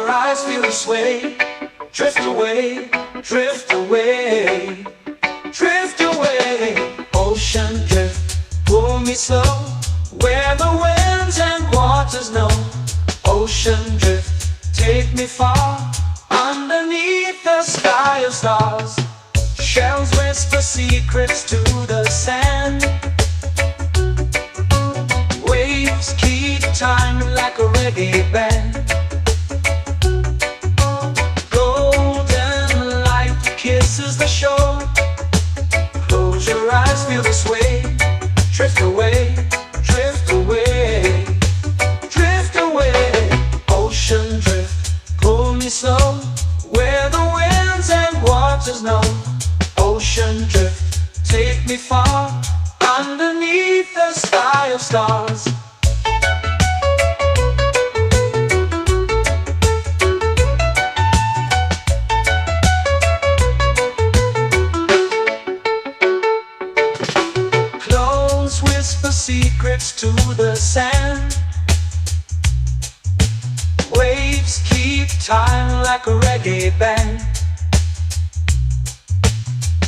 your eyes, feel the sway. Drift away, drift away, drift away. Ocean drift, pull me slow, where the winds and waters know. Ocean drift, take me far, underneath the sky of stars. Shells whisper secrets to the sand. Waves keep time like a reggae band. Golden light kisses the shore. Close your eyes, feel the sway. Drift away, drift away, drift away. Ocean drift, pull me slow, where the winds and waters know. Ocean drift, take me far, underneath the sky of stars. Close whisper secrets to the sand. Waves keep time like a reggae band.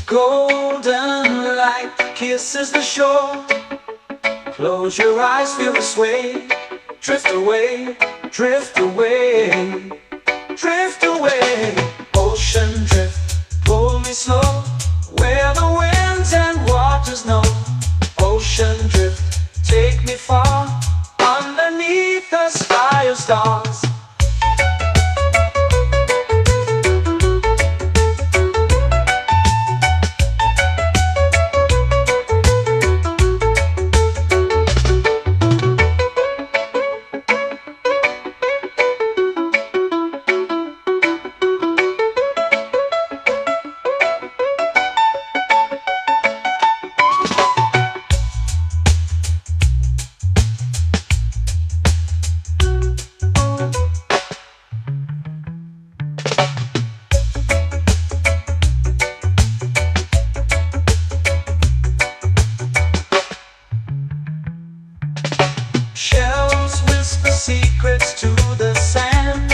Golden light kisses the shore. Close your eyes, feel the sway. Drift away, drift away, drift away. Ocean drift, pull me slow, where the winds and waters know. Ocean drift, take me far, underneath the sky of stars. Shells whisper secrets to the sand.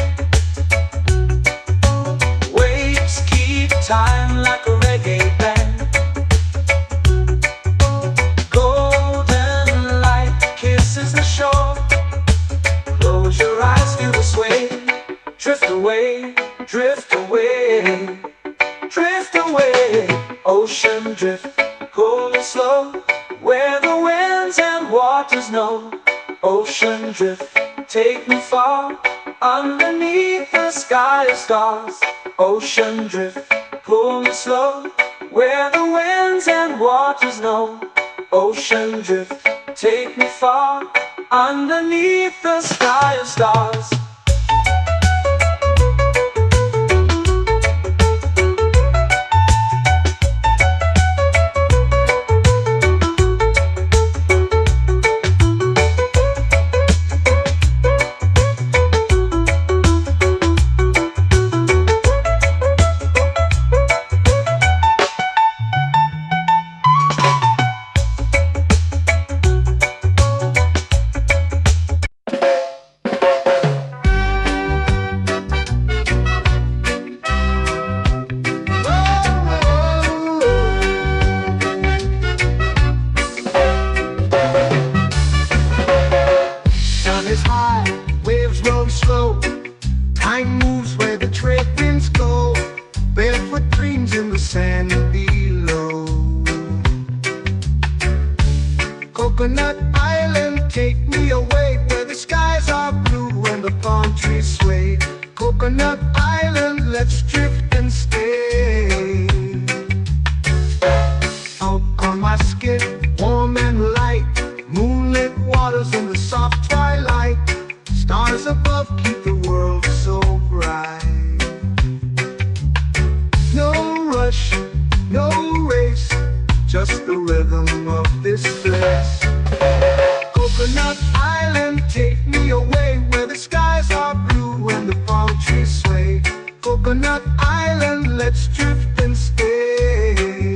Waves keep time like a reggae band. Golden light kisses the shore. Close your eyes, feel the sway. Drift away, drift away, drift away. Ocean drift, pull me slow, where the winds and waters know. Ocean drift, take me far, underneath the sky of stars. Ocean drift, pull me slow, where the winds and waters know. Ocean drift, take me far, underneath the sky of stars. Time moves where the trade winds go. Barefoot dreams in the sand below. Coconut Island, take me away, where the skies are blue and the palm trees sway. Coconut Island, let's drift and stay. Out on my skin, warm and light, moonlit waters in the soft twilight. Stars above keep the world so bright. No rush, no race, just the rhythm of this place. Coconut Island, take me away, where the skies are blue and the palm trees sway. Coconut Island, let's drift and stay.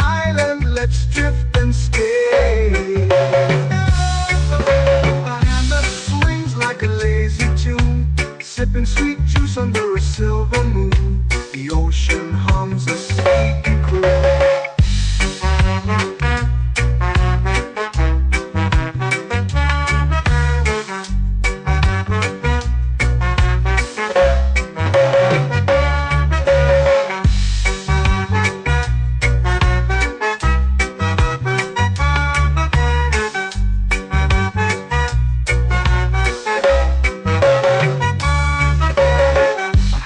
island, let's drift and stay. A hand that swings like a lazy tune, sipping sweet juice under a silver moon. The ocean hums a sleepy croon.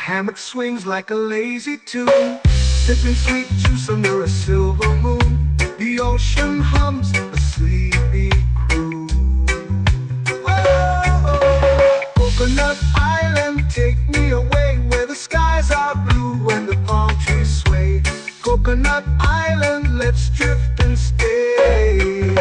Hammock swings like a lazy tune, sipping sweet juice under a silver moon. The ocean hums a sleepy croon. Oh, Coconut Island, take me away where the skies are blue and the palm trees sway. Coconut Island, let's drift and stay.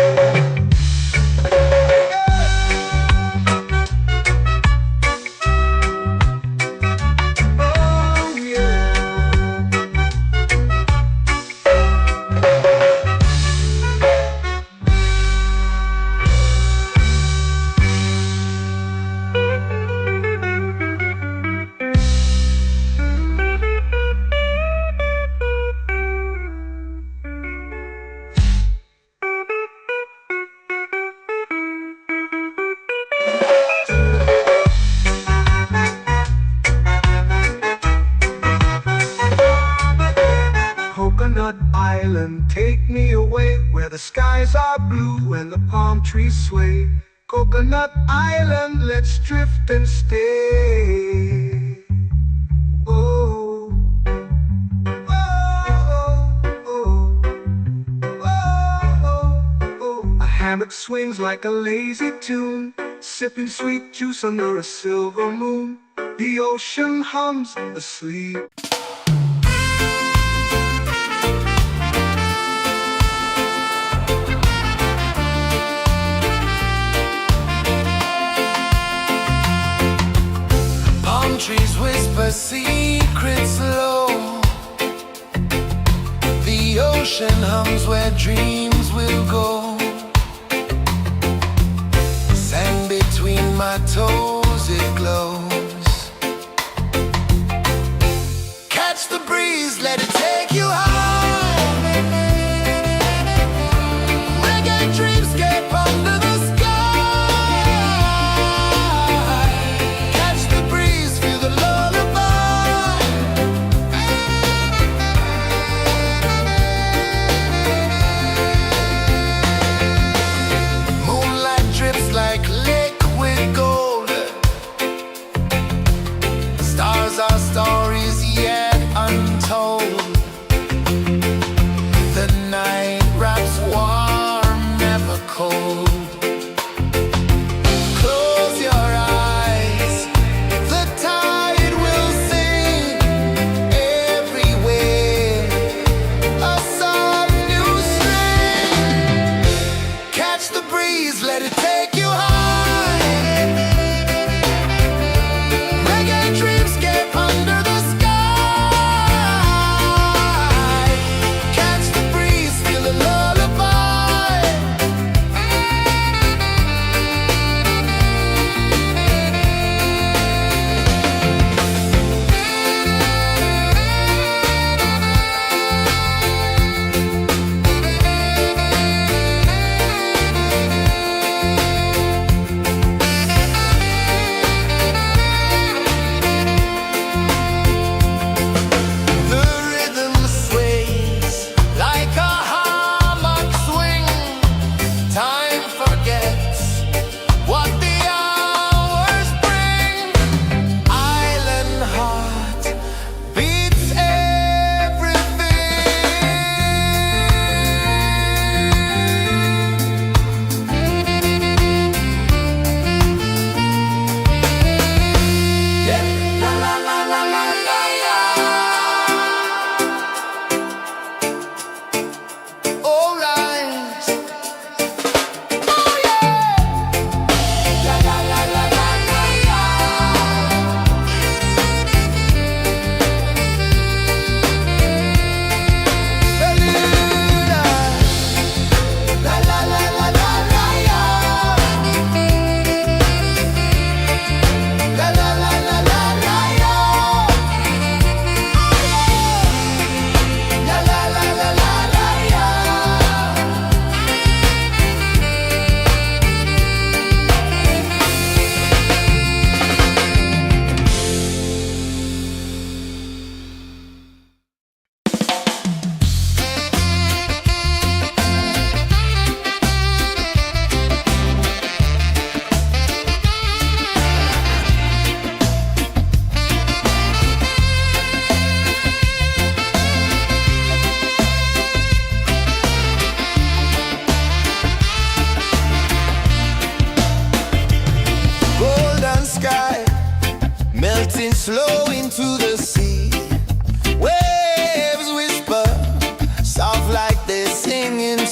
Coconut Island, take me away where the skies are blue and the palm trees sway. Coconut Island, let's drift and stay. Oh, oh, oh, oh, oh. A hammock swings like a lazy tune, sipping sweet juice under a silver moon. The ocean hums asleep. Trees whisper secrets low. The ocean hums where dreams will go. Sand between my toes, it glows. Catch the breeze, let it take you high. Reggae dreamscape under the sky.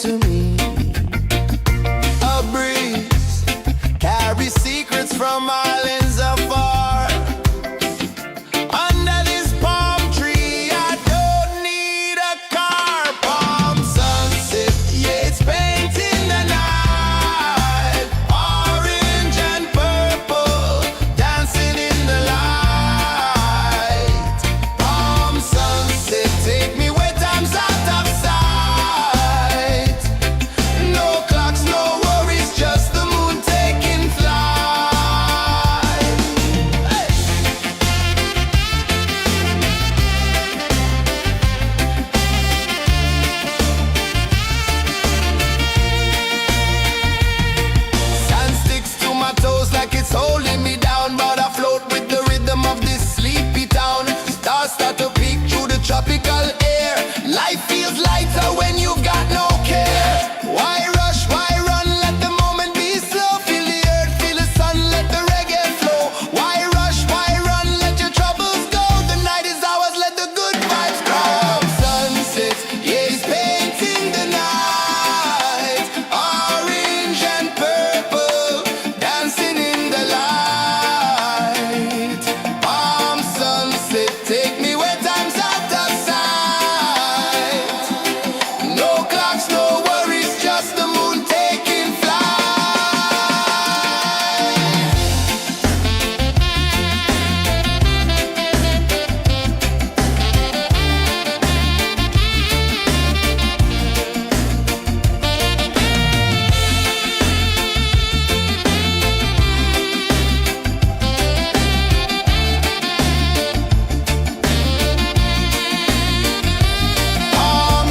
to me. A breeze carries secrets from islands afar. Under this palm tree, I don't need a car. Palm sunset, yeah, it's painting the night. Orange and purple, dancing in the light. Palm sunset, take me where time's out of sight. No clocks, no worries, just the moon taking flight. Hey! Sand sticks to my toes like it's holding me down, but I float with the rhythm of this sleepy town. Stars start to peek through the tropical air. Life feels lighter when you've got no care. Why rush, why run, let the moment be slow. Feel the earth, feel the sun, let the reggae flow. Why rush, why run, let your troubles go. The night is ours, let the good vibes grow. Sunset, yeah, it's painting the night. Orange and purple, dancing in the light. Palm sunset, take me where time's out of sight. No clocks, no worries, just the moon taking flight. Palm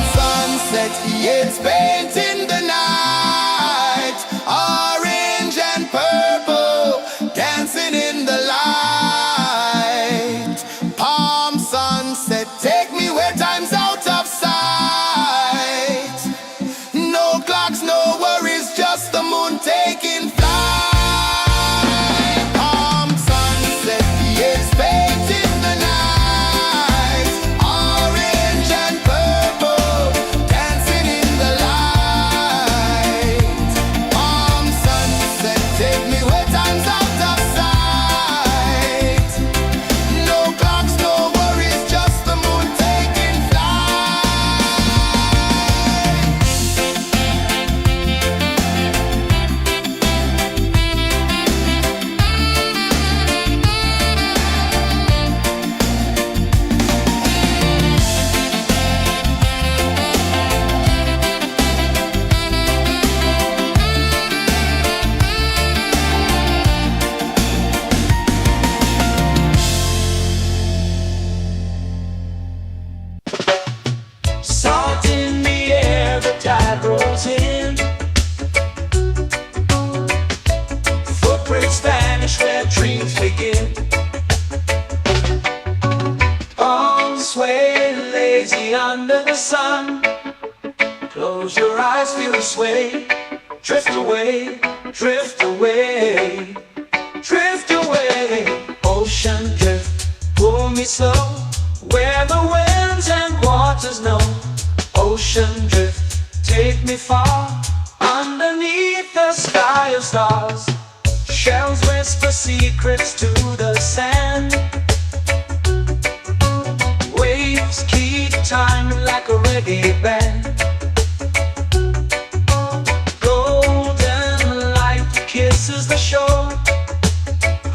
sunset, yeah, it's painting the night. Orange and purple, dancing in the light. Palm sunset, take me where time's out of sight. No clocks, no worries, just the moon taking flight. Palm sunset, yeah, it's painting the night. Orange and purple, dancing in the light. Palm sunset, take me where time's out of sight. No clocks, no worries, just the moon taking flight. Salt in the air, the tide rolls in. Footprints vanish where dreams begin. Arms sway lazy under the sun. Close your eyes, feel the sway. Drift away, drift away, drift away. Ocean drift, pull me slow. Where the winds and waters know. Ocean drift, take me far. Underneath the sky of stars. Shells whisper secrets to the sand. Waves keep time like a reggae band. Golden light kisses the shore.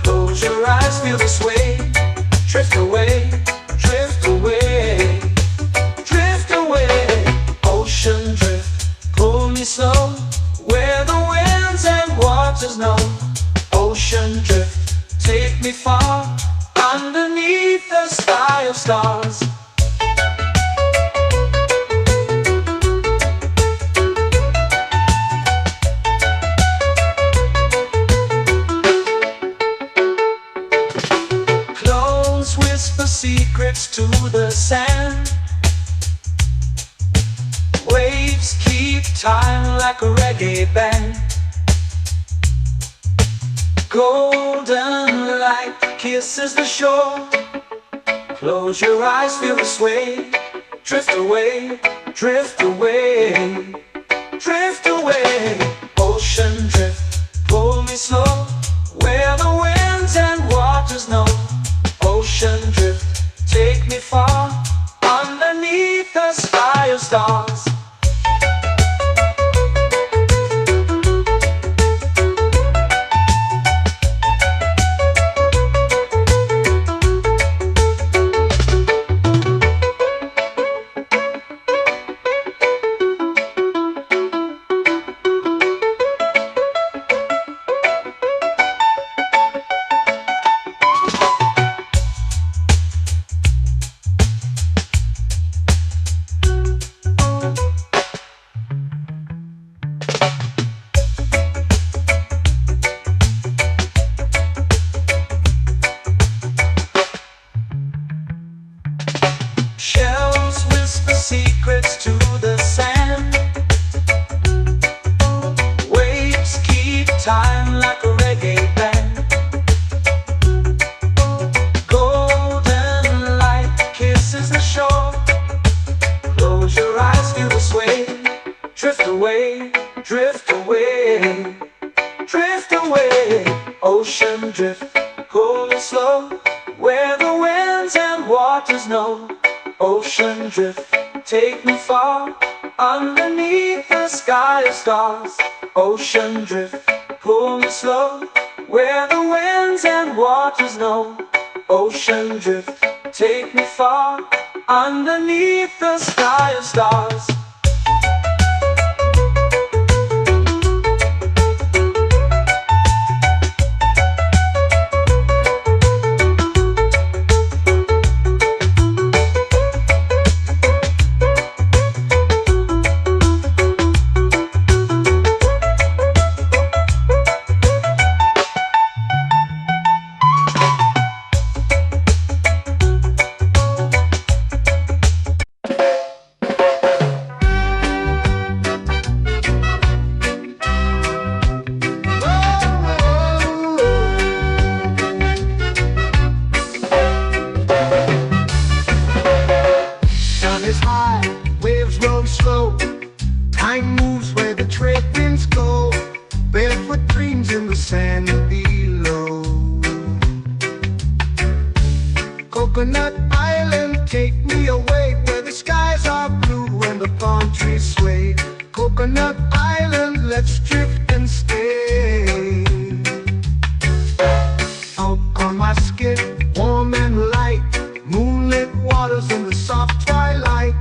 Close your eyes, feel the sway. Drift away, drift away, drift away. Ocean drift, pull me slow. Where the winds and waters know. Ocean drift, take me far. Underneath the sky of stars. Clones whisper secrets to the sand. Waves keep time like a reggae band. Golden light kisses the shore. Close your eyes, feel the sway. Drift away, drift away, time like a reggae band. Golden light kisses the shore. Close your eyes, feel the sway. Drift away, drift away, drift away. Ocean drift, cool and slow, where the winds and waters know. Ocean drift, take me far, underneath the sky of stars. Ocean drift, pull me slow, where the winds and waters know. Ocean drift, take me far, underneath the sky of stars. Is high, waves roll slow. Time moves where the trade winds go. Barefoot dreams in the sand below. Coconut Island, take me away, where the skies are blue and the palm trees sway. Coconut Island, let's drift and stay. Out on my skin, warm and light, moonlit waters in the soft twilight.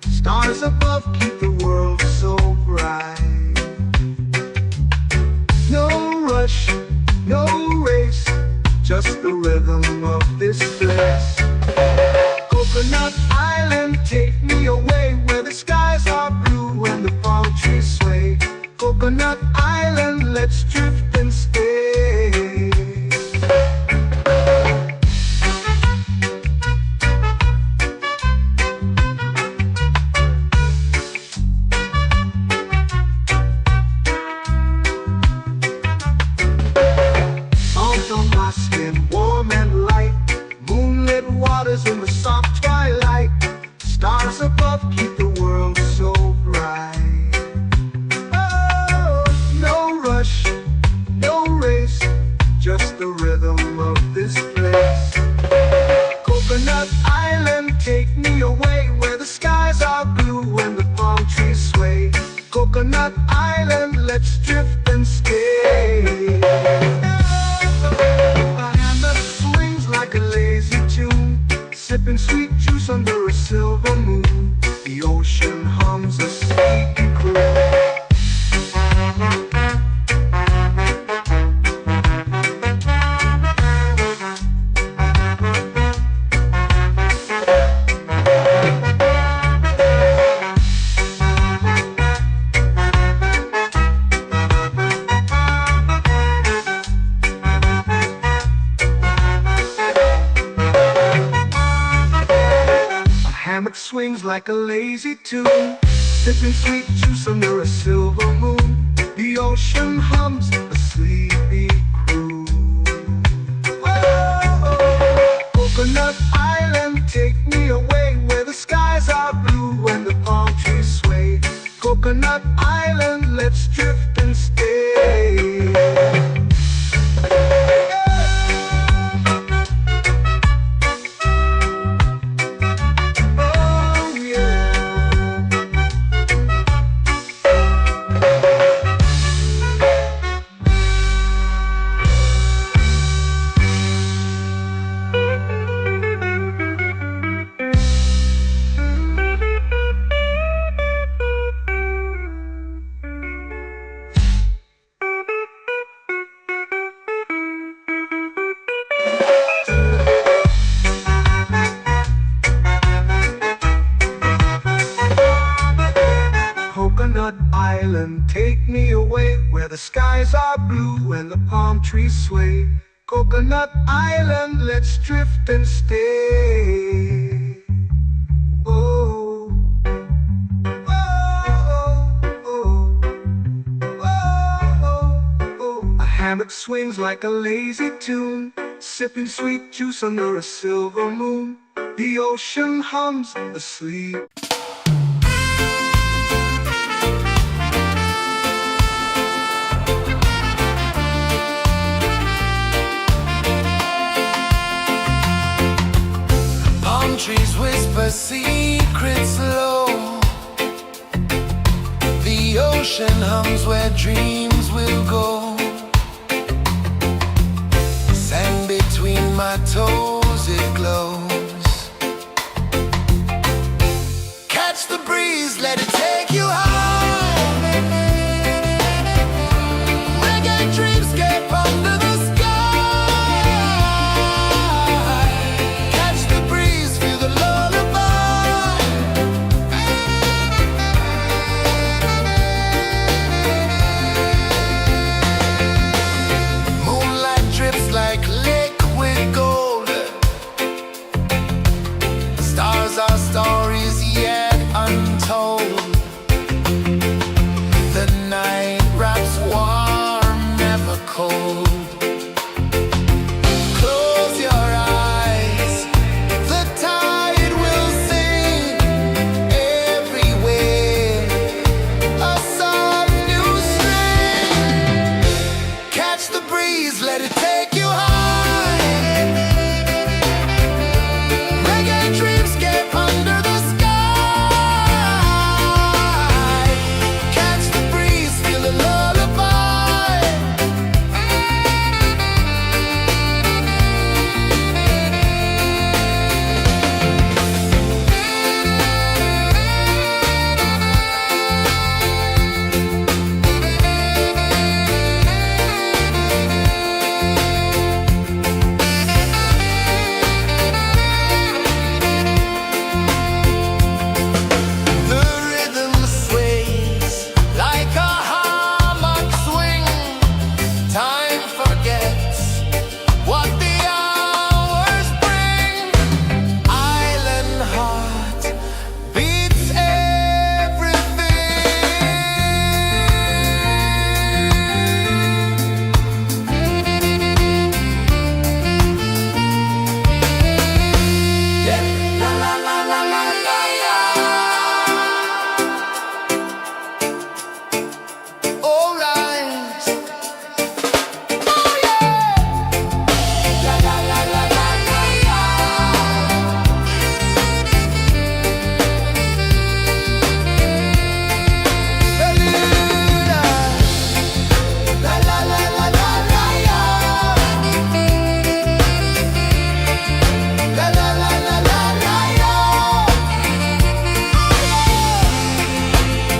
Stars above keep the world so bright. No rush, no race, just the rhythm of this place. Coconut Island, take me away, where the skies are blue and the palm trees sway. Coconut Island, let's drift and stay. In the soft twilight, stars above keep the world so bright. Oh, no rush, no race, just the rhythm of this place. Coconut Island, take me away, where the skies are blue and the palm trees sway. Coconut Island, let's drift and stay. A hand that swings like a lazy tune, sipping sweet juice under a silver moon. The ocean hums a sleepy croon. Hammock swings like a lazy tune, sipping sweet juice under a silver moon. The ocean hums a sleepy croon. Oh, Coconut Island, take me away, where the skies are blue and the palm trees sway. Coconut Island, let's drift and stay. Island, take me away, where the skies are blue and the palm trees sway. Coconut Island, let's drift and stay. Oh, oh, oh, oh, oh, oh, oh. A hammock swings like a lazy tune, sipping sweet juice under a silver moon. The ocean hums asleep. Palm trees whisper secrets low. The ocean hums where dreams will go. Sand between my toes, it glows. Catch the breeze, let it take you high. Reggae dreamscape under the sky. Catch the breeze, feel the lullaby. Moonlight drips like liquid gold. Stars are stories yet untold. The night wraps warm, never cold. Close your eyes, the tide will sing everywhere. A soft new string. Catch the breeze, let it take you high. Reggae dreamscape under the sky. Catch the breeze, feel the lullaby. The rhythm sways like a hammock swing. Time forgets what the hours bring. Island heart beats everything. Yeah. La la la la la la la. All rise. Oh yeah. La la la la la la la. La la la la la la la. La la la la la la la.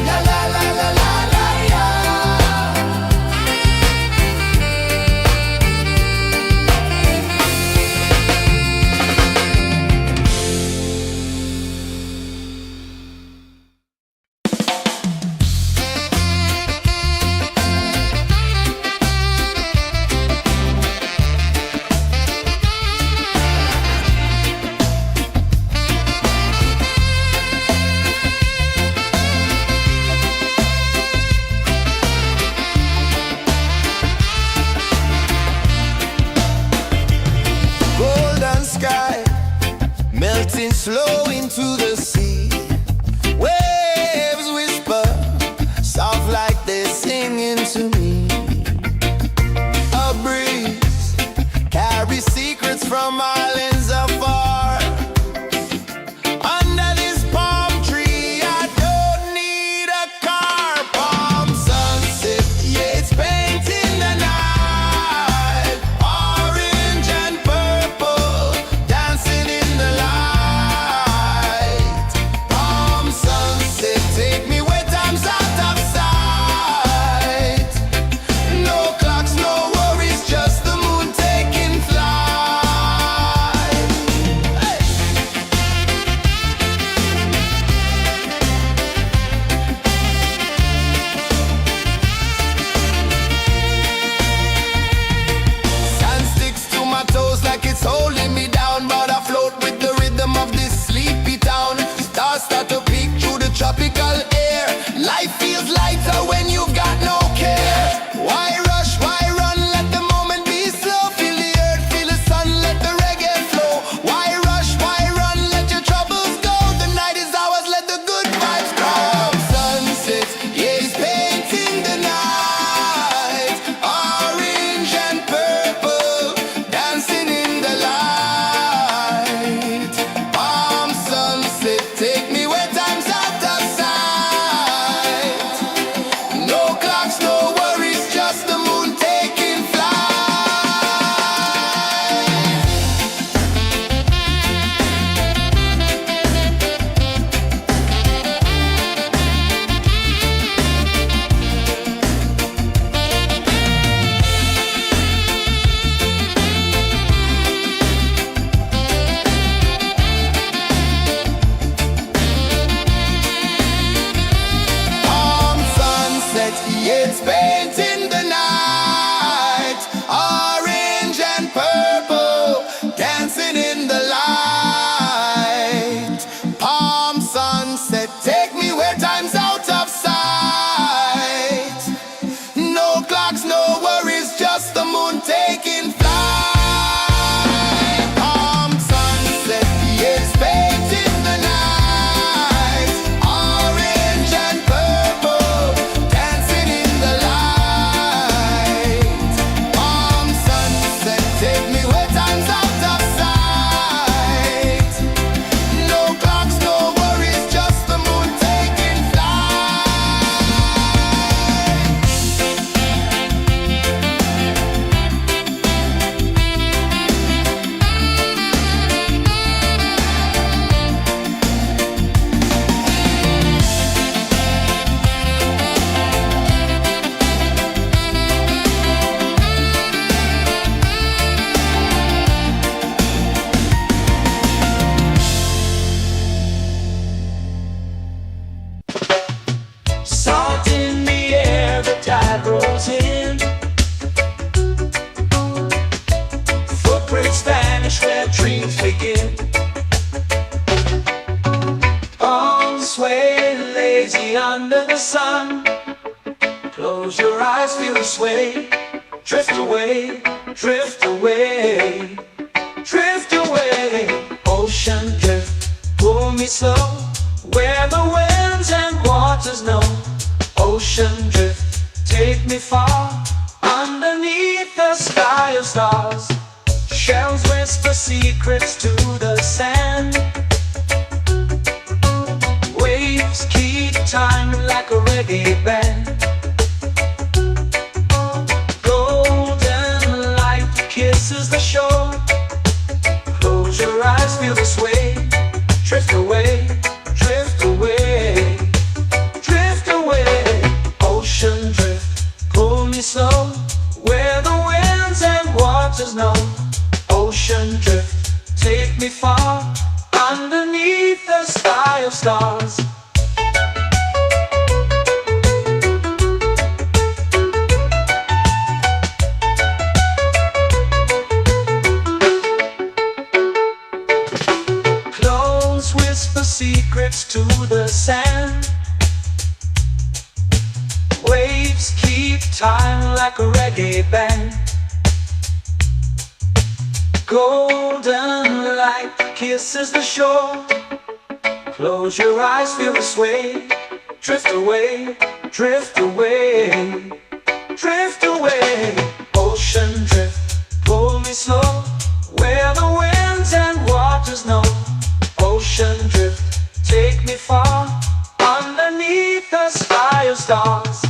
La la la la la la la. Golden sky melting slow into the sea. Waves whisper soft like they're singing to me. A breeze carries secrets from islands afar. Under this palm tree, I don't need a car. Palm sunset, yeah, it's painting the night. Orange and purple dancing in the light. It's painting the night, orange and purple, dancing in the light. Palm sunset, take me where time's out of sight. No clocks, no worries, just the moon taking flight. Palm sunset, it's painting the night, orange and purple, dancing in the light. Palm sunset, take me where time's out of sight. No clocks, no worries, just the moon taking flight. Salt in the air, the tide rolls in. Footprints vanish where dreams begin. Arms sway lazy under the sun. Close your eyes, feel the sway. Drift away, drift away, drift away. Ocean drift, pull me slow, where the winds and waters know. Ocean drift, take me far, underneath the sky of stars. Shells whisper secrets to the sand. Waves keep time like a reggae band. Golden light kisses the shore. Close your eyes, feel the sway. Drift away, drift away, drift away. Ocean drift, pull me slow, where the winds and waters know. Ocean drift, take me far, underneath the sky of stars. Clones whisper secrets to the sand. Waves keep time like a reggae band. Golden light kisses the shore. Close your eyes, feel the sway. Drift away, drift away, drift away. Ocean drift, pull me slow, where the winds and waters know. Ocean drift, take me far, underneath the sky of stars.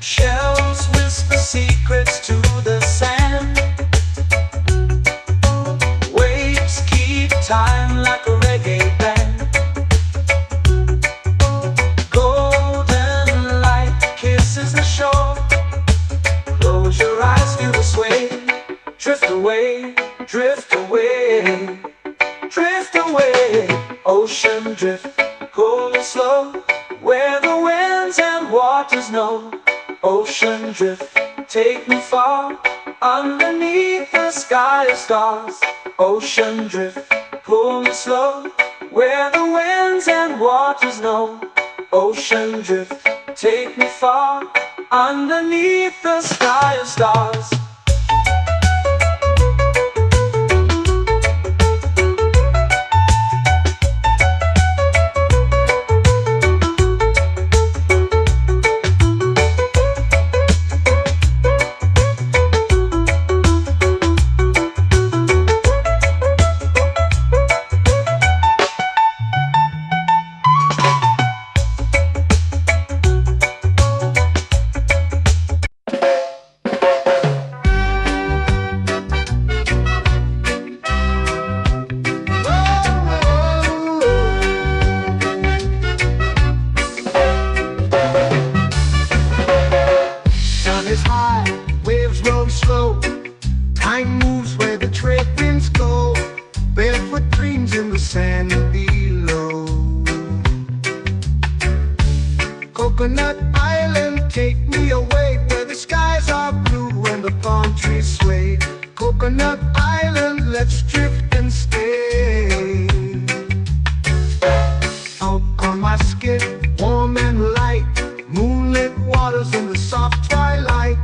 Shells whisper secrets to the sand. Waves keep time like a reggae band. Golden light kisses the shore. Close your eyes, feel the sway. Drift away, drift away, drift away. Ocean drift, pull me slow, where the winds and waters know. Ocean drift, take me far, underneath the sky of stars. Ocean drift, pull me slow, where the winds and waters know. Ocean drift, take me far, underneath the sky of stars. trees sway. Coconut Island, let's drift and stay. Out on my skin, warm and light, moonlit waters in the soft twilight.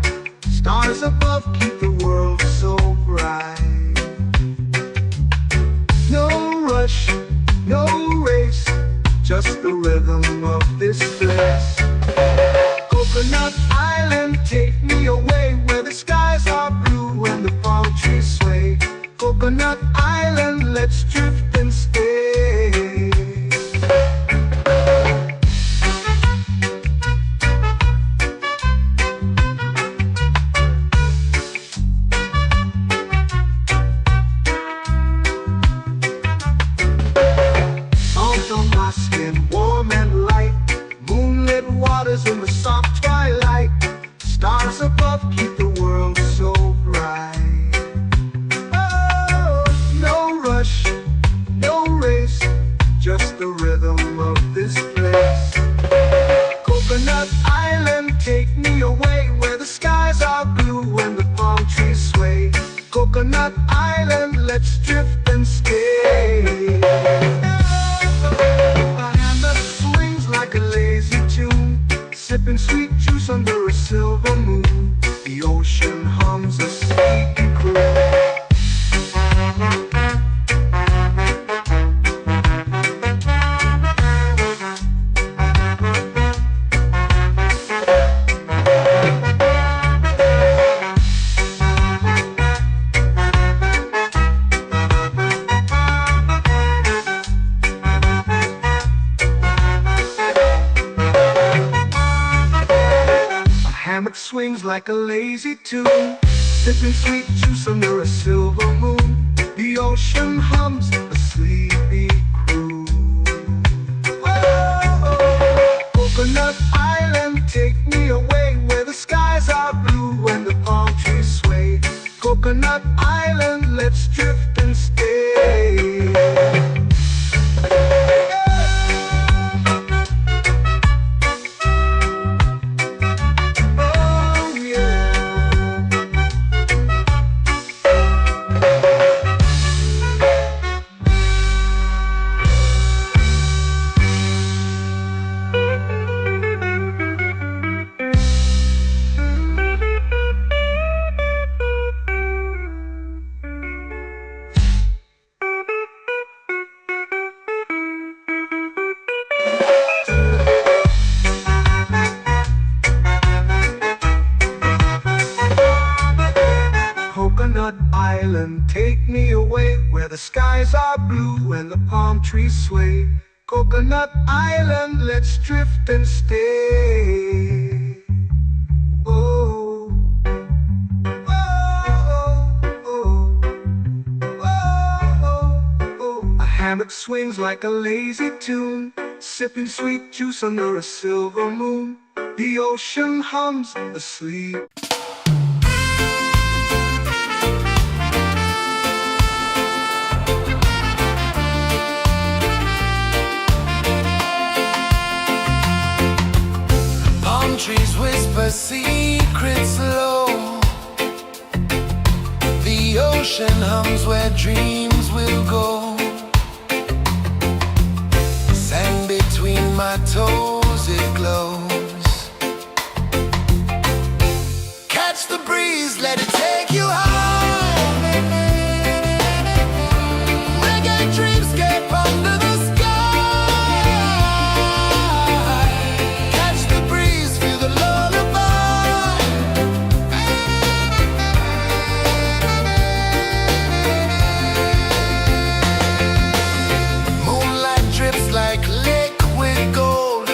Stars above keep the world so bright. No rush, no race, just the rhythm of this place. Coconut Island, take me away where the skies are blue and the palm trees sway. Coconut Island, let's drift and stay. Out on my skin, warm and light, moonlit waters in the soft twilight. Stars above keep the world so bright. Oh, no rush, no race, just the rhythm of this place. Coconut Island, take me away where the skies are blue and the palm trees sway. Coconut Island, let's drift and stay. A hand that swings like a lazy tune, sipping sweet juice under a silver moon. The ocean hums a sleepy croon. Hammock swings like a lazy tune, sipping sweet juice under a silver moon. The ocean hums a sleepy croon. Oh, Coconut Island, take me away where the skies are blue and the palm trees sway. Coconut Island, let's drift and stay. Coconut Island, take me away where the skies are blue and the palm trees sway. Coconut Island, let's drift and stay. Oh, oh, oh, oh, oh. A hammock swings like a lazy tune, sipping sweet juice under a silver moon. The ocean hums asleep. Trees whisper secrets low. The ocean hums where dreams will go. Sand between my toes, it glows. Catch the breeze, let it take you high. Reggae dreamscape under the like liquid gold.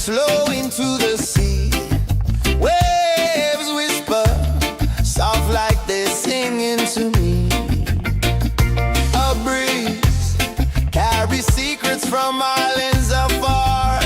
flow into the sea. Waves whisper, soft like they're singing to me. A breeze carries secrets from islands afar.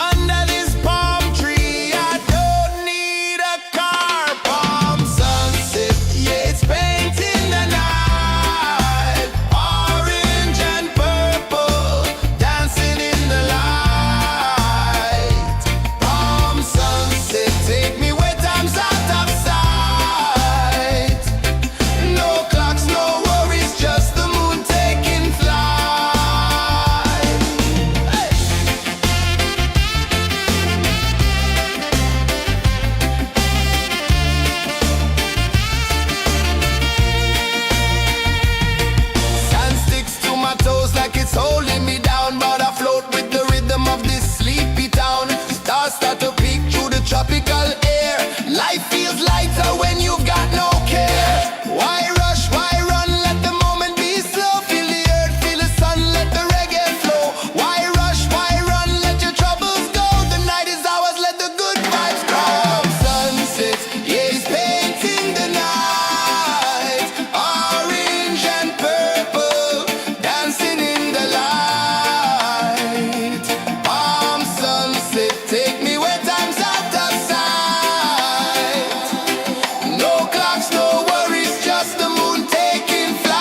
Under this palm tree, I don't need a car. Palm sunset, yeah, it's painting the night. Orange and purple, dancing in the light. Palm sunset, take me where time's out of sight. No clocks, no worries, just the moon taking flight. Hey! Sand sticks to my toes like it's holding me down, but I float with the rhythm of this sleepy town. Stars start to peek through the tropical air. Life feels lighter when you've got no care. Why rush, why run, let the moment be slow. Feel the earth, feel the sun, let the reggae flow. Why rush, why run, let your troubles go. The night is ours, let the good vibes grow. Sunset, yeah, it's painting the night. Orange and purple, dancing in the light. Palm sunset, take me where time's out of sight. No clocks, no worries, just the moon taking flight.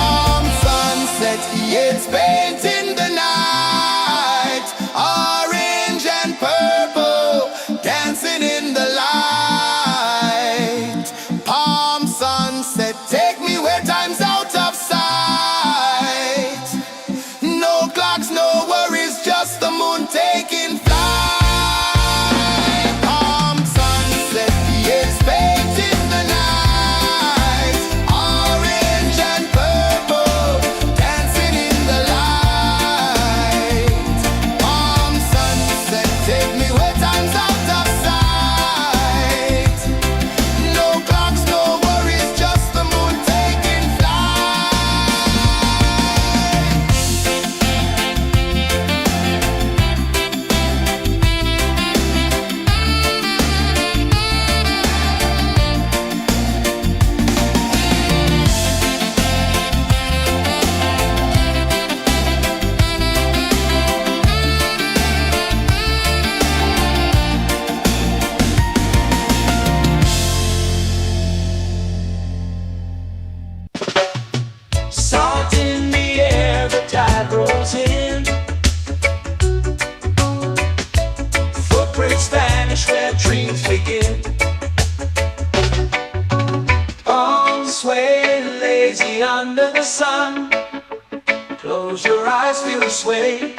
Palm sunset, yeah, it's painting the night. Orange and purple, dancing in the light. Palm sunset, take me where time's out of sight. No clocks, no worries, just the moon taking flight. Palm sunset, yeah, it's painting the night. Orange and purple, dancing in the light. Palm sunset, take me where time's out of sight. No clocks, no worries, just the moon taking flight. Salt in the air, the tide rolls in. Footprints vanish where dreams begin. Palms sway lazy under the sun. Close your eyes, feel the sway.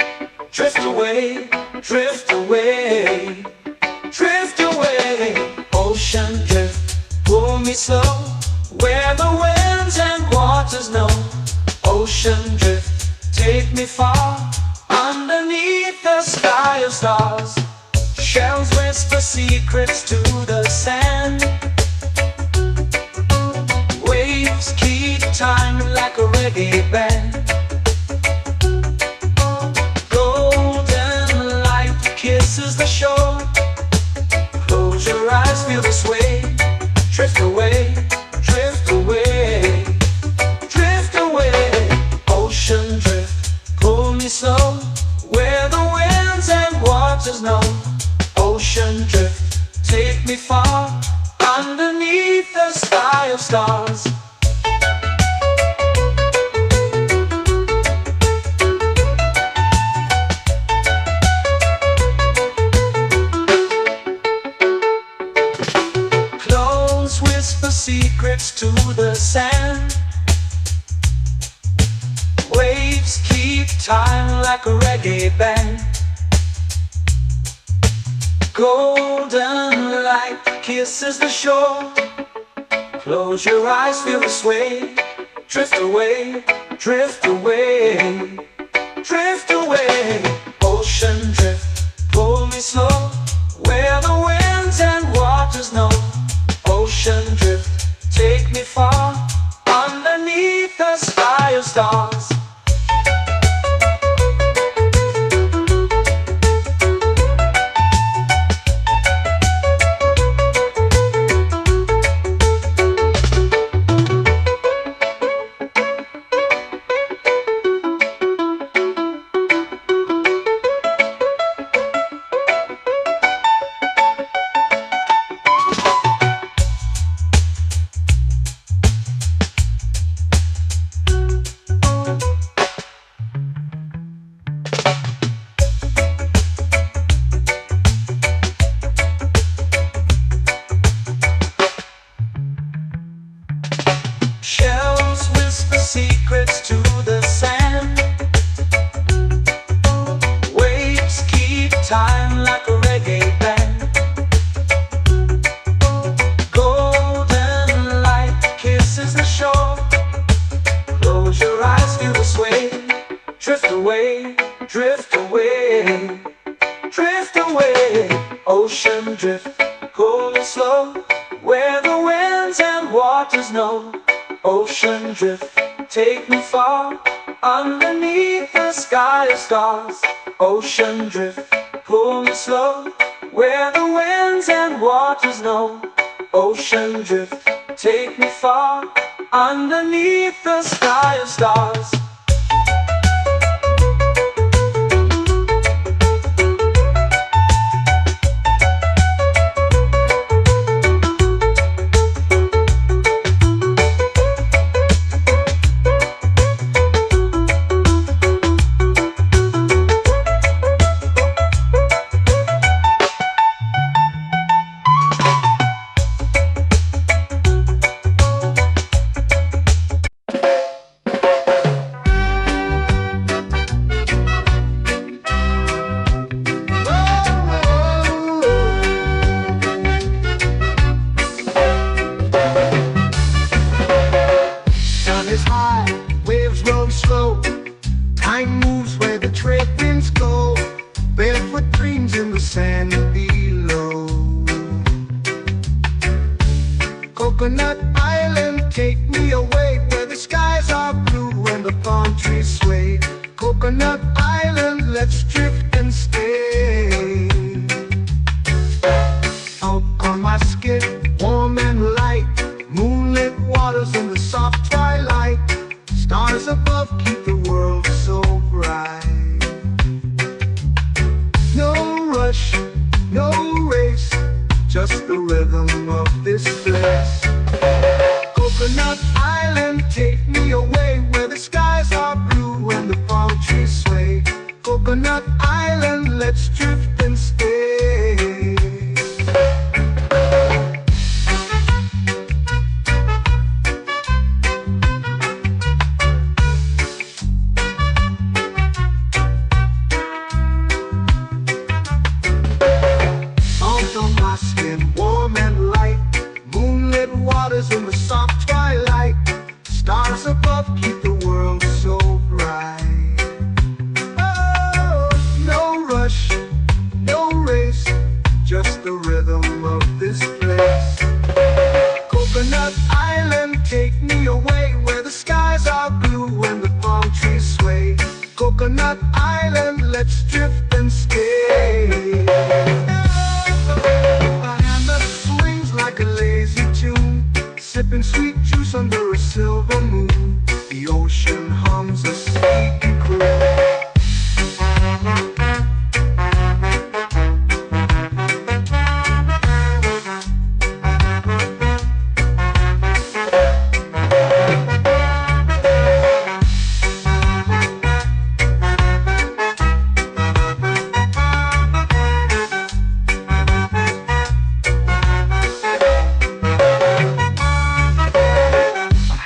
Drift away, drift away, drift away. Ocean drift, pull me slow, where the winds and waters know. Ocean drift, take me far, underneath the sky of stars. Shells whisper secrets to the sand. Waves keep time like a reggae band. Golden light kisses the shore. Close your eyes, feel the sway. Drift away, drift away, drift away. Ocean drift, pull me slow, where the winds and waters know. Ocean drift, take me far, underneath the sky of stars. Clones whisper secrets to the sand. Waves keep time like a reggae band. Golden light kisses the shore. Close your eyes, feel the sway. Drift away, drift away, drift away. Ocean drift, pull me slow, where the winds and waters know. Ocean drift, take me far, underneath the sky of stars. Shells whisper secrets to the sand. Waves keep time like a reggae band. Golden light kisses the shore. Close your eyes, feel the sway. Drift away, drift away, drift away. Ocean drift, cool and slow, where the winds and waters know. Ocean drift, take me far, underneath the sky of stars. Ocean drift, pull me slow, where the winds and waters know. Ocean drift, take me far, underneath the sky of stars. Time moves where the trade winds go. Barefoot dreams in the sand below. Coconut Island, take me away, where the skies are blue and the palm trees sway. Coconut Island, let's drift and stay. Out on my skin, warm and light, moonlit waters in the soft twilight. Stars above keep the world so bright. No rush, no race, just the rhythm of this place. Coconut Island, take me away, where the skies are blue and the palm trees sway. Coconut Island, let's drift and stay. Warm and light, moonlit waters in the soft twilight. Stars above keep the world so bright. Oh, no rush, no race, just the rhythm of this place. Coconut Island, take me away, where the skies are blue and the palm trees sway. Coconut Island, let's drift and stay. Like a lazy tune, sipping sweet juice under a silver moon. The ocean hums a sleepy croon.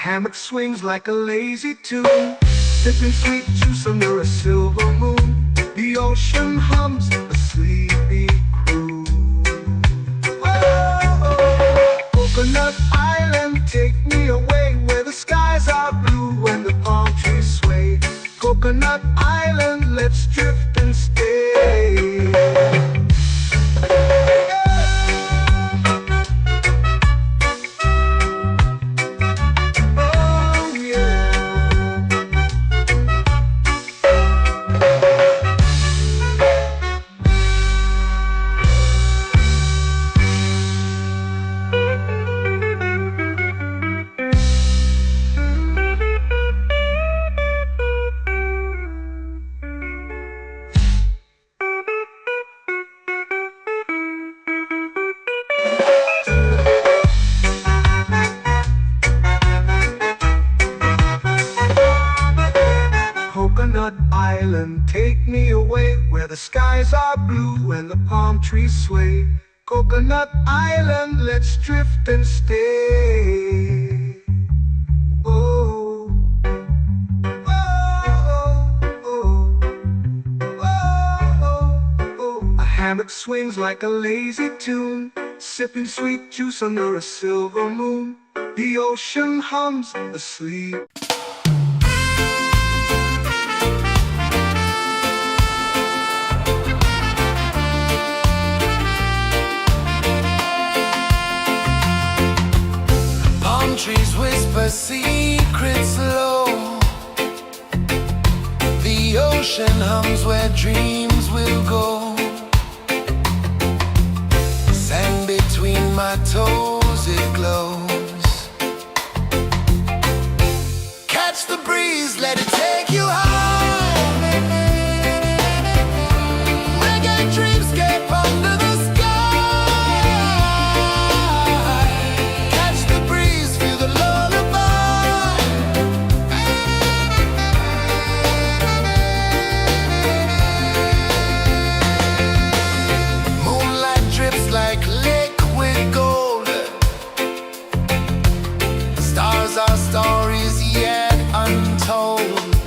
Hammock swings like a lazy tune, sipping sweet juice under a silver moon. The ocean hums a sleepy croon. Coconut Island, let's drift and stay. Oh yeah. Coconut Island, take me away where the skies are blue and the palm trees sway. Coconut Island, let's drift and stay. Oh, oh, oh, oh, oh. A hammock swings like a lazy tune, sipping sweet juice under a silver moon. The ocean hums asleep. Trees whisper secrets low. The ocean hums where dreams will go. Sand between my toes, it glows. Catch the breeze, let it take you high. Reggae dreamscape under the sky. Like liquid gold, stars are stories yet untold.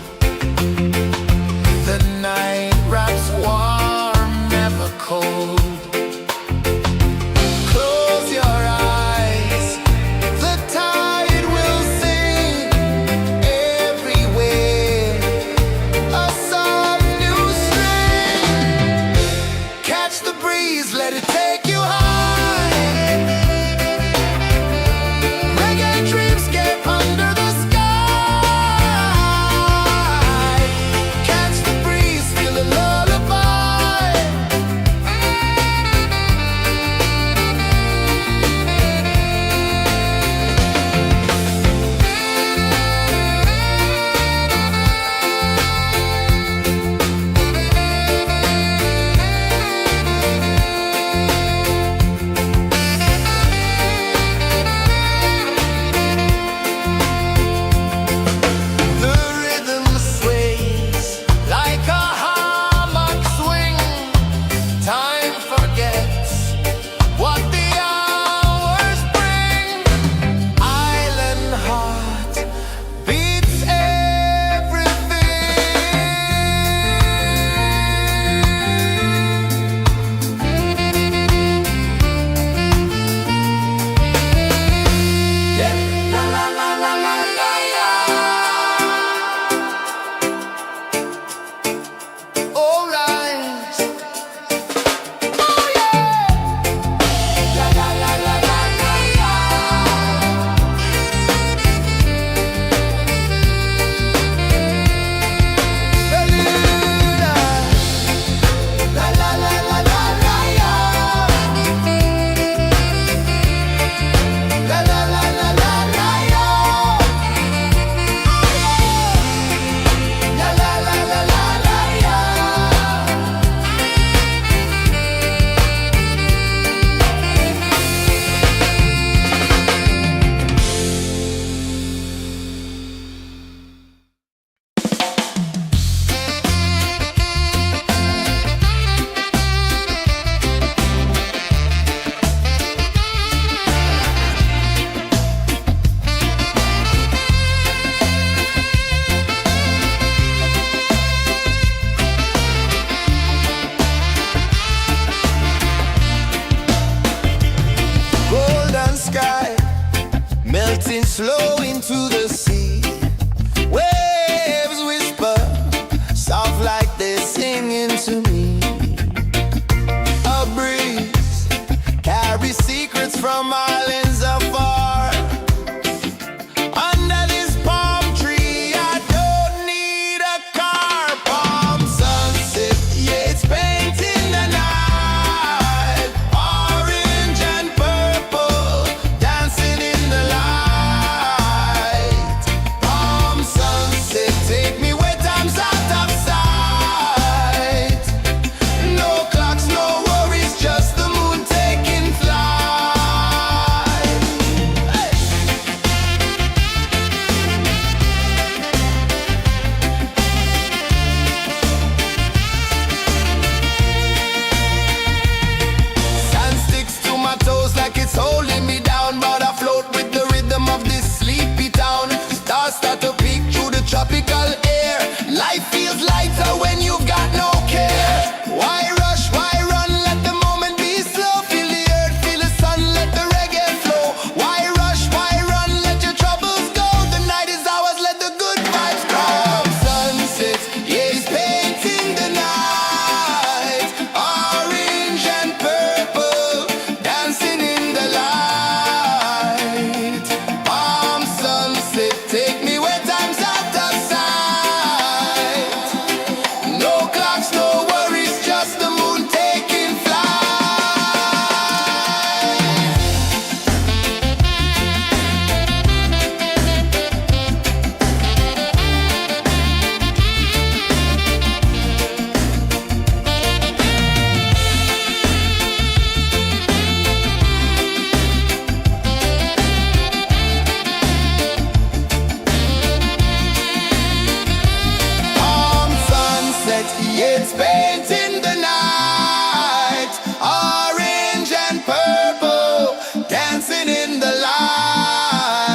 It's painting the night, orange and purple, dancing in the light.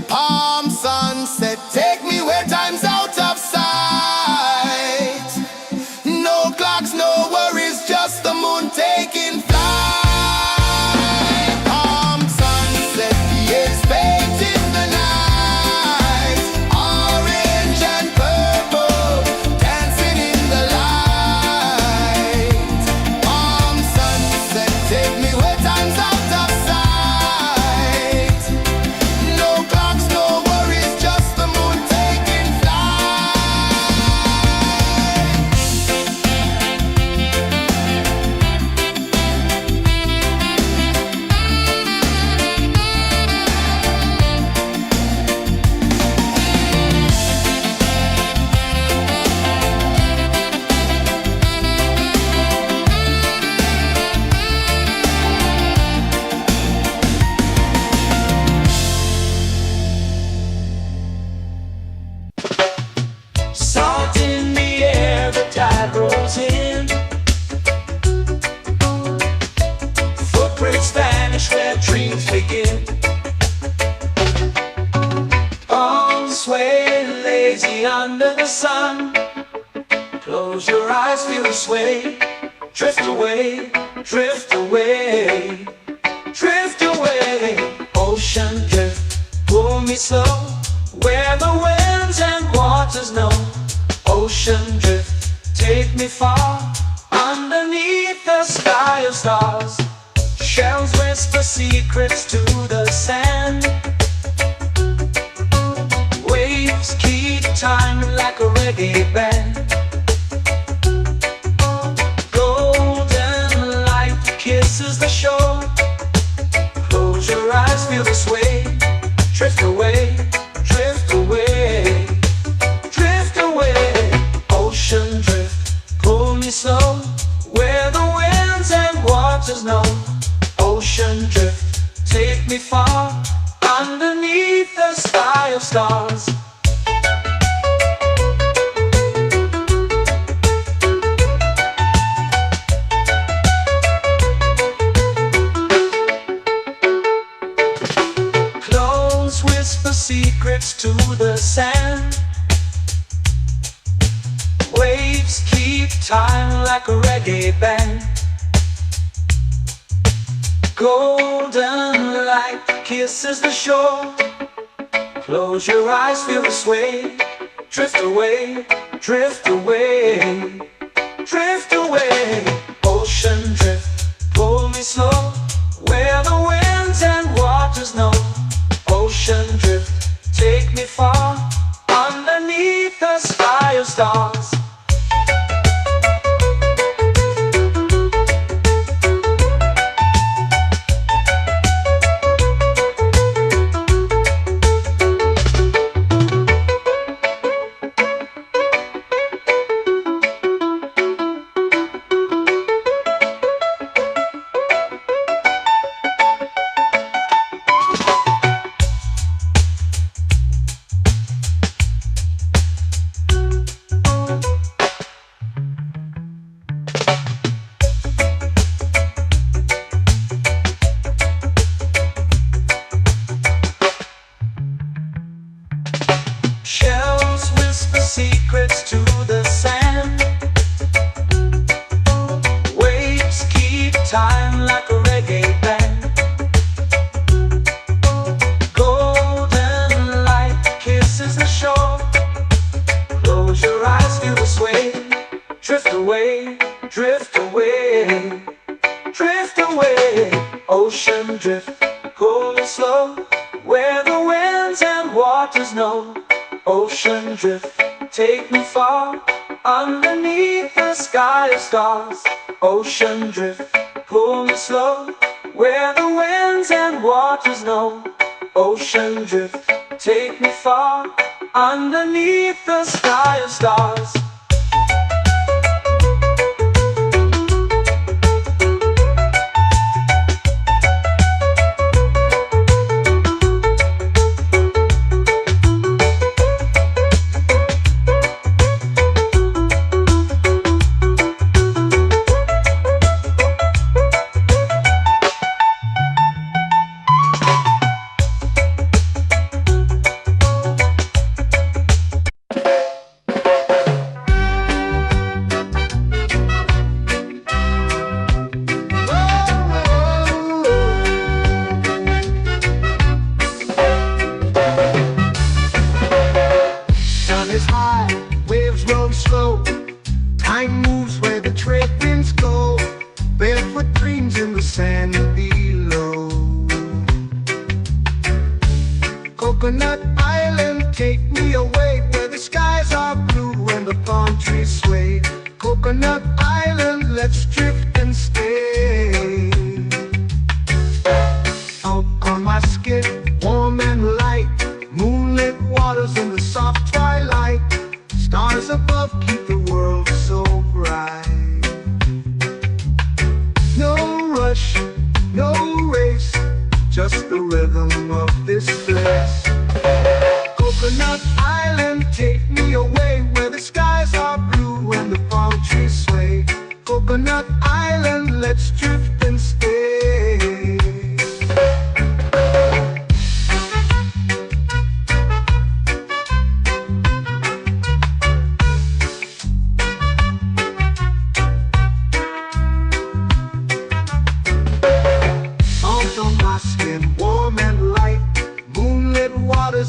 Palm sunset, take me where time's out of sight. No clocks, no worries, just the moon taking flight. Palm sunset, it's painting the night, orange and purple, dancing in the light. Palm sunset, take me where time's out of sight. No clocks, no worries, just the moon taking flight. Salt in the air, the tide rolls in. Footprints vanish where dreams begin. Arms sway lazy under the sun. Close your eyes, feel the sway. Drift away, drift away, drift away. Ocean drift, pull me slow, where the winds and waters know. Ocean drift, take me far, underneath the sky of stars. Shells whisper secrets to the sand. Waves keep time like a reggae band. Golden light kisses the shore. Close your eyes, feel the sway. Drift away, drift away, drift away. Ocean drift, pull me slow, where the winds and waters know. Ocean drift, take me far, underneath the sky of stars. Close whisper secrets to the sand. Waves keep time like a reggae band. Golden light kisses the shore. Close your eyes, feel the sway. Drift away, drift away, drift away. Ocean drift, pull me slow, where the winds and waters know. Ocean drift, take me far, underneath the sky of stars. Shells whisper secrets to the sand. Waves keep time like a reggae band. Golden light kisses the shore. Close your eyes, feel the sway. Drift away, drift away, drift away. Ocean drift, pull me slow, where the winds and waters know. Ocean drift, take me far, underneath the sky of stars. Ocean drift, pull me slow, where the winds and waters know. Ocean drift, take me far, underneath the sky of stars. sun is high, waves roll slow. Time moves where the trade winds go. Barefoot dreams in the sand below. Coconut Island, take me away where the skies are blue and the palm trees sway. Coconut Island, let's drift and stay. Out on my skin, warm and light, moonlit waters in the soft twilight. Stars above keep the world so bright. No rush, no race, just the rhythm of this place. Coconut Island, take me away where the skies are blue and the palm trees sway. Coconut Island, let's drift and stay.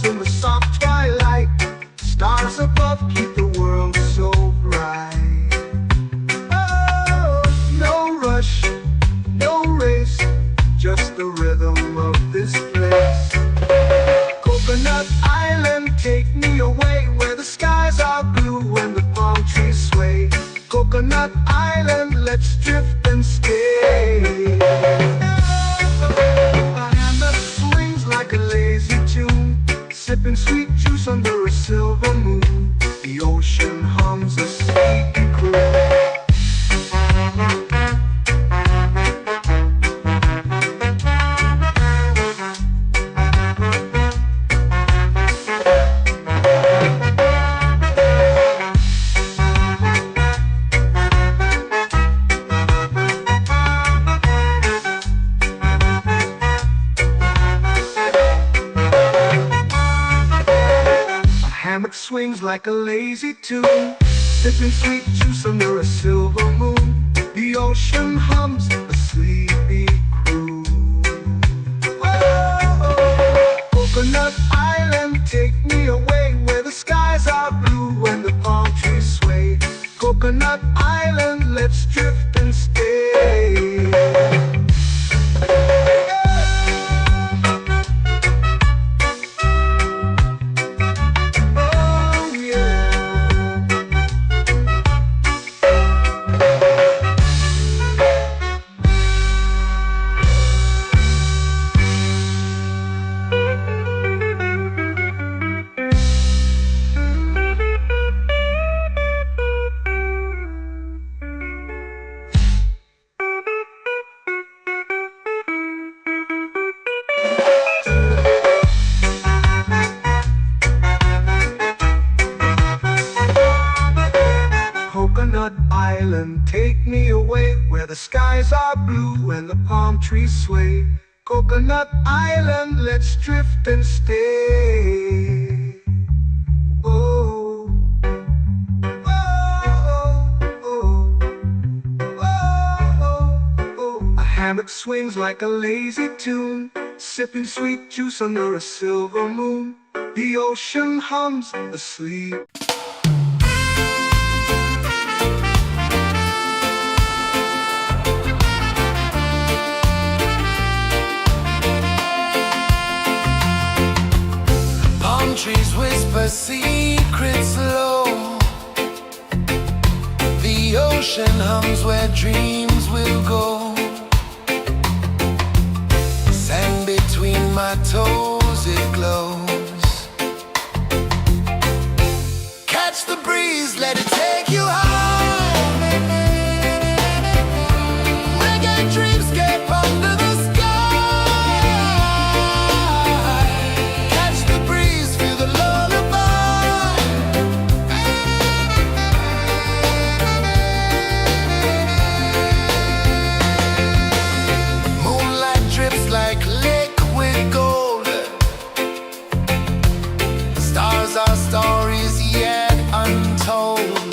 In the soft twilight, stars above keep the world so bright. Oh, no rush, no race, just the rhythm of this place. Coconut Island, take me away where the skies are blue and the palm trees sway. Coconut Island, let's drift and stay. A hand that swings like a lazy tune, sipping sweet juice under a silver moon. The ocean hums a sleepy croon. Hammock swings like a lazy tune, sipping sweet juice under a silver moon. The ocean hums a sleepy croon. Whoa, Coconut Island, take me away where the skies are blue and the palm trees sway. Coconut Island, let's drift and stay. Coconut Island, take me away where the skies are blue and the palm trees sway. Coconut Island, let's drift and stay. Oh, oh, oh, oh, oh. A hammock swings like a lazy tune, sipping sweet juice under a silver moon. The ocean hums asleep. Trees whisper secrets low. The ocean hums where dreams will go. Sand between my toes, it glows. Catch the breeze, let it take you high. Reggae dreamscape under the stories yet untold.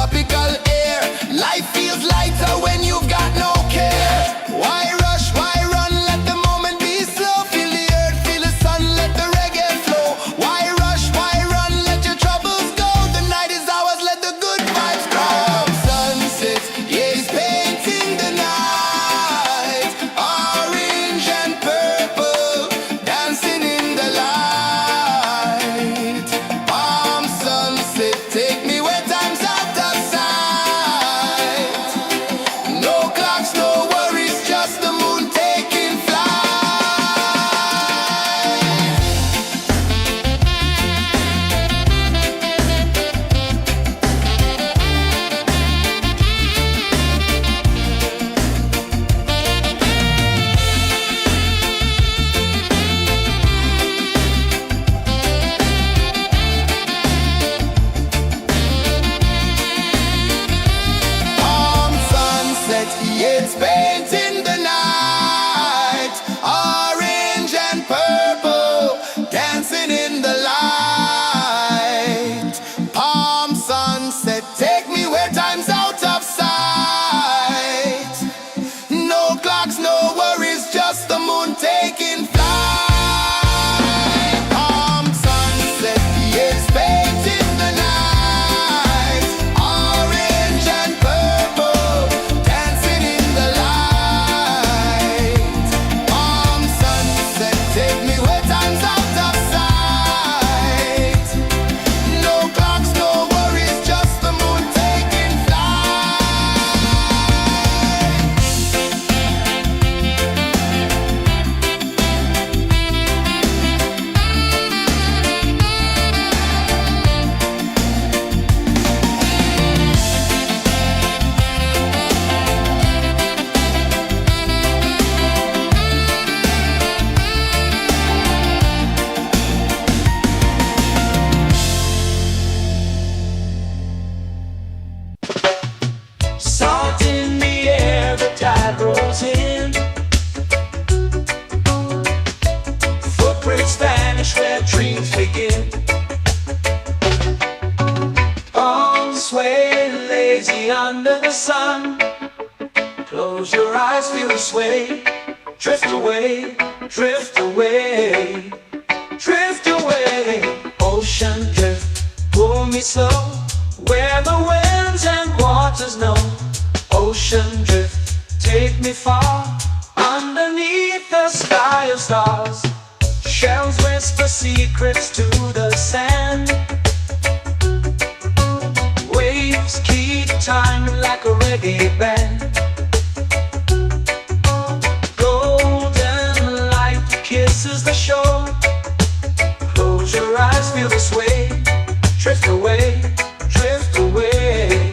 tropical air. Life feels lighter when you've got no care. Why rush, why run, let the moment be slow. Feel the earth, feel the sun, let the reggae flow. Why rush, why run, let your troubles go. The night is ours, let the good vibes come. Sunset, yeah, it's painting the night. Orange and purple, dancing in the light. Palm sunset, take me where time's out of sight. No clocks, no worries, just the moon taking flight. Palm sunset, yeah, it's painting the night. Orange and purple, dancing in the light. Palm sunset, take me where time's out of sight. No clocks, no worries, just the moon taking flight. Palm sunset, yeah, it's painting the night. Orange and purple, dancing in the light. Palm sunset, take me where time's out of sight. No clocks, no worries, just the moon taking flight. Salt in the air, the tide rolls in. Footprints vanish where dreams begin. Arms sway lazy under the sun. Close your eyes, feel the sway. Drift away, drift away, drift away. Ocean drift, pull me slow. Where the winds and waters know. Ocean drift, take me far. Underneath the sky of stars. Shells whisper secrets to the sand. Waves keep time like a reggae band. Golden light kisses the shore. Close your eyes, feel the sway. Drift away, drift away,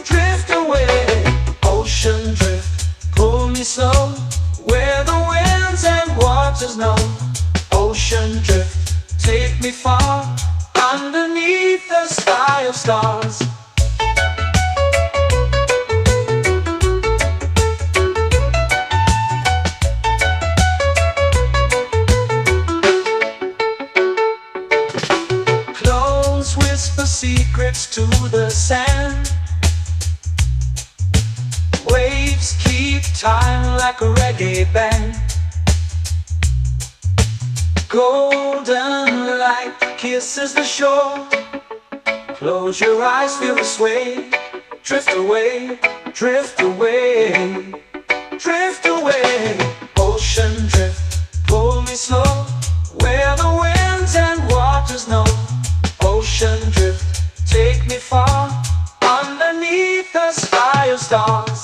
drift away. Ocean drift, pull me slow. Where the winds and waters know. Ocean drift, take me far. Underneath the sky of stars. Close whisper secrets to the sand. Waves keep time like a reggae band. Golden light kisses the shore. Close your eyes, feel the sway. Drift away, drift away, drift away. Ocean drift, pull me slow. Where the winds and waters know. Ocean drift, take me far. Underneath the sky of stars.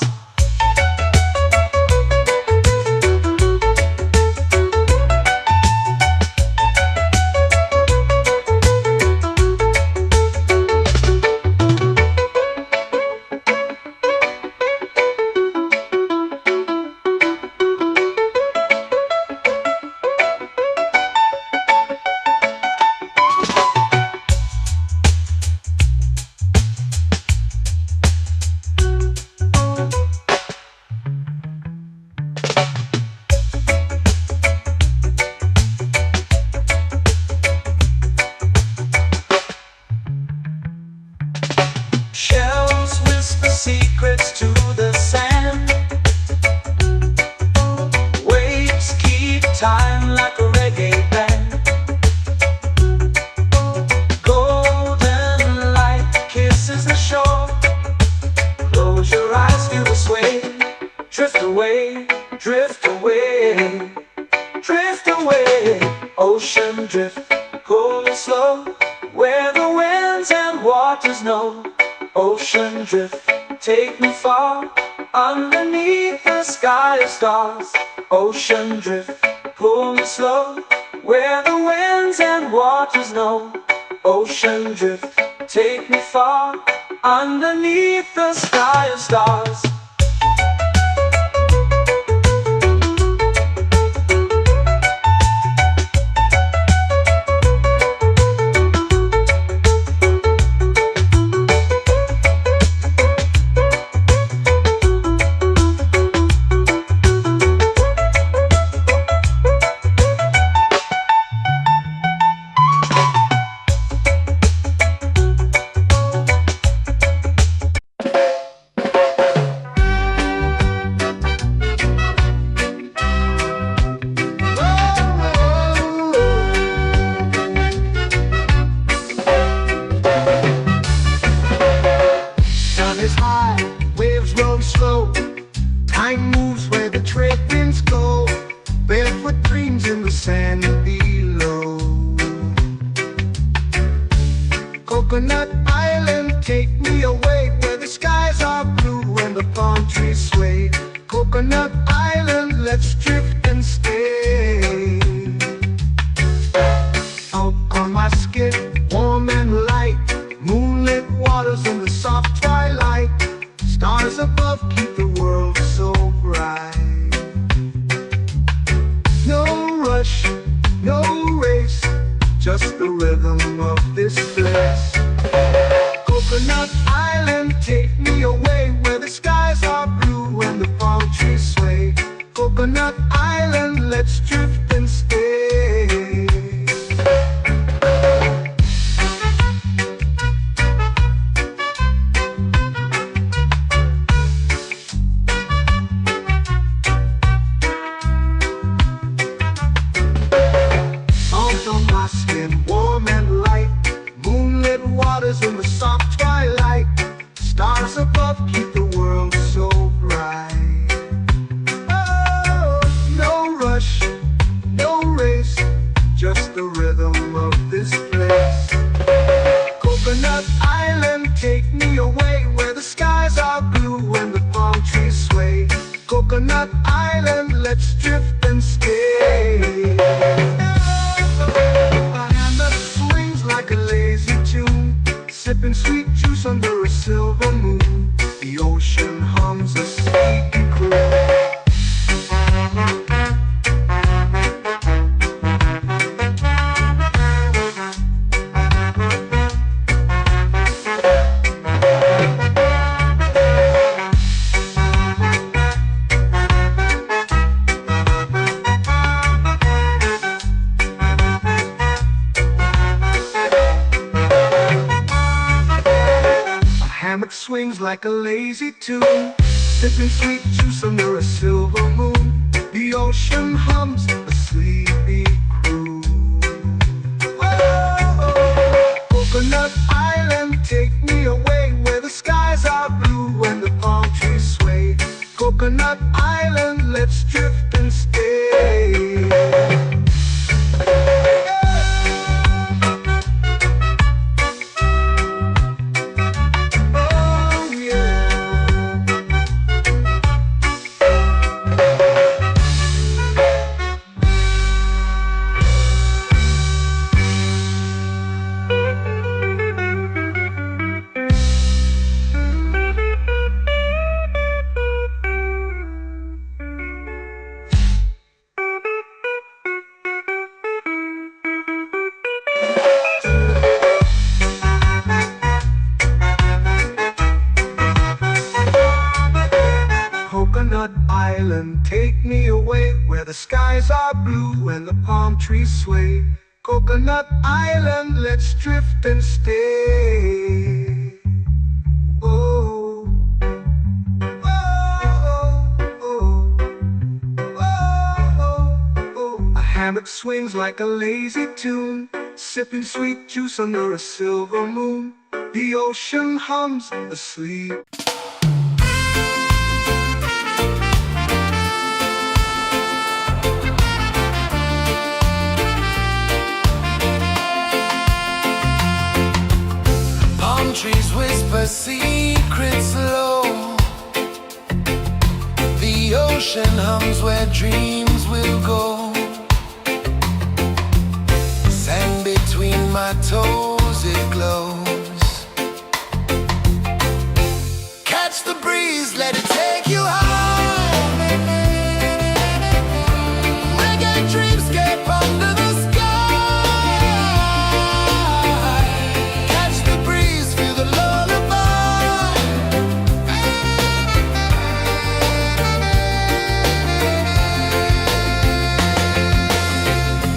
secrets to the sand. Waves keep time like a reggae band. Golden light kisses the shore. Close your eyes, feel the sway. Drift away, drift away, drift away. Ocean drift, cool and slow, where the winds and waters know. Ocean drift, take me far, underneath the sky of stars. Ocean drift, pull me slow, where the winds and waters know. Ocean drift, take me far, underneath the sky of stars. Is high, waves roll slow. Time moves where the trade winds go. Barefoot dreams in the sand below. Coconut Island, take me away, where the skies are blue and the palm trees sway. Coconut Island, let's drift and stay. Out on my skin, warm and light, moonlit waters in the soft twilight. Stars above keep the world so bright. No rush, no race, just the rhythm of this place. Coconut Island, take me away, where the skies are blue and the palm trees sway. Coconut Island, let's drift and stay. Warm and light, moonlit waters in the soft twilight. Stars above keep the world so bright. Oh, no rush, no race, just the rhythm of this place. Coconut Island, take me away, where the skies are blue and the palm trees sway. Coconut Island, let's drift and stay. Like a lazy tune, sipping sweet juice under a silver moon. The ocean hums a sleepy croon. Hammock swings like a lazy tune, sipping sweet juice under a silver moon. The ocean hums a sleepy croon. Whoa, Coconut Island, take me away, where the skies are blue and the palm trees sway. Coconut Island, let's drift and stay. Coconut Island, take me away, where the skies are blue and the palm trees sway. Coconut Island, let's drift and stay. Oh. that swings like a lazy tune, sipping sweet juice under a silver moon. The ocean hums asleep. Palm trees whisper secrets low. The ocean hums where dreams will go. Sand between my toes, it glows. Catch the breeze, let it take you high. Reggae dreamscape under the sky. Catch the breeze, feel the lullaby.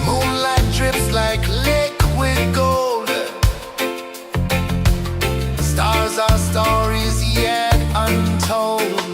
Moonlight drips like liquid gold. Stars are stories yet untold.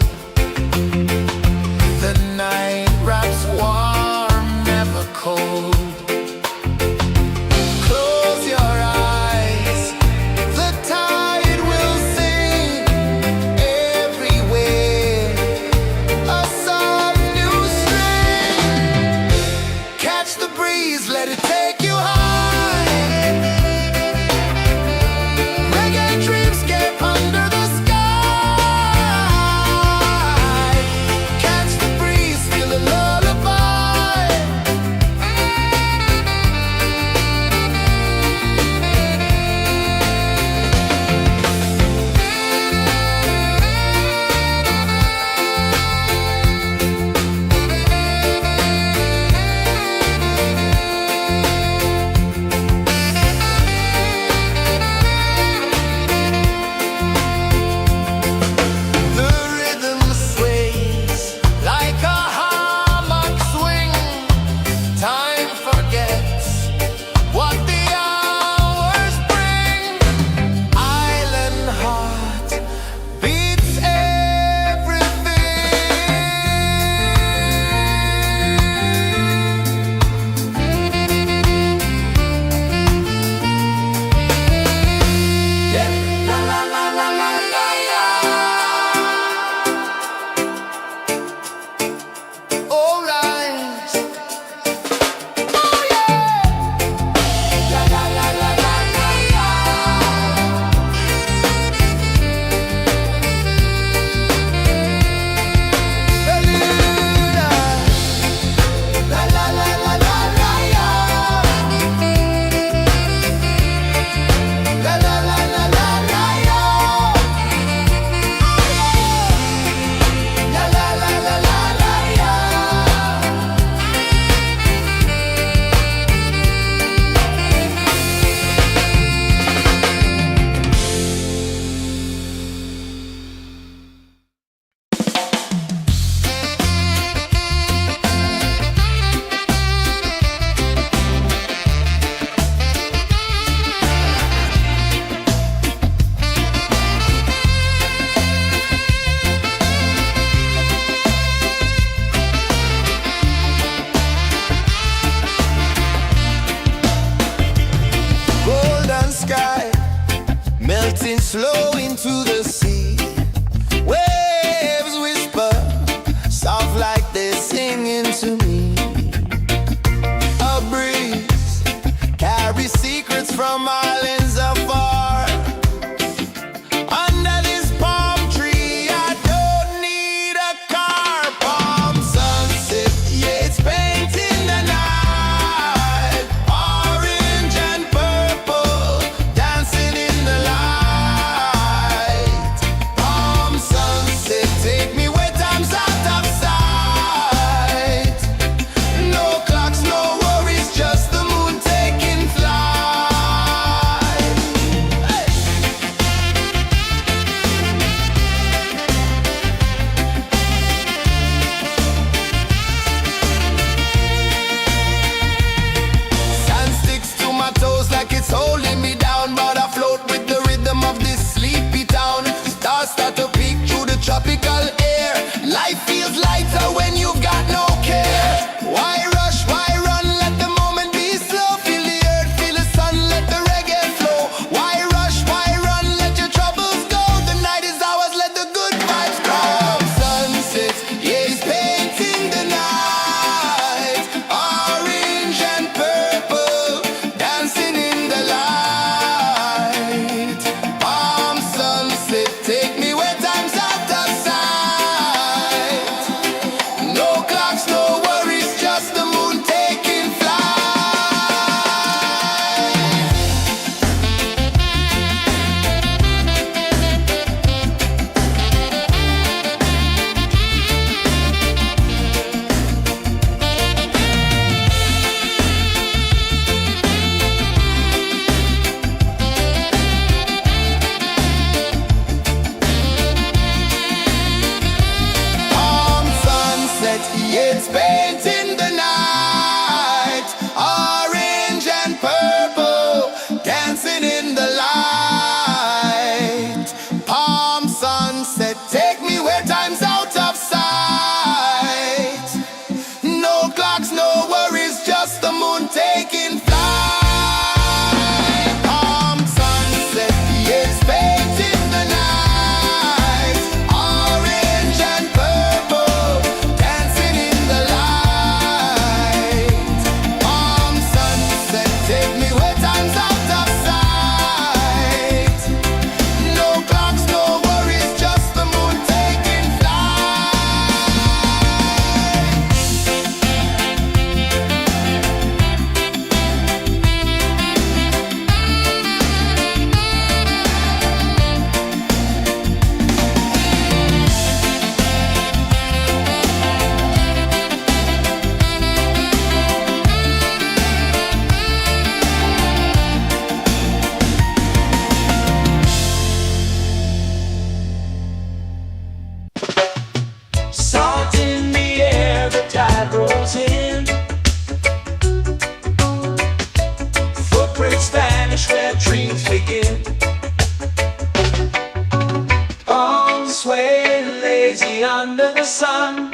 lazy under the sun.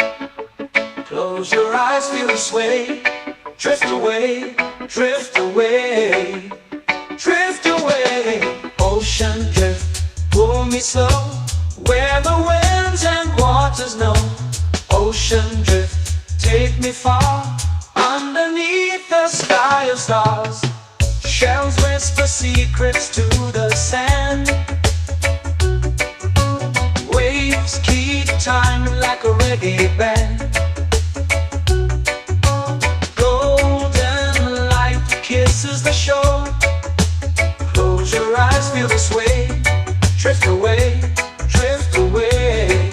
Close your eyes, feel the sway. Drift away, drift away, drift away. Ocean drift, pull me slow, where the winds and waters know. Ocean drift, take me far, underneath the sky of stars. Shells whisper secrets to the sand. Waves keep time like a reggae band. Golden light kisses the shore. Close your eyes, feel the sway. Drift away, drift away,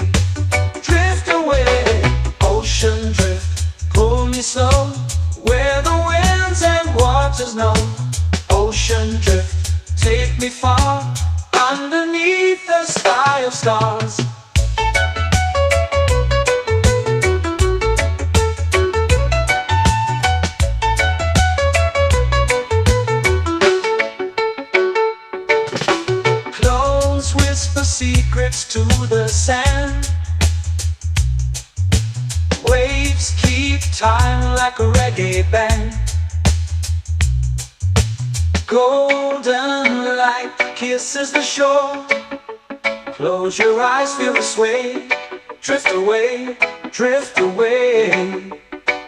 drift away. Ocean drift, pull me slow, where the winds and waters know. Ocean drift, take me far, underneath the sky of stars. Close whisper secrets to the sand. Waves keep time like a reggae band. Golden light kisses the shore. Close your eyes, feel the sway. Drift away, drift away,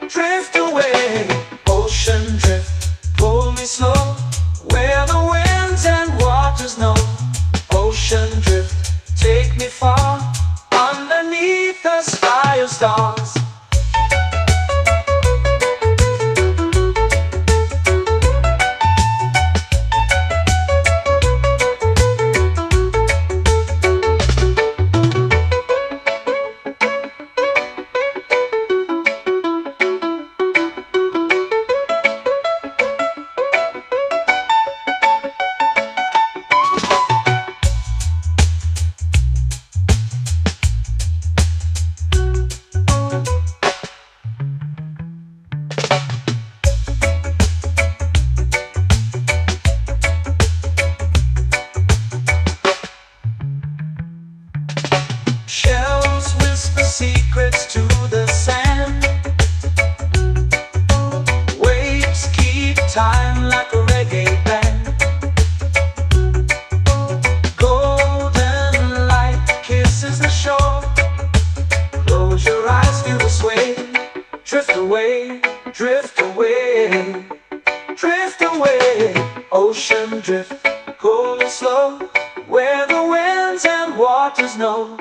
drift away. Ocean drift, pull me slow, where the winds and waters know. Ocean drift, take me far, underneath the sky of stars. Shells whisper secrets to the sand. Waves keep time like a reggae band. Golden light kisses the shore. Close your eyes, feel the sway. Drift away, drift away, drift away. Ocean drift, cool and slow, where the winds and waters know.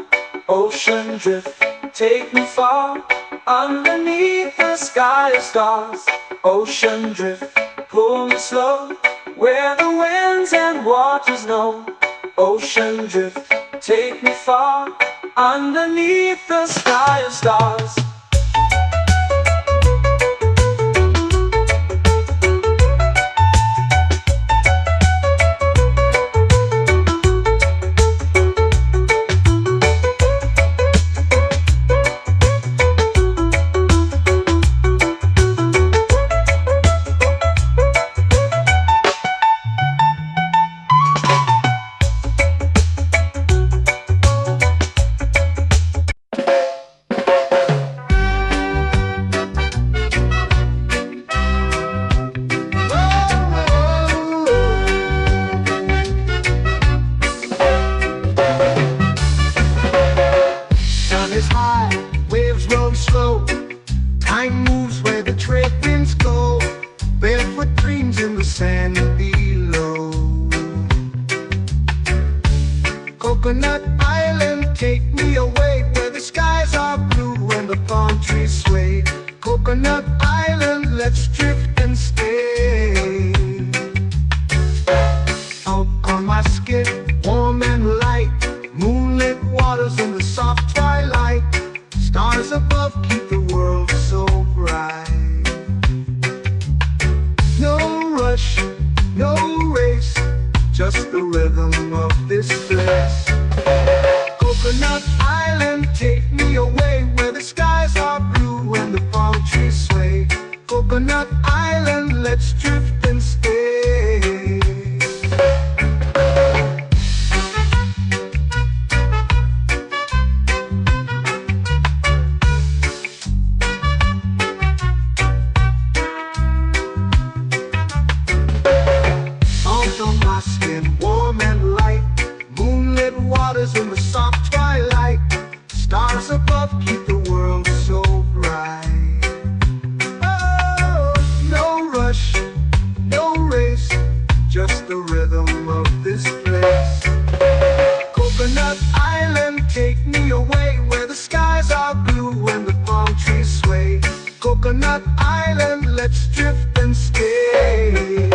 Ocean drift, take me far, underneath the sky of stars. Ocean drift, pull me slow, where the winds and waters know. Ocean drift, take me far, underneath the sky of stars. Is high, waves roll slow. Time moves where the trade winds go. Barefoot dreams in the sand below. Coconut Island, take me away, where the skies are blue and the palm trees sway. Coconut Island, let's drift and stay. Out on my skin, warm and light, moonlit waters in the soft twilight. Stars above keep the world so bright. No rush, no race, just the rhythm of this place. Coconut Island, take me away, where the skies are blue and the palm trees sway. Coconut Island, let's drift and stay. soft twilight. Stars above keep the world so bright. Oh, no rush, no race, just the rhythm of this place. Coconut Island, take me away where the skies are blue and the palm trees sway. Coconut Island, let's drift and stay.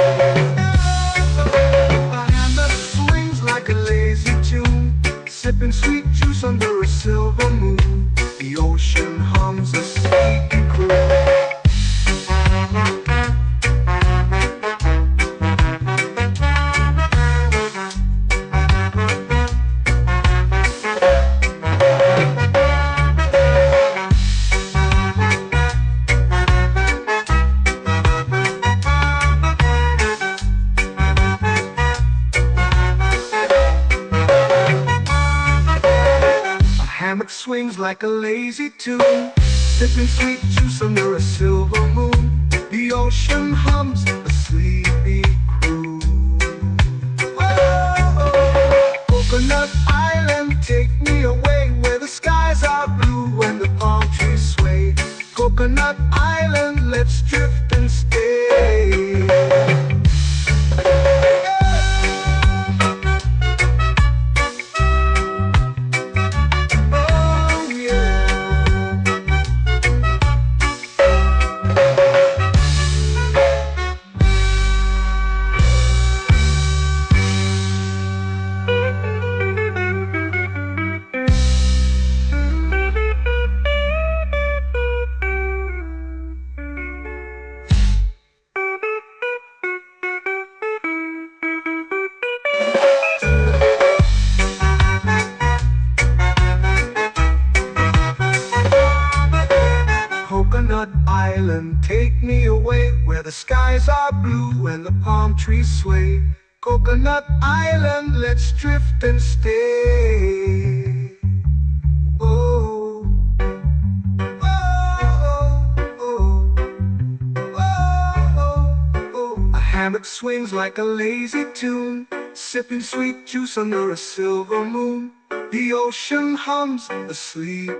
A hand that swings like a lazy tune, sipping sweet juice under a silver moon. The ocean hums a sleepy croon. Hammock swings like a lazy tune, sipping sweet juice under a silver moon. The ocean hums a sleepy croon. Whoa, Coconut Island, take me away where the skies are blue and the palm trees sway. Coconut Island, let's drift and stay. Coconut Island, take me away where the skies are blue and the palm trees sway. Coconut Island, let's drift and stay. Oh, oh, oh, oh, oh. A hammock swings like a lazy tune, sipping sweet juice under a silver moon. The ocean hums asleep.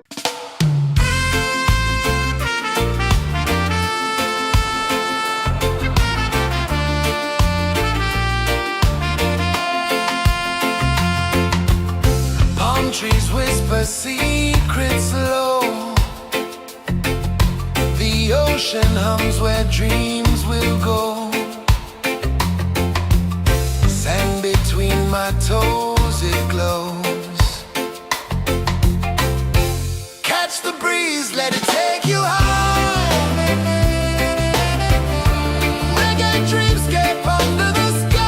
Trees whisper secrets low. The ocean hums where dreams will go. Sand between my toes, it glows. Catch the breeze, let it take you high. Reggae dreamscape under the sky.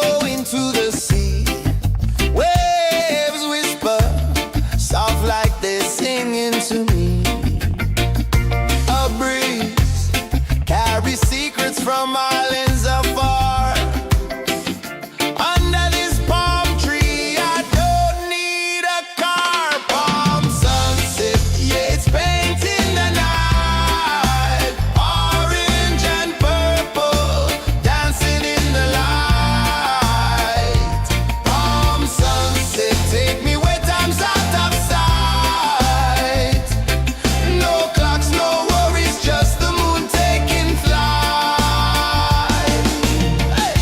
flow into the sea. Waves whisper, soft like they're singing to me. A breeze carries secrets from islands afar. Under this palm tree, I don't need a car. Palm sunset, yeah, it's painting the night. Orange and purple, dancing in the light. Palm sunset, take me where time's out of sight. No clocks, no worries, just the moon taking flight. Hey.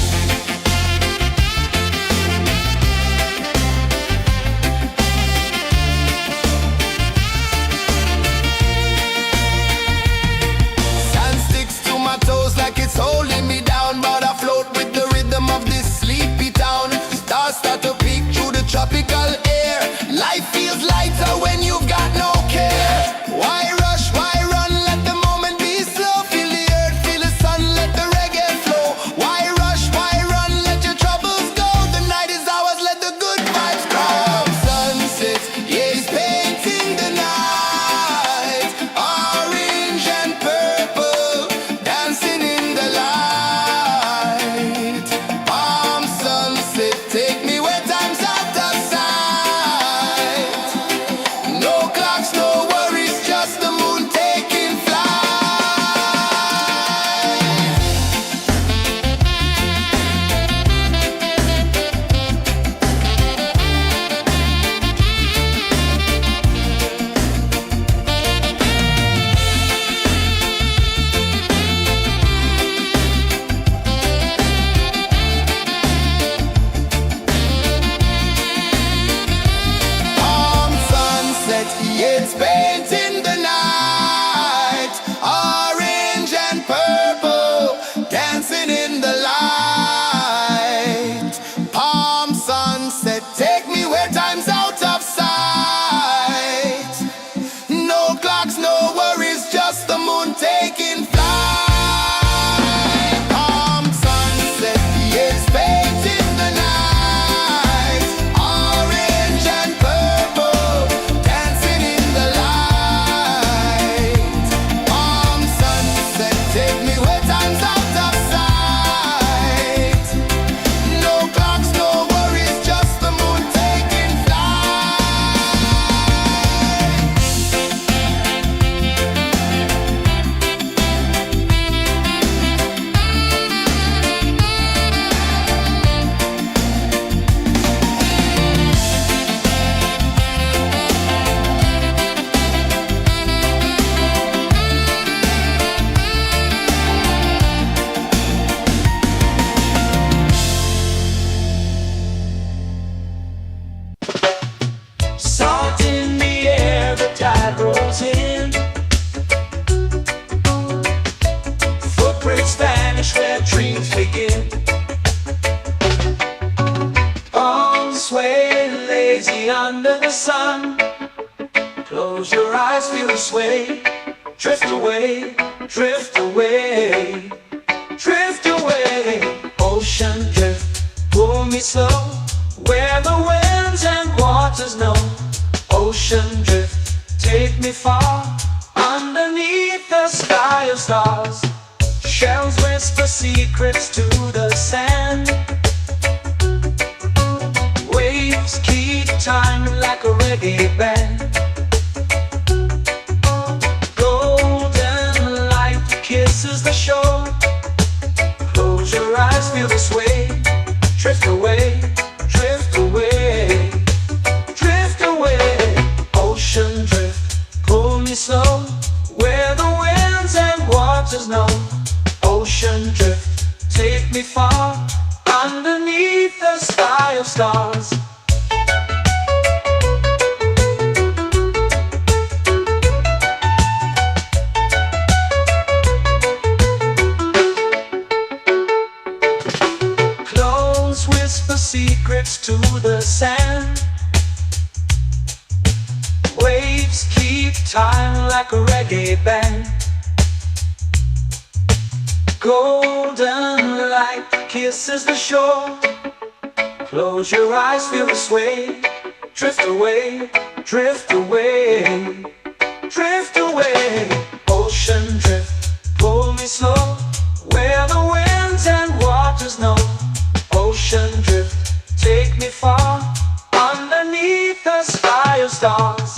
Sand sticks to my toes like it's holding me down, but I float with the rhythm of this sleepy town. Stars start to peek through the tropical air. Life feels lighter when you've got no care. Why rush, why run, let the moment be slow. Feel the earth, feel the sun, let the reggae flow. Why rush, why run, let your troubles go. The night is ours, let the good vibes grow. Sunset, yeah, it's painting the night. Orange and purple, dancing in the light. Palm sunset, take me where time's out of sight. No clocks, no worries, just the moon taking flight. Palm sunset, yeah, it's painting the night. Orange and purple, dancing in the light. Palm sunset, take me where time's out of sight. No clocks, no worries, just the moon taking flight. Palm sunset, yeah, it's painting the night. Orange and purple, dancing in the light. Palm sunset, take me where time's out of sight. No clocks, no worries, just the moon taking flight. Salt in the air, the tide rolls in. Footprints vanish where dreams begin. Arms sway lazy under the sun. Close your eyes, feel the sway. Drift away, drift away, drift away. Ocean drift, pull me slow, where the winds and waters know. Ocean drift, take me far, underneath the sky of stars. Shells whisper secrets to the sand. Waves keep time like a reggae band. Golden light kisses the shore. Close your eyes, feel the sway. Drift away, drift away, drift away. Ocean drift, pull me slow, where the winds and waters know. Ocean drift, take me far, underneath the sky of stars. Clones whisper secrets to the sand. Waves keep time like a reggae band. Golden light kisses the shore. Close your eyes, feel the sway. Drift away, drift away, drift away. Ocean drift, pull me slow, where the winds and waters know. Ocean drift, take me far, underneath the sky of stars.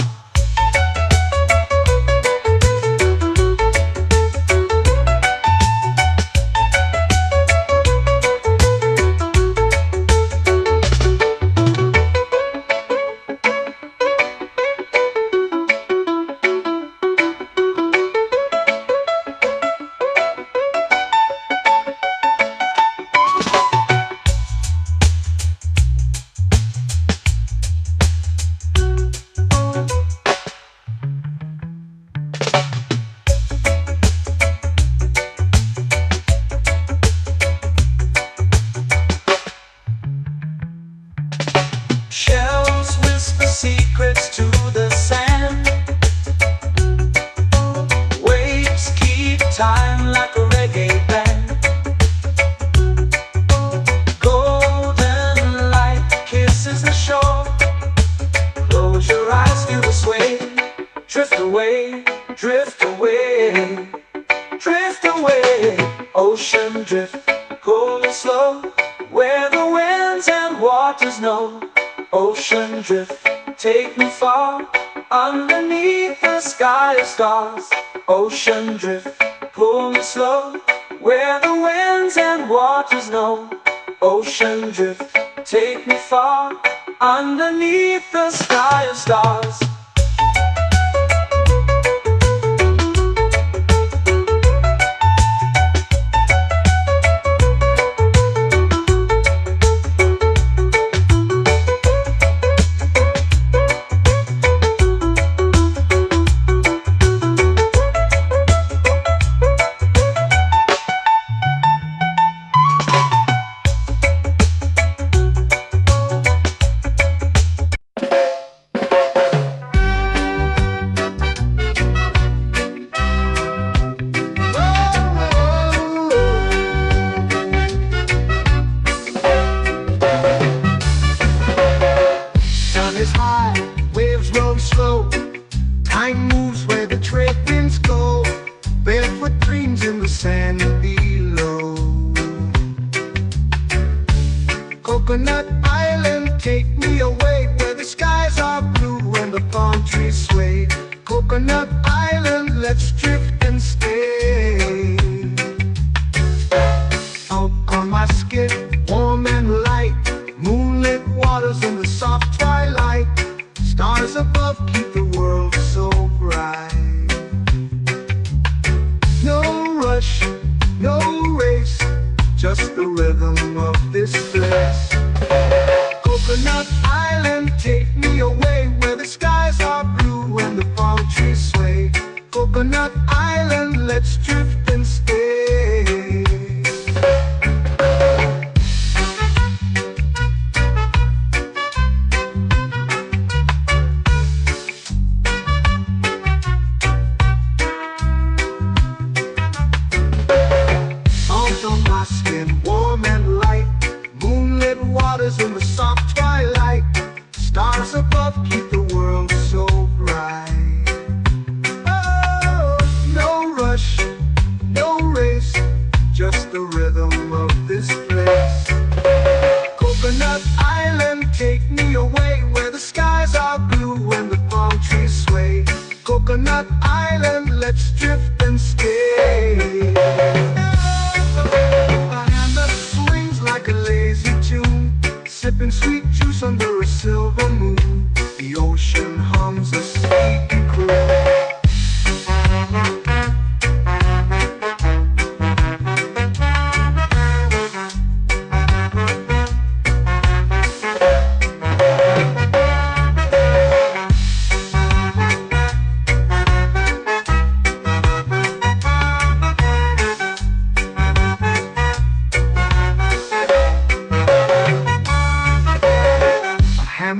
Shells whisper secrets to the sand. Waves keep time like a reggae band. Golden light kisses the shore. Close your eyes, feel the sway. Drift away, drift away, drift away. Ocean drift, cool and slow, where the winds and waters know. Ocean drift, take me far, underneath the sky of stars. Ocean drift, pull me slow, where the winds and waters know. Ocean drift, take me far, underneath the sky of stars. Is high, waves roll slow. Time moves where the trade winds go. Barefoot dreams in the sand below. Coconut Island, take me away, where the skies are blue and the palm trees sway. Coconut Island, let's drift and stay. Out on my skin, warm and light, moonlit waters in the soft twilight. Stars above keep the world so bright. No rush, no race, just the rhythm of this place. Coconut Island, take me away, where the skies are blue and the palm trees sway. Coconut Island, let's drift and stay. Warm and light, moonlit waters in the soft twilight. Stars above keep the world so bright. Oh, no rush, no race, just the rhythm of this place. Coconut Island, take me away, where the skies are blue and the palm trees sway. Coconut Island, let's drift and stay. Like a lazy tune, sipping sweet juice under a silver moon. The ocean hums a sleepy croon.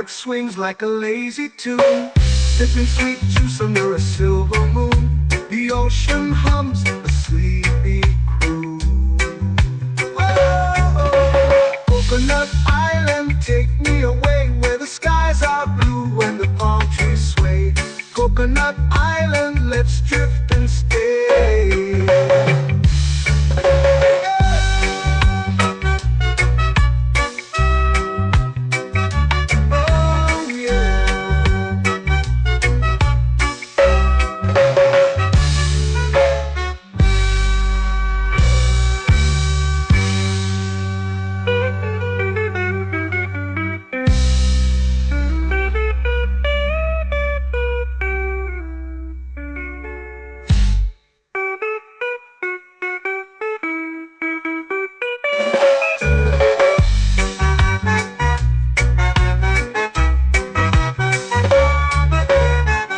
Swings like a lazy tune, sipping sweet juice under a silver moon. The ocean hums a sleepy croon. Coconut Island, take me away where the skies are blue and the palm trees sway. Coconut Island, let's drift and stay. Oh yeah.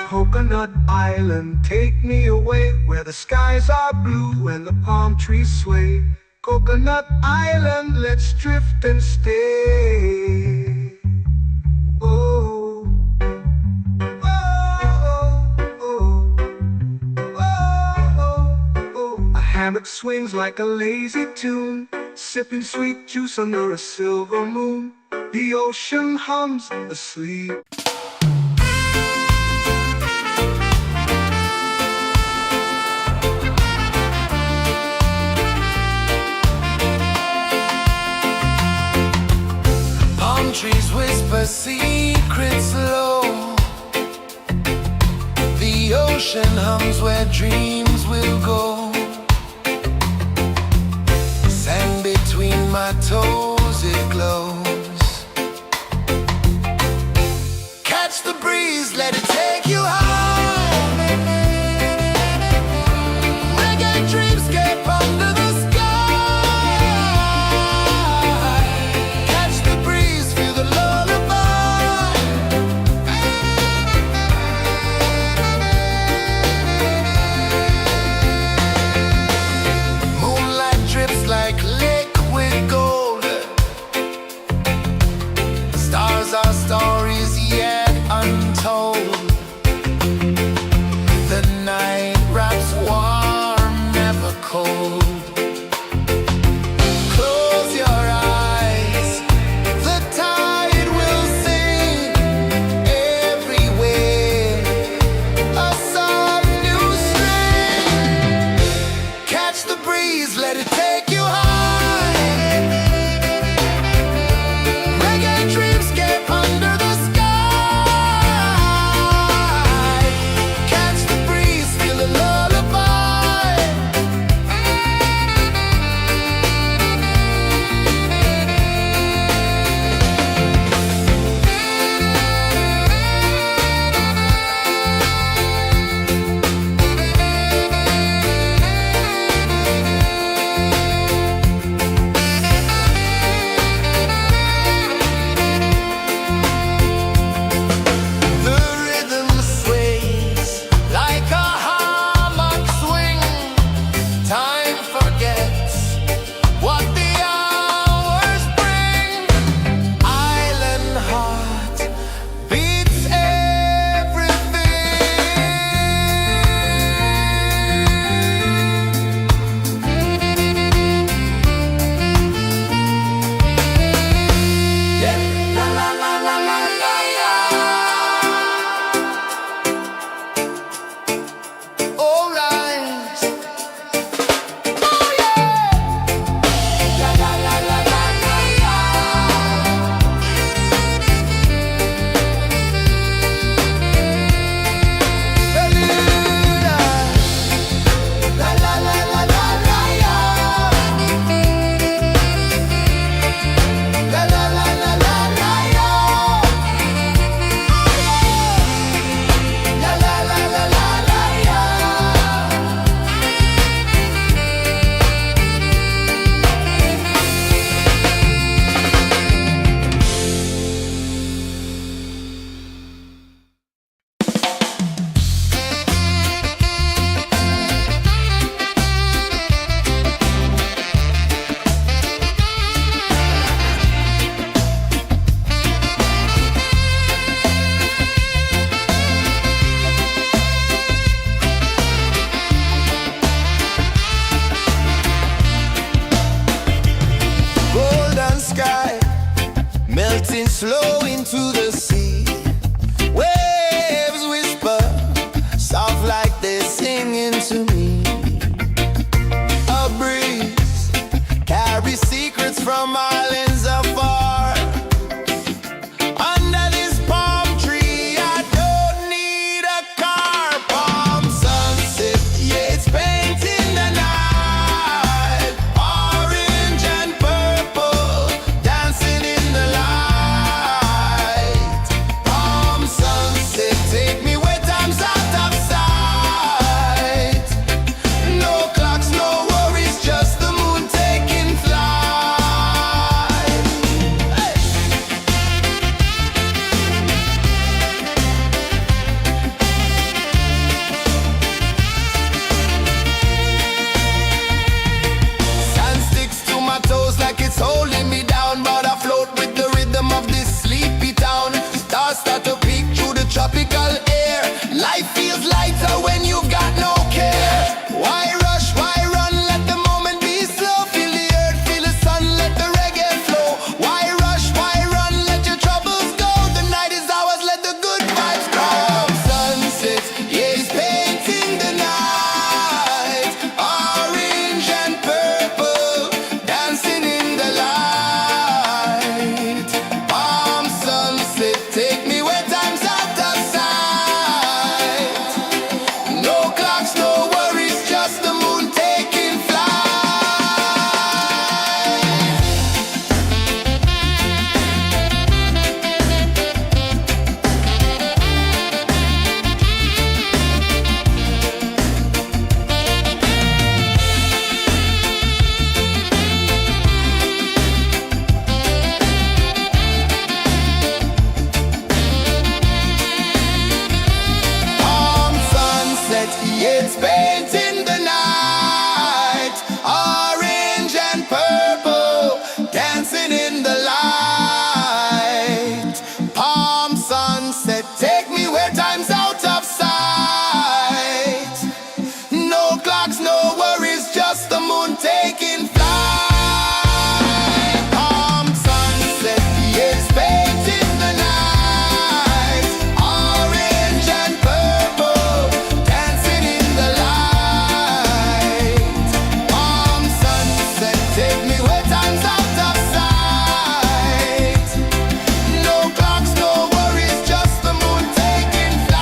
Coconut Island, take me away where the skies are blue and the palm trees sway. Coconut Island, let's drift and stay. Oh, oh, oh, oh, oh. A hammock swings like a lazy tune, sipping sweet juice under a silver moon. The ocean hums asleep. Trees whisper secrets low. The ocean hums where dreams will go. Sand between my toes, it glows. Catch the breeze, let it take you high. Reggae dreamscape under the sky. floating slow into the sea. Waves whisper, soft like they're singing to me. A breeze carries secrets from islands afar. Under this palm tree, I don't need a car. Palm sunset, yeah, it's painting the night. Orange and purple, dancing in the light. Palm sunset, take me where time's out of sight. No clocks, no worries, just the moon taking flight. Hey! Sand sticks to my toes like it's holding me down, but I float with the rhythm of this sleepy town. Stars start to peek through the tropical air. Life feels lighter when you've got no care. Why rush, why run, let the moment be slow. Feel the earth, feel the sun, let the reggae flow. Why rush, why run, let your troubles go. The night is ours, let the good vibes grow. Sunset, yeah, it's painting the night. Orange and purple, dancing in the light. Palm sunset, take me where time's out of sight. No clocks, no worries, just the moon taking flight. Palm sunset, yeah, it's painting the night. Orange and purple, dancing in the light. Palm sunset, take me where time's out of sight. No clocks, no worries, just the moon taking flight. Palm sunset, yeah, it's painting the night. Orange and purple, dancing in the light. Palm sunset, take me where time's out of sight. No clocks, no worries, just the moon taking flight.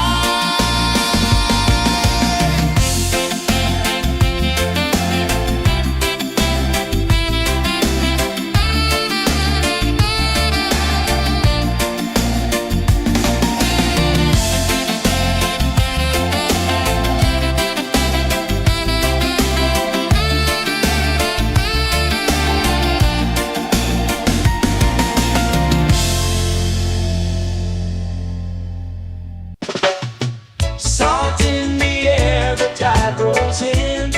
Salt in the air, the tide rolls in.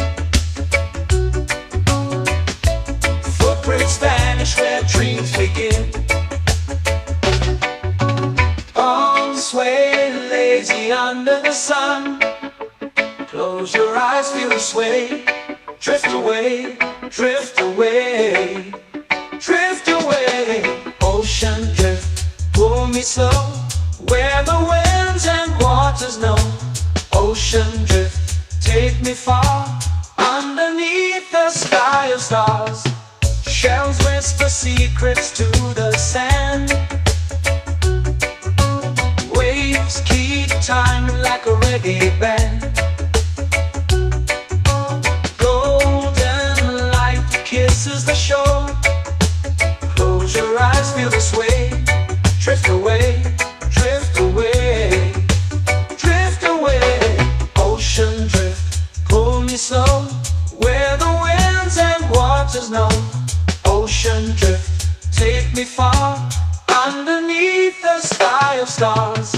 Footprints vanish where dreams begin. Palms sway lazy under the sun. Close your eyes, feel the sway. Drift away, drift away, drift away. Ocean drift, pull me slow, where the winds and waters know. Ocean drift, take me far, underneath the sky of stars. Shells whisper secrets to the sand. Waves keep time like a reggae band. Golden light kisses the shore. Close your eyes, feel the sway. Drift away, drift away, drift away. Ocean drift, pull me slow, where the winds and waters know. Ocean drift, take me far, underneath the sky of stars.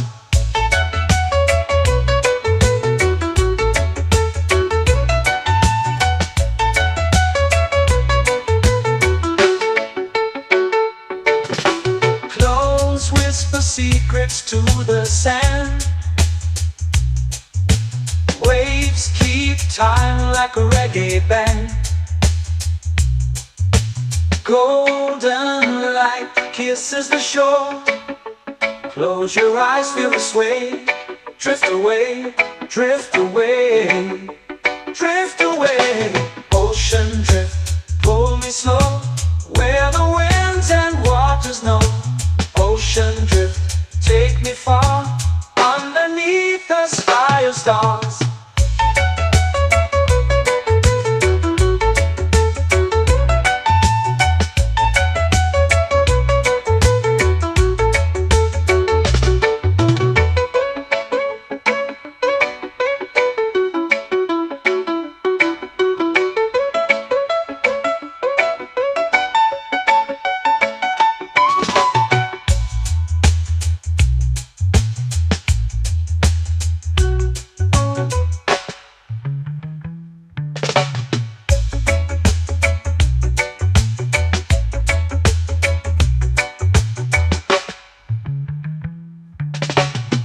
Close whisper secrets to the sand. Waves keep time like a reggae band. Golden light kisses the shore. Close your eyes, feel the sway. Drift away, drift away, drift away. Ocean drift, pull me slow, where the winds and waters know. Ocean drift, take me far, underneath the sky of stars.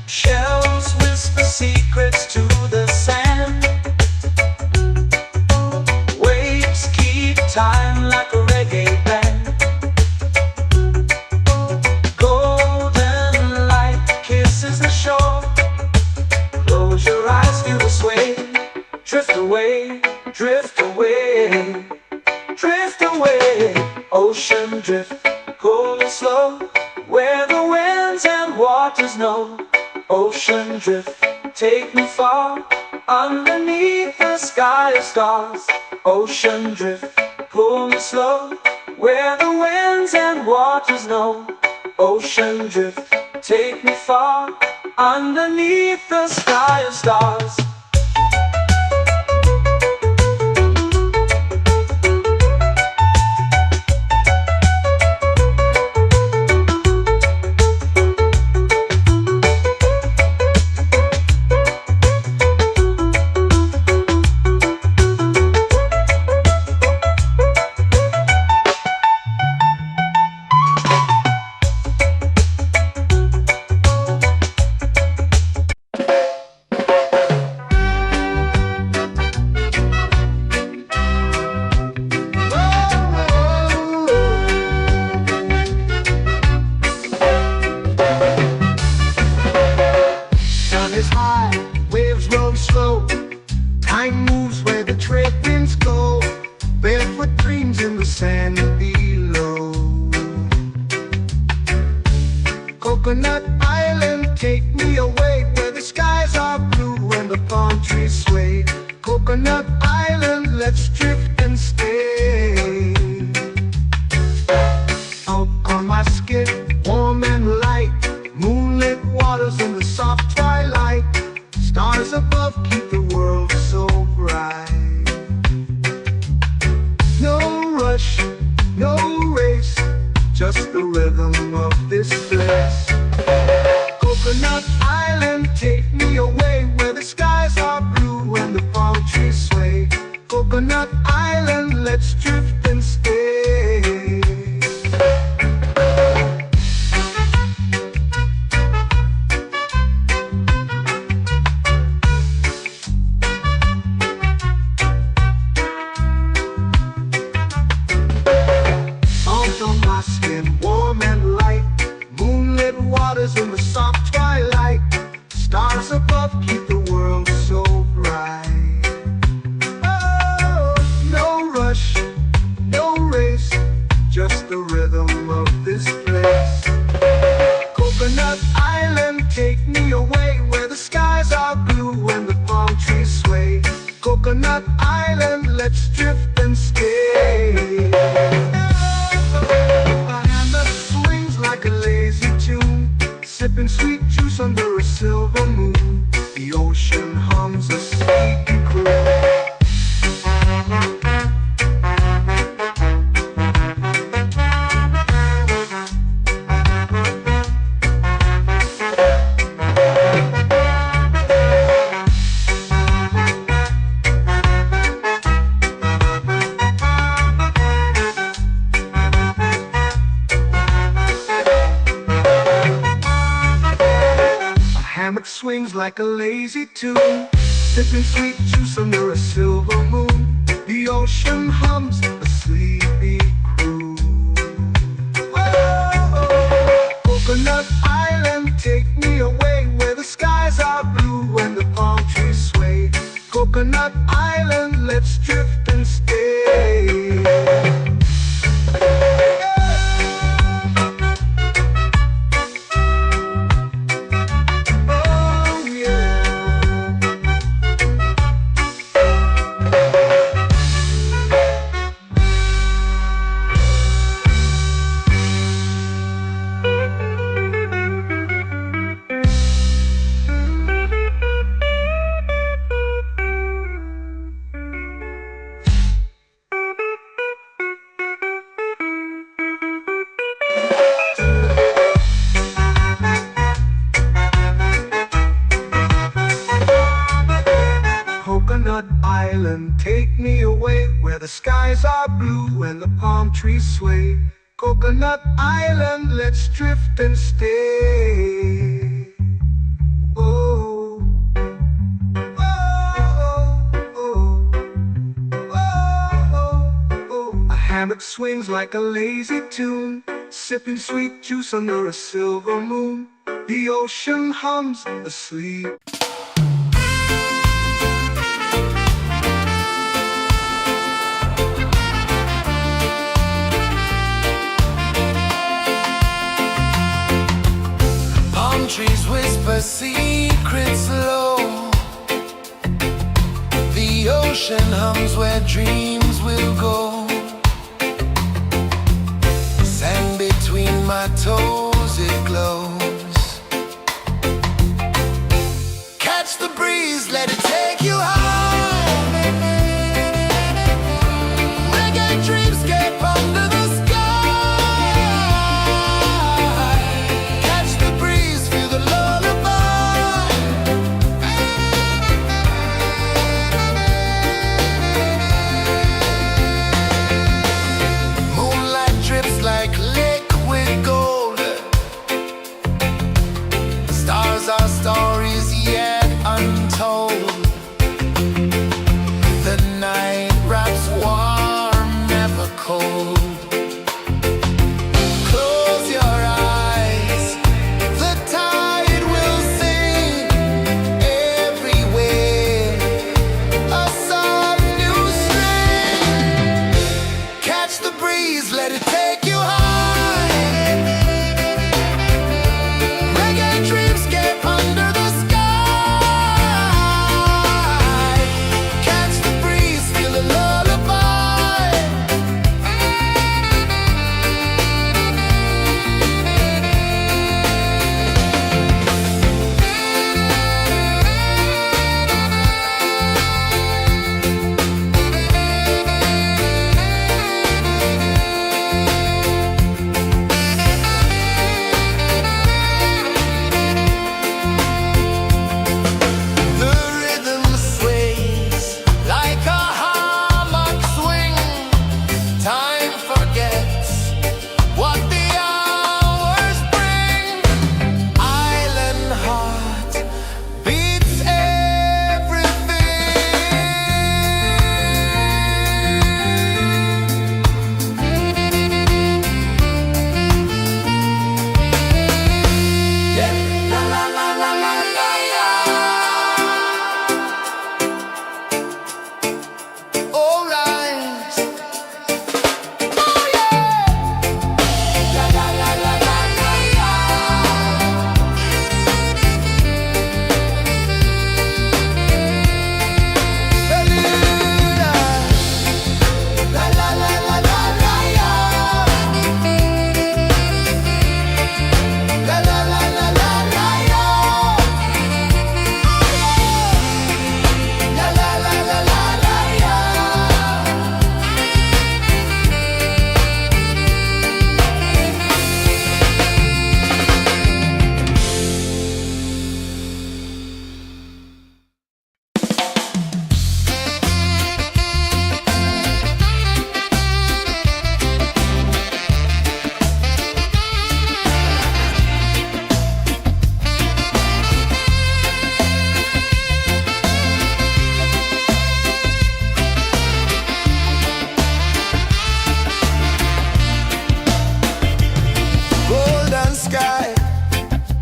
Shells whisper secrets to the sand. Waves keep time like a reggae band. Golden light kisses the shore. Close your eyes, feel the sway. Drift away, drift away, drift away. Ocean drift, cool and slow, where the winds and waters know. Ocean drift, take me far, underneath the sky of stars. Ocean drift, pull me slow, where the winds and waters know. Ocean drift, take me far, underneath the sky of stars. Is high, waves roll slow. Time moves where the trade winds go. Barefoot dreams in the sand below. Coconut Island, take me away, where the skies are blue and the palm trees sway. Coconut Island, let's drift and stay. Out on my skin, warm and light, moonlit waters in the soft twilight. Stars above keep the world so bright. No rush, no race, just the rhythm of this place. Coconut Island, take me away, where the skies are blue and the palm trees sway. Coconut Island, let's drift and stay. Warm and light, moonlit waters in the soft twilight. Stars above keep the world so bright. Oh, no rush, no race, just the rhythm of this place. Coconut Island, take me away, where the skies are blue and the palm trees sway. Coconut Island, let's drift and stay. Like a lazy tune, sipping sweet juice under a silver moon. The ocean hums a sleepy croon. Swings like a lazy tune, sipping sweet juice under a silver moon. The ocean hums a sleepy croon. Whoa. Coconut Island, take me away where the skies are blue and the palm trees sway. Coconut Island, let's drift and stay. Oh yeah. Coconut Island, take me away where the skies are blue and the palm trees sway. Coconut Island, let's drift and stay. Oh, oh, oh, oh, oh, oh. A hammock swings like a lazy tune, sipping sweet juice under a silver moon. The ocean hums asleep. Palm trees whisper secrets low. The ocean hums where dreams will go. Sand between my toes, it glows. Catch the breeze, let it take you high. Reggae dreamscape under the sky. Catch the breeze, feel the lullaby. Moonlight drips like liquid gold. Stars are stories yet untold.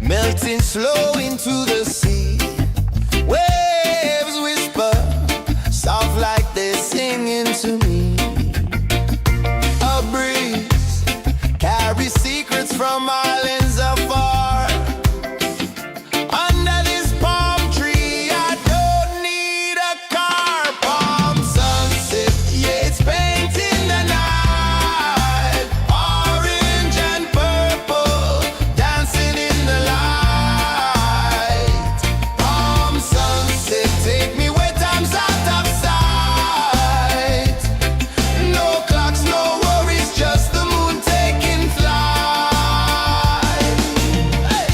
melting slow into the sea. Waves whisper, soft like they're singing to me. A breeze carries secrets from islands afar. Under this palm tree, I don't need a car. Palm sunset, yeah, it's painting the night. Orange and purple, dancing in the light. Palm sunset, take me where time's out of sight. No clocks, no worries, just the moon taking flight. Hey!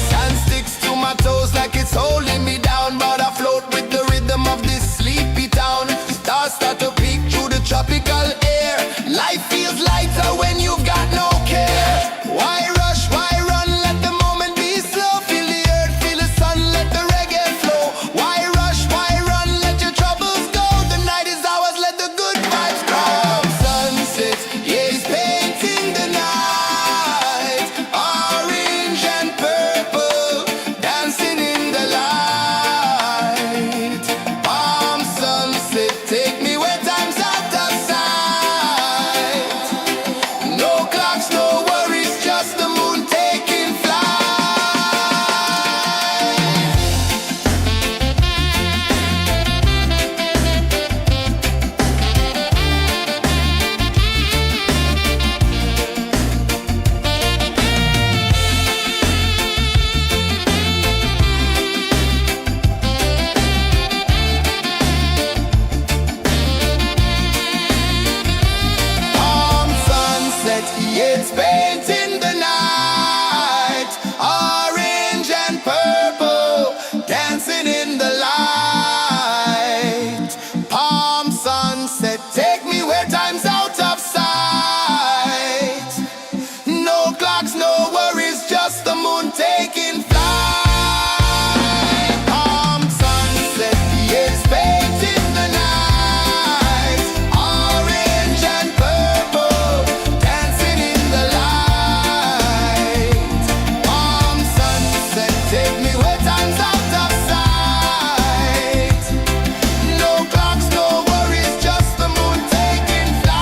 Sand sticks to my toes like it's holding me down, but I float with the rhythm of this sleepy town. Stars start to peek through the tropical air. Life feels lighter when you've got no care. Why rush, why run, let the moment be slow. Feel the earth, feel the sun, let the reggae flow. Why rush, why run, let your troubles go. The night is ours, let the good vibes grow. Sunset, yeah, it's painting the night. Orange and purple, dancing in the light. Palm sunset, take me where time's out of sight. No clocks, no worries, just the moon taking flight. Palm sunset, yeah, it's painting the night. Orange and purple, dancing in the light. Palm sunset, take me where time's out of sight. No clocks, no worries, just the moon taking flight. Palm sunset, yeah, it's painting the night. Orange and purple, dancing in the light. Palm sunset, take me where time's out of sight. No clocks, no worries, just the moon taking flight.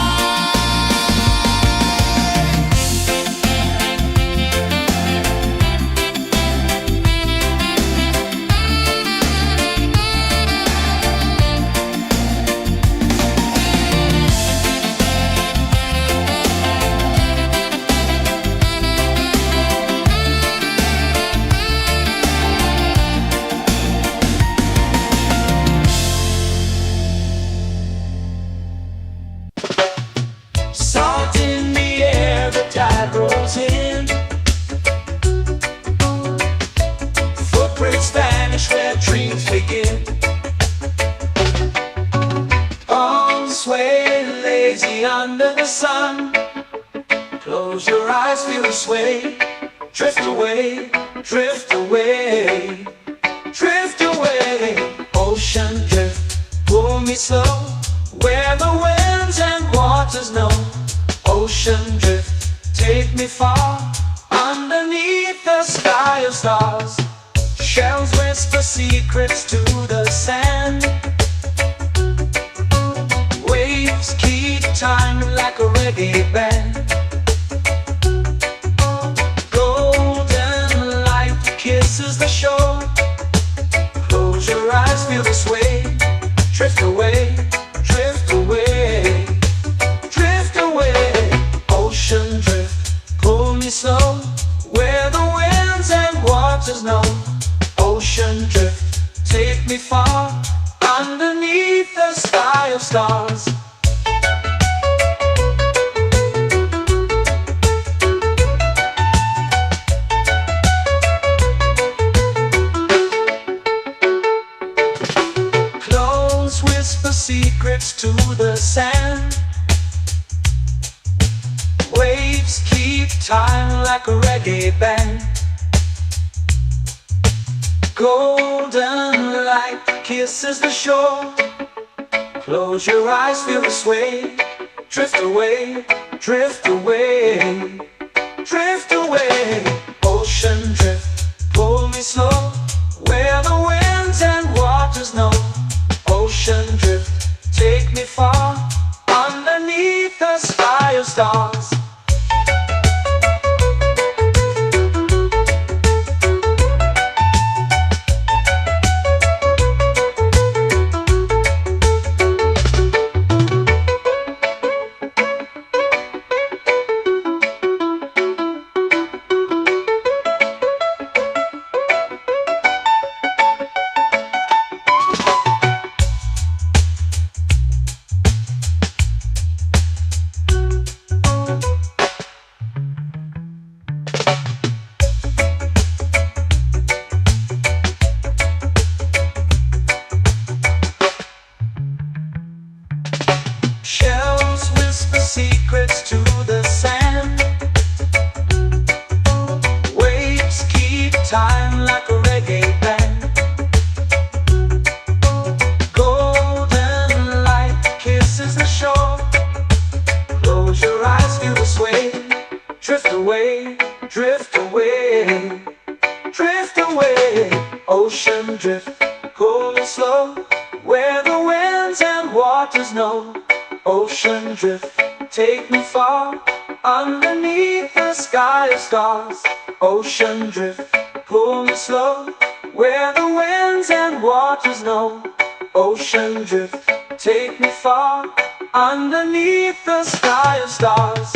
Salt in the air, the tide rolls in. Footprints vanish where dreams begin. All sway lazy under the sun. Close your eyes, feel the sway. Drift away, drift away, drift away. Ocean drift, pull me slow. Where the winds and waters know. Ocean drift, take me far. Underneath the sky of stars. Shells whisper secrets to the sand. Waves keep time like a reggae band. Golden light kisses the shore. Close your eyes, feel the sway. Drift away, drift away, drift away. Ocean drift, pull me slow. Where the winds and waters know. Ocean drift, take me far. Underneath the sky of stars. Close whisper secrets to the sand. Waves keep time like a reggae band. Golden light kisses the shore. Close your eyes, feel the sway. Drift away, drift away, drift away. Ocean drift, pull me slow, where the winds and waters know. Ocean drift, take me far, underneath the sky of stars. Shells whisper secrets to the sand. Waves keep time like a reggae band. Golden light kisses the shore. Close your eyes, feel the sway. Drift away, drift away, drift away. Ocean drift, cool and slow, where the winds and waters know. Ocean drift, take me far, underneath the sky of stars. Ocean drift, pull me slow, where the winds and waters know. Ocean drift, take me far, underneath the sky of stars.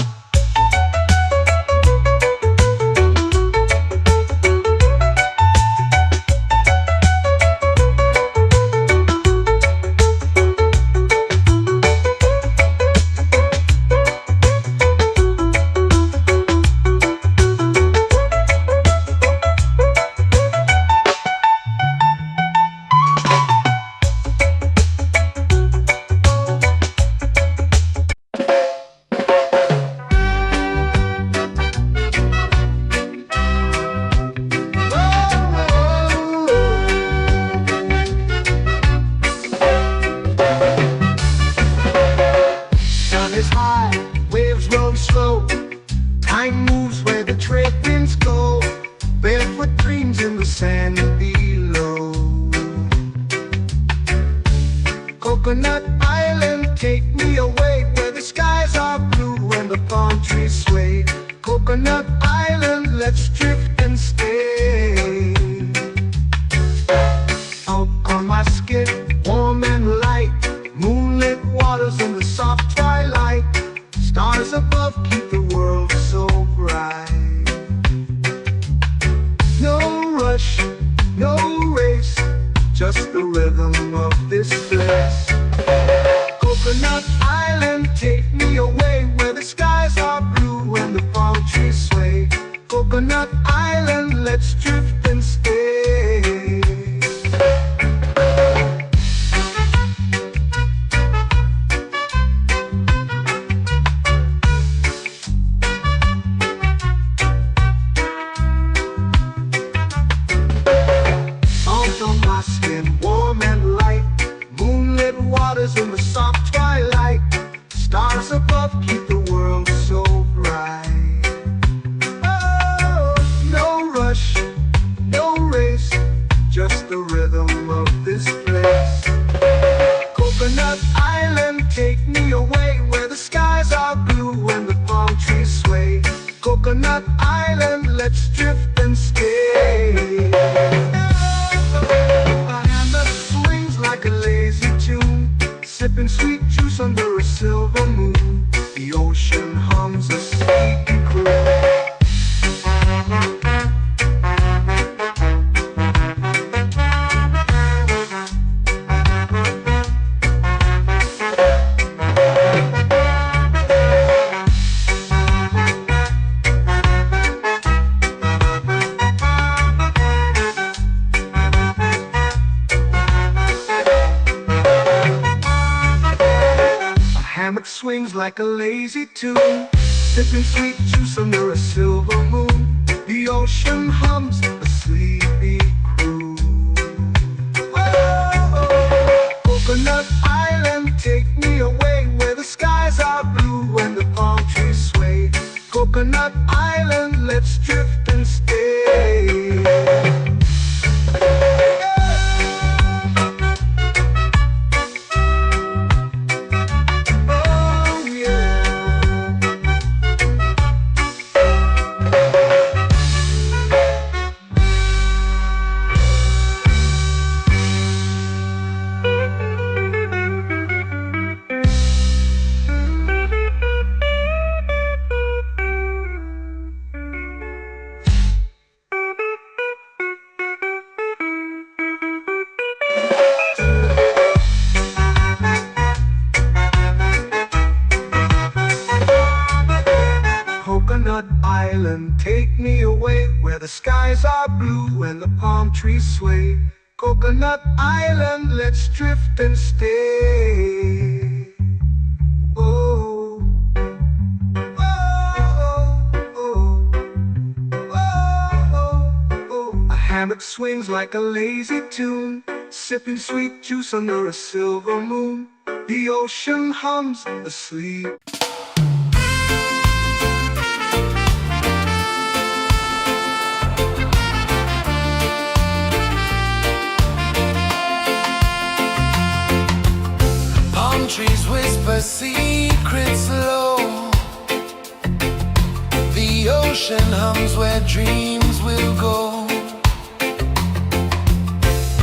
Time moves where the trade winds go. Barefoot dreams in the sand below. Coconut Island, take me away, where the skies are blue and the palm trees sway. Coconut Island, let's drift and stay. Out on my skin, warm and light, moonlit waters in the soft twilight. Stars above keep the world so bright. No rush, no race, just the rhythm of this place. Coconut Island, take me away, where the skies are blue and the palm trees sway. Coconut Island, let's drift and stay. In the soft twilight, stars above keep the world so bright. Oh, no rush, no race, just the rhythm of this place. Coconut Island, take me away, where the skies are blue and the palm trees sway. Coconut Island, let's drift and stay. A hand that swings like a lazy tune, sipping sweet juice under a silver moon. The ocean hums a sleepy croon. Hammock swings like a lazy tune, sipping sweet juice under a silver moon. The ocean hums a sleepy croon. Whoa. skies are blue and the palm trees sway. Coconut Island, let's drift and stay. Oh, oh, oh, oh, oh. A hammock swings like a lazy tune, sipping sweet juice under a silver moon. The ocean hums asleep. Palm trees whisper secrets low. The ocean hums where dreams will go.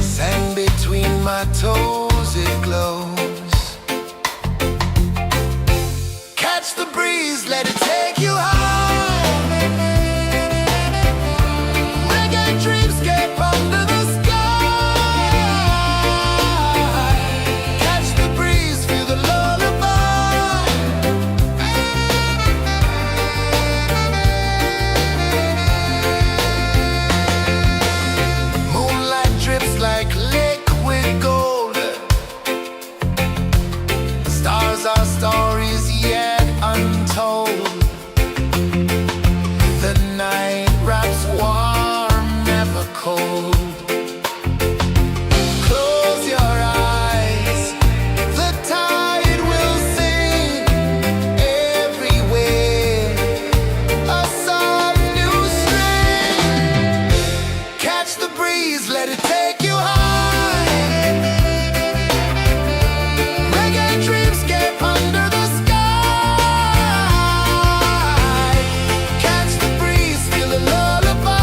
Sand between my toes, it glows. Catch the breeze, let it take you high. Reggae dreamscape under the sky. Catch the breeze, feel the lullaby. Moonlight drips like liquid gold. Stars are stories yet untold. The night wraps warm, never cold. Close your eyes, the tide will sing everywhere. A soft new string. Catch the breeze, let it take you high. Reggae dreamscape under the sky. Catch the breeze, feel the lullaby.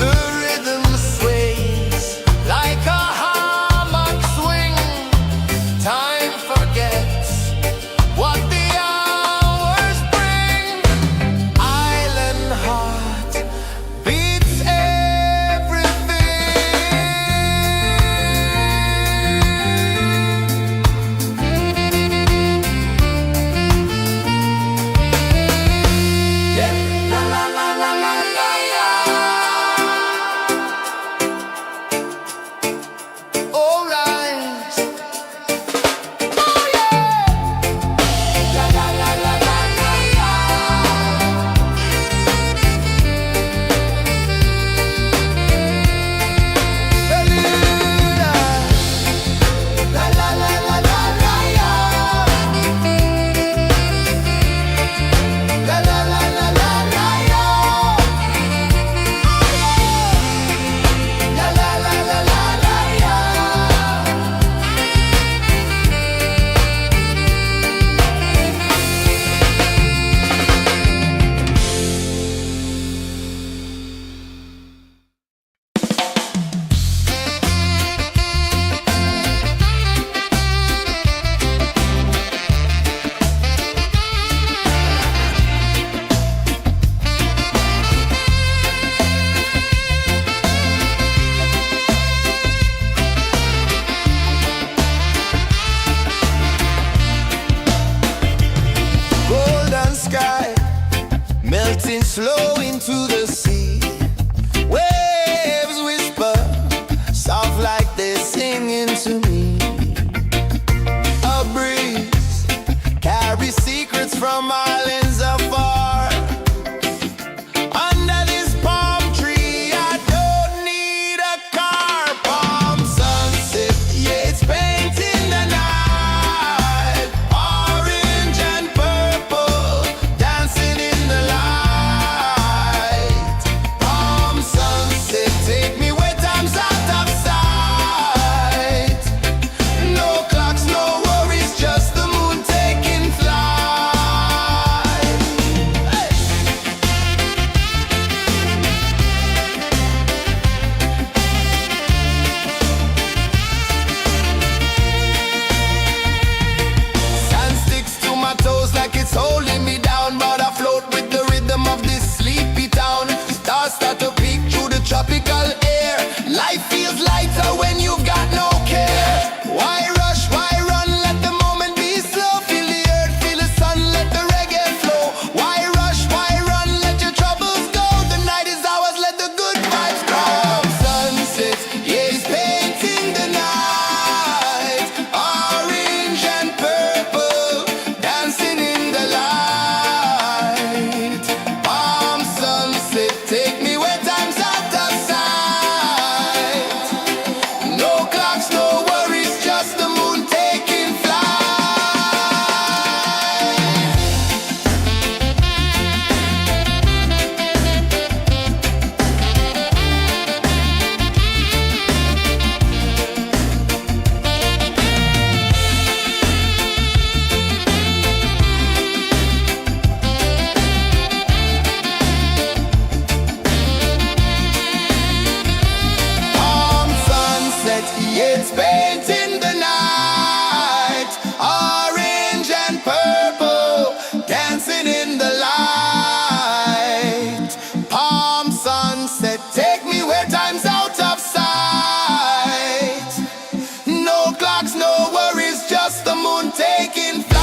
The rhythm sways like a hammock swing. Time forgets what the hours bring. Island heart beats everything. Yeah. La la la la la la la. All right. Oh yeah. La la la la la la la. Bermuda. La la la la la la la. La la la la la la la. La la la la la la la. Golden sky melting slow into the sea. Waves whisper soft like they're singing to me. A breeze carries secrets from islands afar. Under this palm tree, I don't need a car. Palm sunset, yeah, it's painting the night. Orange and purple, dancing in the light. Palm sunset, take me where time's out of sight. No clocks, no worries, just the moon taking flight. dancing in the light. Palm sunset, take me where time's out of sight. No clocks, no worries, just the moon taking flight.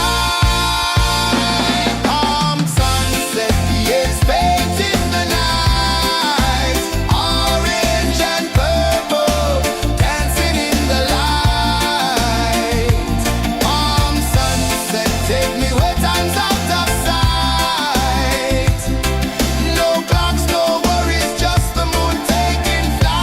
Palm sunset, yes, paint in the night. Orange and purple, dancing in the light. Palm sunset, take me where time's out of sight. No clocks, no worries, just the moon taking flight.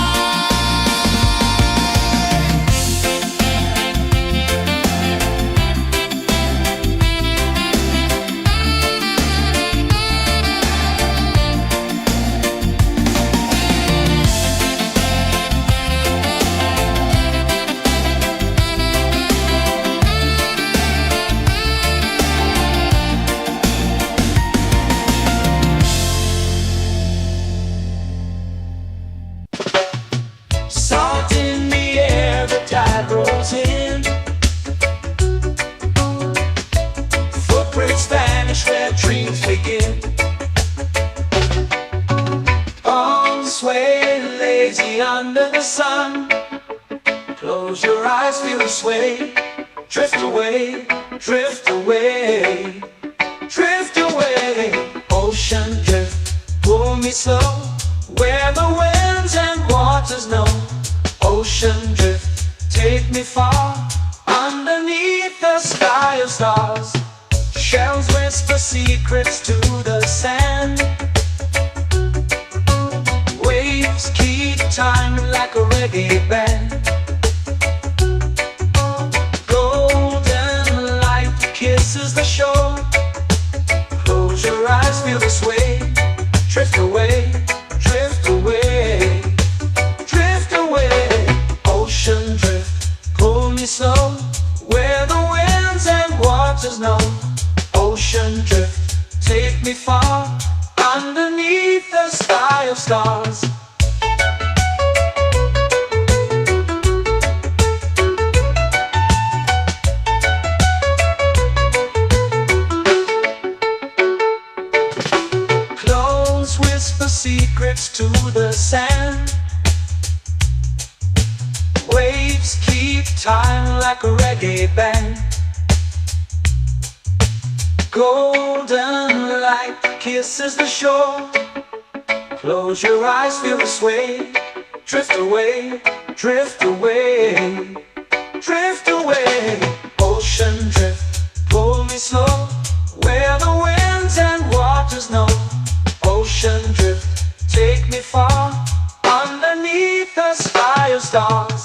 Salt in the air, the tide rolls in. Footprints vanish where dreams begin. Arms sway lazy under the sun. Close your eyes, feel the sway. Drift away, drift away, drift away. Ocean drift, pull me slow, where the winds and waters know. Ocean drift, take me far, underneath the sky of stars. Shells whisper secrets to the sand. Waves keep time like a reggae band. Golden light kisses the shore. Close your eyes, feel the sway. Drift away, drift away, drift away. Ocean drift, pull me slow, where the winds and waters know. Ocean drift, take me far, underneath the sky of stars. Close whisper secrets to the sand. Waves keep time like a reggae band. Golden light kisses the shore. Close your eyes, feel the sway. Drift away, drift away, drift away. Ocean drift, pull me slow, where the winds and waters know. Ocean drift, take me far, underneath the sky of stars.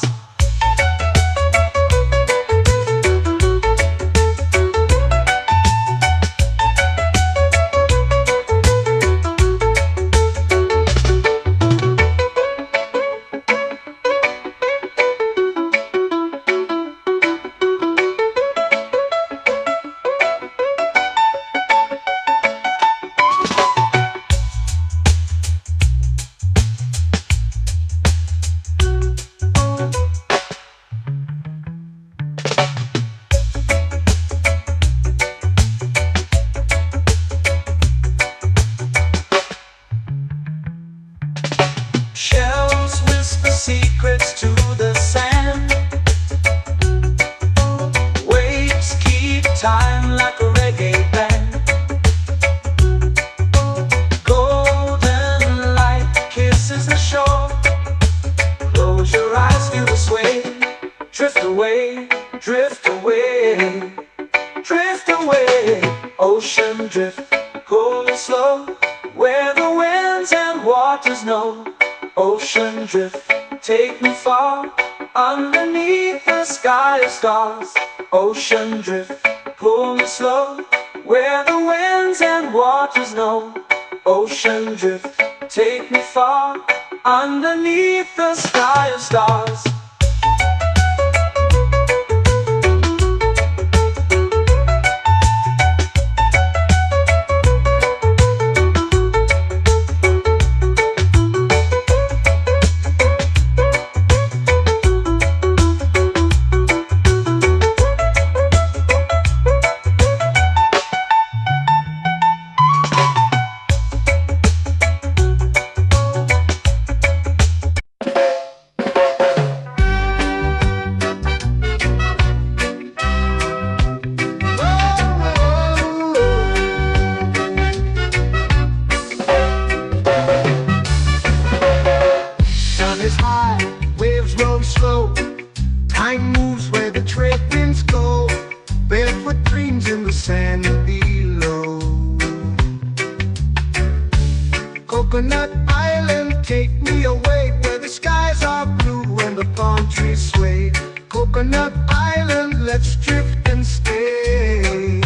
Shells whisper secrets to the sand. Waves keep time like a reggae band. Golden light kisses the shore. Close your eyes, feel the sway. Drift away, drift away, drift away. Ocean drift, pull me slow, where the winds and waters know. Ocean drift, take me far, underneath the sky of stars. Ocean drift, pull me slow, where the winds and waters know. Ocean drift, take me far, underneath the sky of stars. Coconut Island, take me away where the skies are blue and the palm trees sway. Coconut Island, let's drift and stay.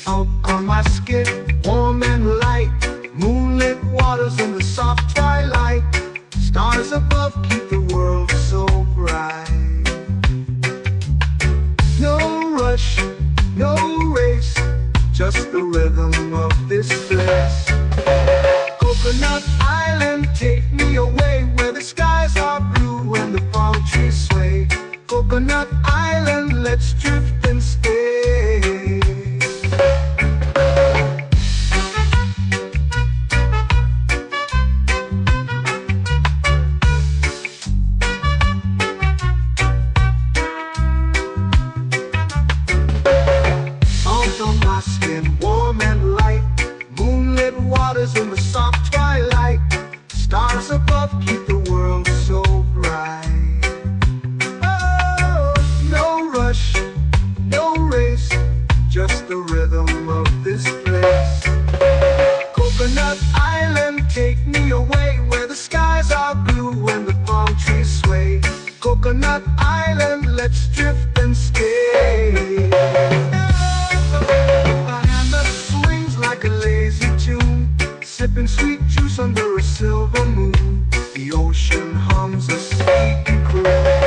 Out on my skin, warm and light, moonlit waters in the soft twilight. Stars above keep the world so bright. No rush, no race, just the rhythm of this place. Coconut Island, take me away where the skies are blue and the palm trees sway. Coconut Island, let's drift and stay. Out on my skin, warm and light, moonlit waters in the soft twilight. Stars above keep the world so bright. Oh, no rush, no race, just the rhythm of this place. Coconut Island, take me away where the skies are blue and the palm trees sway. Coconut Island, let's drift and stay. A hand that swings like a lazy tune, sipping sweet juice under a silver moon. The ocean hums a sleepy croon.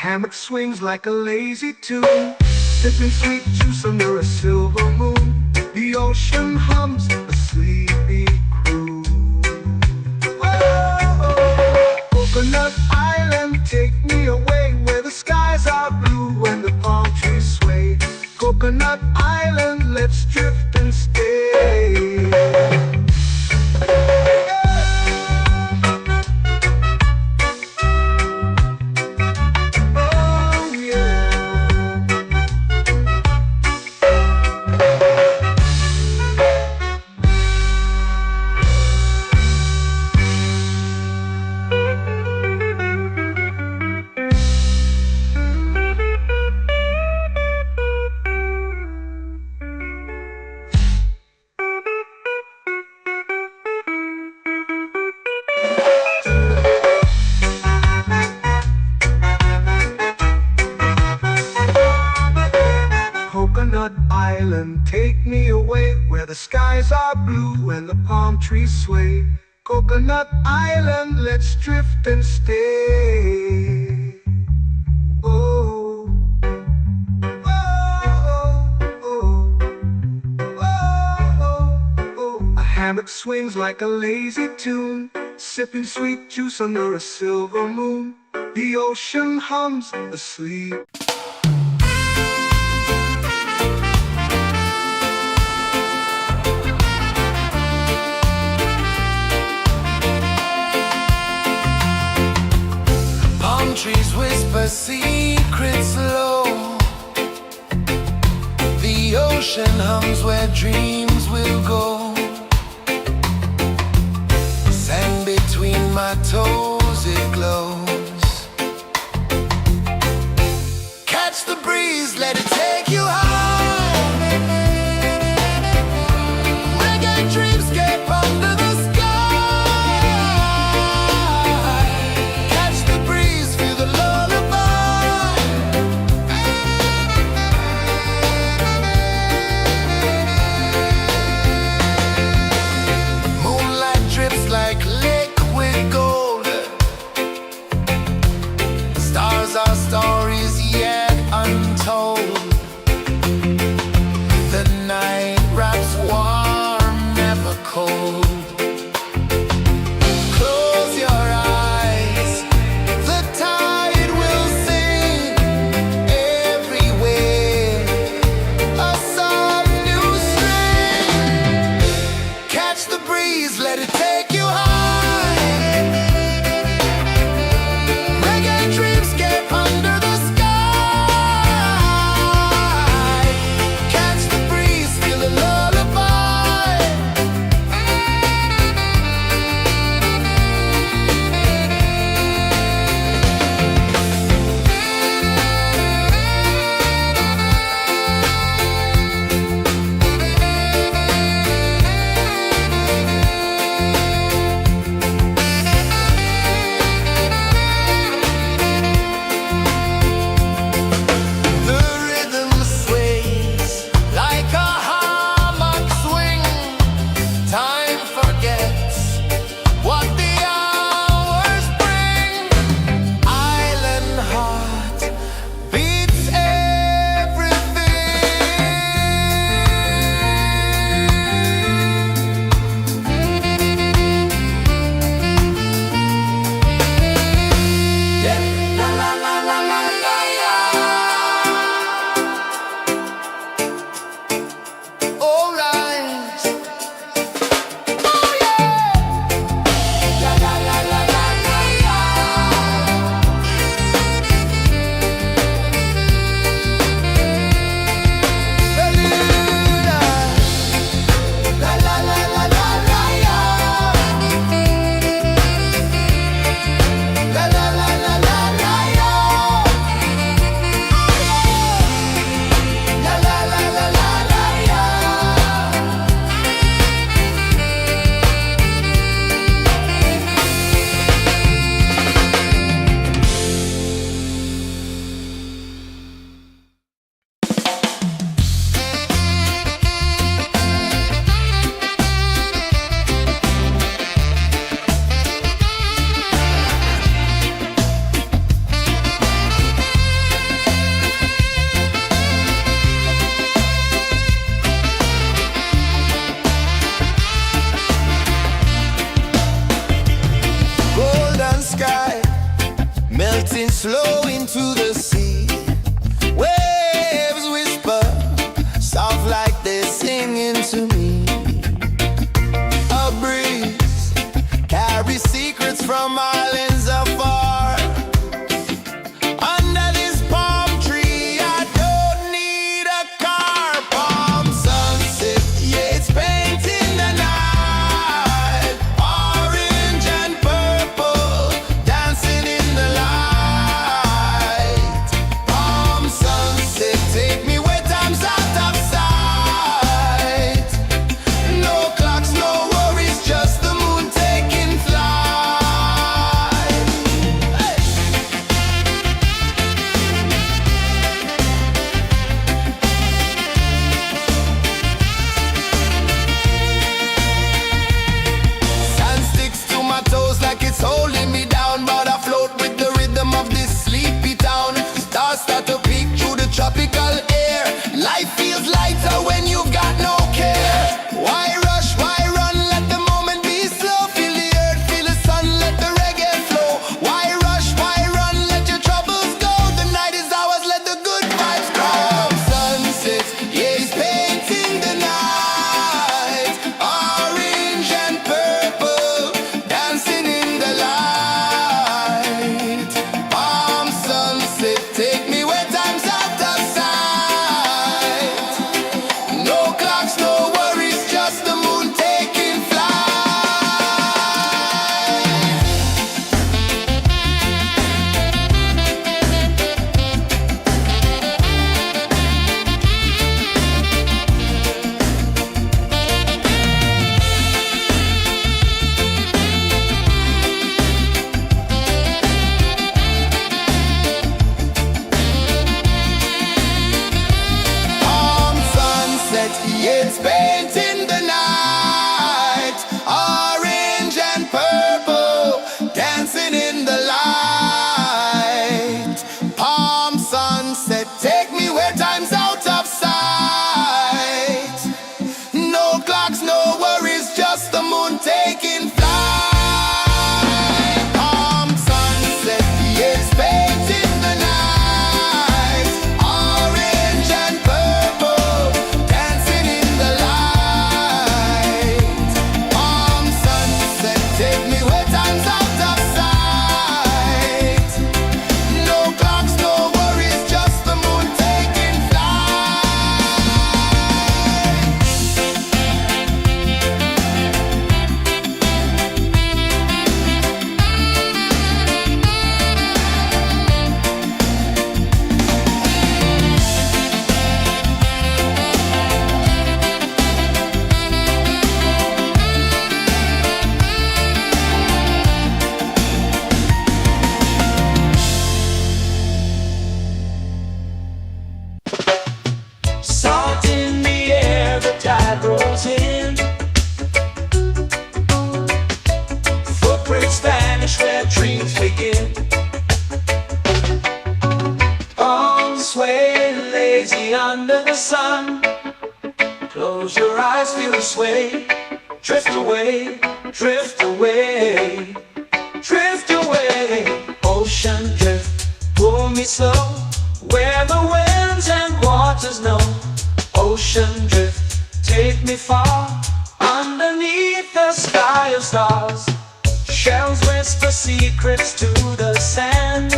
Hammock swings like a lazy tune, sipping sweet juice under a silver moon. The ocean hums a sleepy croon. Whoa, Coconut Island, take me away where the skies are blue and the palm trees sway. Coconut Island, let's drift and stay. Coconut Island, take me away where the skies are blue and the palm trees sway. Coconut Island, let's drift and stay. Oh, oh, oh, oh, oh. A hammock swings like a lazy tune, sipping sweet juice under a silver moon. The ocean hums asleep. Trees whisper secrets low. The ocean hums where dreams will go. Sand between my toes, it glows. Catch the breeze, let it take you high. Reggae dreamscape under the sky. Catch the breeze, feel the lullaby. Moonlight drips like liquid gold. flow into the sea. Waves whisper, soft like they're singing to me. A breeze carries secrets from islands afar. Under this palm tree, I don't need a car. Palm sunset, yeah, it's painting the night. Orange and purple, dancing in the light. Palm sunset, take me where time's out of sight. No clocks, no worries, just the moon taking flight. Hey! Sand sticks to my toes like it's holding me down, but I float with the rhythm of this sleepy town. Stars start to peek through the tropical air. Life feels lighter when you've got no care. Why rush, why run, let the moment be slow. Feel the earth, feel the sun, let the reggae flow. Why rush, why run, let your troubles go. The night is ours, let the good vibes grow. Sunset, yeah, it's painting the night. Orange and purple, dancing in the light. Palm sunset, take me where time's out of sight. No clocks, no worries, just the moon taking flight. Palm sunset, yeah, it's painting the night. Orange and purple, dancing in the light. Palm sunset, take me where time's out of sight. No clocks, no worries, just the moon taking flight. Palm sunset, yeah, it's painting the night. Orange and purple, dancing in the light. Palm sunset, take me where time's out of sight. No clocks, no worries, just the moon taking flight. Salt in the air, the tide rolls in. Footprints vanish where dreams begin. Arms sway lazy under the sun. Close your eyes, feel the sway. Drift away, drift away, drift away. Ocean drift, pull me slow, where the winds and waters know. Ocean drift, take me far, underneath the sky of stars. Shells whisper secrets to the sand.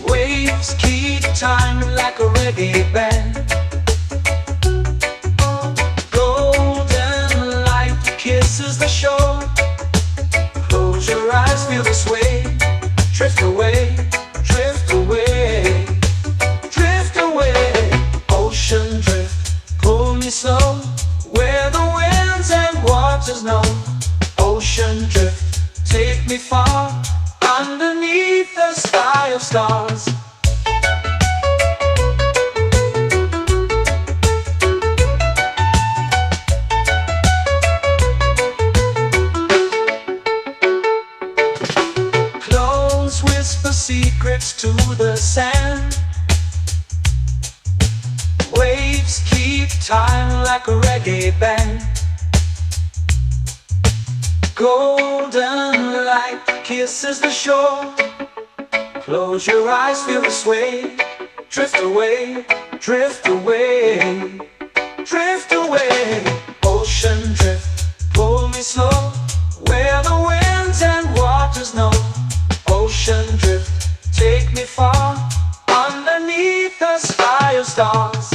Waves keep time like a reggae band. Golden light kisses the shore. Close your eyes, feel the sway. Drift away, drift away, drift away. Ocean drift, pull me slow, where the winds and waters know. Ocean drift, take me far, underneath the sky of stars. Close whisper secrets to the sand. Waves keep time like a reggae band. Golden light kisses the shore. Close your eyes, feel the sway. Drift away, drift away, drift away. Ocean drift, pull me slow, where the winds and waters know. Ocean drift, take me far, underneath the sky of stars.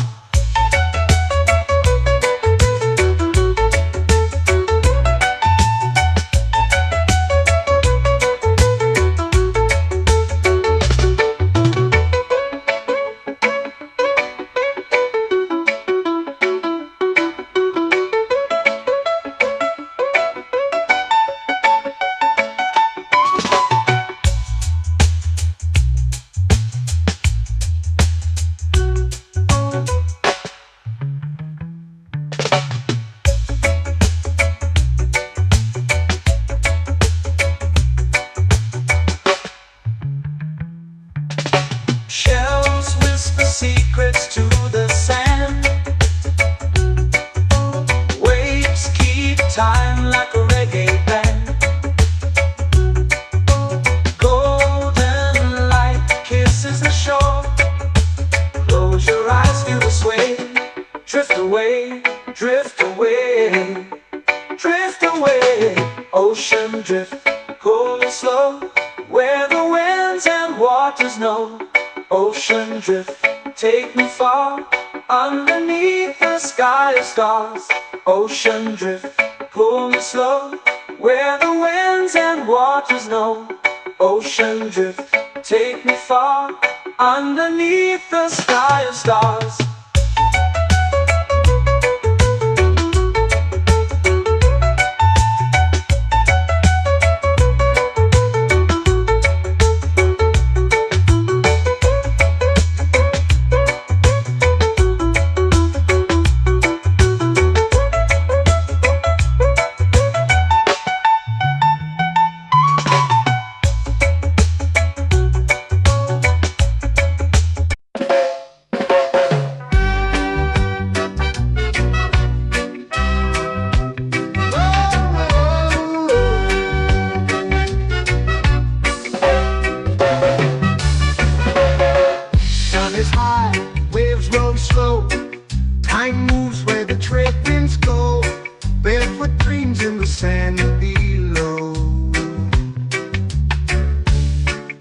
Shells whisper secrets to the sand. Waves keep time like a reggae band. Golden light kisses the shore. Close your eyes, feel the sway. Drift away, drift away, drift away. Ocean drift, cool and slow, where the winds and waters know. Ocean drift, take me far, underneath the sky of stars. Ocean drift, pull me slow, where the winds and waters know. Ocean drift, take me far, underneath the sky of stars. Is high, waves roll slow. Time moves where the trade winds go. Barefoot dreams in the sand below.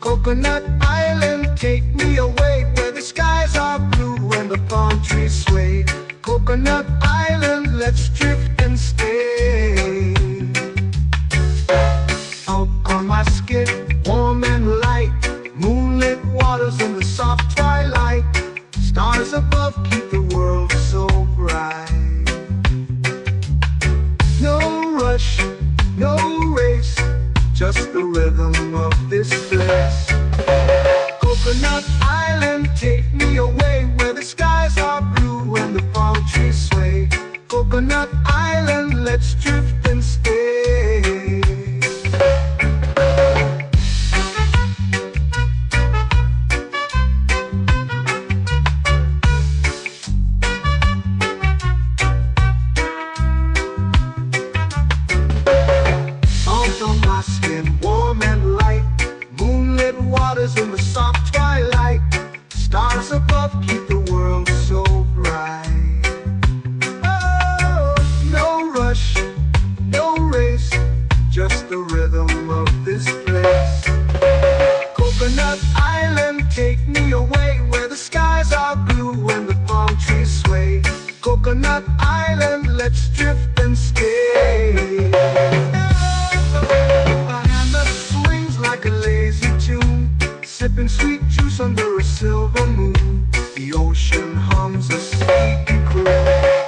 Coconut Island, take me away, where the skies are blue and the palm trees sway. Coconut Island, let's drift and stay. Out on my skin, warm and light, moonlit waters in the soft twilight. Stars above keep the world so bright. No rush, no race, just the rhythm of this place. Coconut Island, take me away, where the skies are blue and the palm trees sway. Coconut Island, let's drift and stay. In the soft twilight, stars above keep the world so bright. Oh, no rush, no race, just the rhythm of this place. Coconut Island, take me away, where the skies are blue and the palm trees sway. Coconut Island, let's drift and stay. My hand that swings like a lazy tune, sipping sweet juice under a silver moon. The ocean hums a sleepy croon.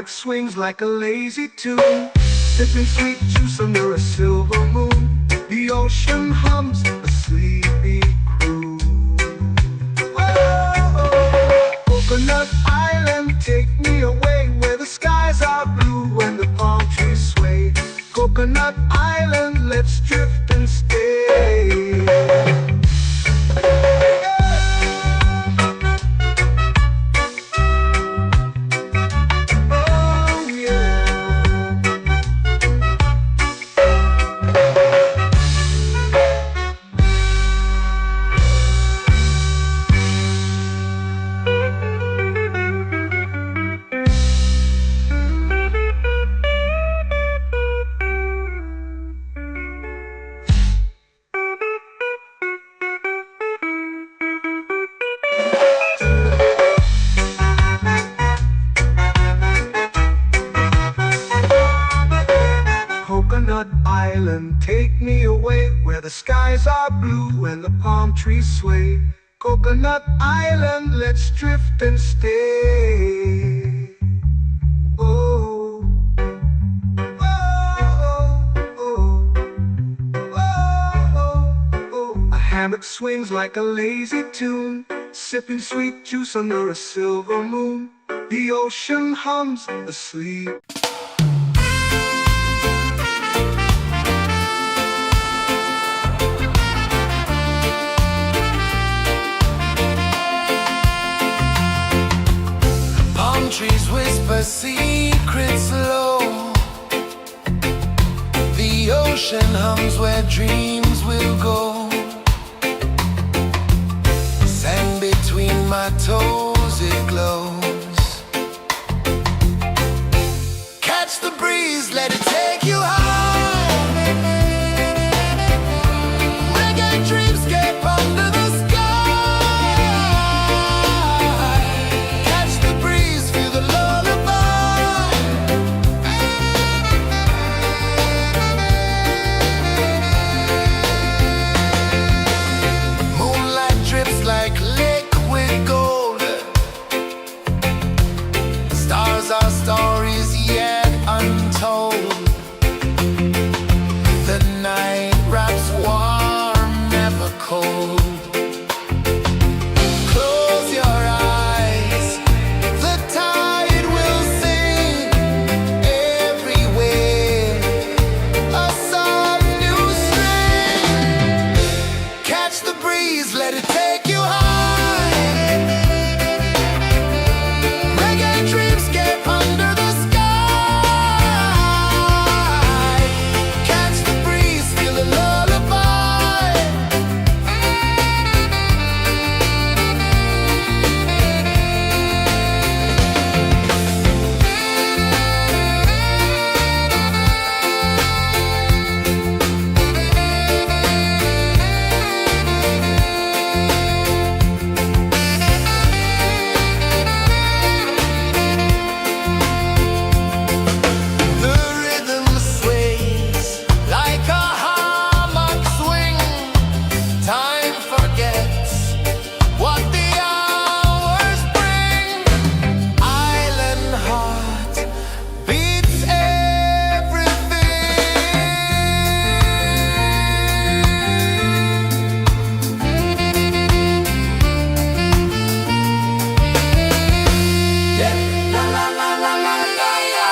Swings like a lazy tune, sipping sweet juice under a silver moon. The ocean hums a sleepy croon. Whoa. Island, take me away where the skies are blue and the palm trees sway. Coconut Island, let's drift and stay. Oh, oh, oh, oh, oh. A hammock swings like a lazy tune, sipping sweet juice under a silver moon. The ocean hums asleep. Palm trees whisper secrets low. The ocean hums where dreams will go. Sand between my toes, it glows. Catch the breeze, let it take you high. Reggae dreamscape under the sky. Catch the breeze, feel the lullaby. Moonlight drips like liquid gold. Stars are stories yet untold. The night wraps warm, never cold. Close your eyes, the tide will sing everywhere. A soft new string. Catch the breeze, let it take you high. Reggae dreamscape under the sky. Catch the breeze, feel the lullaby. The rhythm sways like a hammock swing. Time forgets what the hours bring. Island heart beats everything. Yeah. La la la la la la la.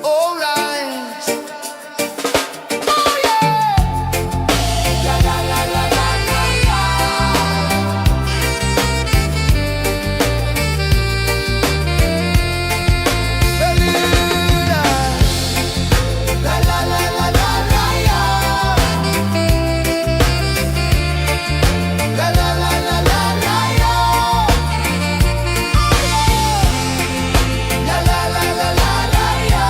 All rise. Oh yeah. La la la la la la la. Beluga. La la la la la la la. La la la la la la la. La la la la la la la.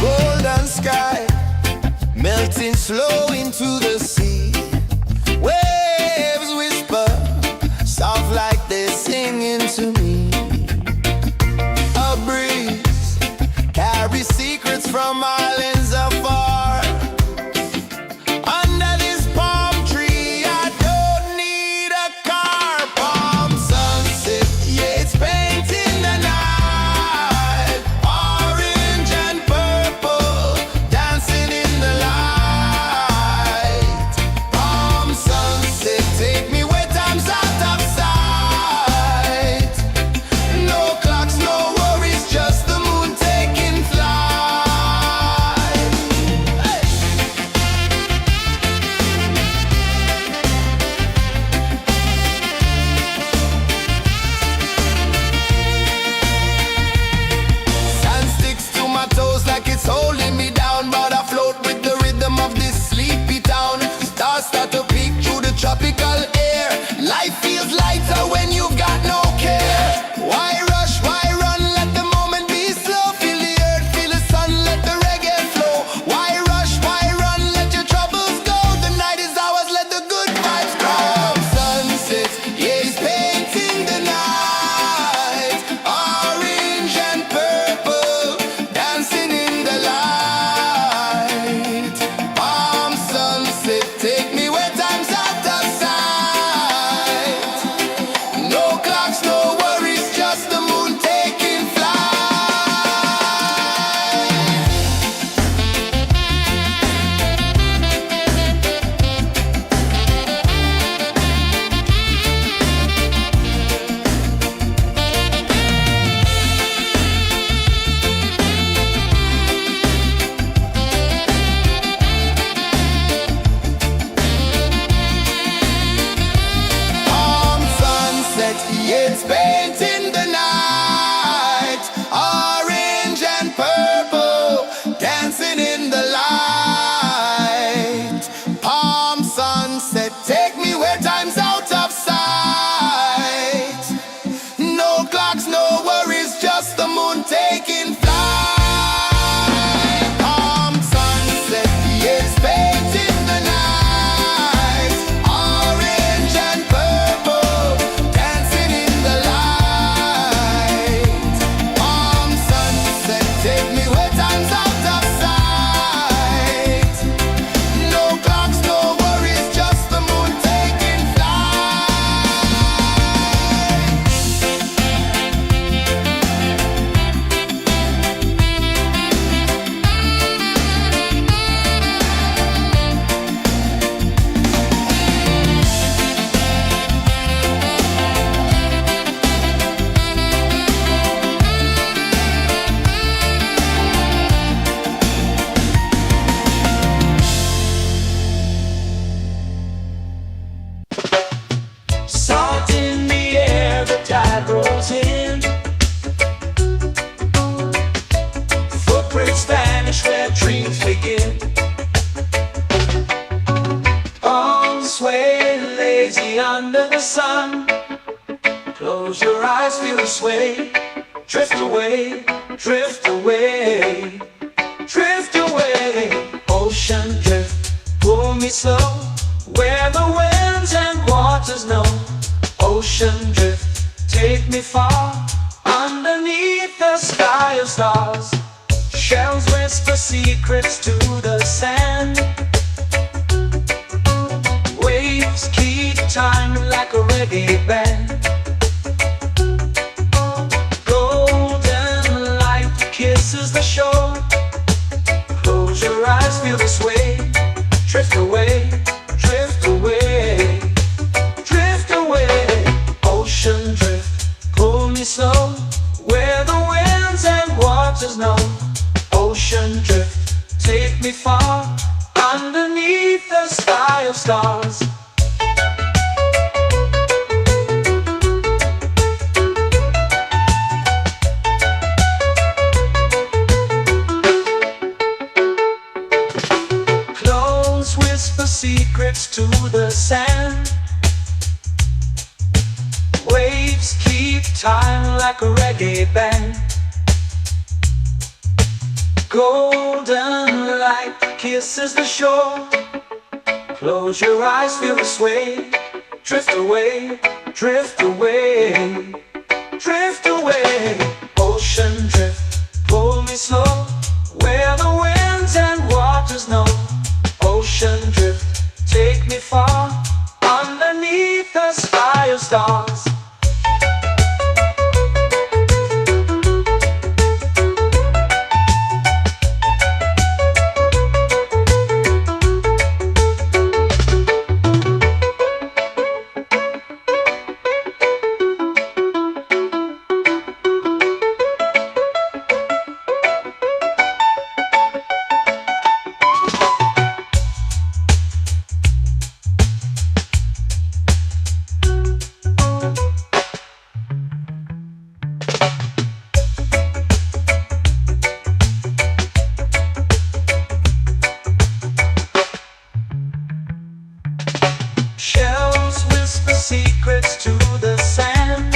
Golden sky melting slow into the sea. Waves whisper soft like they're singing to me. A breeze carries secrets from islands afar. Under this palm tree, I don't need a car. Palm sunset, yeah, it's painting the night. Orange and purple, dancing in the light. Palm sunset, take me where time's out of sight. No clocks, no worries, just the moon taking flight. waves begin. On sway lazy under the sun. Close your eyes, feel the sway. Drift away, drift away, drift away. Ocean drift, pull me slow, where the winds and waters know. Ocean drift, take me far, underneath the sky of stars. Shells whisper secrets to the sand. Waves keep time like a reggae band. Golden light kisses the shore. Close your eyes, feel the sway. Drift away, drift away, drift away. Ocean drift, pull me slow, where the winds and waters know. Ocean drift, take me far, underneath the sky of stars. Clones whisper secrets to the sand. Waves keep time like a reggae band. Golden light kisses the shore. Close your eyes, feel the sway. Drift away, drift away, drift away. Ocean drift, pull me slow, where the winds and waters know. Ocean drift, take me far, underneath the sky of stars. Shells whisper secrets to the sand.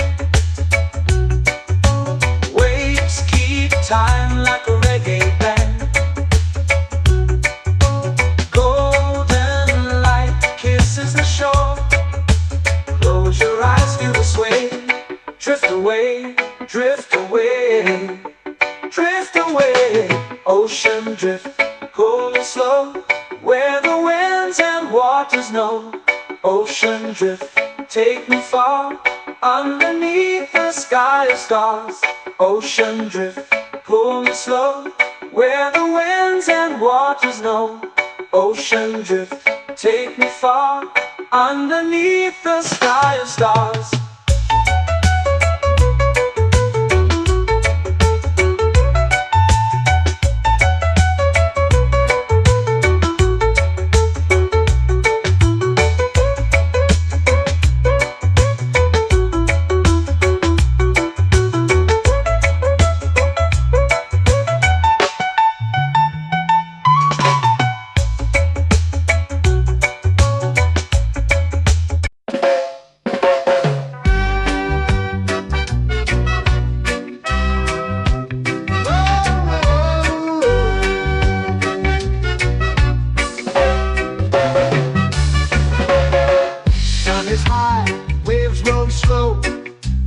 Waves keep time like a reggae band. Golden light kisses the shore. Close your eyes, feel the sway. Drift away, drift away, drift away. Ocean drift, pull me slow, where the winds and waters know. Ocean drift, take me far, underneath the sky of stars. Ocean drift, pull me slow, where the winds and waters know. Ocean drift, take me far, underneath the sky of stars.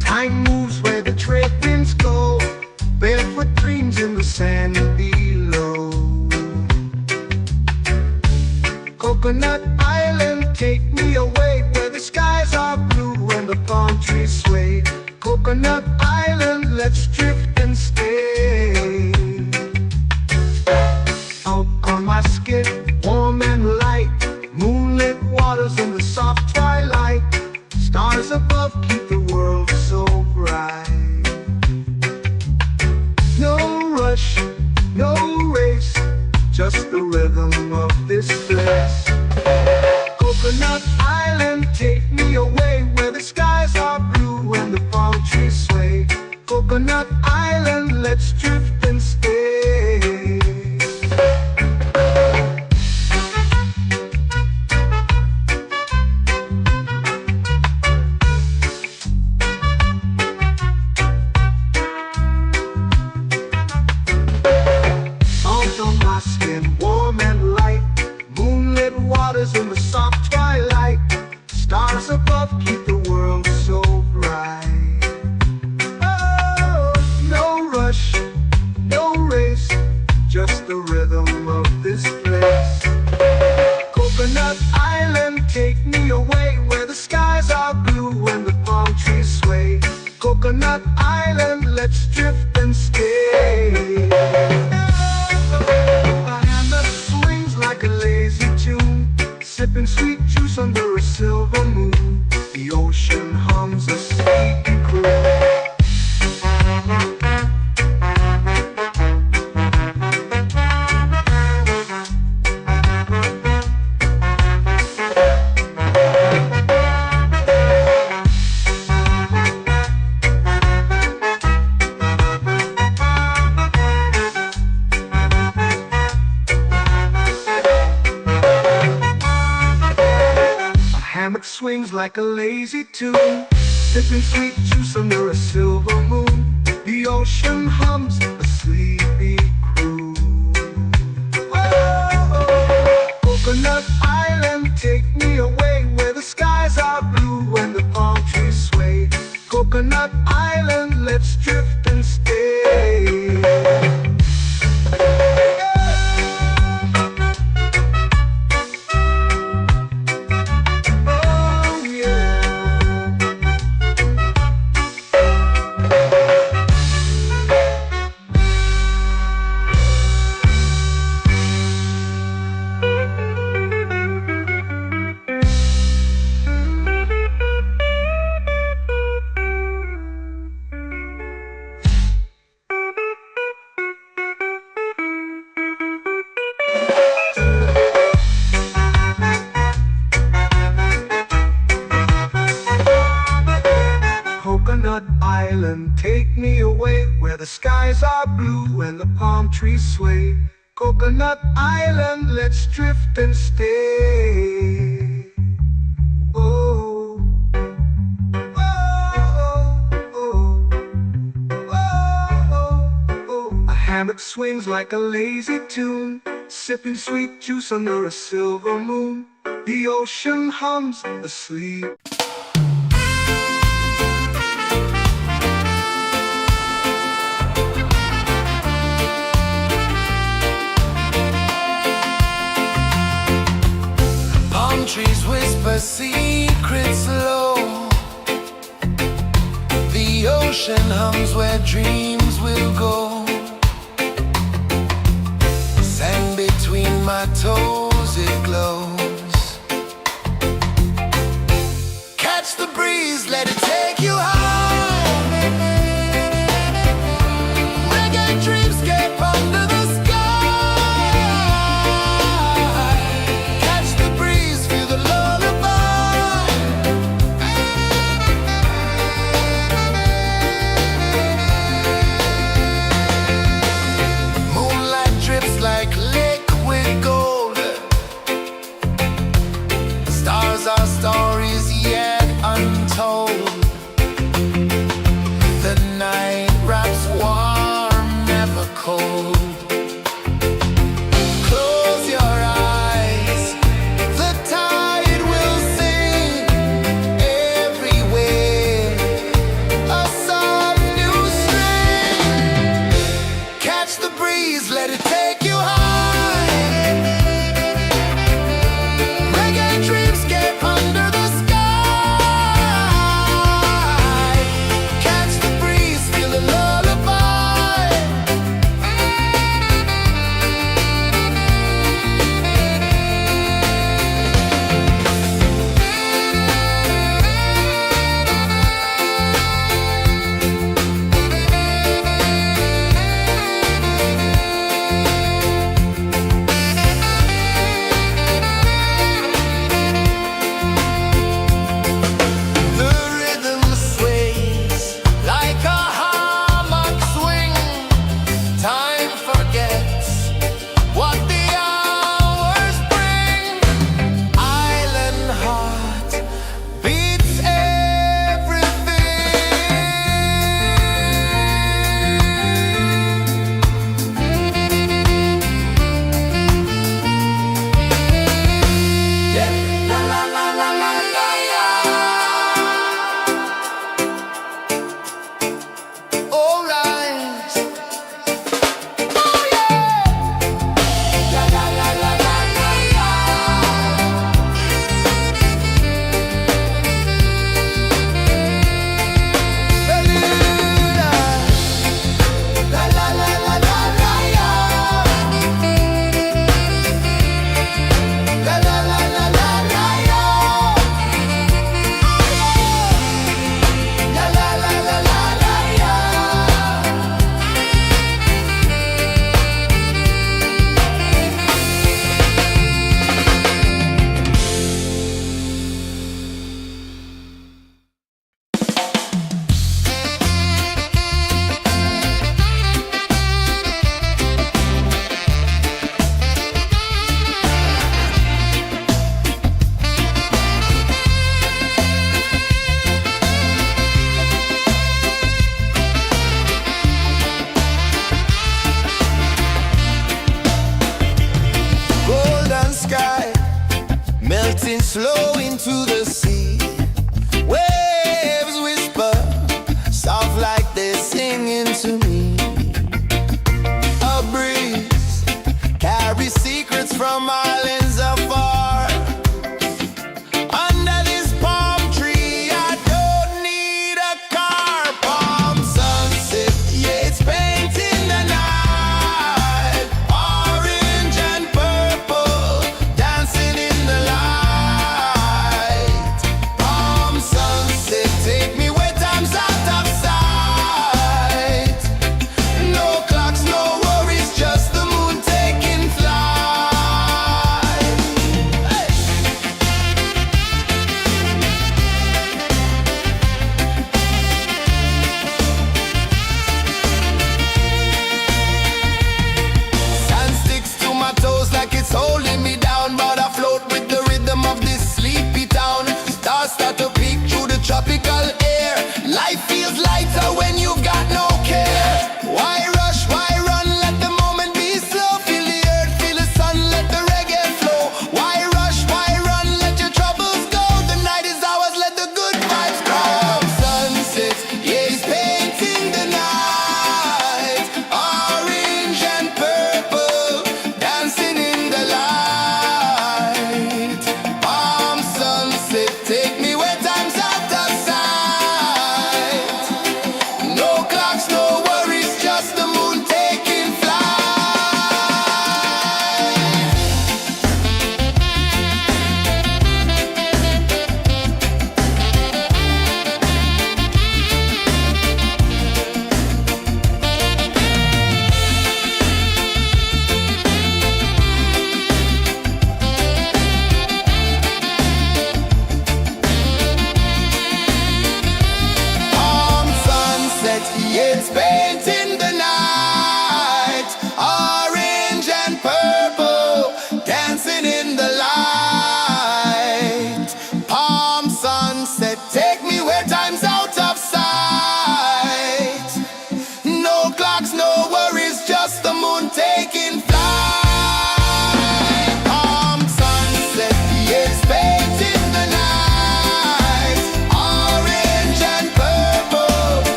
Time moves where the trade winds go. Barefoot dreams in the sand below. Coconut Island, take me away, where the skies are blue and the palm trees sway. Coconut Island, let's drift and stay. Out on my skip, warm and light, moonlit waters in the soft twilight. Stars above keep the world so bright. No rush, no race, just the rhythm of this place. Coconut Island, take me away, where the skies are blue and the palm trees sway. Coconut Island. swings like a lazy tune, sipping sweet juice under a silver moon. The ocean hums a sleepy crew. Oh, Coconut Island, take me away where the skies are blue and the palm trees sway. Coconut Island, let's drift and stay. Oh yeah. Coconut Island, take me away where the skies are blue and the palm trees sway. Coconut Island, let's drift and stay. Oh, oh, oh, oh, oh. A hammock swings like a lazy tune, sipping sweet juice under a silver moon. The ocean hums asleep. Trees whisper secrets low. The ocean hums where dreams will go. Sand between my toes, it glows. Catch the breeze, let it take you high. Reggae dreamscape under the sky. Our stories yet untold. The night wraps warm, never cold. Close your eyes, the tide will sing everywhere. A soft new string. Catch the breeze, let it take you high.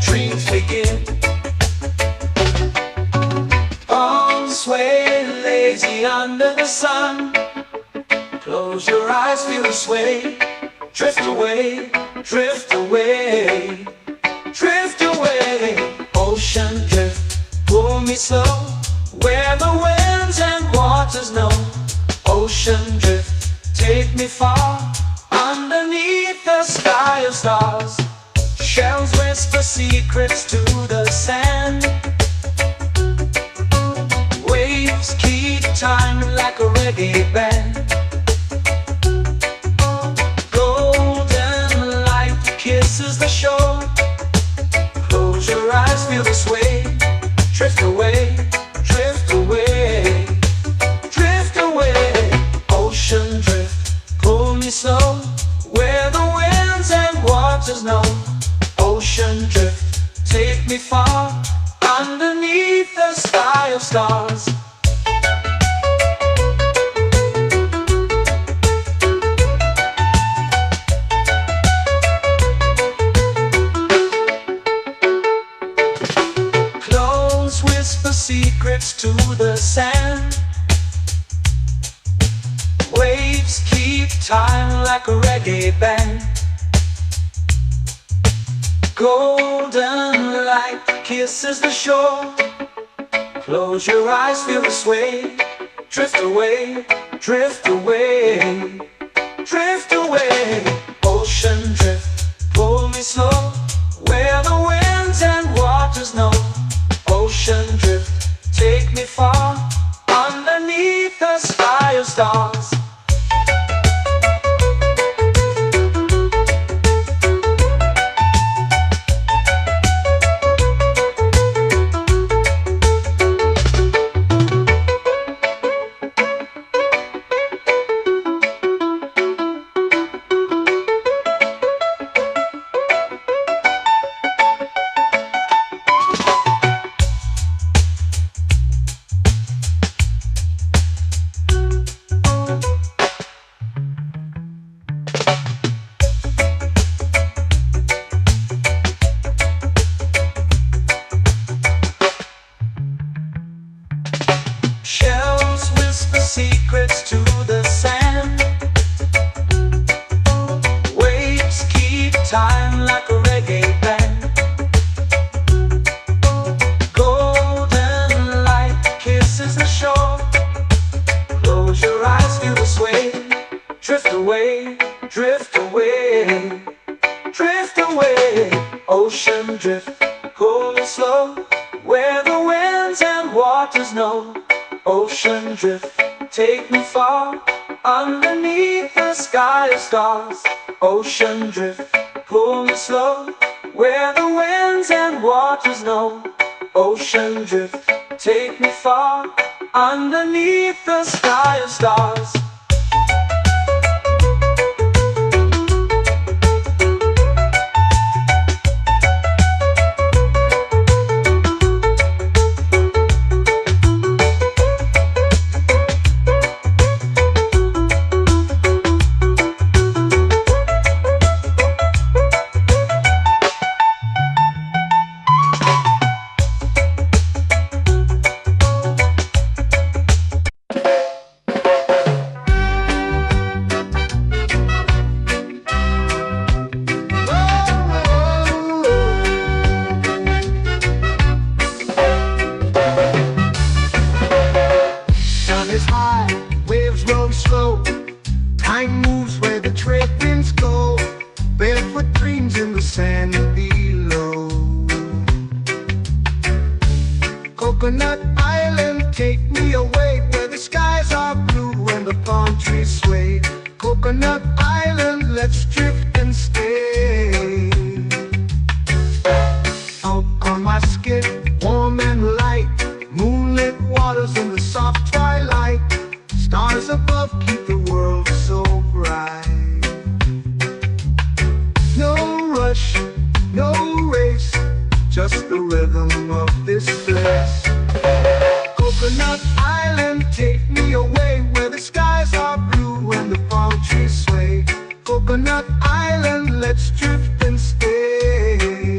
dreams begin. Palms sway lazy under the sun. Close your eyes, feel the sway. Drift away, drift away, drift away. Ocean drift, pull me slow, where the winds and waters know. Ocean drift, take me far, underneath the sky of stars. Shells whisper secrets to the sand. Waves keep time like a reggae band. Golden light kisses the shore. Close your eyes, feel the sway. Drift away, drift away, drift away. Ocean drift, pull me slow, where the winds and waters know. Ocean drift, take me far, underneath the sky of stars. Clones whisper secrets to the sand. Waves keep time like a reggae band. Golden light kisses the shore. Close your eyes, feel the sway. Drift away, drift away, drift away. Ocean drift, pull me slow, where the winds and waters know. Ocean drift, take me far, underneath the sky of stars. Shells whisper secrets to the sand. Waves keep time like a reggae band. Golden light kisses the shore. Close your eyes, feel the sway. Drift away, drift away, drift away. Ocean drift, pull me slow, where the winds and waters know. Ocean drift, take me far, underneath the sky of stars. Ocean drift, pull me slow, where the winds and waters know. Ocean drift, take me far, underneath the sky of stars. Time moves where the trade winds go. Barefoot dreams in the sand below. Coconut Island, take me away, where the skies are blue and the palm trees sway. Coconut Island, let's drift and stay. Out on my skin, warm and light, moonlit waters in the soft twilight. Stars above keep the world so bright. No rush, no race, just the rhythm of this place. Coconut Island, take me away, where the skies are blue and the palm trees sway. Coconut Island, let's drift and stay.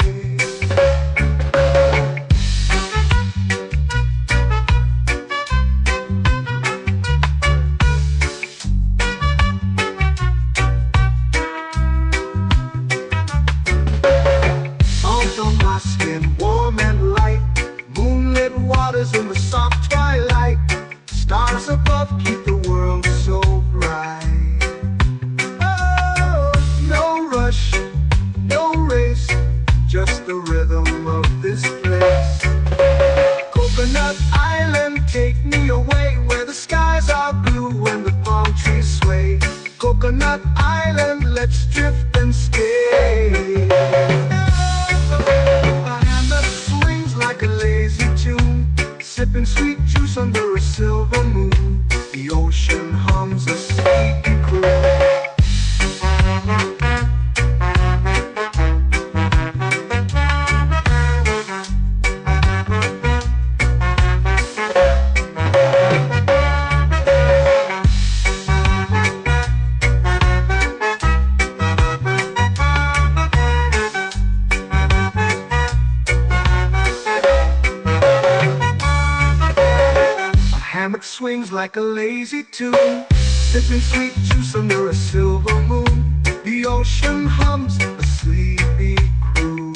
swings like a lazy tune, sipping sweet juice under a silver moon. The ocean hums a sleepy croon.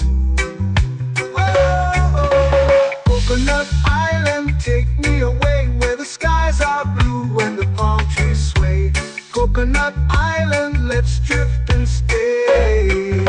Whoa, Coconut Island, take me away where the skies are blue and the palm trees sway. Coconut Island, let's drift and stay.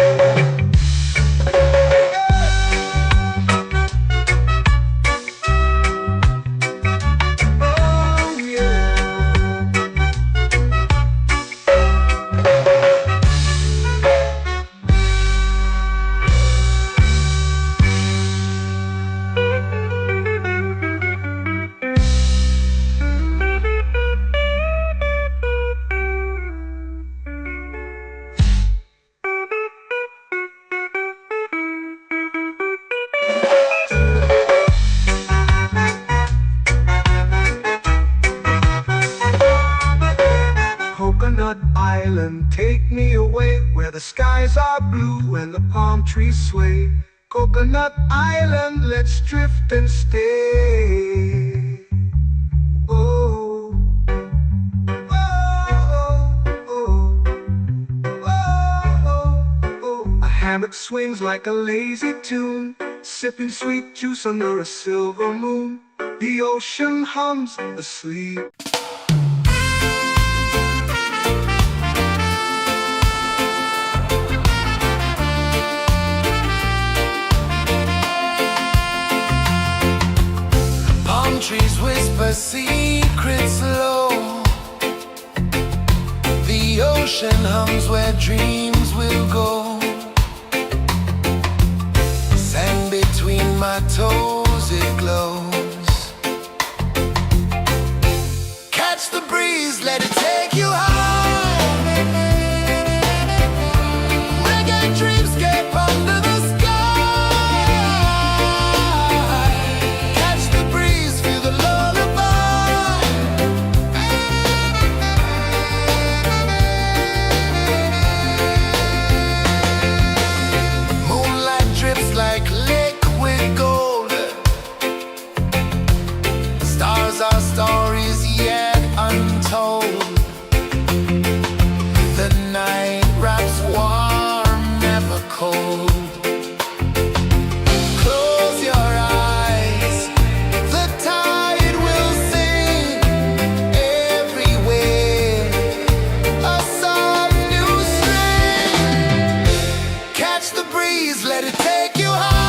Coconut Island, take me away where the skies are blue and the palm trees sway. Coconut Island, let's drift and stay. Oh, oh, oh, oh, oh. A hammock swings like a lazy tune, sipping sweet juice under a silver moon. The ocean hums asleep. Trees whisper secrets low. The ocean hums where dreams will go. Sand between my toes, it glows. Catch the breeze, let it take you high. Reggae dreamscape under the sky. Our stories yet untold. The night wraps warm, never cold. Close your eyes, the tide will sing everywhere. A soft new string. Catch the breeze, let it take you high.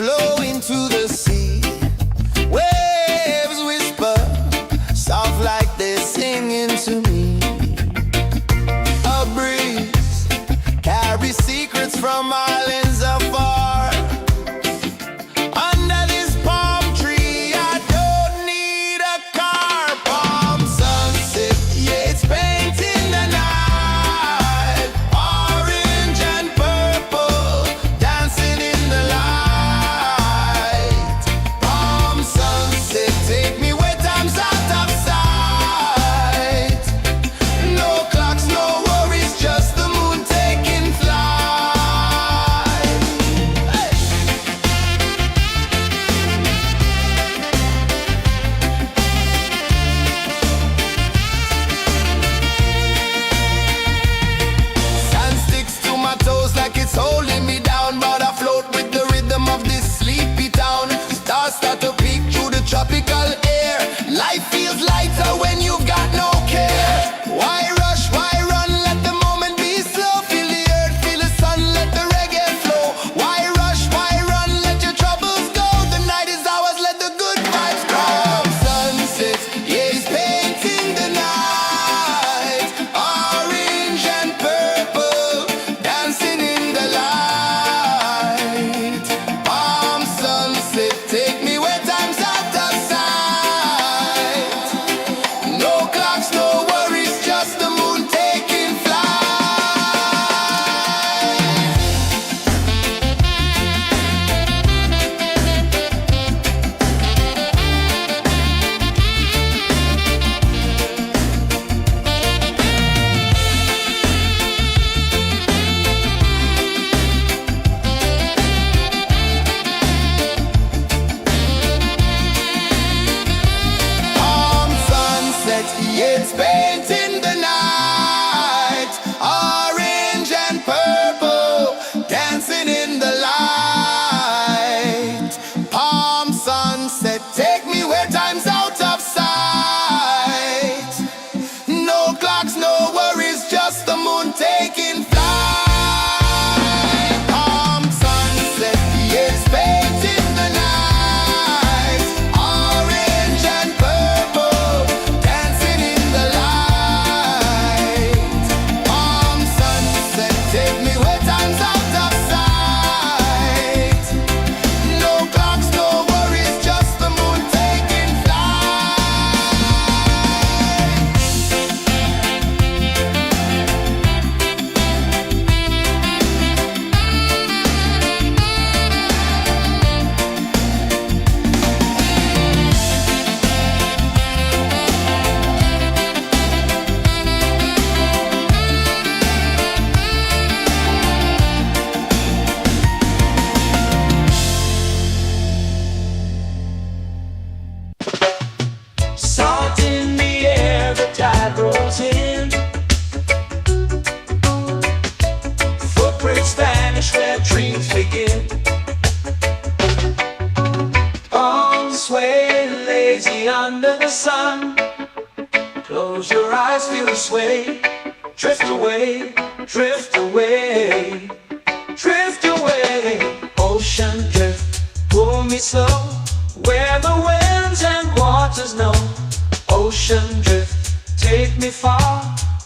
flow into the sea. Waves whisper, soft like they're singing to me. A breeze carries secrets from islands afar. Under this palm tree, I don't need a car. Palm sunset, yeah, it's painting the night. Orange and purple, dancing in the light. Palm sunset, take me where time's out of sight. No clocks, no worries, just the moon taking flight. Hey! Sand sticks to my toes like it's holding me down, but I float with the rhythm of this sleepy town. Stars start to peek through the tropical air. Life feels lighter when you've got no care. Why rush, why run, let the moment be slow. Feel the earth, feel the sun, let the reggae flow. Why rush, why run, let your troubles go. The night is ours, let the good vibes grow. Sunset, yeah, it's painting the night. Orange and purple, dancing in the light. Palm sunset, take me where time's out of sight. No clocks, no worries, just the moon taking flight. Palm sunset, yeah, it's painting the night. Orange and purple, dancing in the light. Palm sunset, take me where time's out of sight. No clocks, no worries, just the moon taking flight. Palm sunset, yeah, it's painting the night. Orange and purple, dancing in the light. Palm sunset, take me where time's out of sight. No clocks, no worries, just the moon taking flight. Salt in the air, the tide rolls in. Footprints vanish where dreams begin. All sway lazy under the sun. Close your eyes, feel the sway. Drift away, drift away, drift away. Ocean drift, pull me slow, where the winds and waters know. Ocean drift, take me far,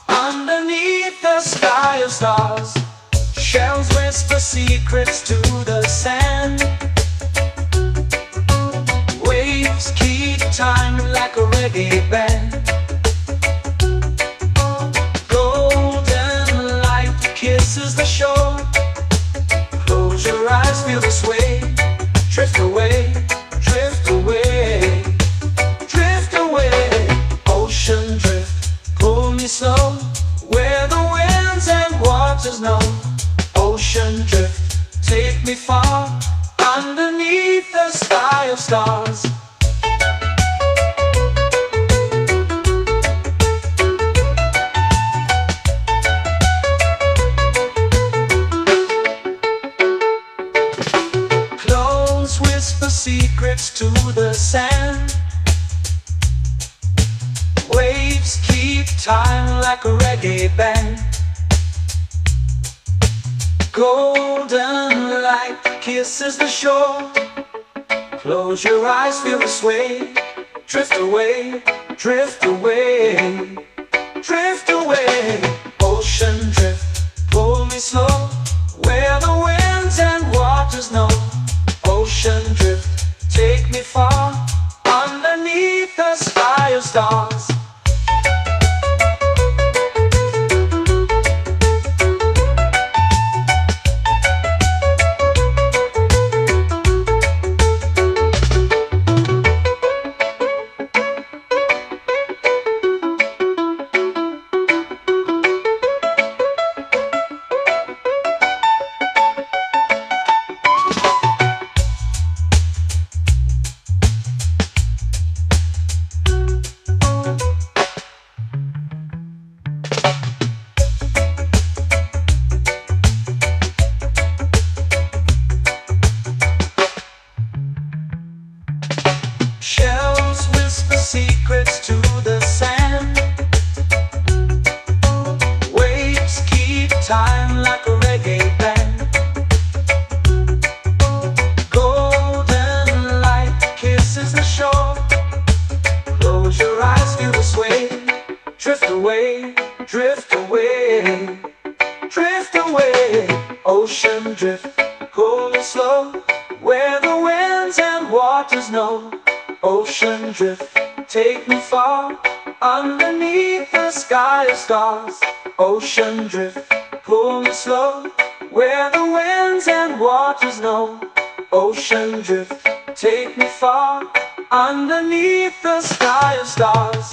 underneath the sky of stars. Shells whisper secrets to the sand. Waves keep time like a reggae band. Golden light kisses the shore. Close your eyes, feel the sway. Drift away, drift away, drift away. Ocean drift, pull me slow, where the winds and waters know. Ocean drift, take me far, underneath the sky of stars. Close whisper secrets to the sand. Waves keep time like a reggae band. Golden light kisses the shore. Close your eyes, feel the sway. Drift away, drift away, drift away. Ocean drift, pull me slow, where the winds and waters know. Ocean drift, take me far, underneath the sky of stars. Shells whisper secrets to the sand. Waves keep time like a reggae band. Golden light kisses the shore. Close your eyes, feel the sway. Drift away, drift away, drift away. Ocean drift, pull me slow, where the winds and waters know. Ocean drift, take me far, underneath the sky of stars. Ocean drift, pull me slow, where the winds and waters know. Ocean drift, take me far, underneath the sky of stars.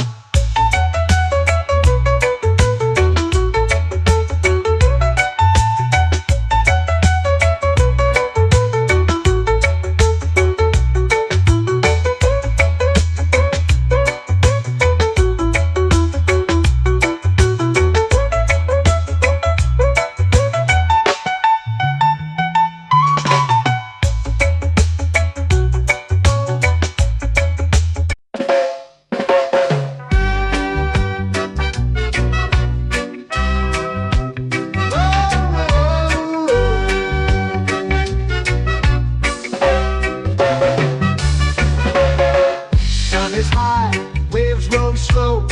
Sun is high, waves roll slow.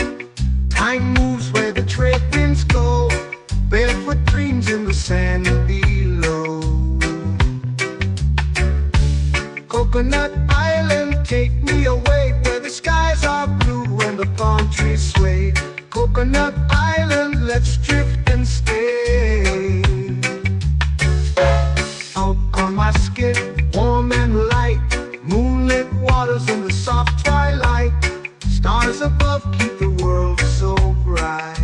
Time moves where the trade winds go. Barefoot dreams in the sand below. Coconut Island, take me away, where the skies are blue and the palm trees sway. Coconut Island, let's drift and stay. Out on my skin, warm and light, moonlit waters in the soft twilight. Stars above keep the world so bright.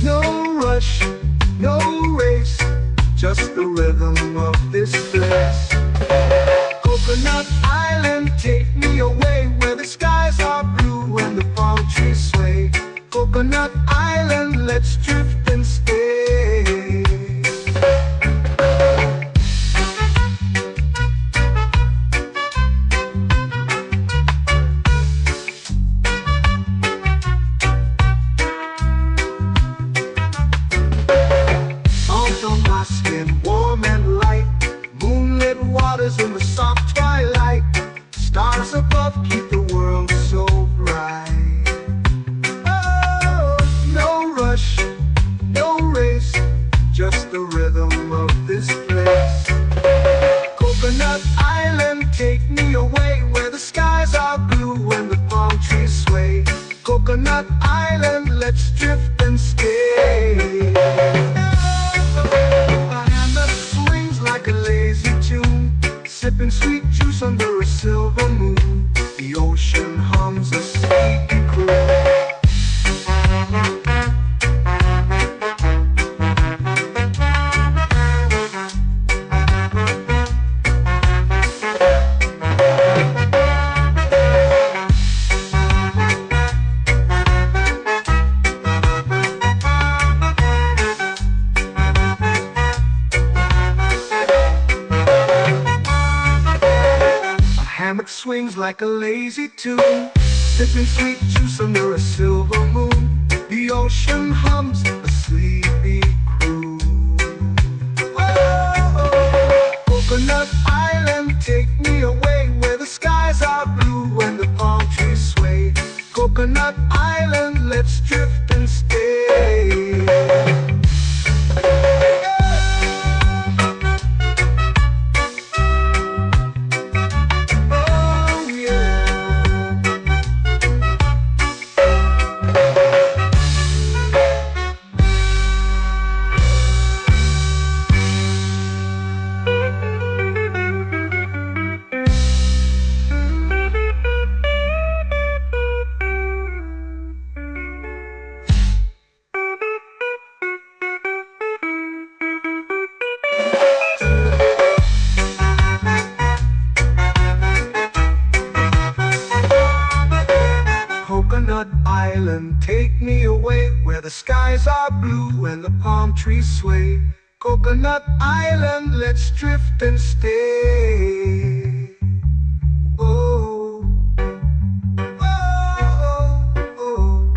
No rush, no race, just the rhythm of this place. Coconut Island, take me away, where the skies are blue and the palm trees sway. Coconut Island, let's drift and stay. Salt on my skin, warm and light, moonlit waters in the soft twilight. Stars above keep the world so bright. Oh, no rush, no race, just the rhythm of this place. Coconut Island, take me away, where the skies are blue and the palm trees sway. Coconut Island, let's drift and stay. A hand that swings like a lazy tune, sipping sweet juice under a silver moon. The ocean hums a sleepy croon. Hammock swings like a lazy tune, sipping sweet juice under a silver moon. The ocean hums a sleepy croon. where the skies are blue and the palm trees sway. Coconut Island, let's drift and stay. Oh, oh, oh,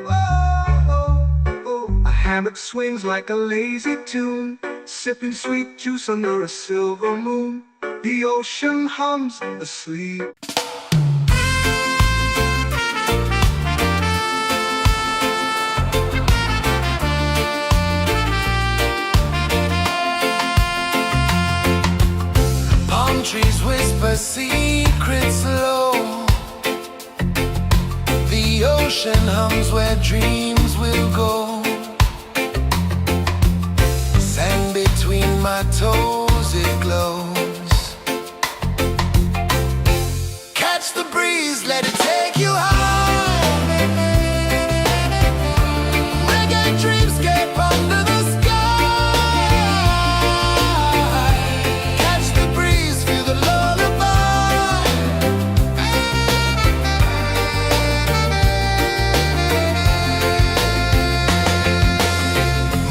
oh, oh. A hammock swings like a lazy tune, sipping sweet juice under a silver moon. The ocean hums asleep. Palm trees whisper secrets low. The ocean hums where dreams will go. Sand between my toes, it glows. Catch the breeze, let it take you high. Reggae dreamscape under the sky. Catch the breeze, feel the lullaby.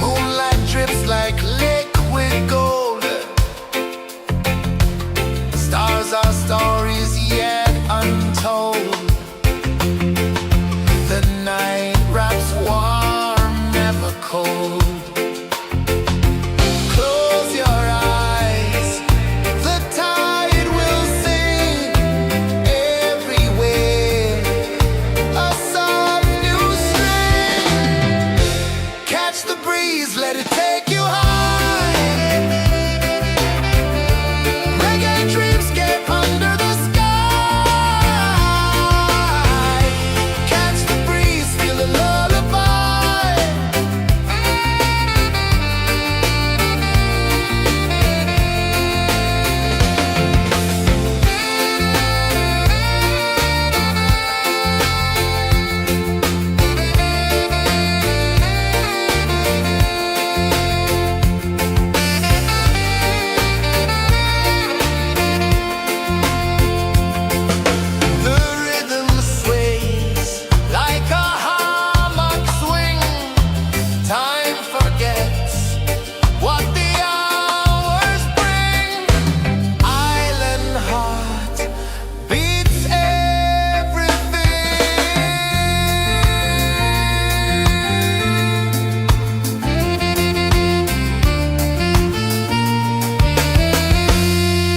Moonlight drips like liquid gold. Stars are stories yet untold. The night wraps warm, never cold. Close your eyes, the tide will sing everywhere. A soft new string. Catch the breeze, let it take you high. Reggae dreamscape under the sky. Catch the breeze, feel the lullaby. The rhythm sways like a hammock swing. Time forgets what the hours bring. Island heart beats everything.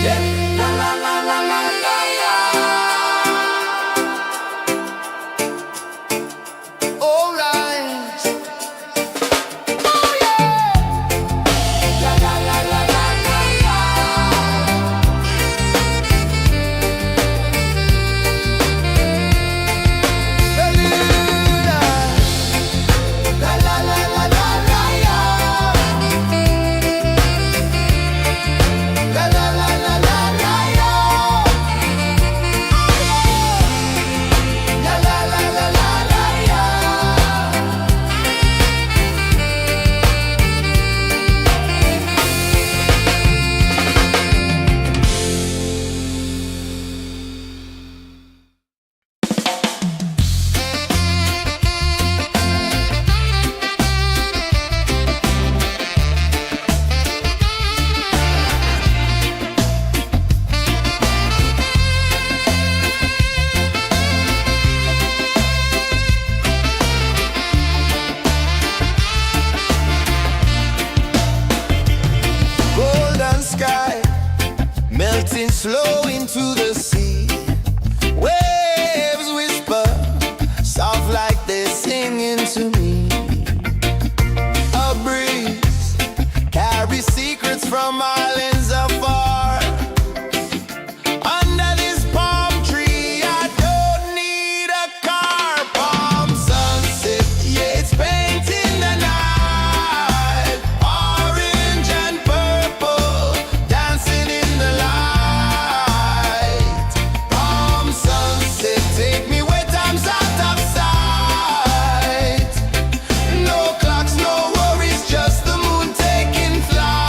Yeah. La la la la la la la. All right. Oh yeah. La la la la la la la. Bermuda. La la la la la la la. La la la la la la la. La la la la la la la. Golden sky melting slow into the sea. Waves whisper soft like they're singing to me. A breeze carries secrets from islands afar. Under this palm tree, I don't need a car. Palm sunset, yeah, it's painting the night. Orange and purple, dancing in the light. Palm sunset, take me where time's out of sight. No clocks, no worries, just the moon taking flight.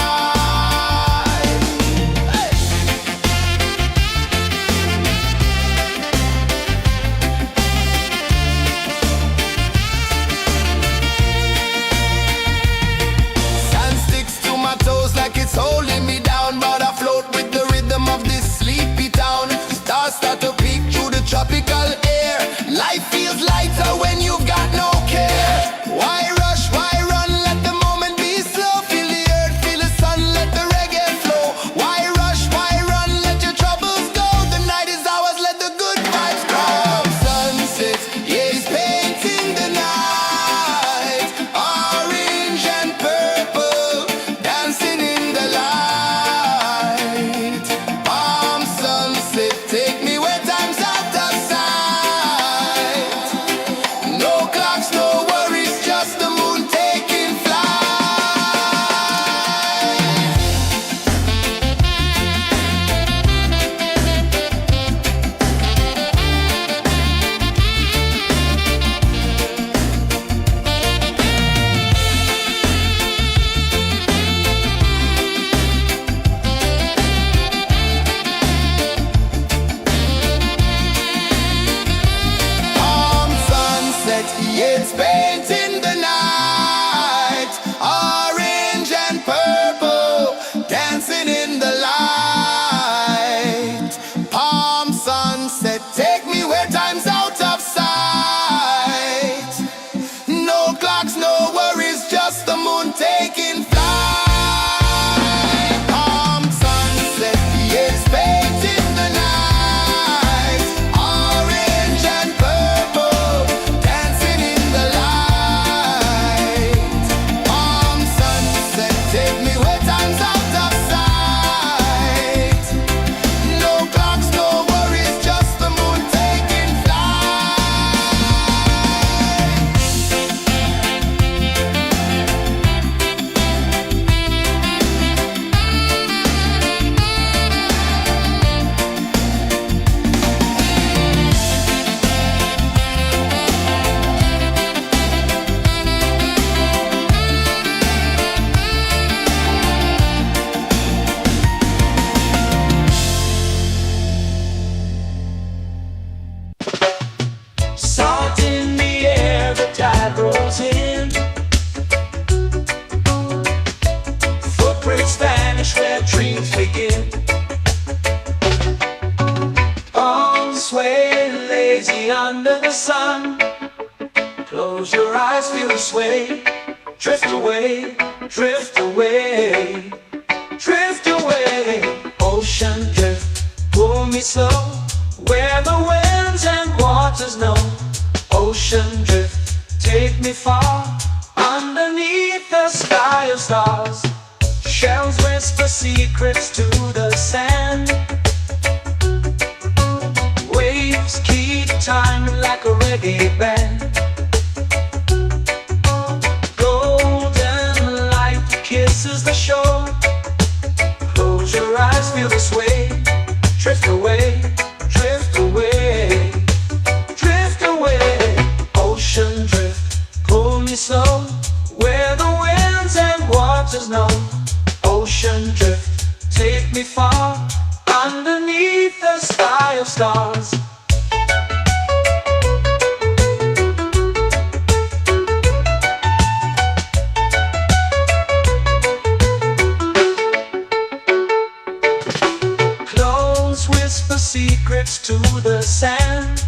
feel the sway. Drift away, drift away, drift away. Ocean drift, pull me slow, where the winds and waters know. Ocean drift, take me far, underneath the sky of stars. Shells whisper secrets to the sand. Waves keep time like a reggae band. Golden light kisses the shore. Close your eyes, feel the sway. Drift away, drift away, drift away. Ocean drift, pull me slow, where the winds and waters know. Ocean drift, take me far, underneath the sky of stars. Clones whisper secrets to the sand.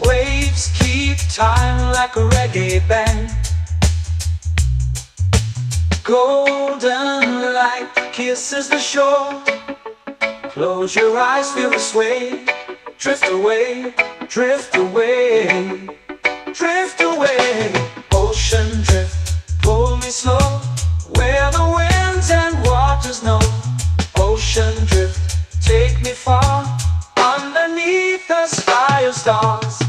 Waves keep time like a reggae band. Golden light kisses the shore. Close your eyes, feel the sway. Drift away, drift away, drift away. Ocean drift, pull me slow, where the winds and waters know. Ocean drift, take me far, underneath the sky of stars.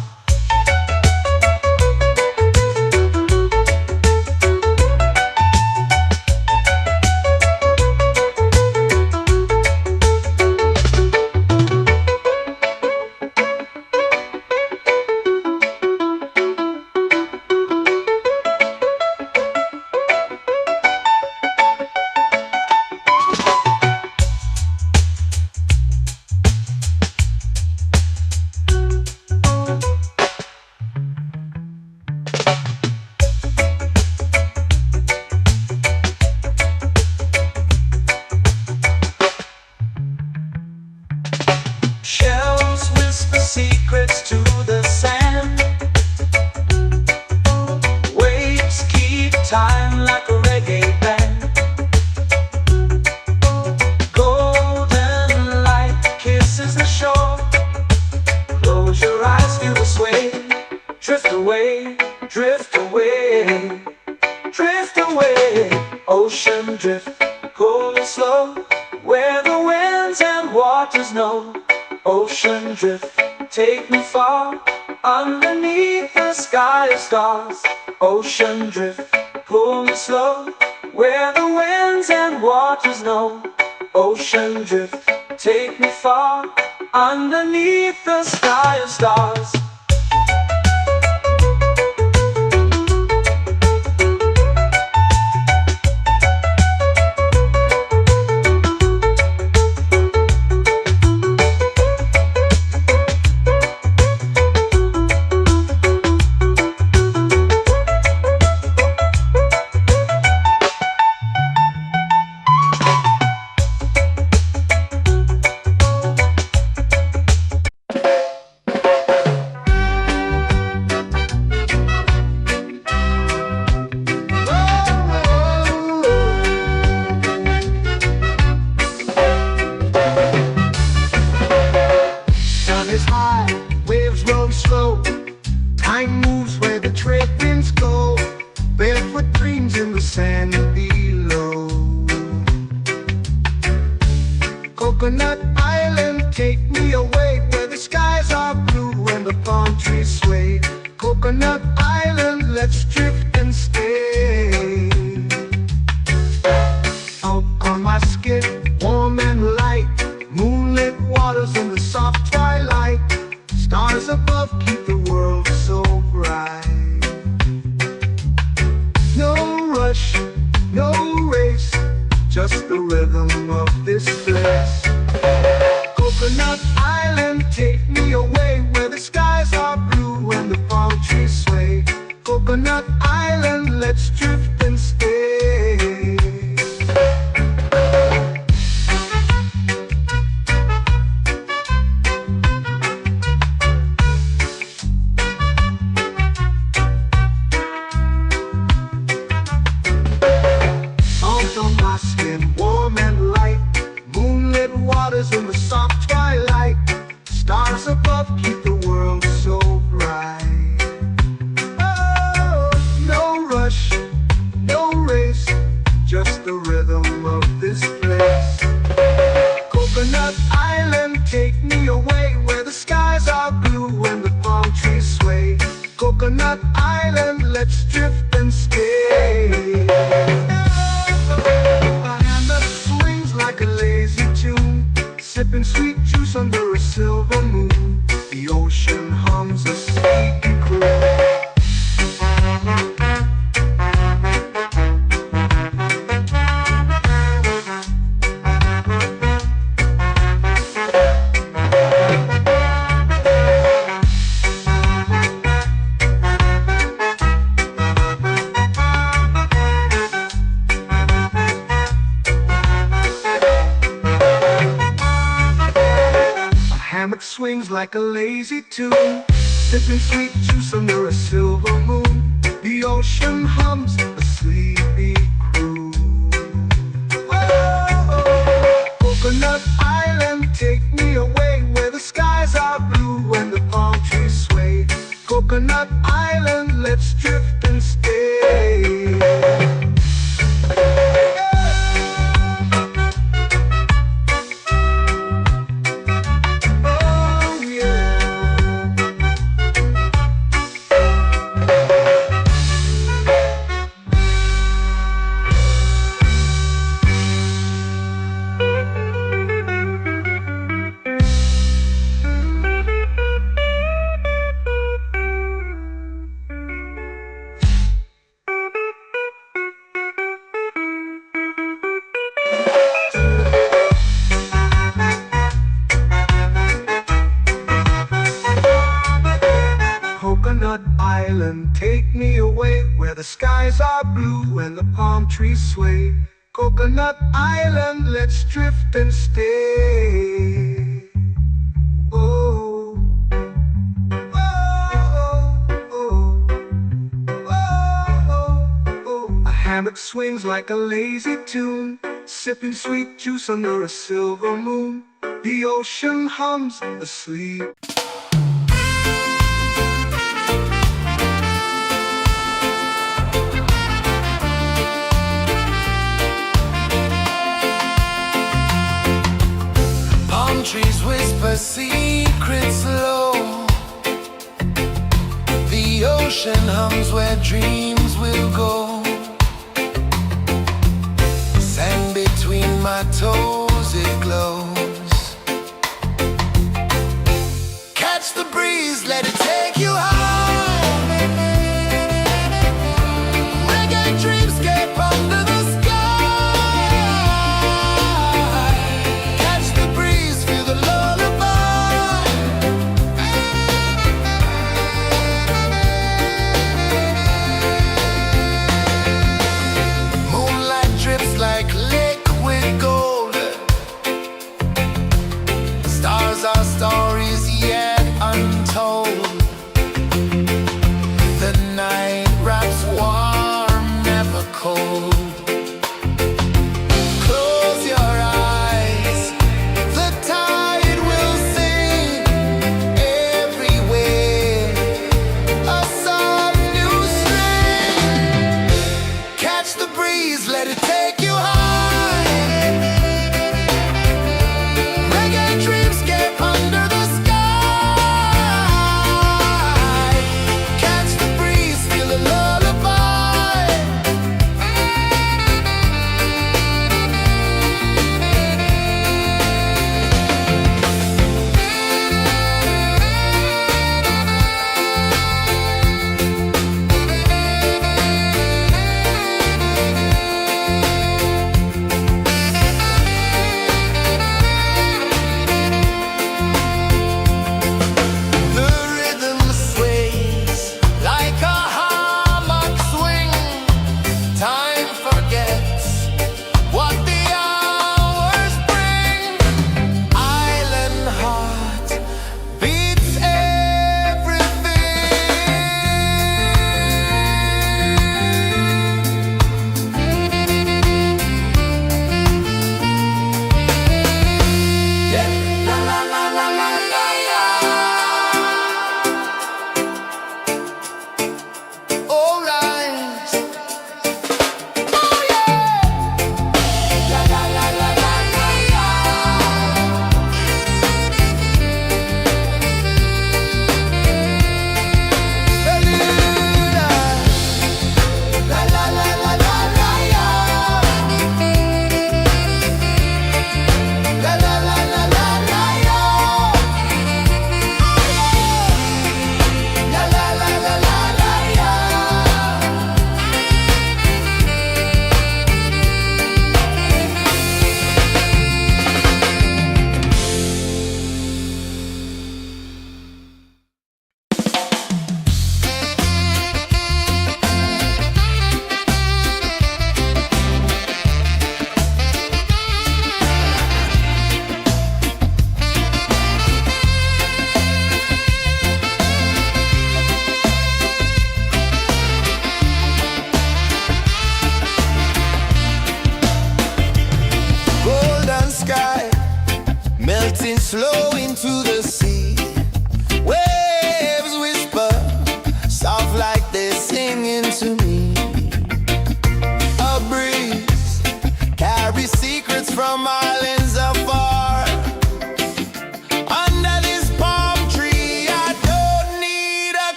Shells whisper secrets to the sand. Waves keep time like a reggae band. Golden light kisses the shore. Close your eyes, feel the sway. Drift away, drift away, drift away. Ocean drift, pull me slow, where the winds and waters know. Ocean drift, take me far, underneath the sky of stars. Ocean drift, pull me slow, where the winds and waters know. Ocean drift, take me far, underneath the sky of stars. Time moves where the trade winds go. Barefoot dreams in the sand below. Coconut Island, take me away, where the skies are blue and the palm trees sway. Coconut Island, let's drift and stay. Out on my skin, warm and light, moonlit waters in the soft twilight. Stars above keep the world so bright. No rush, no race, just the rhythm of this place. Coconut Island, take me away, where the skies are blue and the palm trees sway. Coconut Island, let's drift and stay. let's drift and stay. A hand that swings like a lazy tune, sipping sweet juice under a silver moon. The ocean hums a sleepy croon. Hammock swings like a lazy tune, sipping sweet juice under a silver moon. The ocean hums a sleepy croon. Oh, Coconut Island, take me away where the skies are blue and the palm trees sway. Coconut Island, let's drift and stay. Coconut Island, take me away where the skies are blue and the palm trees sway. Coconut Island, let's drift and stay. Oh, oh, oh, oh, oh. A hammock swings like a lazy tune, sipping sweet juice under a silver moon. The ocean hums asleep. Trees whisper secrets low. The ocean hums where dreams will go. Sand between my toes, it glows. Catch the breeze, let it take you high. Reggae dreamscape under the our stories yet untold.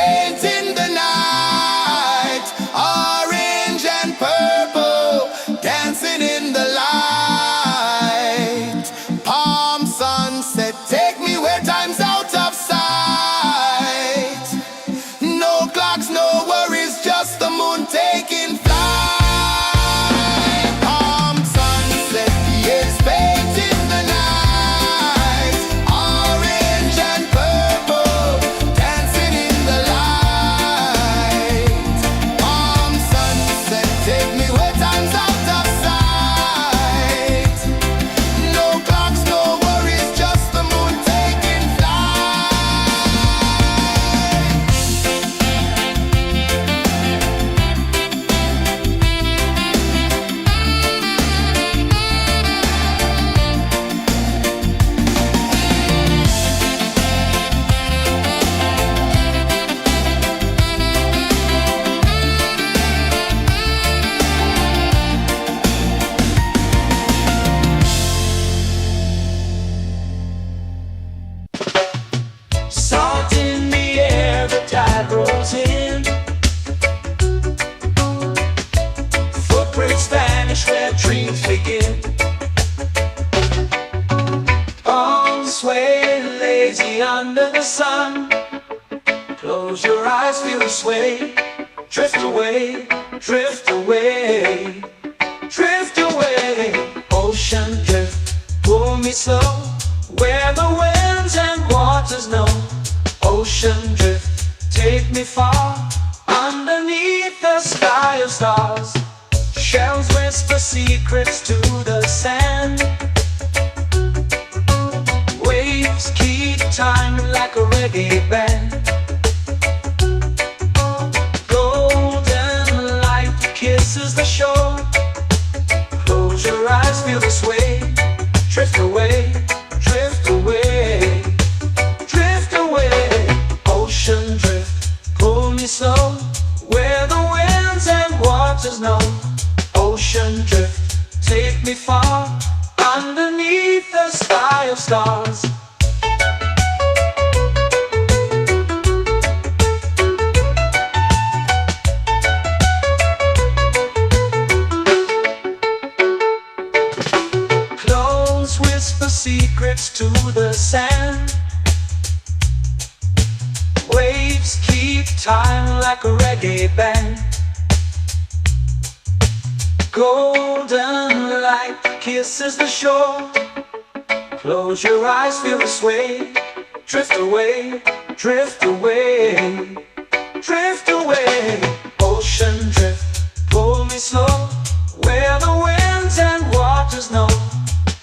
painting the night, orange and purple, dancing in the light. Palm sunset, take me where time's out of sight. No clocks, no worries, just the moon taking flight. Palm sunset, yes, painting the night, orange and purple, dancing in the light. Palm sunset, take me where time's out of sight. No clocks, no worries, just the moon taking Salt in the air, the tide rolls in. Footprints vanish where dreams begin. Palms sway lazy under the sun. Close your eyes, feel the sway. Drift away, drift away, drift away. Ocean drift, pull me slow, where the winds and waters know. Ocean drift, take me far, underneath the sky of stars. Shells whisper secrets to the sand. Waves keep time like a reggae band. Golden light kisses the shore. Close your eyes, feel the sway. Drift away, drift away, drift away. Ocean drift, pull me slow, where the winds and waters know. Ocean drift, take me far, underneath the sky of stars. Close whisper secrets to the sand. Waves keep time like a reggae band. Golden light kisses the shore. Close your eyes, feel the sway. Drift away, drift away, drift away. Ocean drift, pull me slow, where the winds and waters know.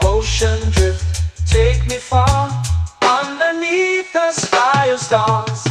Ocean drift, take me far, underneath the sky of stars.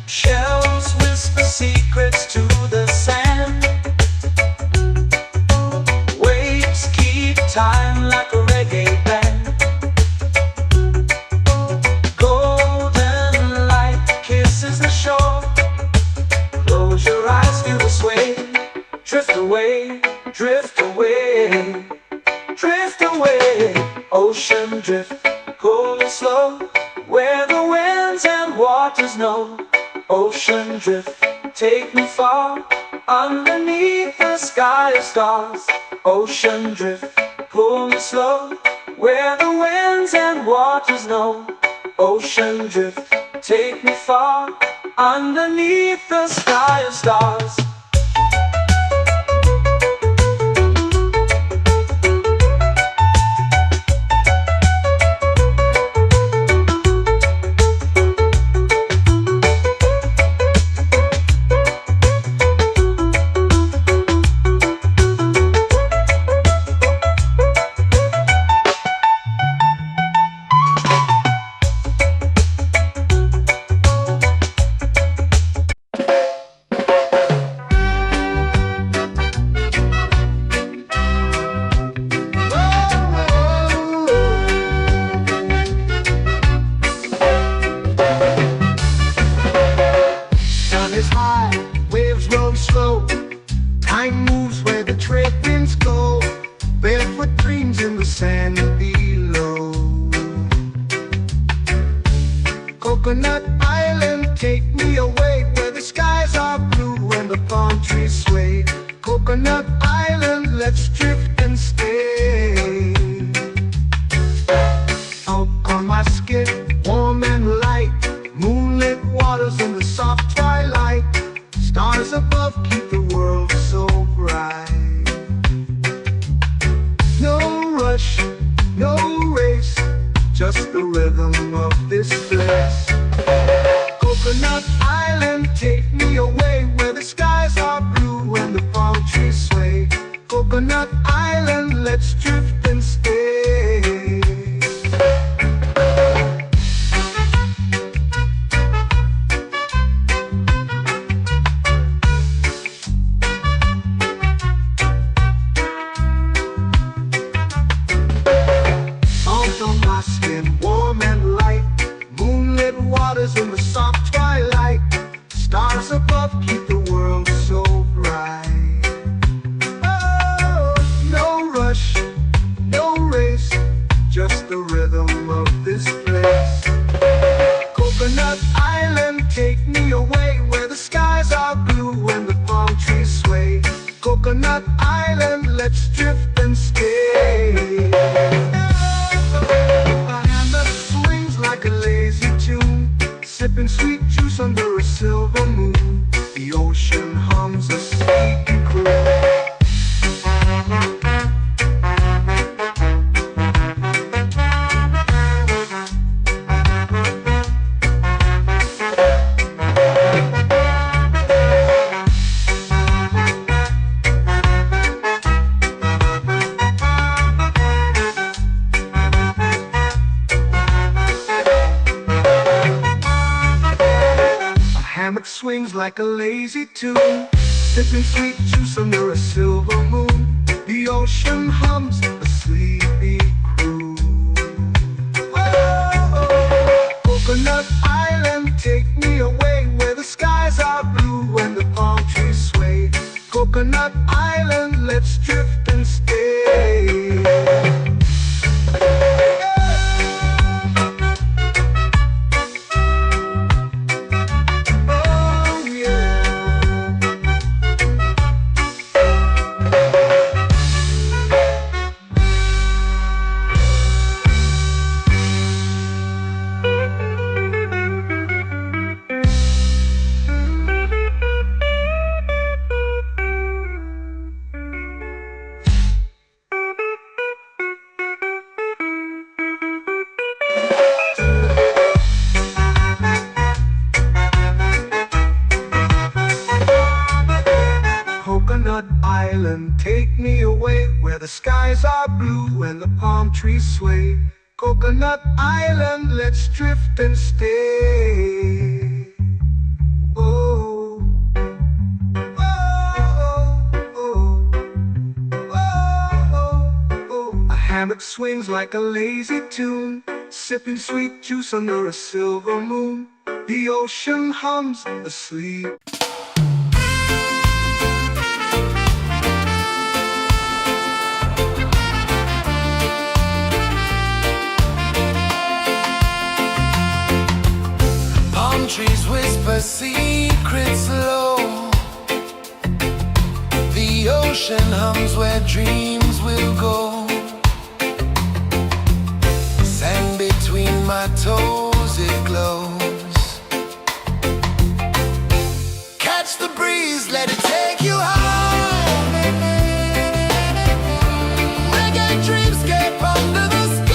Shells whisper secrets to the sand. Waves keep time like a reggae band. Golden light kisses the shore. Close your eyes, feel the sway. Drift away, drift away, drift away. Ocean drift, cool and slow, where the winds and waters know. Ocean drift, take me far, underneath the sky of stars. Ocean drift, pull me slow, where the winds and waters know. Ocean drift, take me far, underneath the sky of stars. Mind moves where the trade winds go, barefoot dreams in the sand below. Coconut Island, take me away where the skies are blue and the palm trees sway. Coconut Island, let's drift and stay. Out on my skin, warm and light, moonlit waters in the soft twilight. Stars above keep the world so bright. No rush, no race, just the rhythm of this place. Coconut Island, take me away where the skies are blue and the palm trees sway. Coconut Island, let's drift and stay. Out on my skin, warm and light, moonlit waters in the soft twilight. Stars above keep the world so bright. Oh, no rush, no race, just the rhythm of this place. Coconut Island, take me away where the skies are blue and the palm trees sway. Coconut Island, let's drift and stay. A hand that swings like a lazy tune, sipping sweet juice under a silver moon. The ocean hums a sleepy croon. Hammock swings like a lazy tune, sipping sweet juice under a silver moon. The ocean hums a sleepy croon. Oh, Coconut Island, take me away where the skies are blue and the palm trees sway. Coconut Island, let's drift and stay. Coconut Island, take me away where the skies are blue and the palm trees sway. Coconut Island, let's drift and stay. Oh, oh, oh, oh, oh. A hammock swings like a lazy tune, sipping sweet juice under a silver moon. The ocean hums asleep. Trees whisper secrets low. The ocean hums where dreams will go. Sand between my toes, it glows. Catch the breeze, let it take you high. Reggae dreamscape under the sky.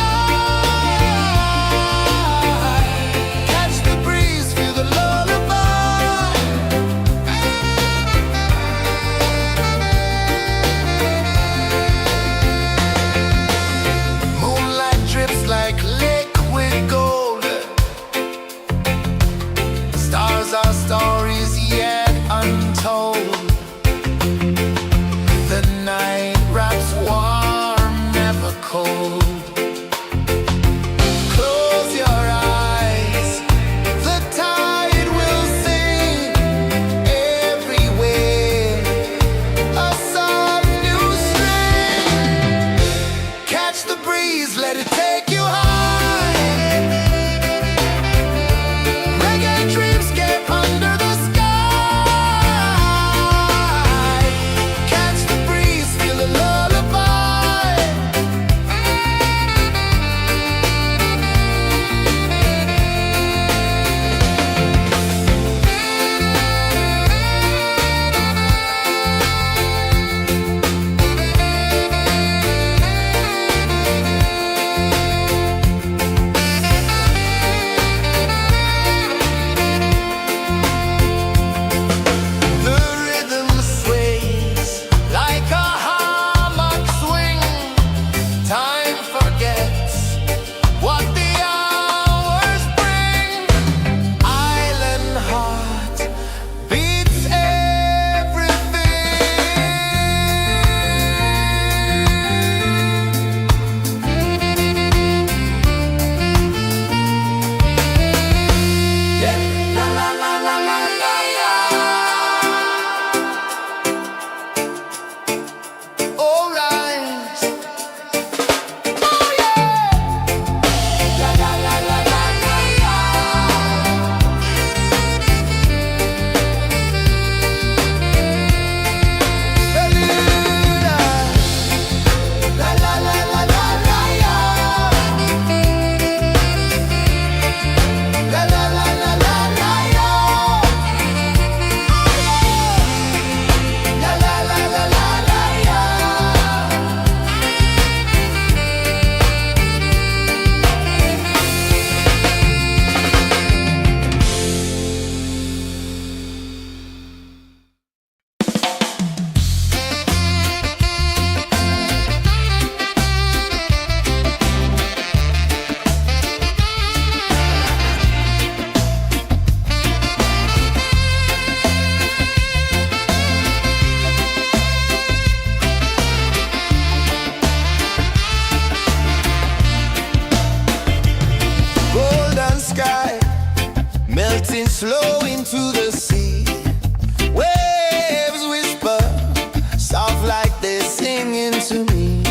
to me.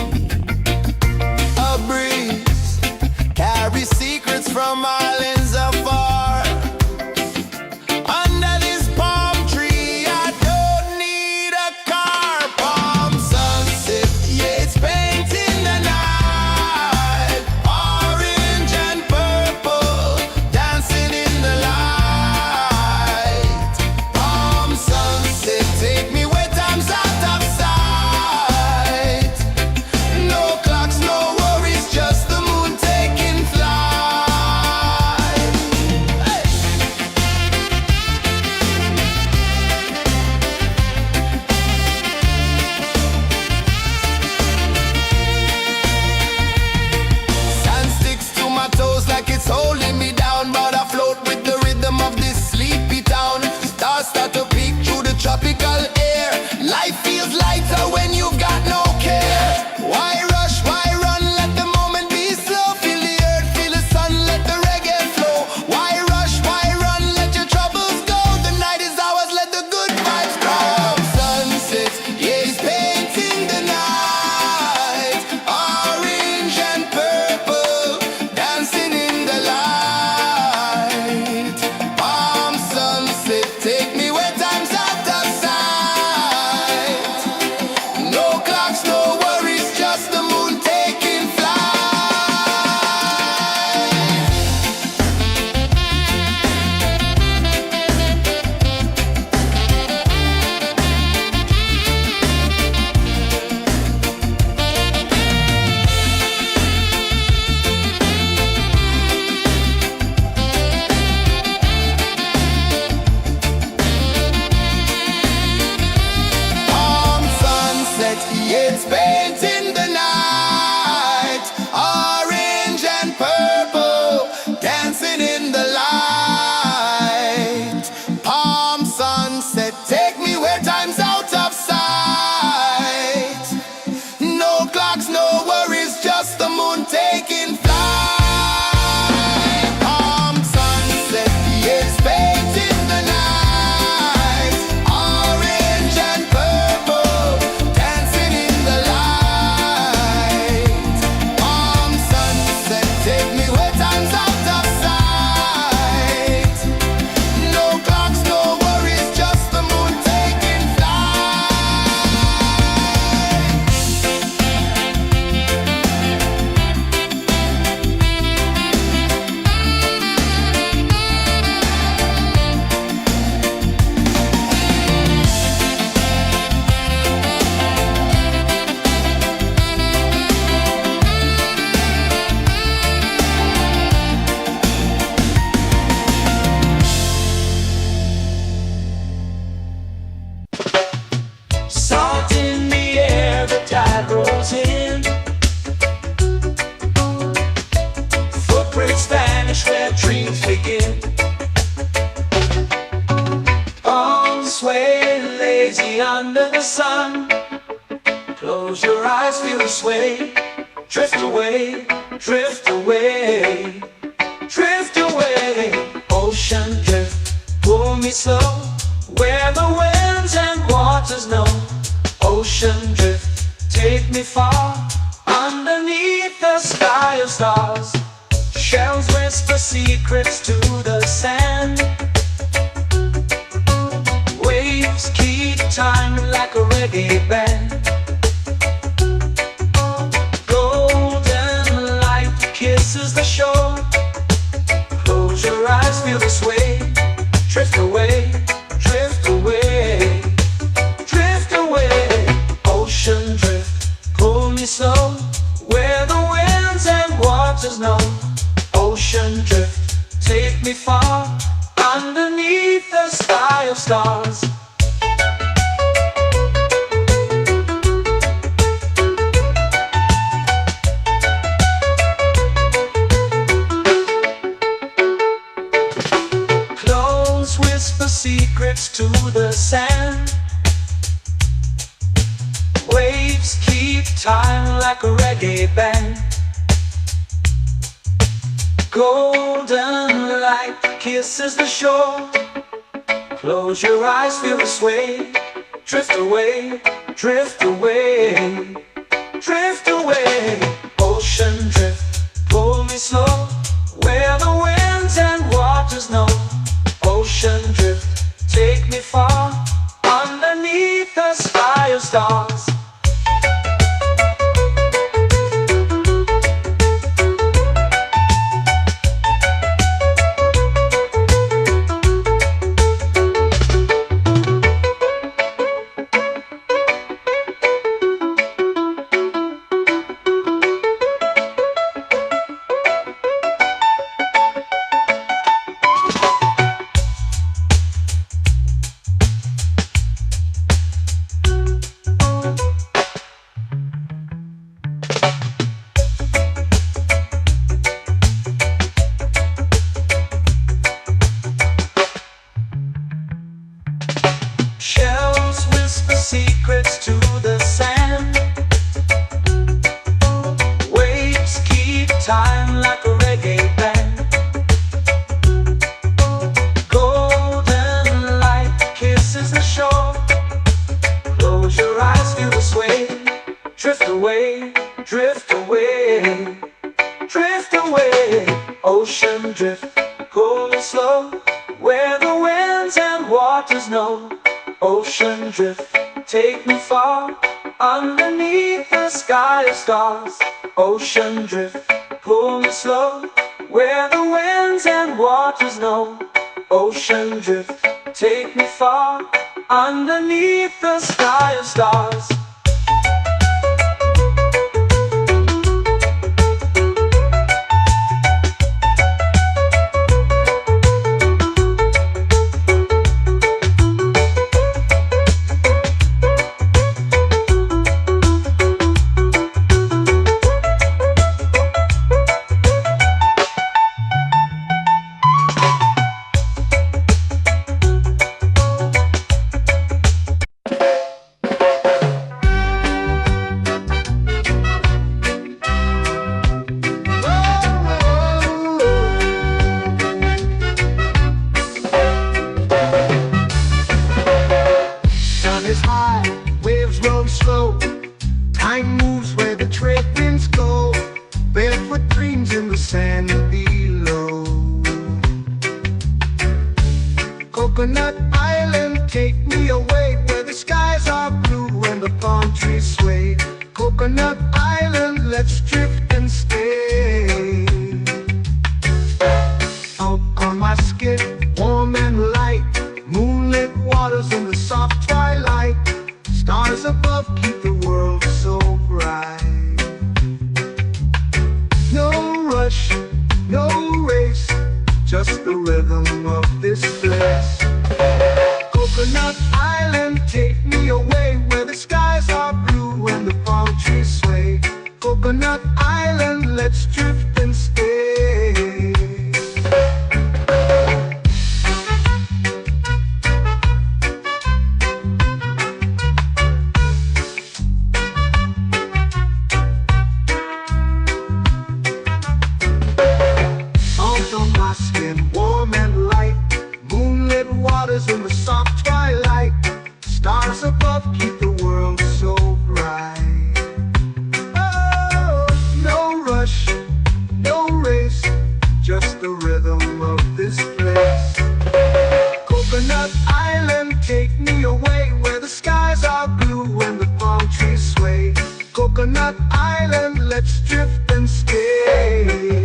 A breeze carries secrets from islands afar. Under this palm tree, I don't need a car. Palm sunset, yeah, it's painting the night. Orange and purple, dancing in the light. Palm sunset, take me where time's out of sight. No clocks, no worries, just the moon taking flight. Hey! Sand sticks to my toes like it's holding me down, but I float with the rhythm of this sleepy town. Stars start to peek through the tropical air. Life feels lighter when you've got no care. Why rush, why run, let the moment be slow. Feel the earth, feel the sun, let the reggae flow. Why rush, why run, let your troubles go. The night is ours, let the good vibes grow. Sunset, yeah, it's painting the night. Orange and purple, dancing in the light. Palm sunset, take me where time's out of sight. No clocks, no worries, just the moon taking flight. Palm sunset, yeah, it's painting the night. Orange and purple, dancing in the light. Palm sunset, take me where time's out of sight. No clocks, no worries, just the moon taking flight. Palm sunset, yeah, it's painting the night. Orange and purple, dancing in the light. Palm sunset, take me where time's out of sight. No clocks, no worries, just the moon taking flight. Salt in the air, the tide rolls in. Footprints vanish where dreams begin. Arms sway lazy under the sun. Close your eyes, feel the sway. Drift away, drift away, drift away. Ocean drift, pull me slow. Where the winds and waters know. Ocean drift, take me far. Underneath the sky of stars. Shells whisper secrets to the sand. Waves keep time like a reggae band. Golden light kisses the shore. Close your eyes, feel the sway. Drift away, drift away, drift away. Ocean drift, pull me slow. Where the winds and waters know. Ocean drift, take me far. Underneath the sky of stars. Close whisper secrets to the sand. Waves keep time like a reggae band. Golden light kisses the shore. Close your eyes, feel the sway. Drift away, drift away, stars. Shells whisper secrets to the sand. Waves keep time like a reggae band. Golden light kisses the shore. Close your eyes, feel the sway. Drift away, drift away, drift away. Ocean drift, cool and slow, where the winds and waters know. Ocean drift, take me far, underneath the sky of stars. Ocean drift, pull me slow, where the winds and waters know. Ocean drift, take me far, underneath the sky of stars. Sun is high, waves roll slow. Time moves where the trade winds go. Barefoot dreams in the sand below. Coconut Island, take me away, where the skies are blue and the palm trees sway. Coconut Island, let's drift and stay. Out on my skin, warm and light, moonlit waters in the soft twilight. Stars above keep the world so bright. No rush, no race, just the rhythm of this place. Coconut Island, take me away, where the skies are blue and the palm trees sway. Coconut Island, let's drift and stay. Salt on my skin, warm and light, moonlit waters in the soft twilight. Stars above keep the world so bright. Oh, no rush, no race, just the rhythm of this place. Coconut Island, take me away, where the skies are blue and the palm trees sway. Coconut Island, let's drift and stay.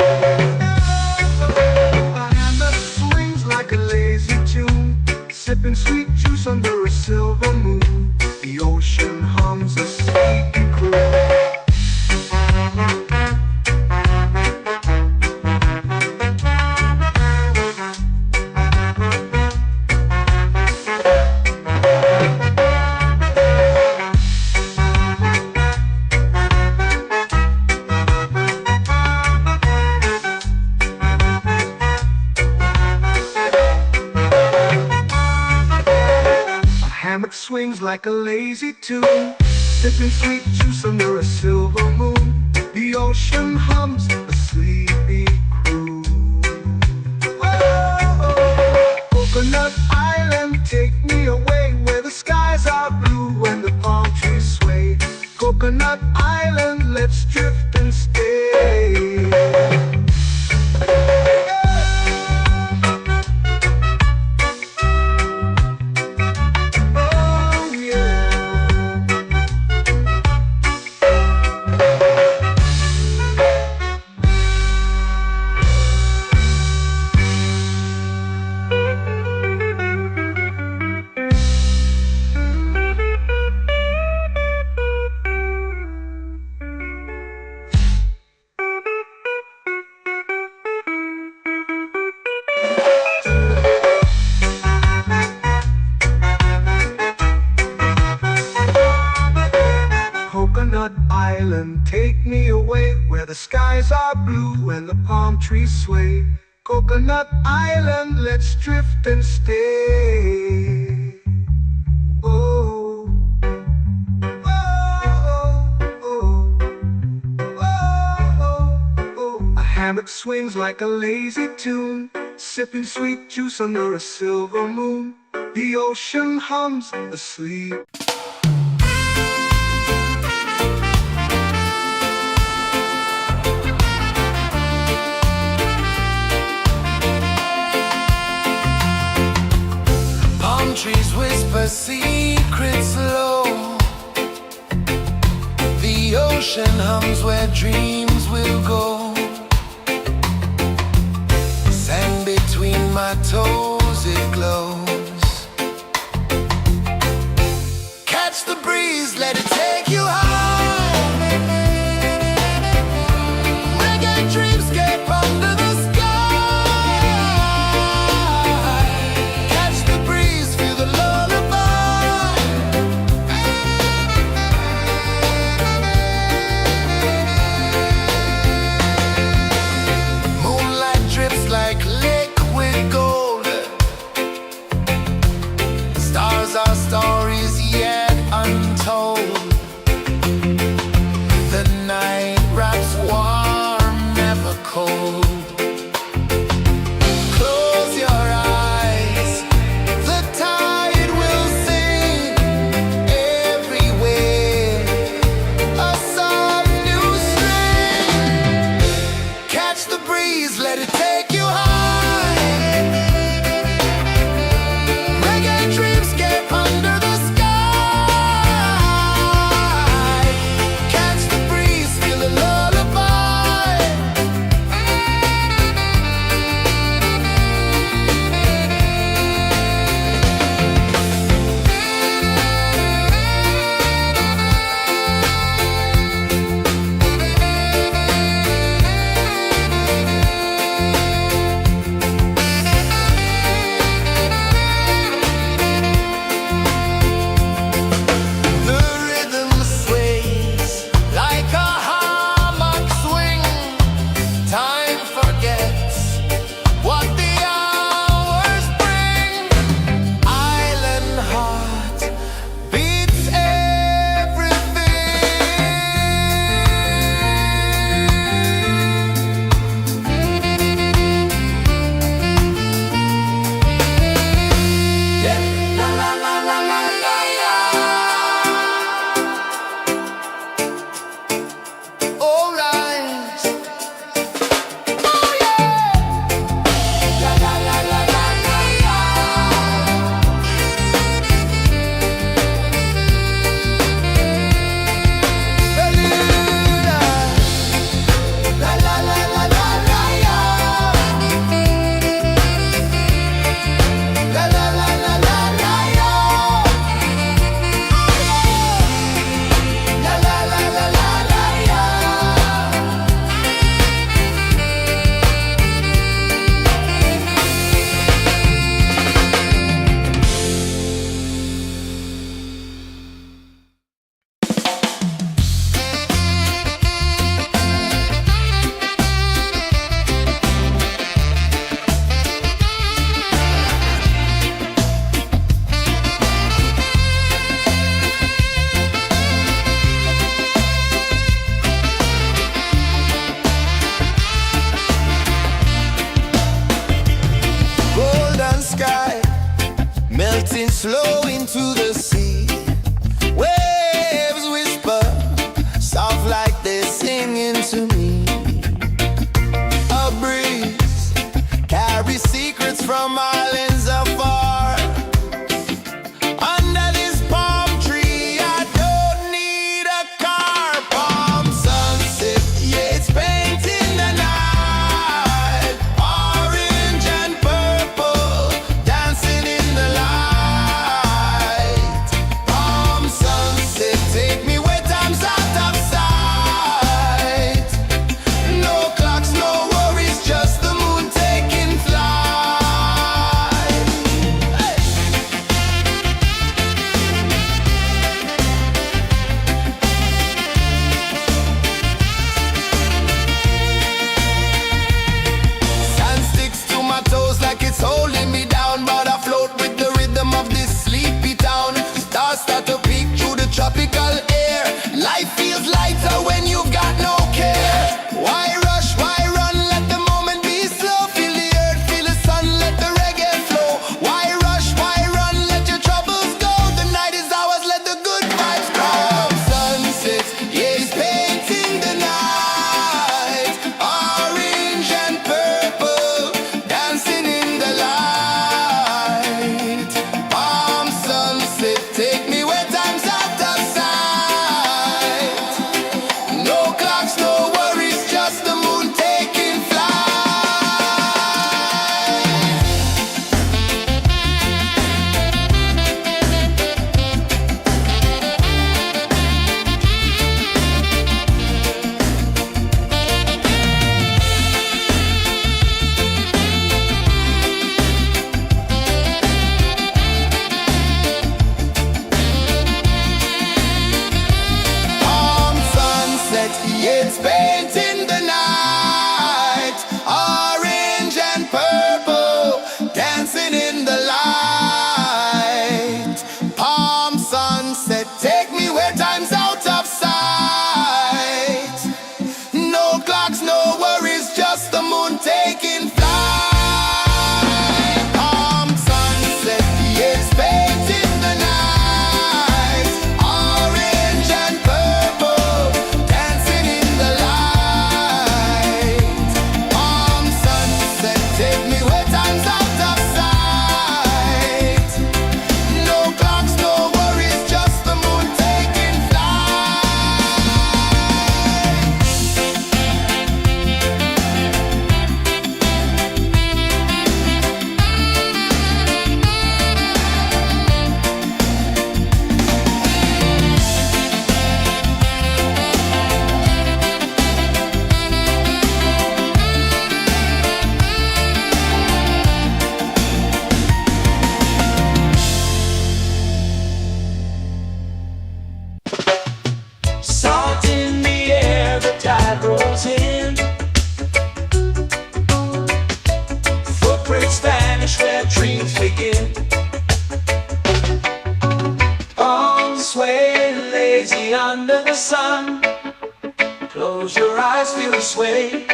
A hand that swings like a lazy tune, sipping sweet juice under a silver moon. The ocean hums a sleepy croon. Hammock swings like a lazy tune, sipping sweet juice under a silver moon. The ocean hums a sleepy croon. Oh, Coconut Island, take me away, where the skies are blue and the palm trees sway. Coconut Island, let's drift and stay. Coconut Island, take me away where the skies are blue and the palm trees sway. Coconut Island, let's drift and stay. Oh, oh, oh, oh, oh. A hammock swings like a lazy tune, sipping sweet juice under a silver moon. The ocean hums asleep. Palm trees whisper secrets low. The ocean hums where dreams will go. Sand between my toes, it glows. Catch the breeze, let it take you high. Reggae dreamscape under the sky. Catch the breeze, feel the lullaby. Moonlight drips like liquid gold. Stars are stories yet untold. The night wraps warm, never cold. Close your eyes, the tide will sing everywhere. A soft new string. Catch the breeze, let it take you high. Reggae dreamscape under the sky. Catch the breeze, feel the lullaby. The rhythm sways like a hammock swing. Time forgets what the hours bring. Island heart beats everything. Yeah. La la la la la la la. All right. Oh yeah. La la la la la la la. Bermuda. La la la la la la la. La la la la la la la. La la la la la la la. Golden sky melting slow into the sea. Waves whisper soft like they're singing to me. A breeze carries secrets from islands afar. Under this palm tree, I don't need a car. Palm sunset, yeah, it's painting the night. Orange and purple dancing in the light. the sun. Close your eyes, feel the sway.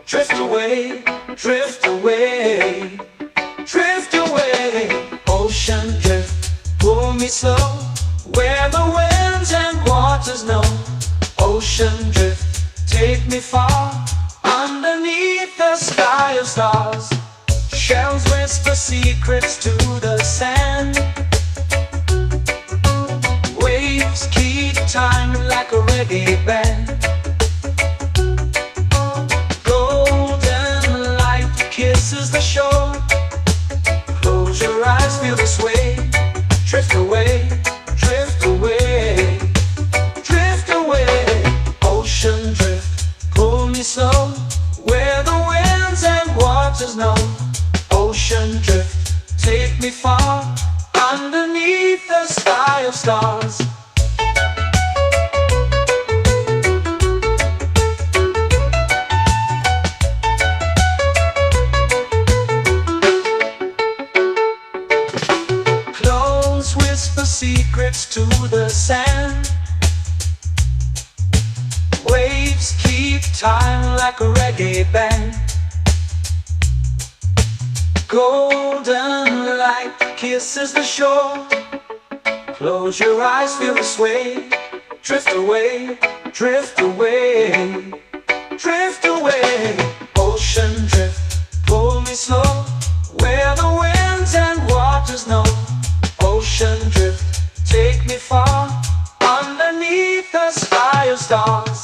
Drift away, drift away, drift away. Ocean drift, pull me slow, where the winds and waters know. Ocean drift, take me far, underneath the sky of stars. Shells whisper secrets to the sand. Waves keep time like a reggae band. Golden light kisses the shore. Close your eyes, feel the sway. Drift away, drift away, drift away. Ocean drift, pull me slow, where the winds and waters know. Ocean drift, take me far, underneath the sky of stars. Close whisper secrets to the sand. Waves keep time like a reggae band. Golden light kisses the shore. Close your eyes, feel the sway. Drift away, drift away, drift away. Ocean drift, pull me slow, where the winds and waters know. Ocean drift, take me far, underneath the sky of stars.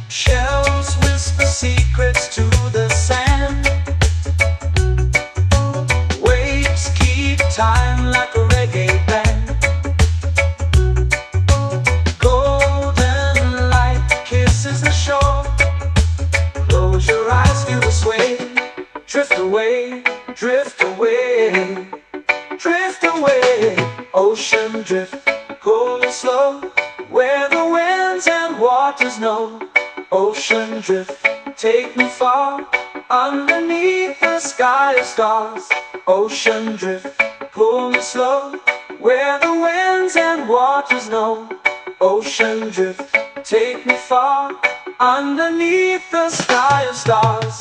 Shells whisper secrets to the sand. Waves keep time like a reggae band. Golden light kisses the shore. Close your eyes, feel the sway. Drift away, drift away, drift away. Ocean drift, pull me slow, where the winds and waters know. Ocean drift, take me far, underneath the sky of stars. Ocean drift, pull me slow, where the winds and waters know. Ocean drift, take me far, underneath the sky of stars.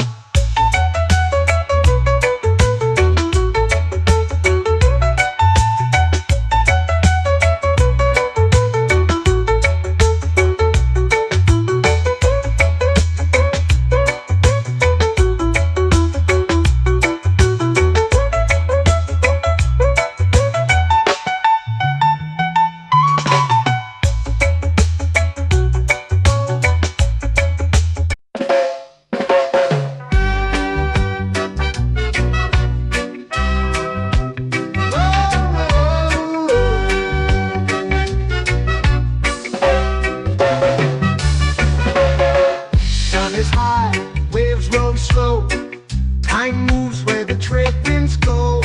Time moves where the trade winds go.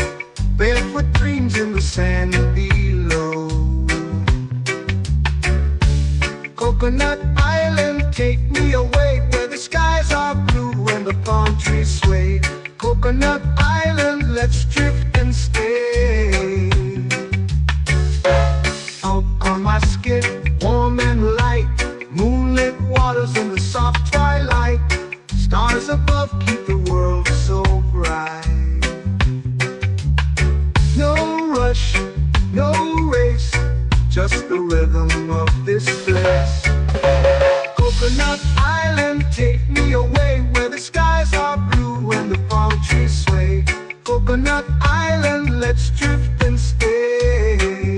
Barefoot dreams in the sand below. Coconut Island, take me away, where the skies are blue and the palm trees sway. Coconut Island, let's drift and stay. Out on my skin, warm and light, moonlit waters in the soft twilight. Stars above keep the world so bright. No rush, no race, just the rhythm of this place. Coconut Island, take me away, where the skies are blue and the palm trees sway. Coconut Island, let's drift and stay.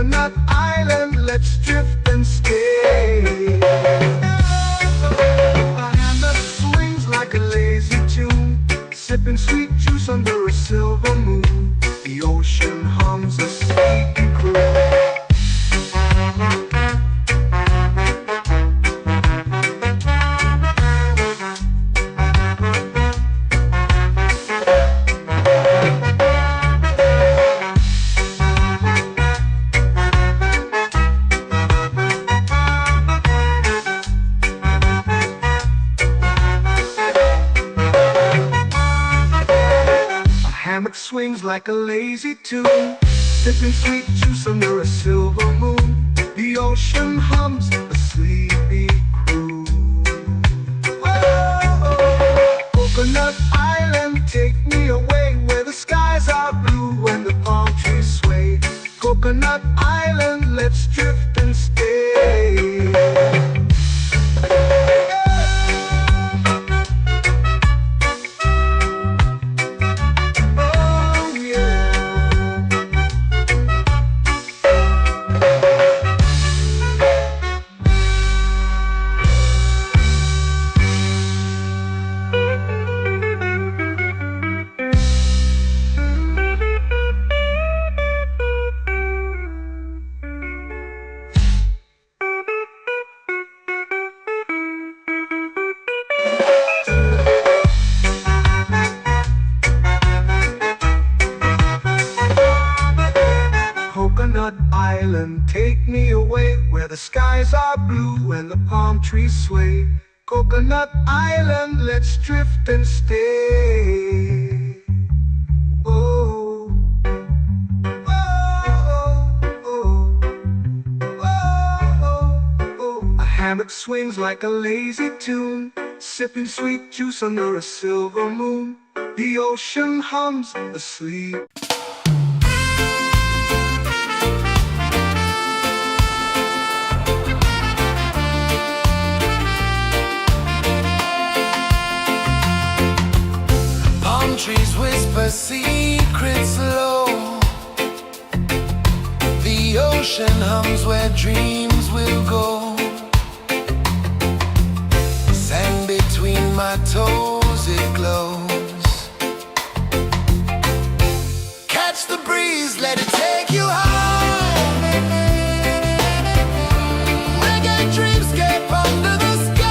Coconut Island, let's drift and stay. A hand that swings like a lazy tune, sipping sweet juice under a silver moon. The ocean hums a sleepy croon. Hammock swings like a lazy tune, sipping sweet juice under a silver moon. The ocean hums a sleepy croon. Whoa, Coconut Island, take me away where the skies are blue and the palm trees sway. Coconut Island, let's drift and stay. Coconut Island, take me away where the skies are blue and the palm trees sway. Coconut Island, let's drift and stay. Oh, oh, oh, oh, oh. A hammock swings like a lazy tune, sipping sweet juice under a silver moon. The ocean hums asleep. Trees whisper secrets low. The ocean hums where dreams will go. Sand between my toes, it glows. Catch the breeze, let it take you high. Reggae dreamscape under the sky.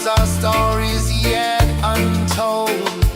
Our stories yet untold.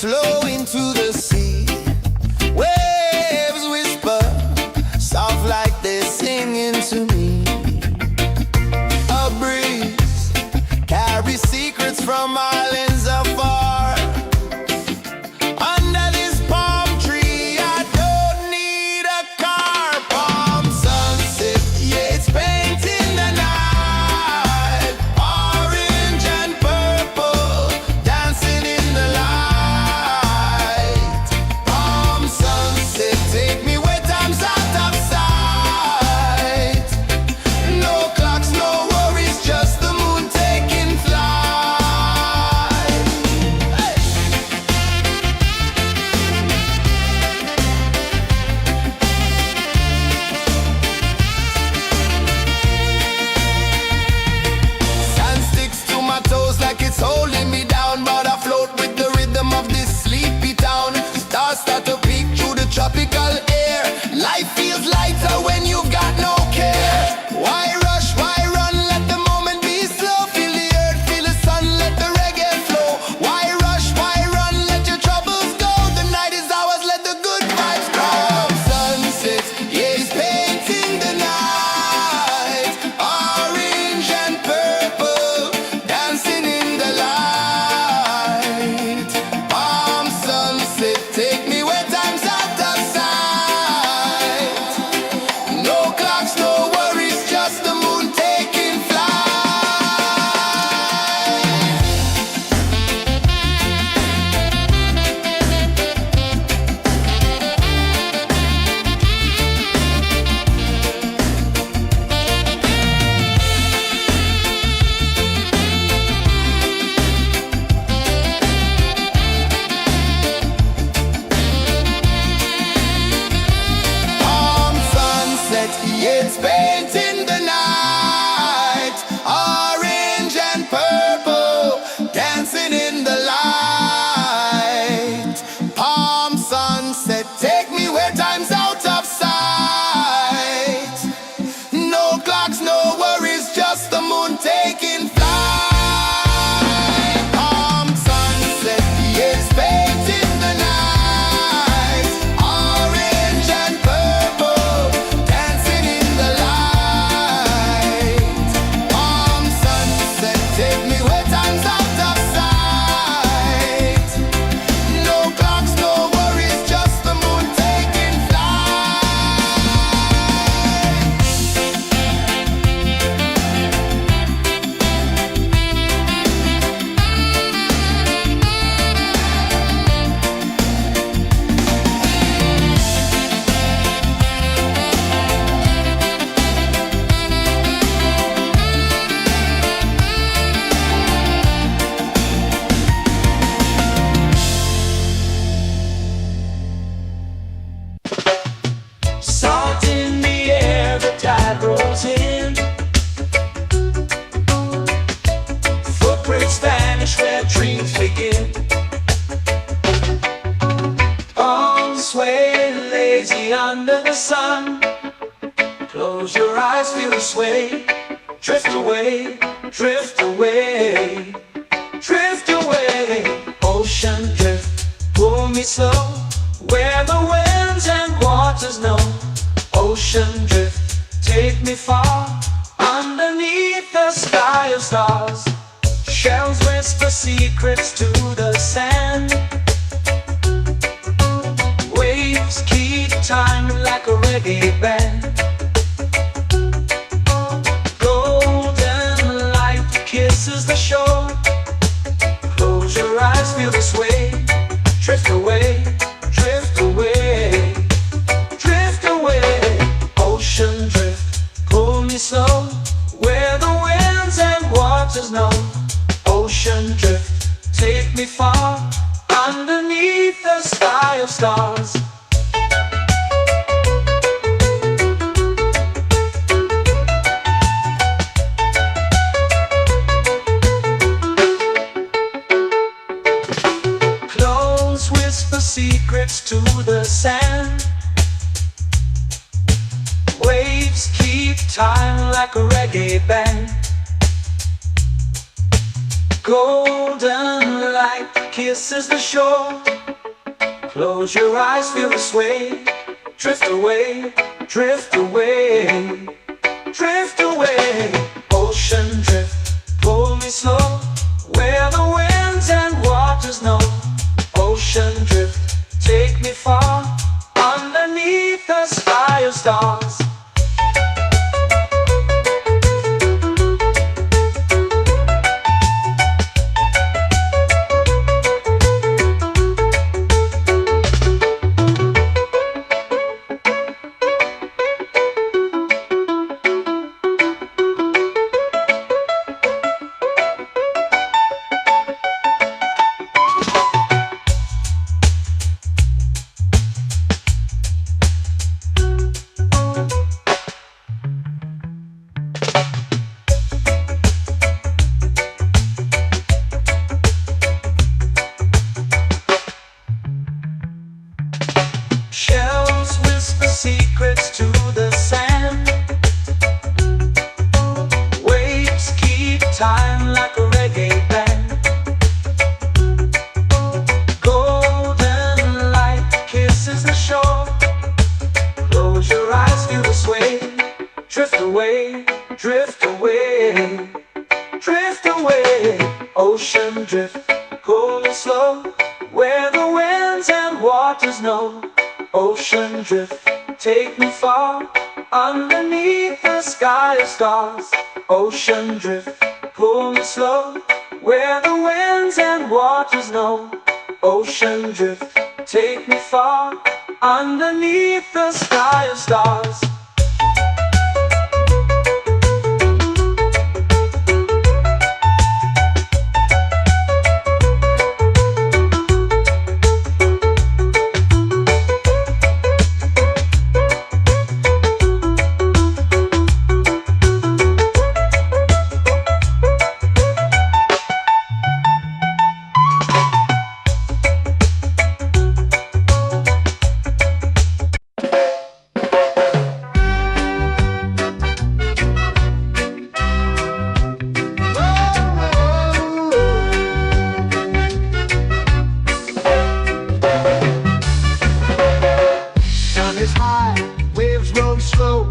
flow into the sea. Waves whisper, soft like they're singing to me. A breeze carries secrets from islands afar. Under this palm tree, I don't need a car. Palm sunset, yeah, it's painting the night. Orange and purple, dancing in the light. Palm sunset, take me where time's out of sight. No clocks, no worries, just the moon taking flight. Hey! Sand sticks to my toes like it's holding me down, but I float with the rhythm of this sleepy town. Stars start to peek through the tropical air. Life feels lighter when you've got no care. Why rush, why run, let the moment be slow. Feel the earth, feel the sun, let the reggae flow. Why rush, why run, let your troubles go. The night is ours, let the good vibes come. Sunset, yeah, it's painting the night. Orange and purple, dancing in the light. Palm sunset, take me where time's out of sight. No clocks, no worries, just the moon taking flight. Palm sunset, yeah, it's painting the night. Orange and purple, dancing in the light. Palm sunset, take me where time's out of sight. No clocks, no worries, just the moon taking flight. Palm sunset, yeah, it's painting the night. Orange and purple, dancing in the light. Palm sunset, take me where time's out of sight. No clocks, no worries, just the moon taking flight. Salt in the air, the tide rolls in. Footprints vanish where dreams begin. Arms sway lazy under the sun. Close your eyes, feel the sway. Drift away, drift away, drift away. Ocean drift, pull me slow, where the winds and waters know. Ocean drift, take me far, underneath the sky of stars. Shells whisper secrets to the sand. Waves keep time like a reggae band. Golden light kisses the shore. Close your eyes, feel the sway. Drift away, drift away, drift away. Ocean drift, pull me slow, where the winds and waters know. Ocean drift, take me far, underneath the sky of stars. Close whisper secrets to the sand. Waves keep time like a reggae band. Golden light kisses the shore. Close your eyes, feel the sway. Drift away, drift away, drift away. Ocean drift, pull me slow, where the winds and waters know. Ocean drift, take me far, underneath the sky of stars. Shells whisper secrets to the sand. Waves keep time like a reggae band. Golden light kisses the shore. Close your eyes, feel the sway. Drift away, drift away, drift away. Ocean drift, cool and slow, where the winds and waters know. Ocean drift, take me far, underneath the sky of stars. Ocean drift, pull me slow, where the winds and waters know. Ocean drift, take me far, underneath the sky of stars. Is high, waves roll slow.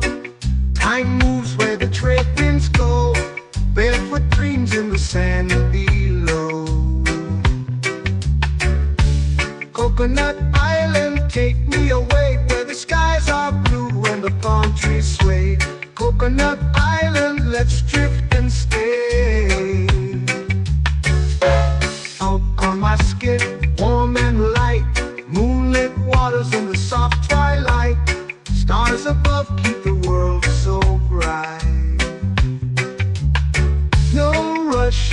Time moves where the trade winds go. Barefoot dreams in the sand below. Coconut Island, take me away, where the skies are blue and the palm trees sway. Coconut Island, let's drift and stay. Out on my skin, warm and light, moonlit waters in the soft twilight. Stars above keep the world so bright. No rush,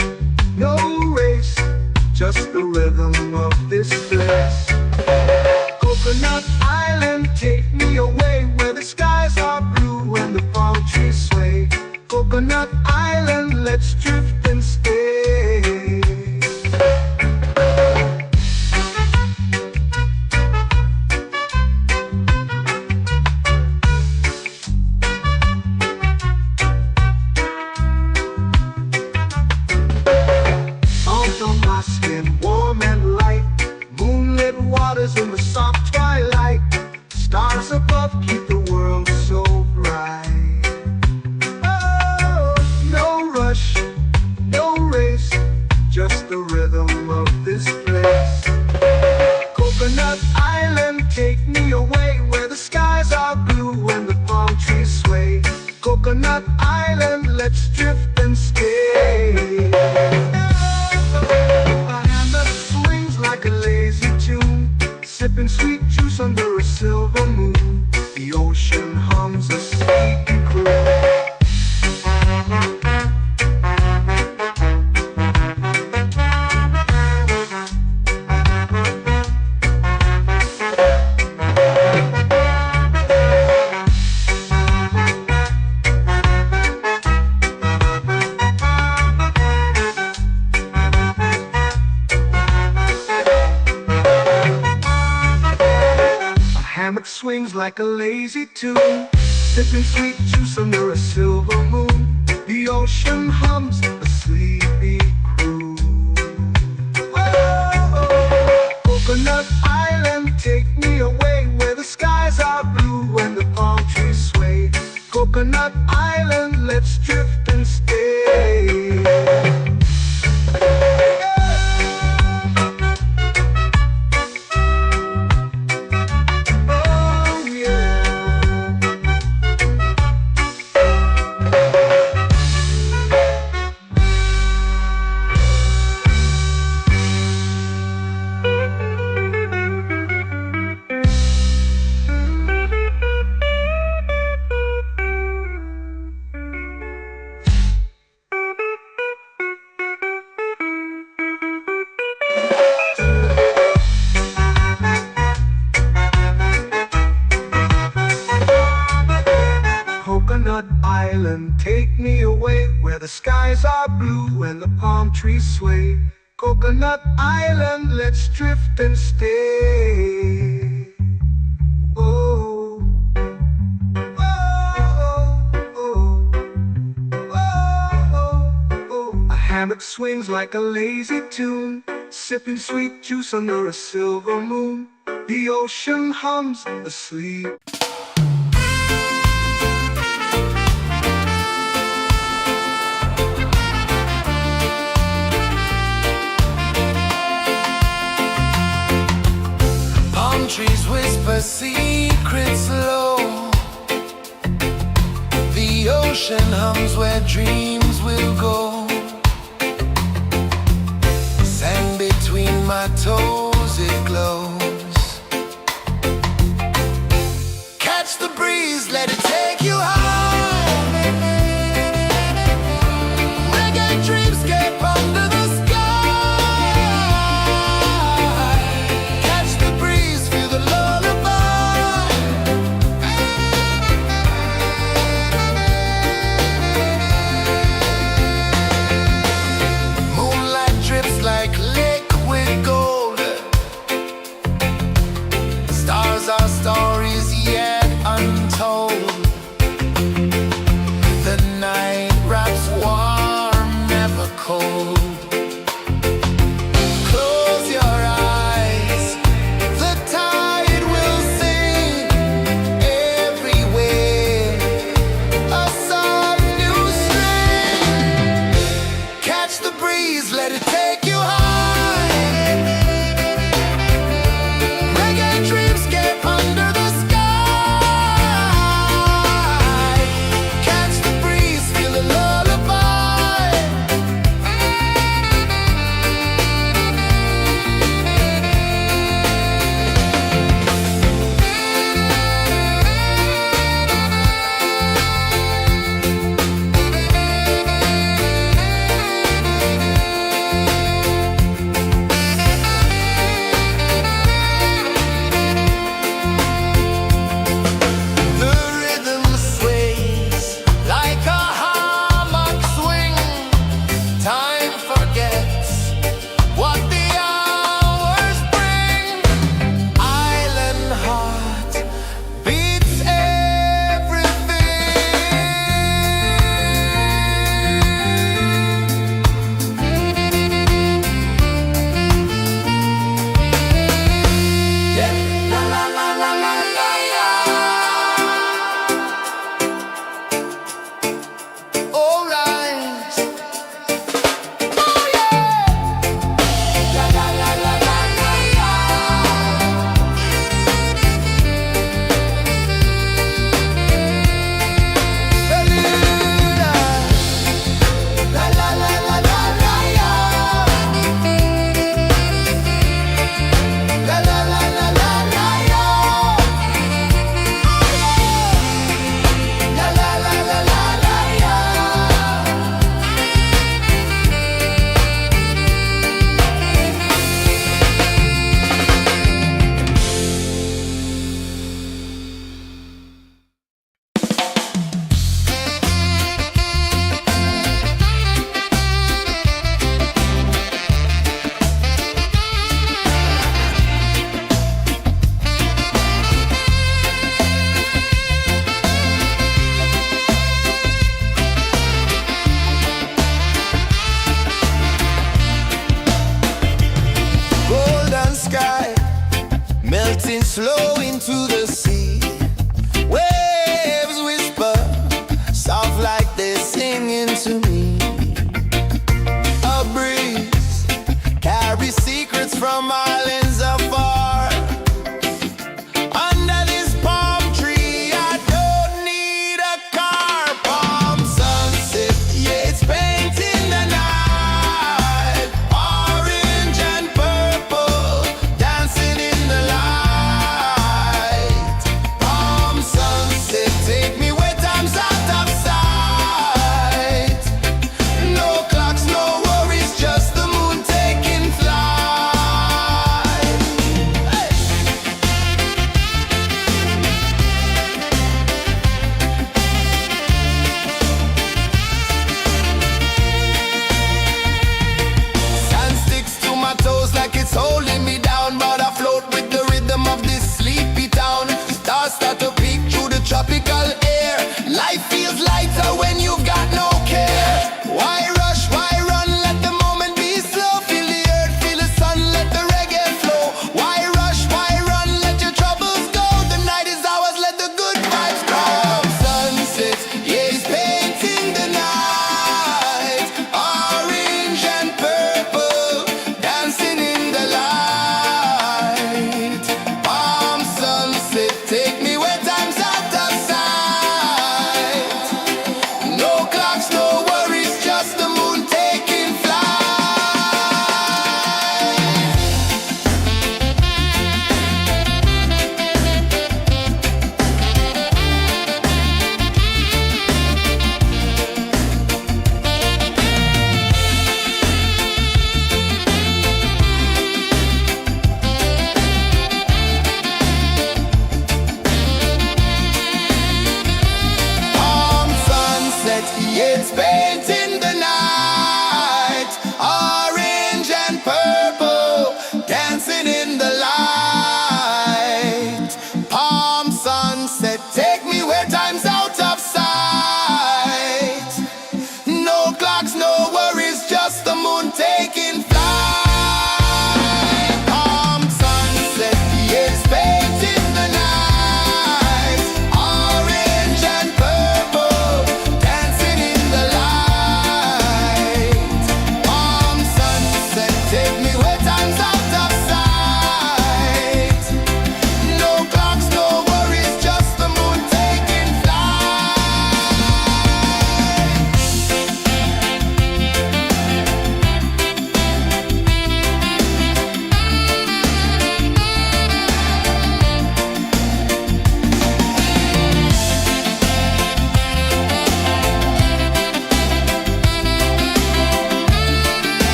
no race, just the rhythm of this place. Coconut Island, take me away, where the skies are blue and the palm trees sway. Coconut Island, let's drift and stay. Warm and light, moonlit waters in the soft twilight. Stars above keep the world so bright. Oh, no rush, no race, just the rhythm of this place. Coconut Island, take me away, where the skies are blue and the palm trees sway. Coconut Island, let's drift and stay. Like a lazy tune, sipping sweet juice under a silver moon. The ocean hums a sleepy croon. Swings like a lazy tune, sipping sweet juice under a silver moon. The ocean hums a sleepy croon. Coconut Island, let's drift and stay. Oh yeah. Coconut Island, take me away where the skies are blue and the palm trees sway. Coconut Island, let's drift and stay. Oh, oh, oh, oh, oh. A hammock swings like a lazy tune, sipping sweet juice under a silver moon. The ocean hums asleep. Trees whisper secrets low. The ocean hums where dreams will go. Sand between my toes, it glows. Catch the breeze, let it take you high. Reggae dreamscape under the sky. Like liquid gold, stars are stories yet untold.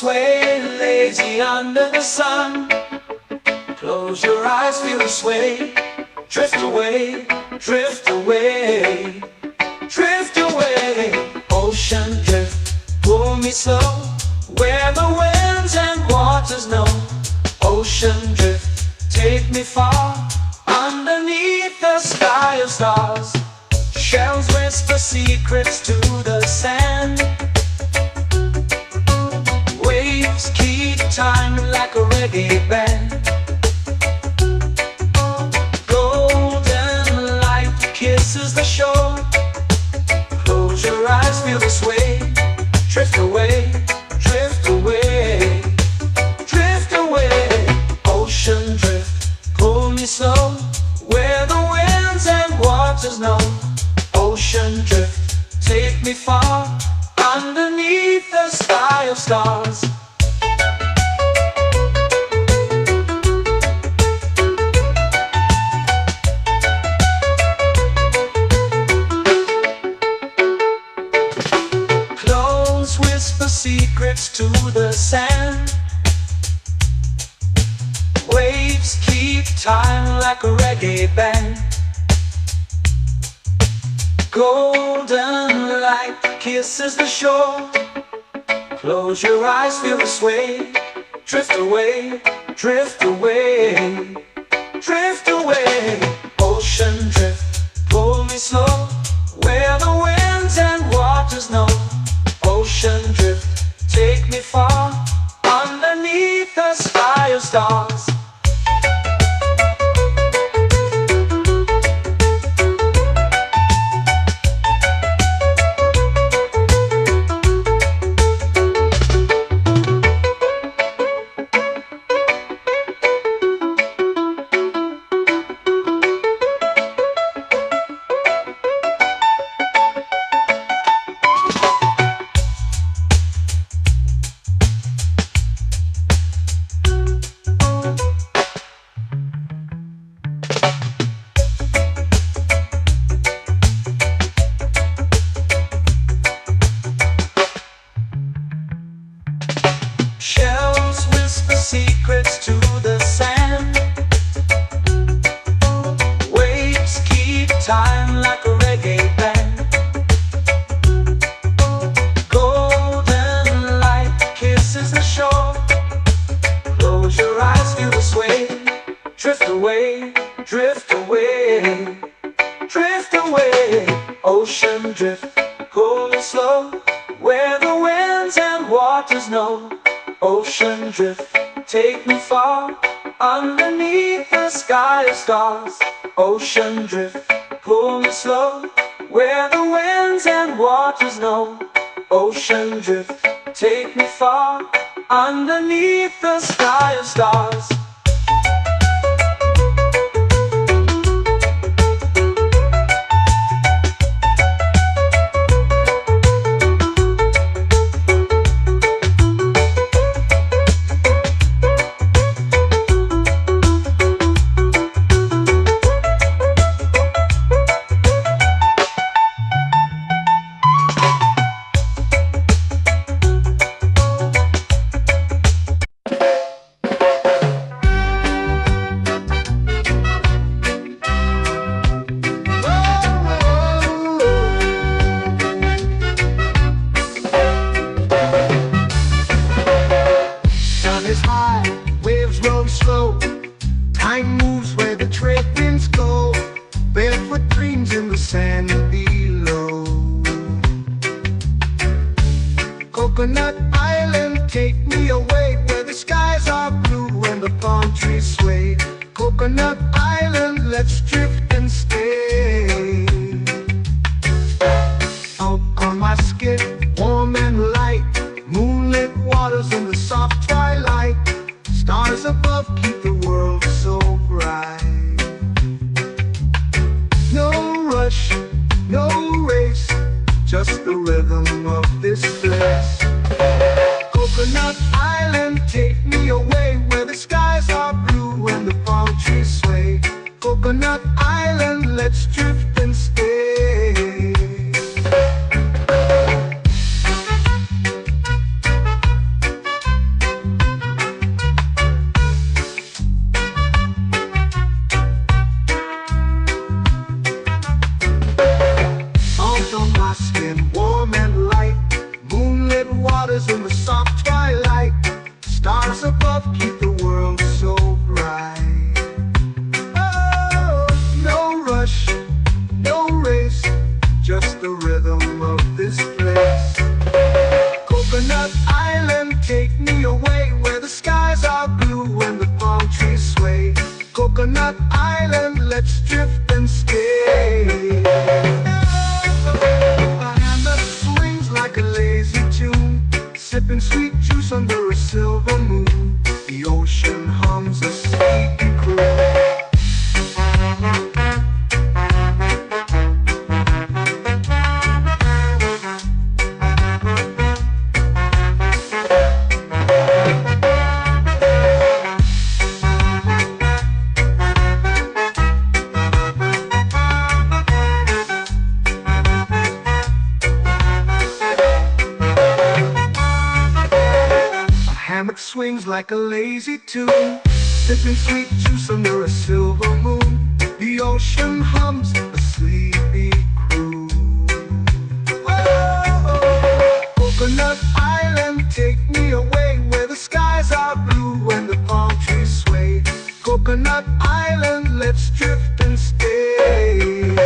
sway, lazy under the sun. Close your eyes, feel the sway. Drift away, drift away, drift away. Ocean drift, pull me slow, where the winds and waters know. Ocean drift, take me far, underneath the sky of stars. Shells whisper secrets to the sand. Waves keep time like a reggae band. Golden light kisses the shore. Close your eyes, feel the sway. Drift away, drift away, drift away. Ocean drift, pull me slow, where the winds and waters know. Ocean drift, take me far, underneath the sky of stars. Clothes whisper secrets to the sand. Waves keep time like a reggae band. Golden light kisses the shore. Close your eyes, feel the sway. Drift away, drift away, drift away. Ocean drift, pull me slow, where the winds and waters know. Ocean drift, take me far, underneath the sky of stars. Shells whisper secrets to the sand. Waves keep time like a reggae band. Golden light kisses the shore. Close your eyes, feel the sway. Drift away, drift away, drift away. Ocean drift, pull me slow, where the winds and waters know. Ocean drift, take me far, underneath the sky of stars. Ocean drift, pull me slow, where the winds and waters know. Ocean drift, take me far, underneath the sky of stars. Time moves where the trade winds go. Barefoot dreams in the sand below. Coconut Island, take me away, where the skies are blue and the palm trees sway. Coconut Island, let's drift and stay. Out on my skip, warm and light, moonlit waters in the soft twilight. Stars above keep the world so bright. No rush, no race, just the rhythm of this place. Coconut Island, take me away, where the skies are blue and the palm trees sway. Coconut Island, let's drift and stay. A hand that swings like a lazy tune, sipping sweet juice under a silver moon. The ocean hums a sleepy croon. Hammock swings like a lazy tune, sipping sweet juice under a silver moon. The ocean hums a sleepy croon. Whoa, Coconut Island, take me away where the skies are blue and the palm trees sway. Coconut Island, let's drift and stay.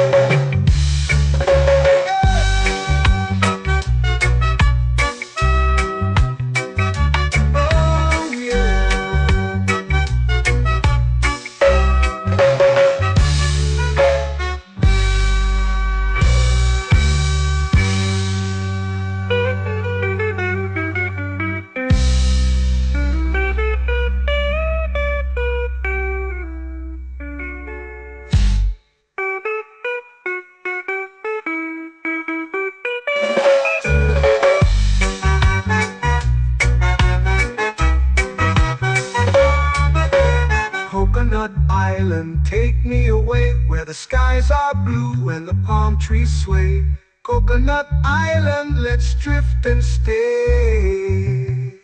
Coconut Island, take me away where the skies are blue and the palm trees sway. Coconut Island, let's drift and stay.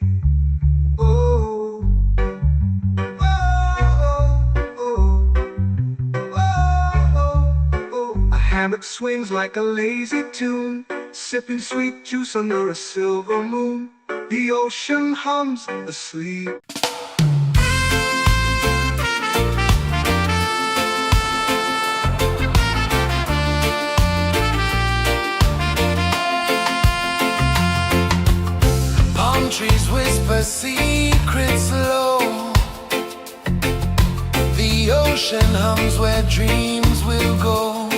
Oh, oh, oh, oh, oh. A hammock swings like a lazy tune, sipping sweet juice under a silver moon. The ocean hums asleep. Trees whisper secrets low. The ocean hums where dreams will go.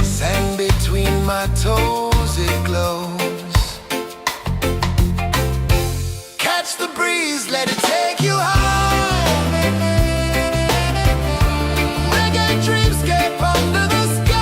Sand between my toes, it glows. Catch the breeze, let it take you high. Reggae dreamscape under the sky.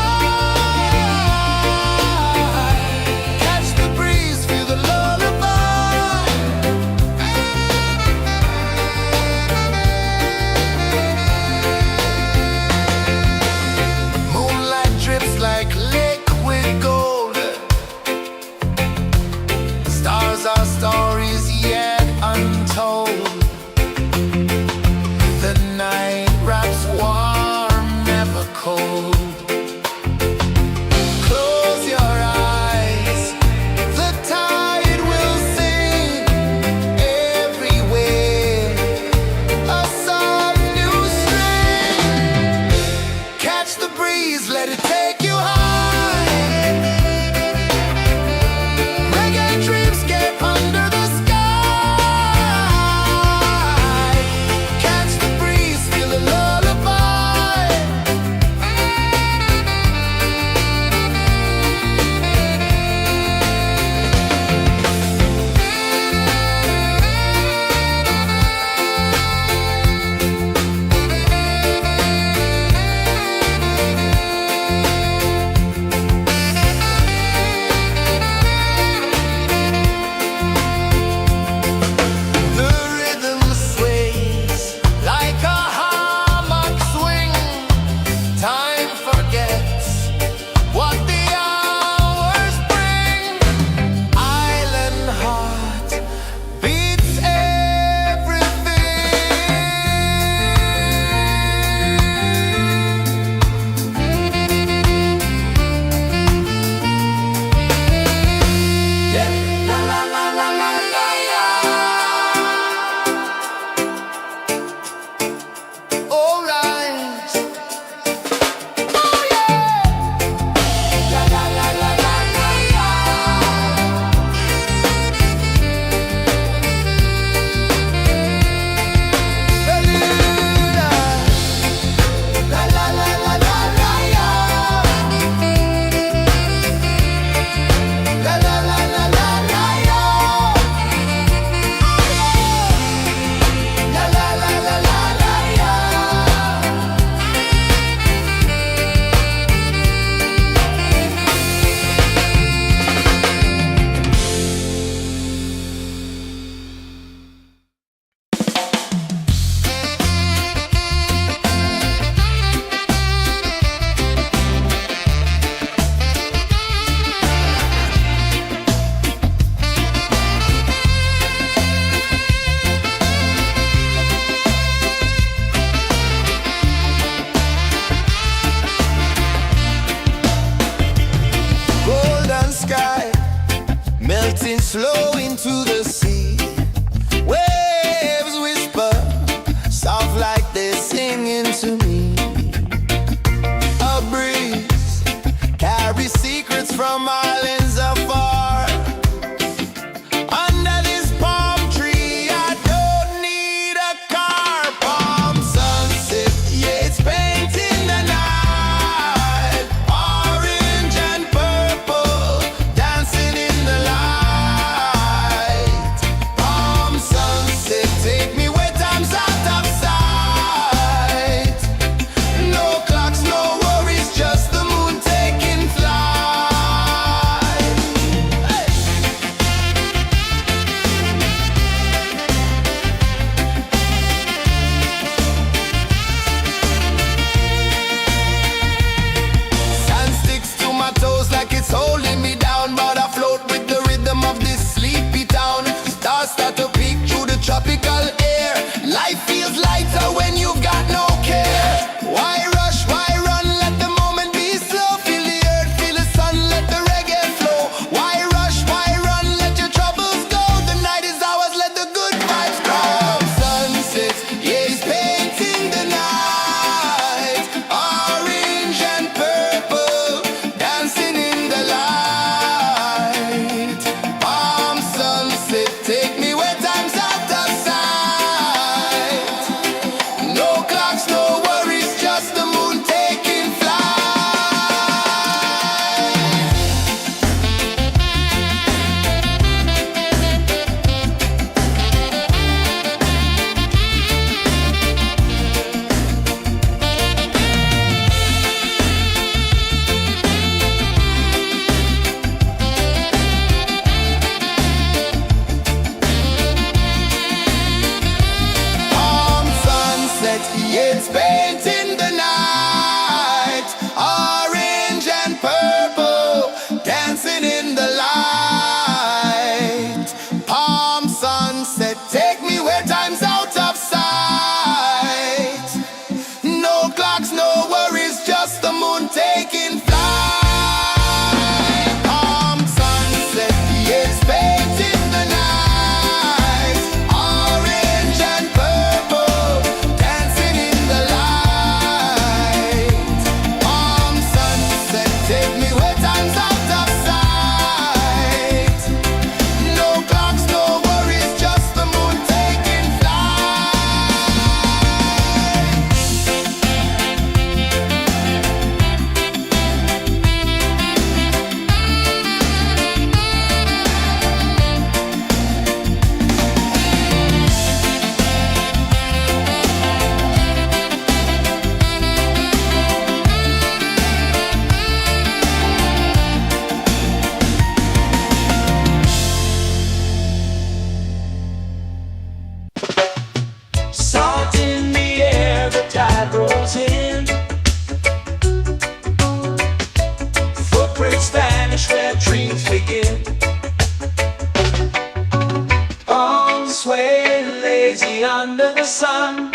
lazy under the sun.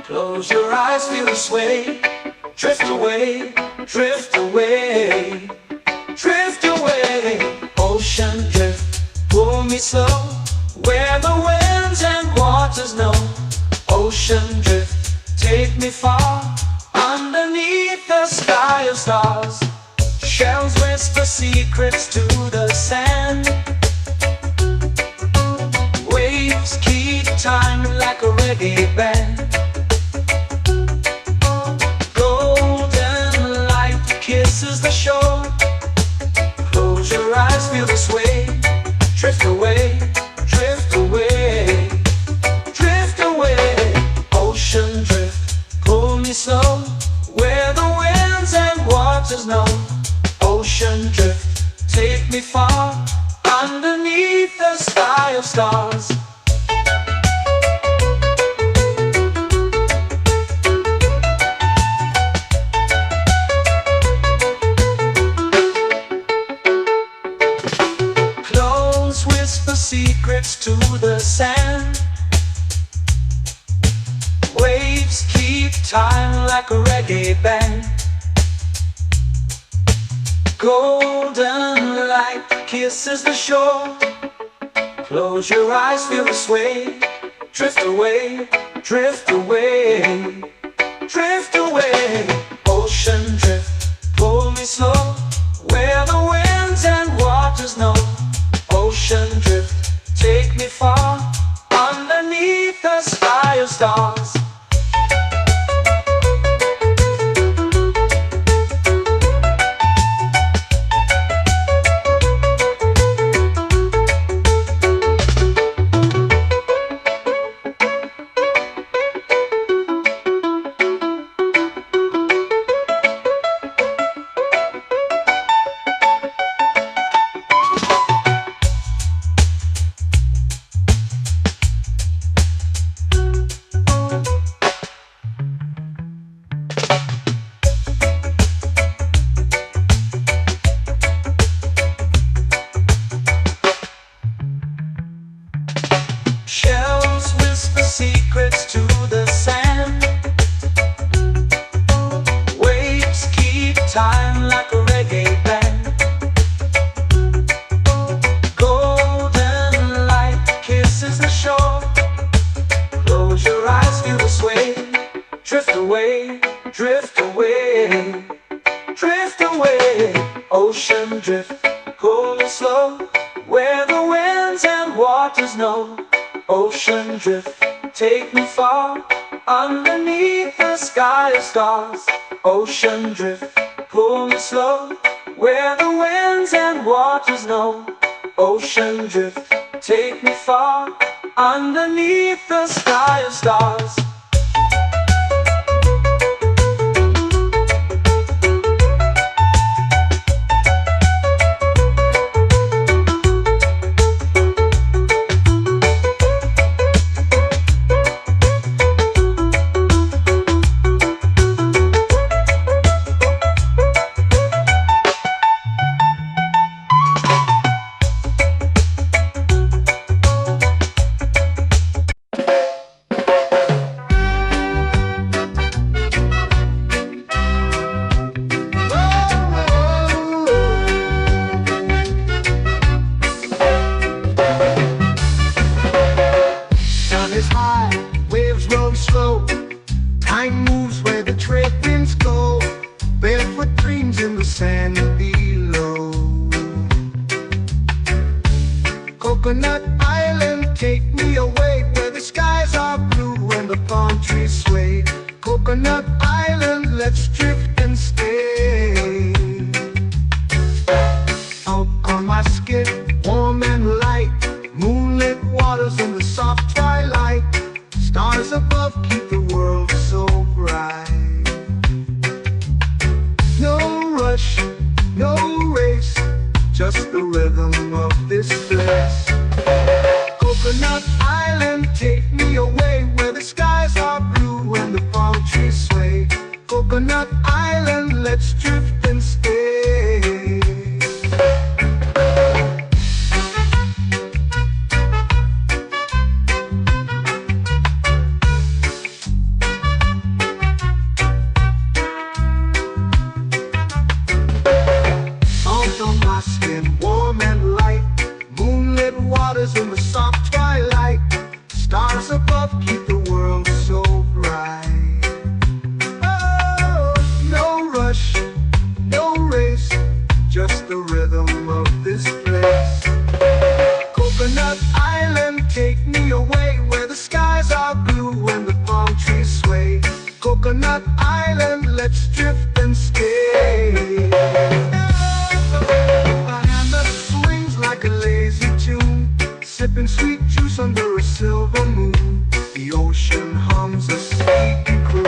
Close your eyes, feel the sway. Drift away, drift away, drift away. Ocean drift, pull me slow, where the winds and waters know. Ocean drift, take me far, underneath the sky of stars. Shells whisper secrets to the sand. Waves keep time like a reggae band. Golden light kisses the shore. Close your eyes, feel the sway. Drift away, drift away, drift away. Ocean drift, pull me slow, where the winds and waters know. Ocean drift, take me far, underneath the sky of stars. Clones whisper secrets to the sand. Waves keep time like a reggae band. Golden light kisses the shore. Close your eyes, feel the sway. Drift away, drift away, drift away. Ocean drift, pull me slow, where the winds and waters know. Ocean drift, take me far, underneath the sky of stars. Shells whisper secrets to the sand. Waves keep time like a reggae band. Golden light kisses the shore. Close your eyes, feel the sway. Drift away, drift away, drift away. Ocean drift, pull me slow, where the winds and waters know. Ocean drift, take me far, underneath the sky of stars. Ocean drift, pull me slow, where the winds and waters know. Ocean drift, take me far, underneath the sky of stars. Time moves where the trade winds go. Barefoot dreams in the sand below. Coconut Island, take me away, where the skies are blue and the palm trees sway. Coconut Island, let's drift and stay. Out on my skin, warm and light, moonlit waters in the soft twilight. Stars above keep the world so bright. No rush, no race, just the rhythm of this place. Coconut Island, take me away, where the skies are blue and the palm trees sway. Coconut Island, let's drift and stay. sipping sweet juice under a silver moon. The ocean hums a sleepy croon.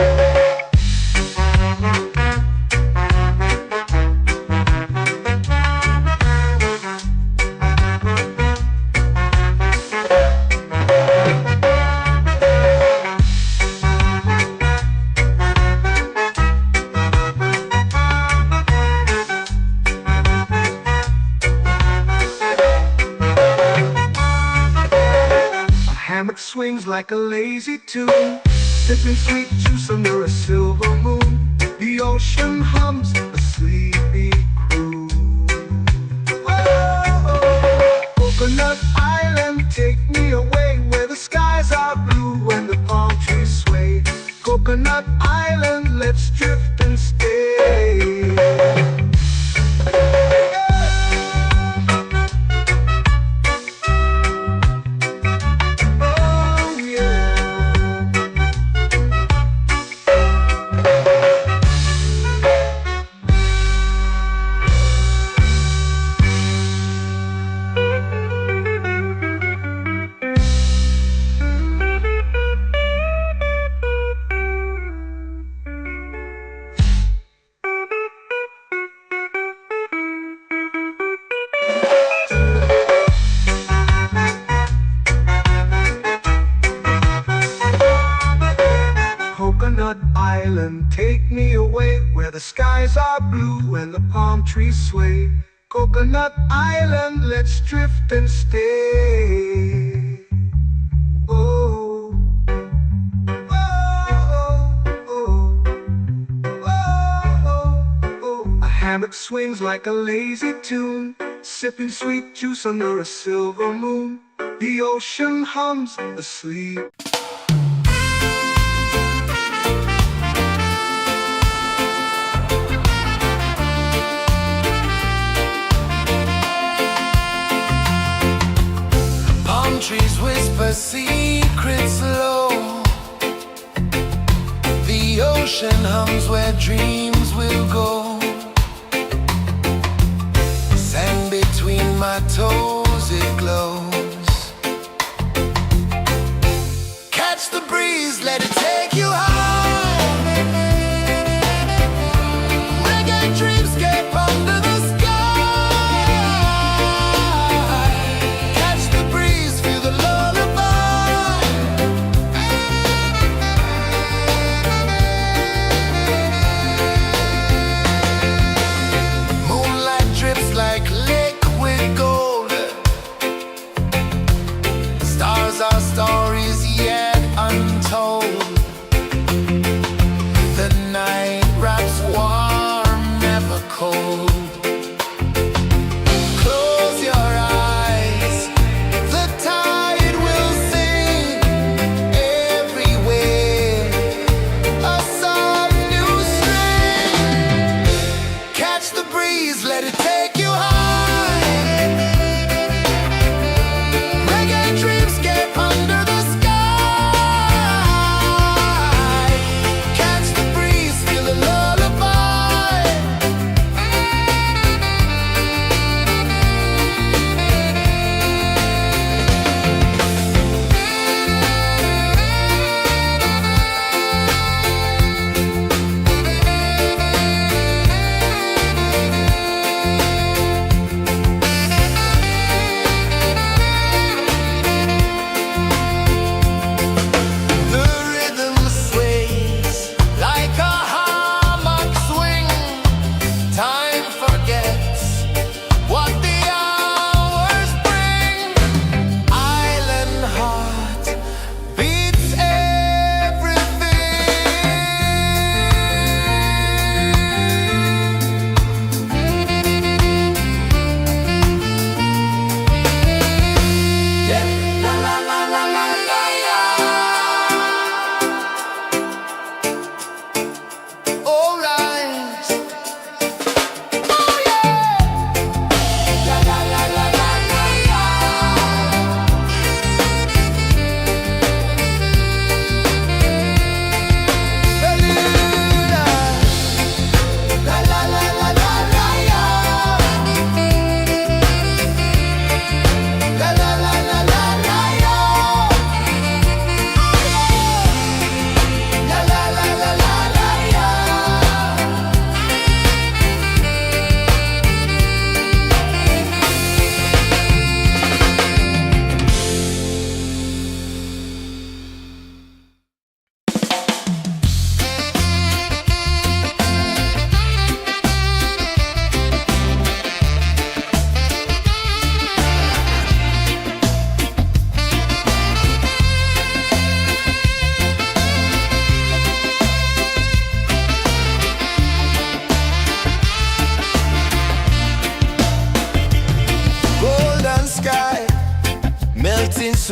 Hammock swings like a lazy tune, sipping sweet juice under a silver moon. The ocean hums a sleepy croon. Whoa, Coconut Island, take me away where the skies are blue and the palm trees sway. Coconut Island, let's drift and stay. Coconut Island, take me away where the skies are blue and the palm trees sway. Coconut Island, let's drift and stay. Oh, oh, oh, oh, oh. A hammock swings like a lazy tune, sipping sweet juice under a silver moon. The ocean hums asleep. Trees whisper secrets low. The ocean hums where dreams will go. Sand between my toes, it glows. Catch the breeze, let it take you high. Reggae dreamscape under the sky.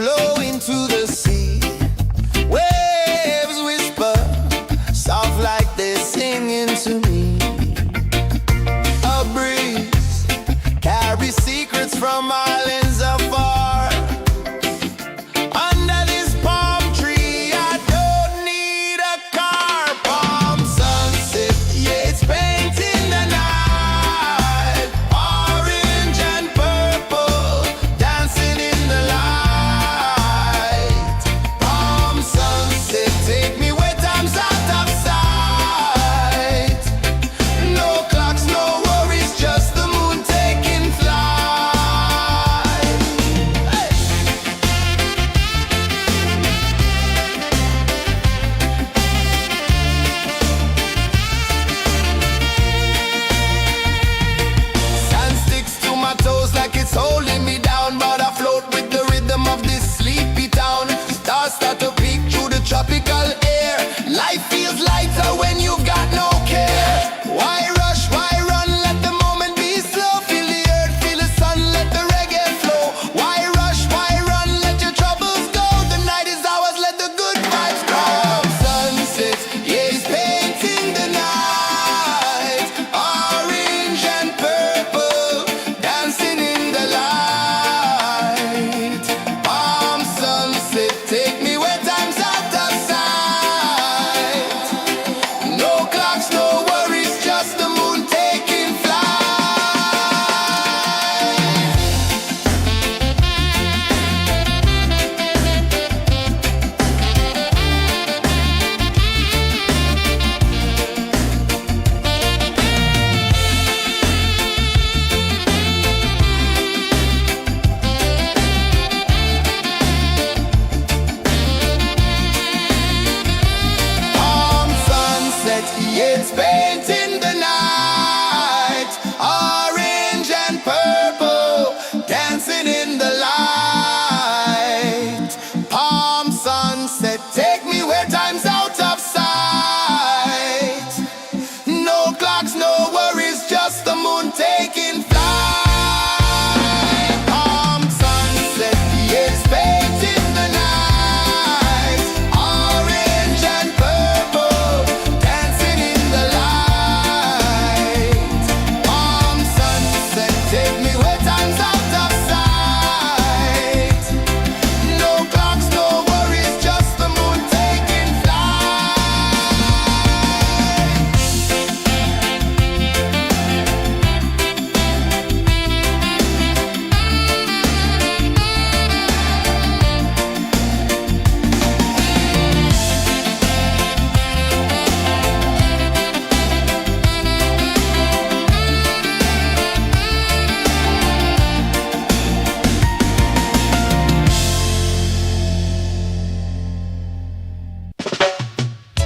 flow into the sea. Waves whisper, soft like they're singing to me. A breeze carries secrets from islands afar. Under this palm tree, I don't need a car. Palm sunset, yeah, it's painting the night. Orange and purple, dancing in the light. Palm sunset, take me where time's out of sight. No clocks, no worries, just the moon taking flight. Hey! Sand sticks to my toes like it's holding me down, but I float with the rhythm of this sleepy town. Stars start to peek through the tropical air. Life feels lighter when you've got no care. Why rush, why run, let the moment be slow. Feel the earth, feel the sun, let the reggae flow. Why rush, why run, let your troubles go. The night is ours, let the good vibes grow. Sunset, yeah, it's painting the night. Orange and purple, dancing in the light. Palm sunset, take me where time's out of sight. No clocks, no worries, just the moon taking flight. Palm sunset, yeah, it's painting the night. Orange and purple, dancing in the light. Palm sunset, take me where time's out of sight. No clocks, no worries, just the moon taking flight. Palm sunset, yeah, it's painting the night. Orange and purple, dancing in the light. Palm sunset, take me where time's out of sight. No clocks, no worries, just the moon taking flight.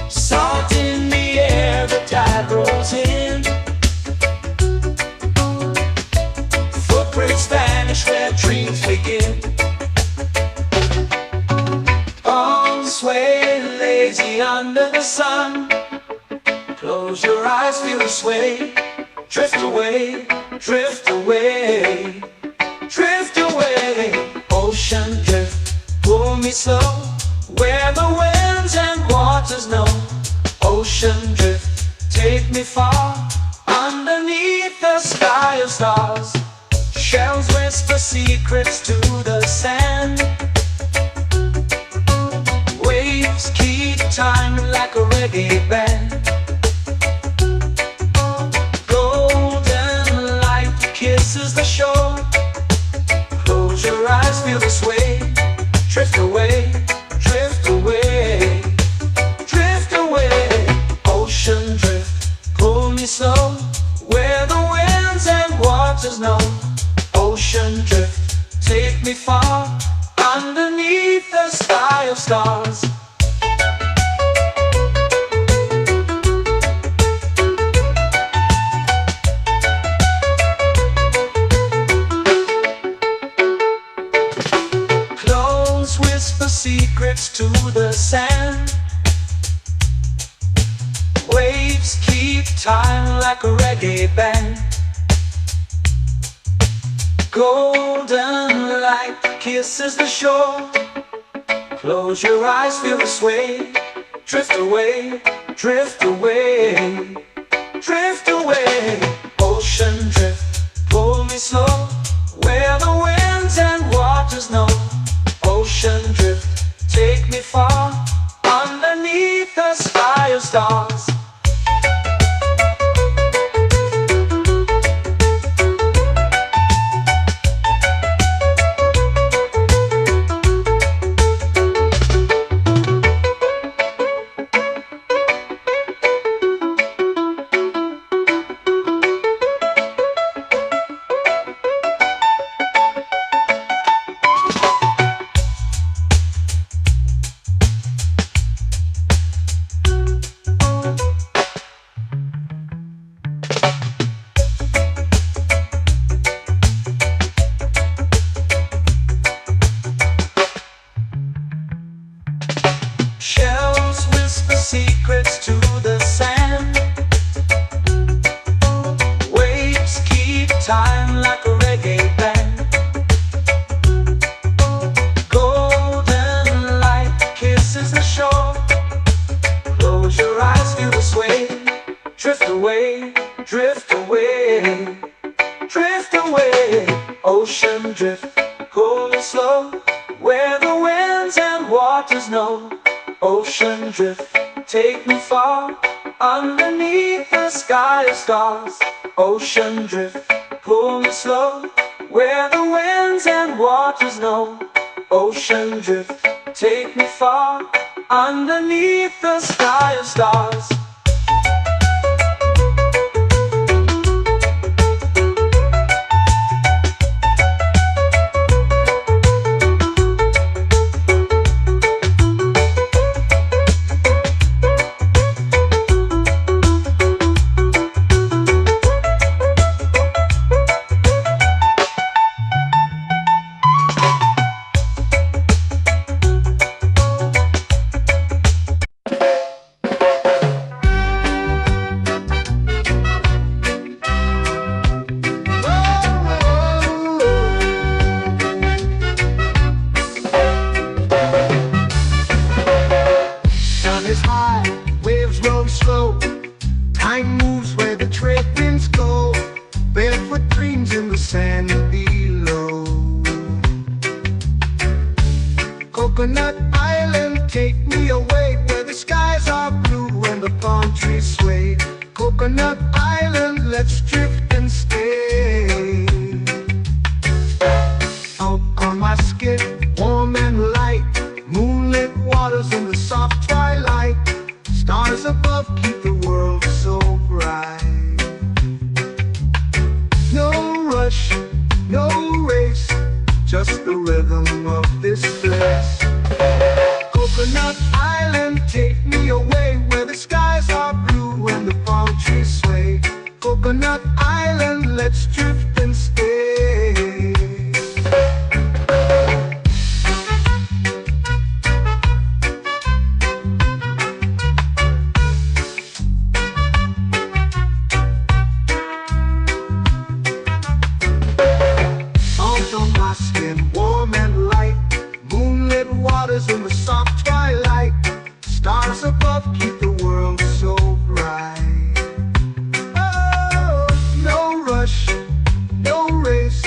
Salt in the air, the tide rolls in. Footprints vanish where dreams begin. All sway lazy under the sun. Close your eyes, feel the sway. Drift away, drift away, drift away. Ocean drift, pull me slow, where the winds and waters know. Ocean drift, take me far, underneath the sky of stars. Shells whisper secrets to the sand. Waves keep time like a reggae band. Golden light kisses the shore. Close your eyes, feel the sway. Drift away, drift away, drift away. Ocean drift, pull me slow, where the winds and waters know. Ocean drift, take me far, underneath the sky of stars. Close whisper secrets to the sand. Waves keep time like a reggae band. Golden light kisses the shore. Close your eyes, feel the sway. Drift away, drift away, drift away. Ocean drift, pull me slow, where the winds and waters know. Ocean drift, take me far, underneath the sky of stars. Shells whisper secrets to the sand. Waves keep time like a reggae band. Golden light kisses the shore. Close your eyes, feel the sway. Drift away, drift away, drift away. Ocean drift, cool and slow, where the winds and waters know. Ocean drift, take me far, underneath the sky of stars. Ocean drift, pull me slow, where the winds and waters know. Ocean drift, take me far, underneath the sky of stars. Sun is high, waves roll slow. Time moves where the trade winds go. Barefoot dreams in the sand below. Coconut Island, take me away, where the skies are blue and the palm trees sway. Coconut Island, let's drift and stay. Out on my skin, warm and light, moonlit waters in the soft twilight. Stars above keep the world so bright. No rush, no race, just the rhythm of this place. Coconut Island, take me away, where the skies are blue and the palm trees sway. Coconut Island, let's drift and stay. Salt on my skin, warm and light, moonlit waters in the soft twilight. Stars above keep the world so bright. Oh, no rush, no race,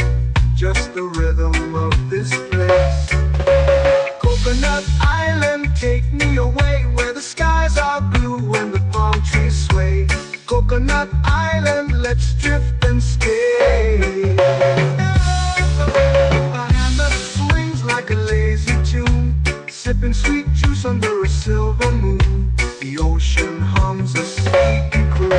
just the rhythm of this place. Coconut Island, take me away, where the skies are blue and the palm trees sway. Coconut Island, let's drift and stay. A hand that swings like a lazy tune, sipping sweet juice under a silver moon. The ocean hums a sleepy croon.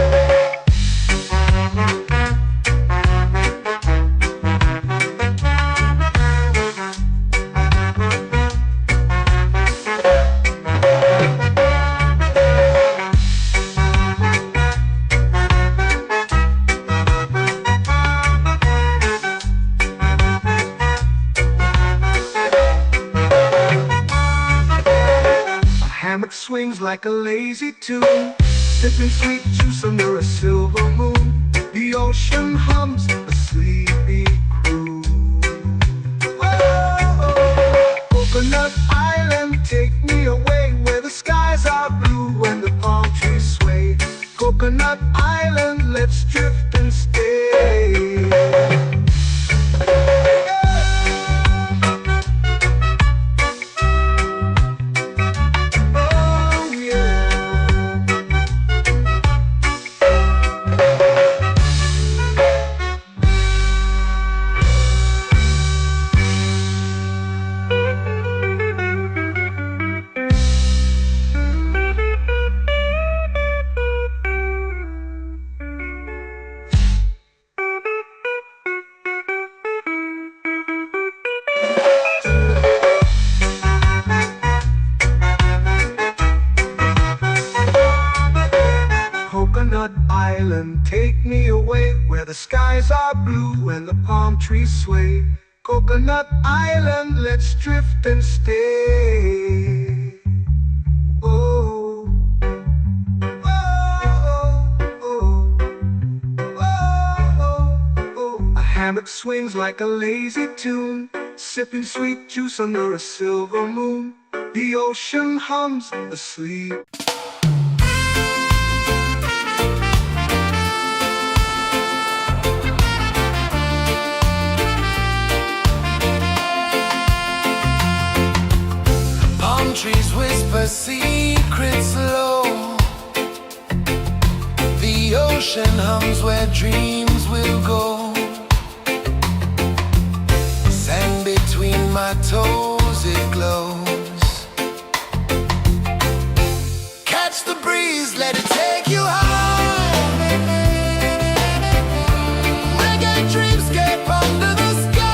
Hammock swings like a lazy tune, sipping sweet juice under a silver moon. The ocean hums a sleepy croon. island, take me away where the skies are blue and the palm trees sway. Coconut Island, let's drift and stay. Oh, oh, oh, oh, oh. A hammock swings like a lazy tune, sipping sweet juice under a silver moon. The ocean hums asleep. Palm trees whisper secrets low. The ocean hums where dreams will go. Sand between my toes, it glows. Catch the breeze, let it take you high. Reggae dreamscape under the sky.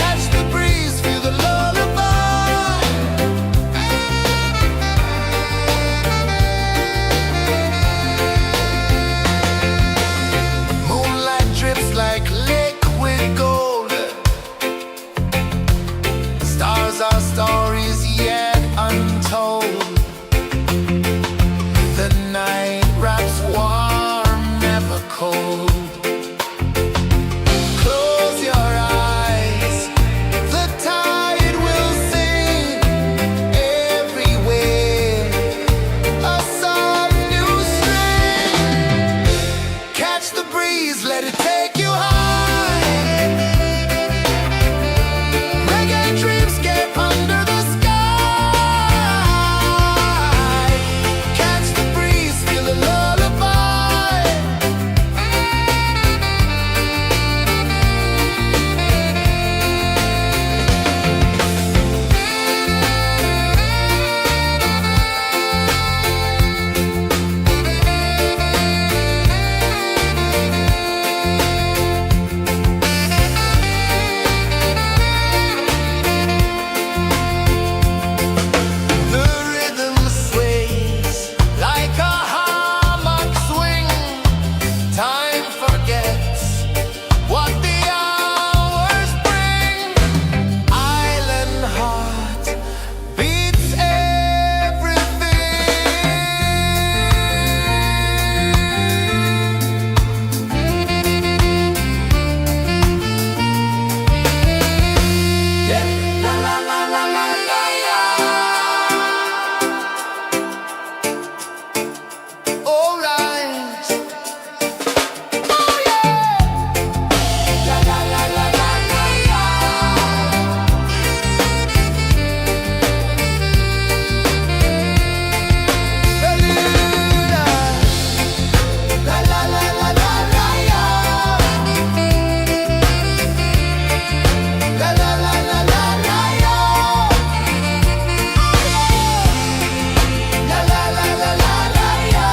Catch the breeze, feel the lullaby. Moonlight drips like liquid gold. Stars are stories yet untold. The night wraps warm, never cold. Close your eyes, the tide will sing everywhere. A song new string. Catch the breeze, let it take you high. Reggae dreamscape under the sky. Catch the breeze, feel the lullaby. The rhythm sways like a hammock swing. Time forgets what the hours bring. Island heart beats everything. Yeah. La la la la la la la. All right. Oh yeah. La la la la la la la. Bermuda. La la la la la la la. La la la la la la la. La la la la la la la.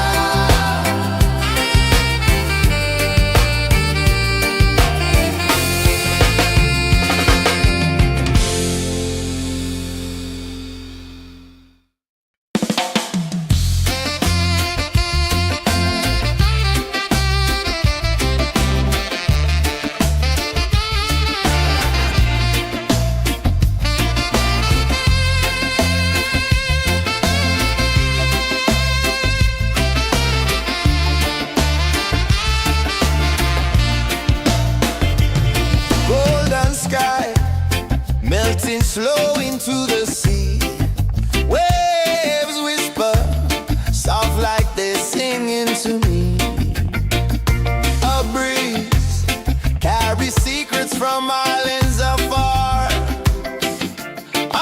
Golden sky melting slow into the sea. Waves whisper soft like they're singing to me. A breeze carries secrets from islands afar.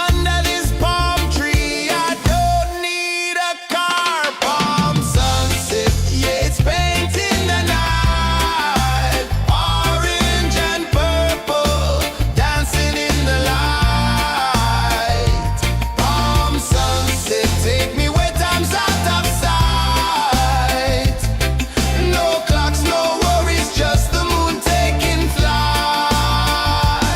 Under this palm tree, I don't need a car. Palm sunset, yeah, it's painting the night. Orange and purple, dancing in the light. Palm sunset, take me where time's out of sight. No clocks, no worries, just the moon taking flight.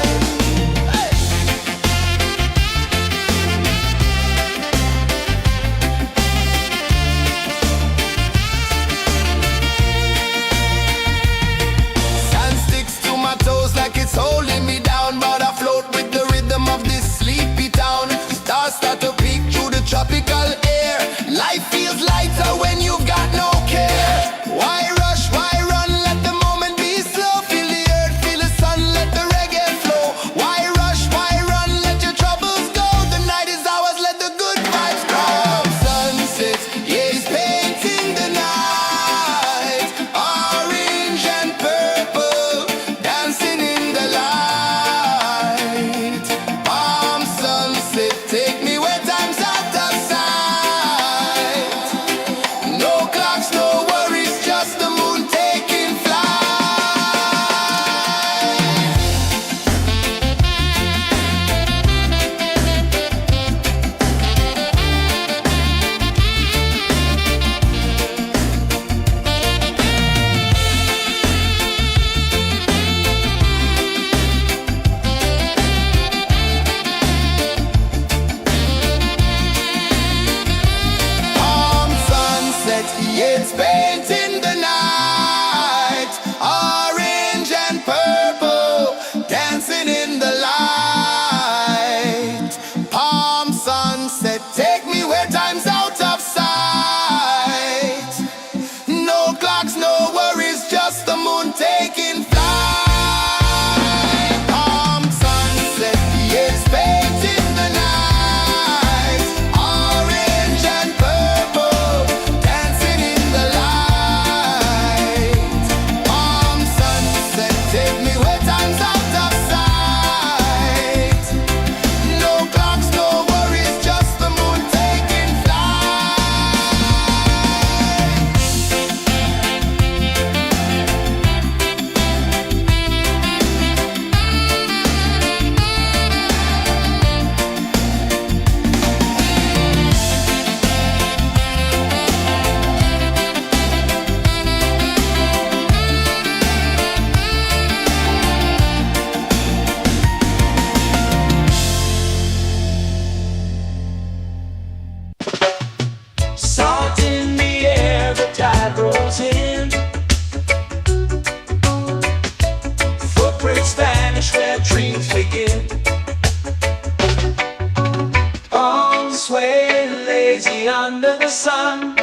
me under the sun.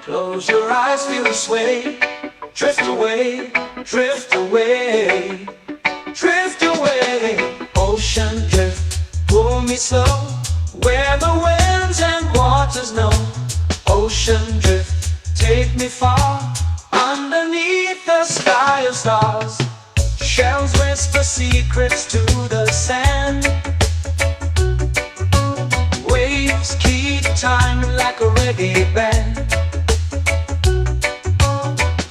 Close your eyes, feel the sway. Drift away, drift away, drift away. Ocean drift, pull me slow, where the winds and waters know. Ocean drift, take me far, underneath the sky of stars. Shells whisper secrets to the sand. Waves keep time like a reggae band.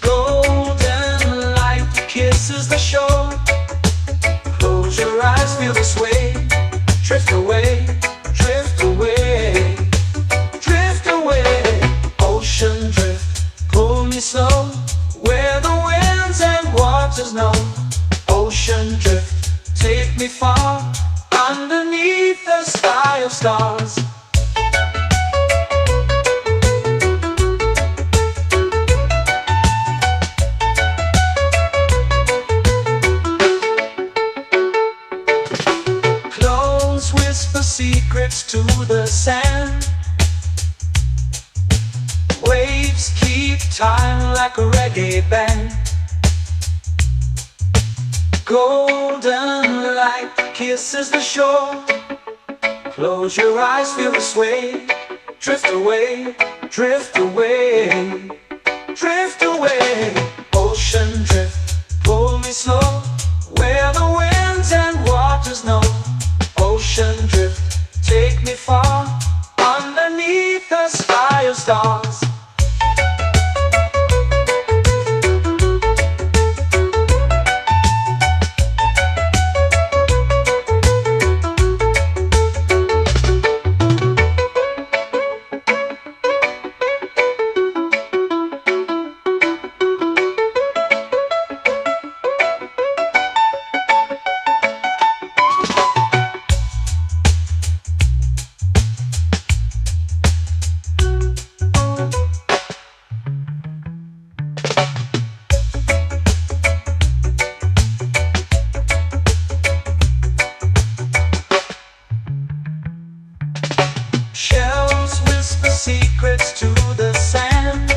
Golden light kisses the shore. Close your eyes, feel the sway. Drift away, drift away, drift away. Ocean drift, pull me slow, where the winds and waters know. Ocean drift, take me far, underneath the sky of stars. Close whisper secrets to the sand. Waves keep time like a reggae band. Golden light kisses the shore. Close your eyes, feel the sway. Drift away, drift away, drift away. Ocean drift, pull me slow, where the winds and waters know. Ocean drift, take me far, underneath the sky of stars. Shells whisper secrets to the sand.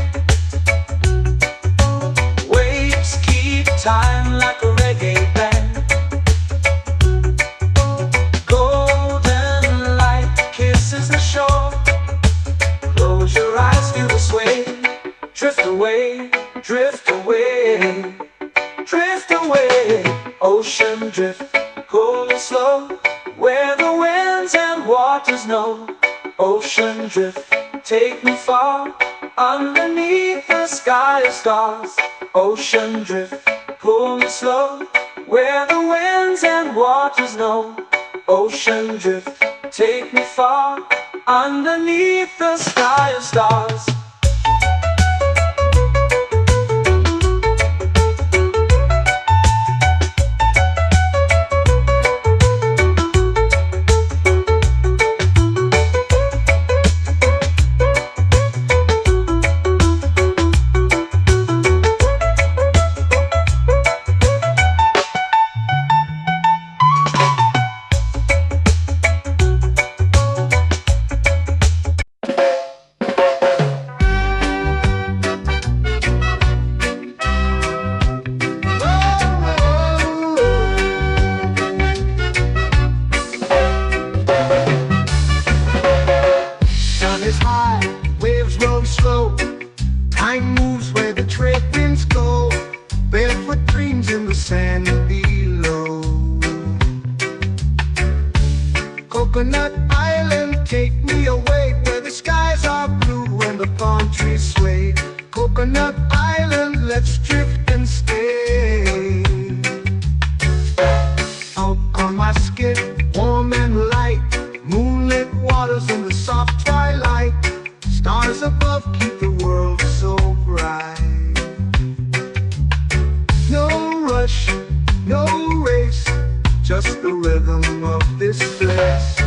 Waves keep time like a reggae band. Golden light kisses the shore. Close your eyes, feel the sway. Drift away, drift away, drift away. Ocean drift, pull me slow, where the winds and waters know. Ocean drift, take me far, underneath the sky of stars. Ocean drift, pull me slow, where the winds and waters know. Ocean drift, take me far, underneath the sky of stars. Time moves where the trade winds go. Barefoot dreams in the sand below. Coconut Island, take me away, where the skies are blue and the palm trees sway. Coconut Island, let's drift and stay. Out on my skin, warm and light, moonlit waters in the soft twilight. Stars above keep the world so bright. No rush, no race, just the rhythm of this place.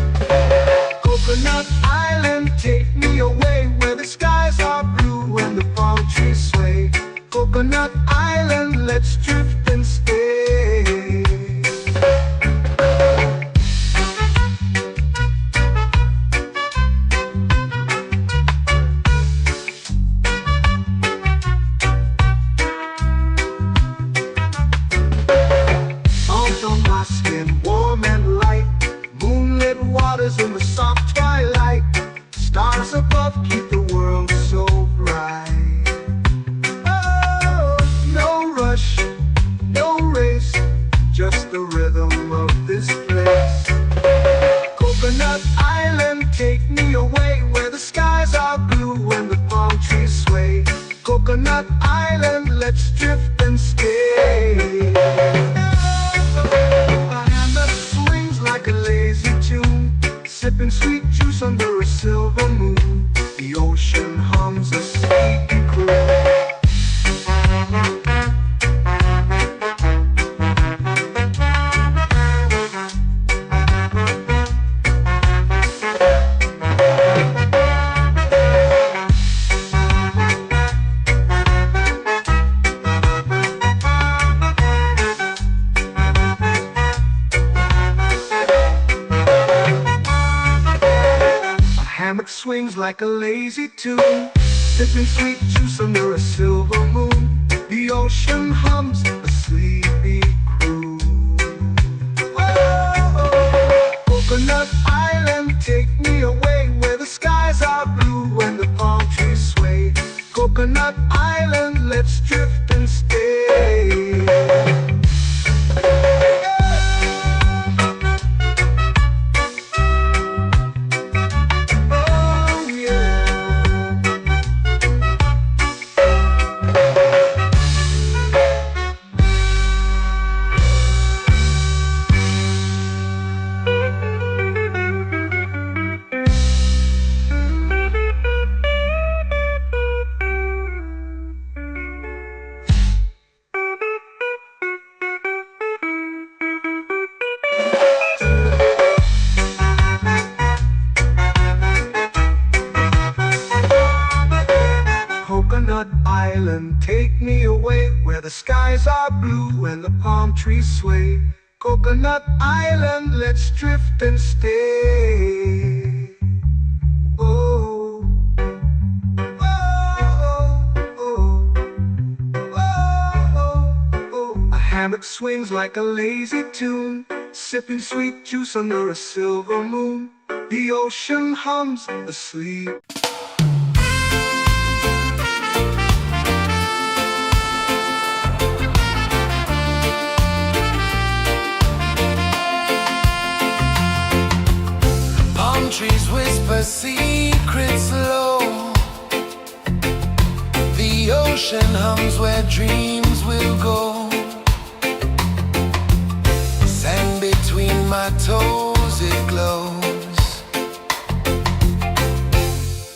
Coconut Island, take me away, where the skies are blue and the palm trees sway. colors in the soft twilight. Stars above keep the world so bright. Oh, no rush, no race, just the rhythm of this place. Coconut Island, take me away where the skies are blue and the palm trees sway. Coconut Island, let's drift and stay. A hand that swings like a lazy tune, sipping sweet juice under a silver moon. The ocean hums a sleepy croon. Hammock swings like a lazy tune, sipping sweet juice under a silver moon. The ocean hums a sleepy croon. Whoa, Coconut Island, take me away where the skies are blue and the palm trees sway. Coconut Island, let's drift and stay. Coconut Island, take me away where the skies are blue and the palm trees sway. Coconut Island, let's drift and stay. Oh, oh, oh, oh, oh. A hammock swings like a lazy tune, sipping sweet juice under a silver moon. The ocean hums asleep. Trees whisper secrets low. The ocean hums where dreams will go. Sand between my toes, it glows.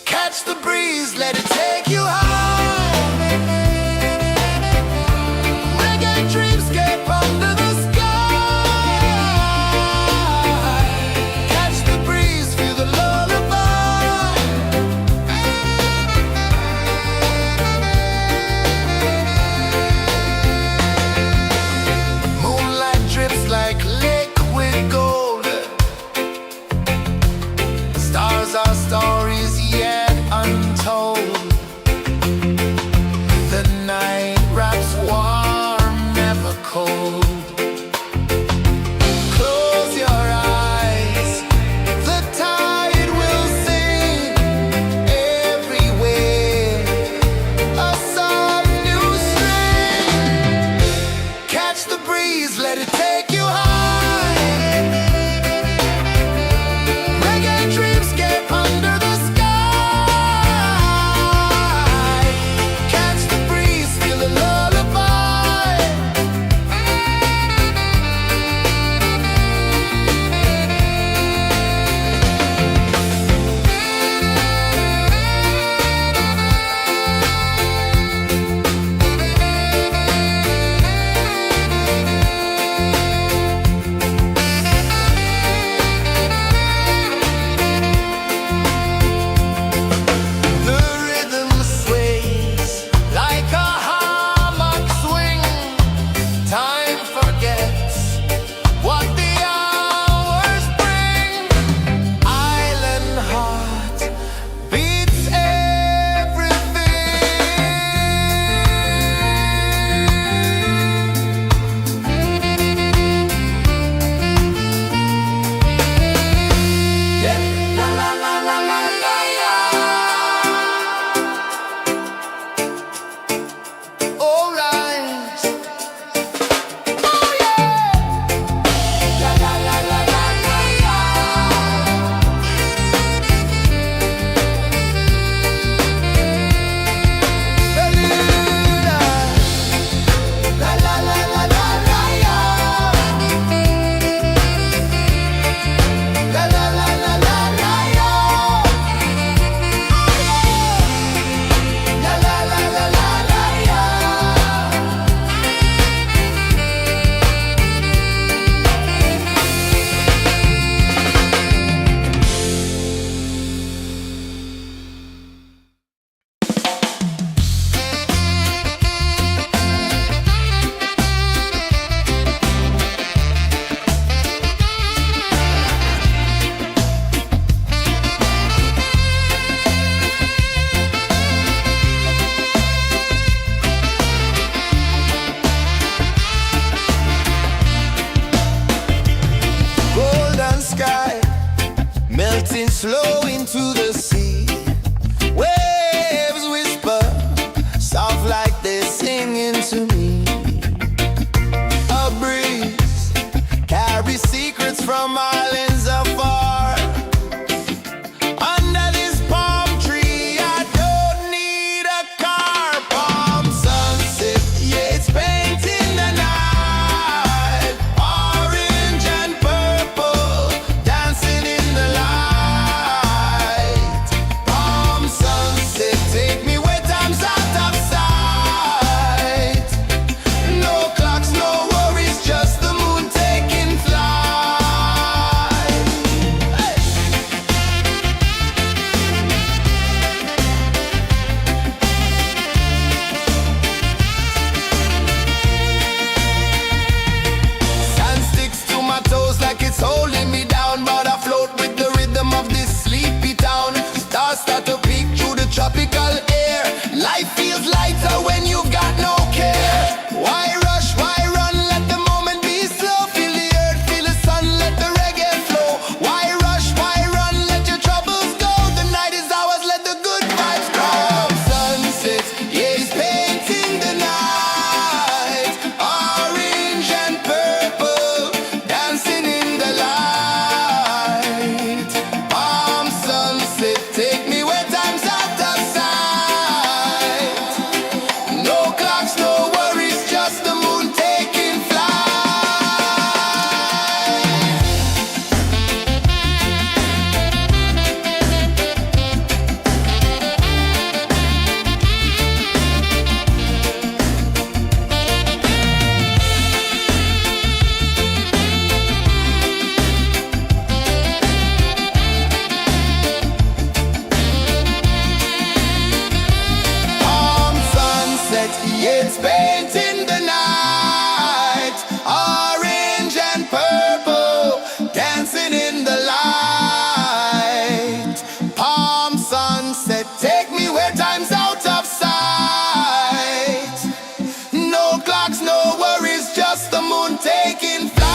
Catch the breeze, let it take you high. Reggae dreamscape under the sky. melting slow into the sea. Waves whisper, soft like they're singing to me. A breeze carries secrets from islands afar. Under this palm tree, I don't need a car. Palm sunset, yeah, it's painting the night. Orange and purple, dancing in the light. Palm sunset, take me where time's out of sight. No clocks, no worries, just the moon taking flight. Hey! Sand sticks to my toes like it's holding me down, but I float with the rhythm of this sleepy town. Stars start to peek through the tropical air. Life feels lighter when you've got no care. Why rush, why run, let the moment be slow. Feel the earth, feel the sun, let the reggae flow. Why rush, why run, let your troubles go. The night is ours, let the good vibes come. Sunset, yeah, it's painting the night. Orange and purple, dancing in the light. Palm sunset, take me where time's out of sight. No clocks, no worries, just the moon taking flight. Palm sunset, yeah, it's painting the night. Orange and purple, dancing in the light. Palm sunset, take me where time's out of sight. No clocks, no worries, just the moon taking flight.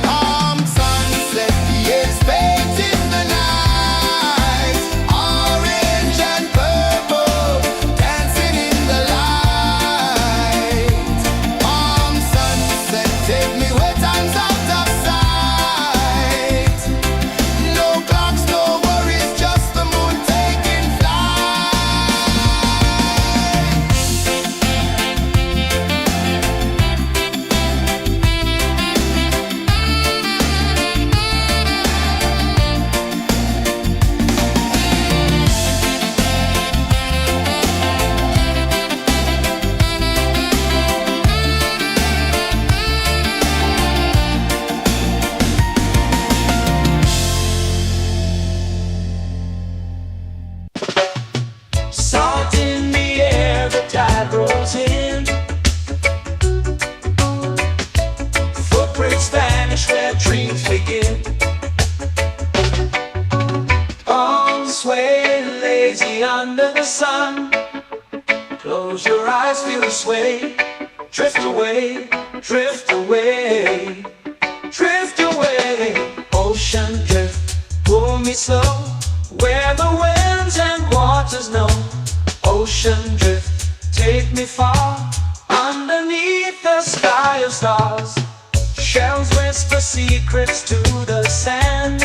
Palm sunset, yeah, it's painting the night. Orange and purple, dancing in the light. Palm sunset, take me where time's out of sight. No clocks, no worries, just the moon taking flight. Salt in the air, the tide rolls in. Footprints vanish where dreams begin. Arms sway lazy under the sun. Close your eyes, feel the sway. Drift away, drift away, drift away. Ocean drift, pull me slow, where the winds and waters know. Ocean drift, take me far, underneath the sky of stars. Shells whisper secrets to the sand.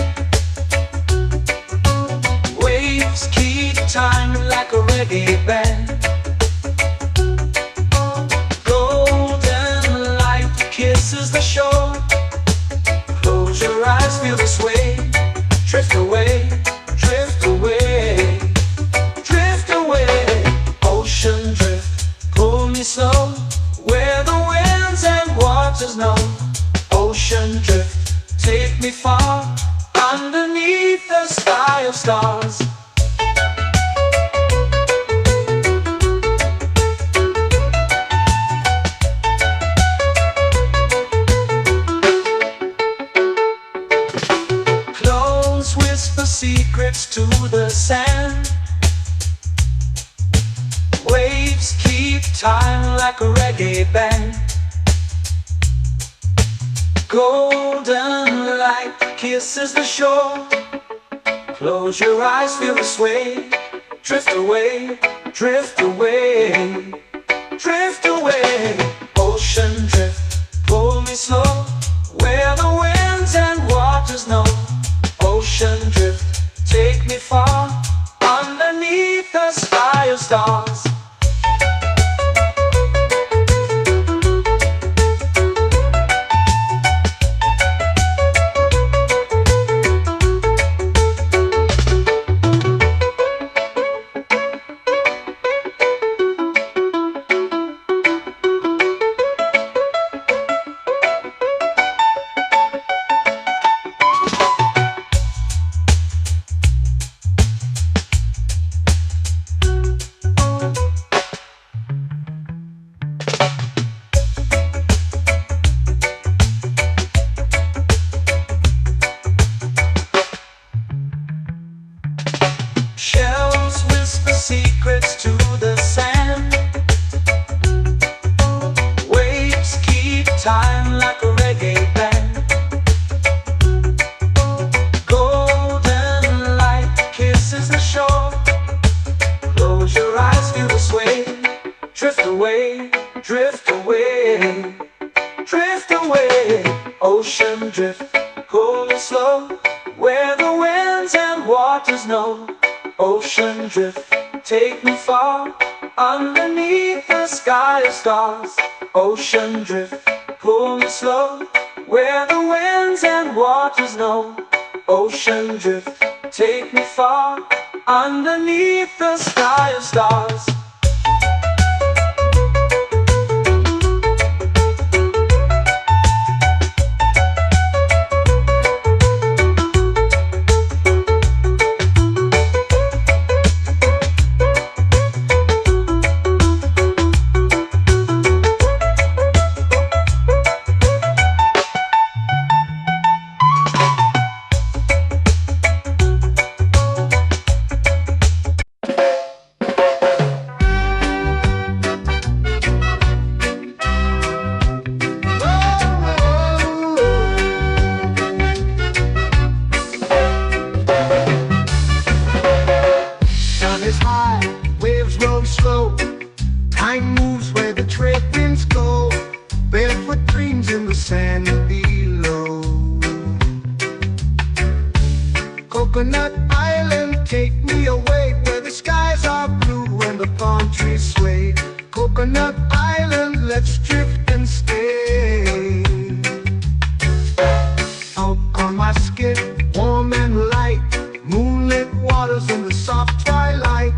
Waves keep time like a reggae band. Golden light kisses the shore. Close your eyes, feel the sway. Drift away, drift away, drift away. Ocean drift, pull me slow, where the winds and waters know. Ocean drift, take me far, underneath the sky of stars. Close whisper secrets to the sand. Waves keep time like a reggae band. Golden light kisses the shore. Close your eyes, feel the sway. Drift away, drift away, drift away. Ocean drift, pull me slow, where the winds and waters know. Ocean drift, take me far, underneath the sky of stars. Shells whisper secrets to the sand. Waves keep time like a reggae band. Golden light kisses the shore. Close your eyes, feel the sway. Drift away, drift away, drift away. Ocean drift, cool and slow, where the winds and waters know. Ocean drift, take me far, underneath the sky of stars. Ocean drift, pull me slow, where the winds and waters know. Ocean drift, take me far, underneath the sky of stars. Is high, waves roll slow. Time moves where the trade winds go. Barefoot dreams in the sand below. Coconut Island, take me away, where the skies are blue and the palm trees sway. Coconut Island, let's drift and stay. Out on my skin, warm and light, moonlit waters in the soft twilight.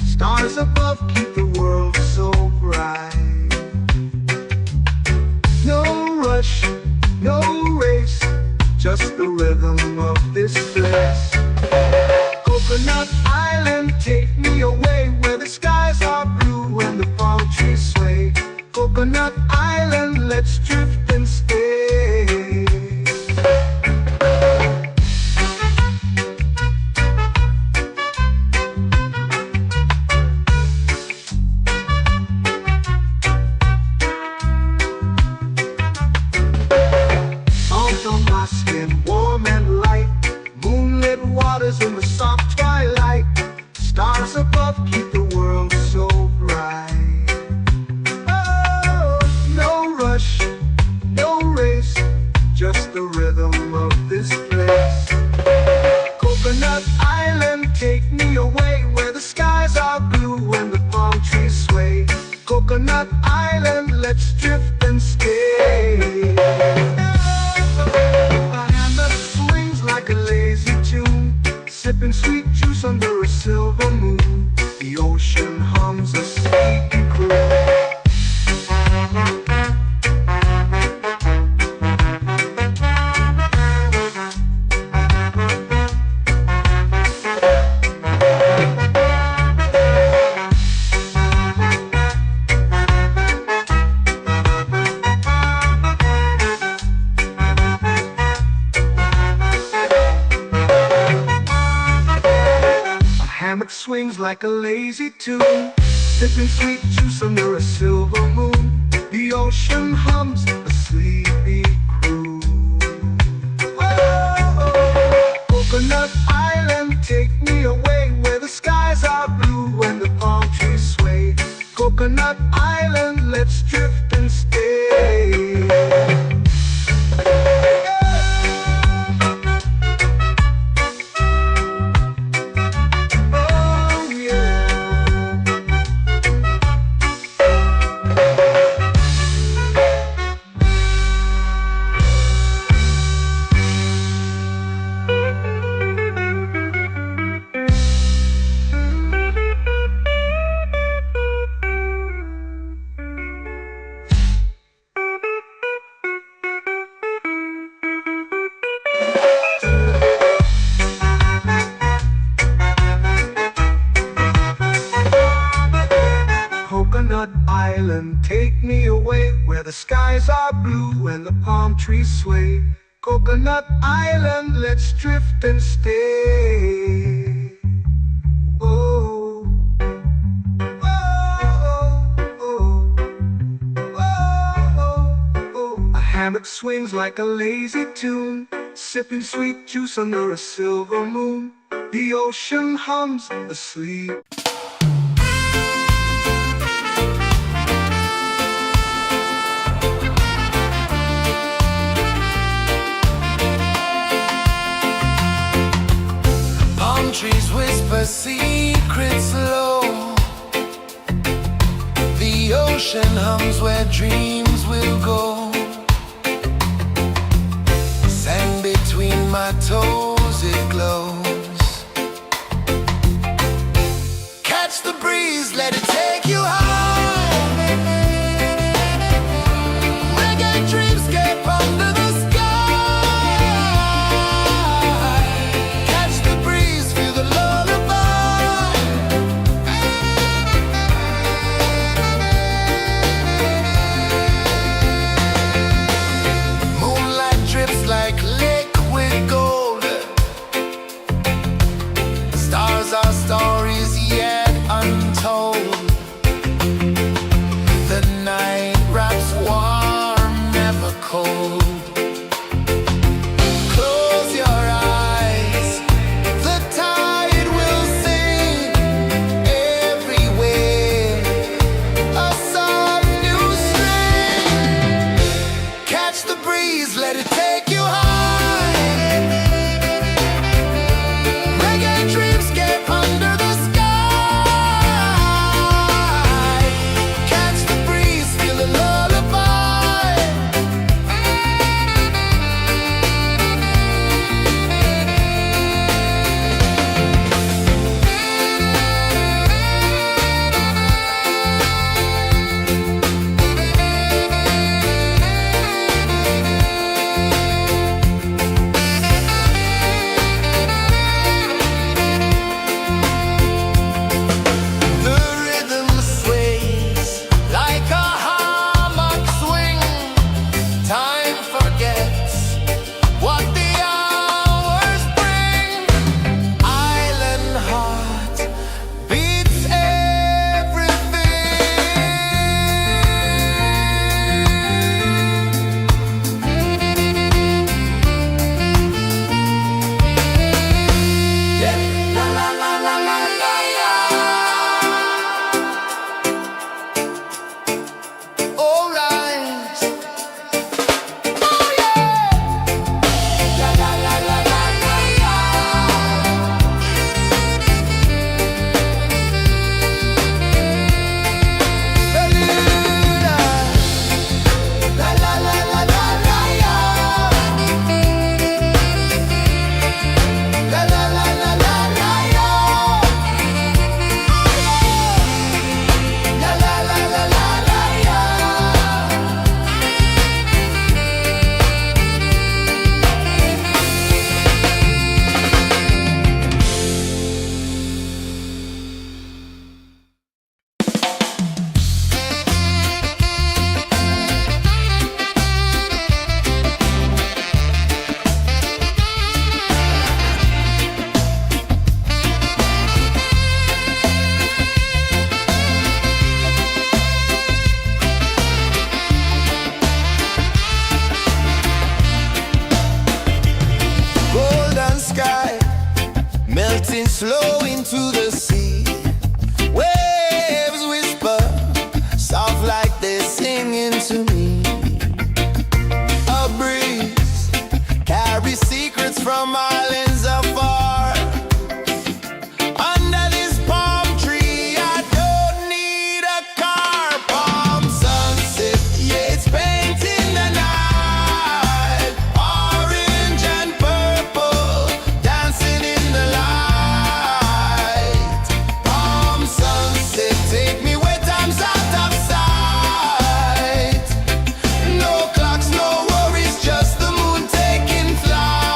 Stars above keep the world so bright. No rush, no race, just the rhythm of this place. Coconut Island, take me away, where the skies are blue and the palm trees sway. Coconut Island, let's drift and stay. In the soft twilight, stars above keep the world so bright. Oh, no rush, no race, just the rhythm of this place. Coconut Island, take me away, where the skies are blue and the palm trees sway. Coconut Island, let's drift and stay. A hand that swings like a lazy tune, sipping sweet juice under a silver moon. The ocean hums a sleepy croon. Swings like a lazy tune, sipping sweet juice under a silver moon. The ocean hums a sleepy croon. Whoa. island, take me away where the skies are blue and the palm trees sway. Coconut Island, let's drift and stay. Oh, oh, oh, oh, oh. A hammock swings like a lazy tune, sipping sweet juice under a silver moon. The ocean hums asleep. Palm trees whisper secrets low. The ocean hums where dreams will go. Sand between my toes, it glows. Catch the breeze, let it take you high. Reggae dreamscape under the sky. Catch the breeze, feel the lullaby. Moonlight drips like liquid gold. Stars are stories yet untold. The night wraps warm, never cold. Close your eyes, the tide will sing everywhere. A soft new string. Catch the breeze, let it take you high. Reggae dreamscape under the sky. Catch the breeze, feel the lullaby. The rhythm sways like a hammock swing. Time forgets what the hours bring. Island heart beats everything. Yeah. La la la la la la la. All right. Oh yeah. La la la la la la la. La la la la la la la. La la la la la la la. La la la la la la la. Golden sky melting slow into the sea. Waves whisper soft like they're singing to me. A breeze carries secrets from islands afar. Under this palm tree, I don't need a car. Palm sunset, yeah, it's painting the night. Orange and purple, dancing in the light. Palm sunset, take me where time's out of sight. No clocks, no worries, just the moon taking flight.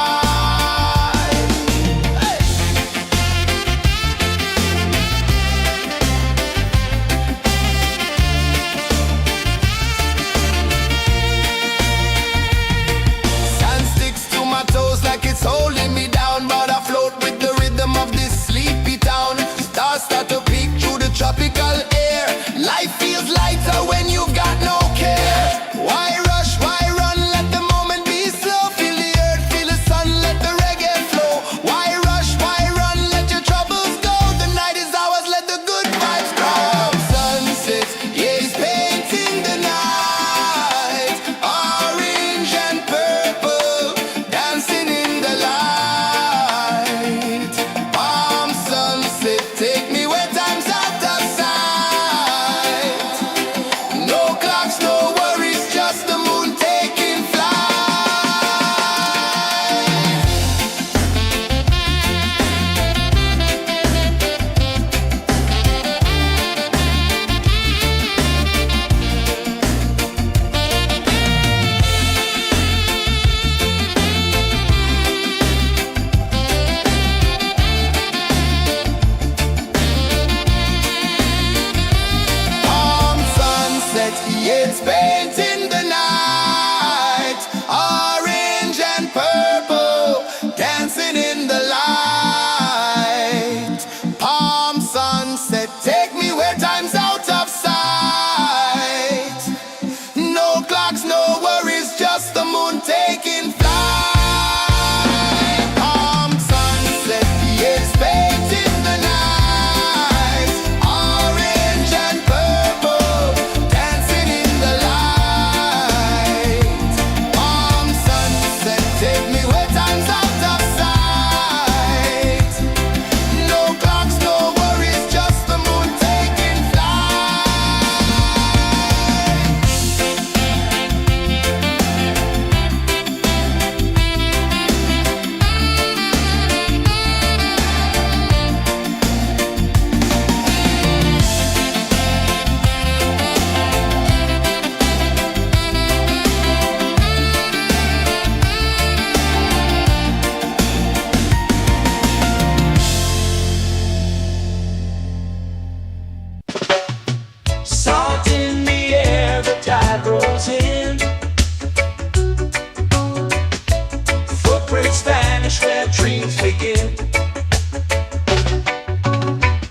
where dreams begin.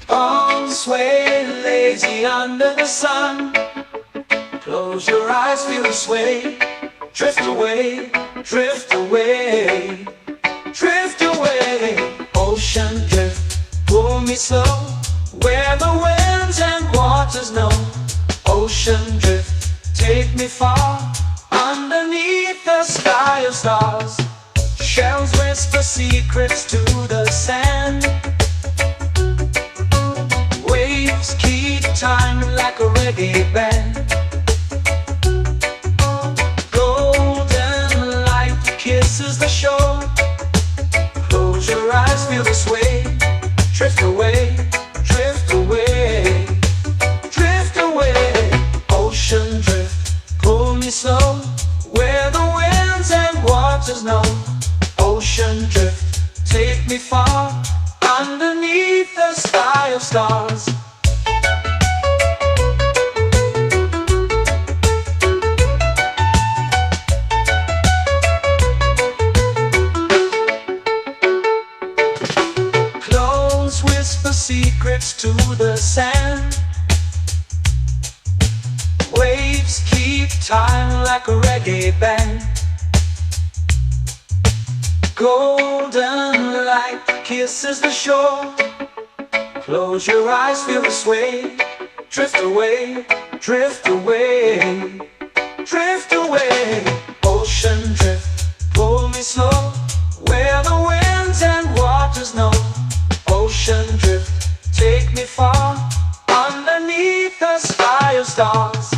Arms sway lazy under the sun. Close your eyes, feel the sway. Drift away, drift away, drift away. Ocean drift, pull me slow, where the winds and waters know. Ocean drift, take me far, underneath the sky of stars. Shells whisper secrets to the sand. Waves keep time like a reggae band. Golden light kisses the shore. Close your eyes, feel the sway. Drift away, drift away, drift away. Ocean drift, pull me slow, where the winds and waters know. Ocean drift, take me far, underneath the sky of stars. Clones whisper secrets to the sand. Waves keep time like a reggae band. Golden light kisses the shore. Close your eyes, feel the sway. Drift away, drift away, drift away. Ocean drift, pull me slow, where the winds and waters know. Ocean drift, take me far, underneath the sky of stars.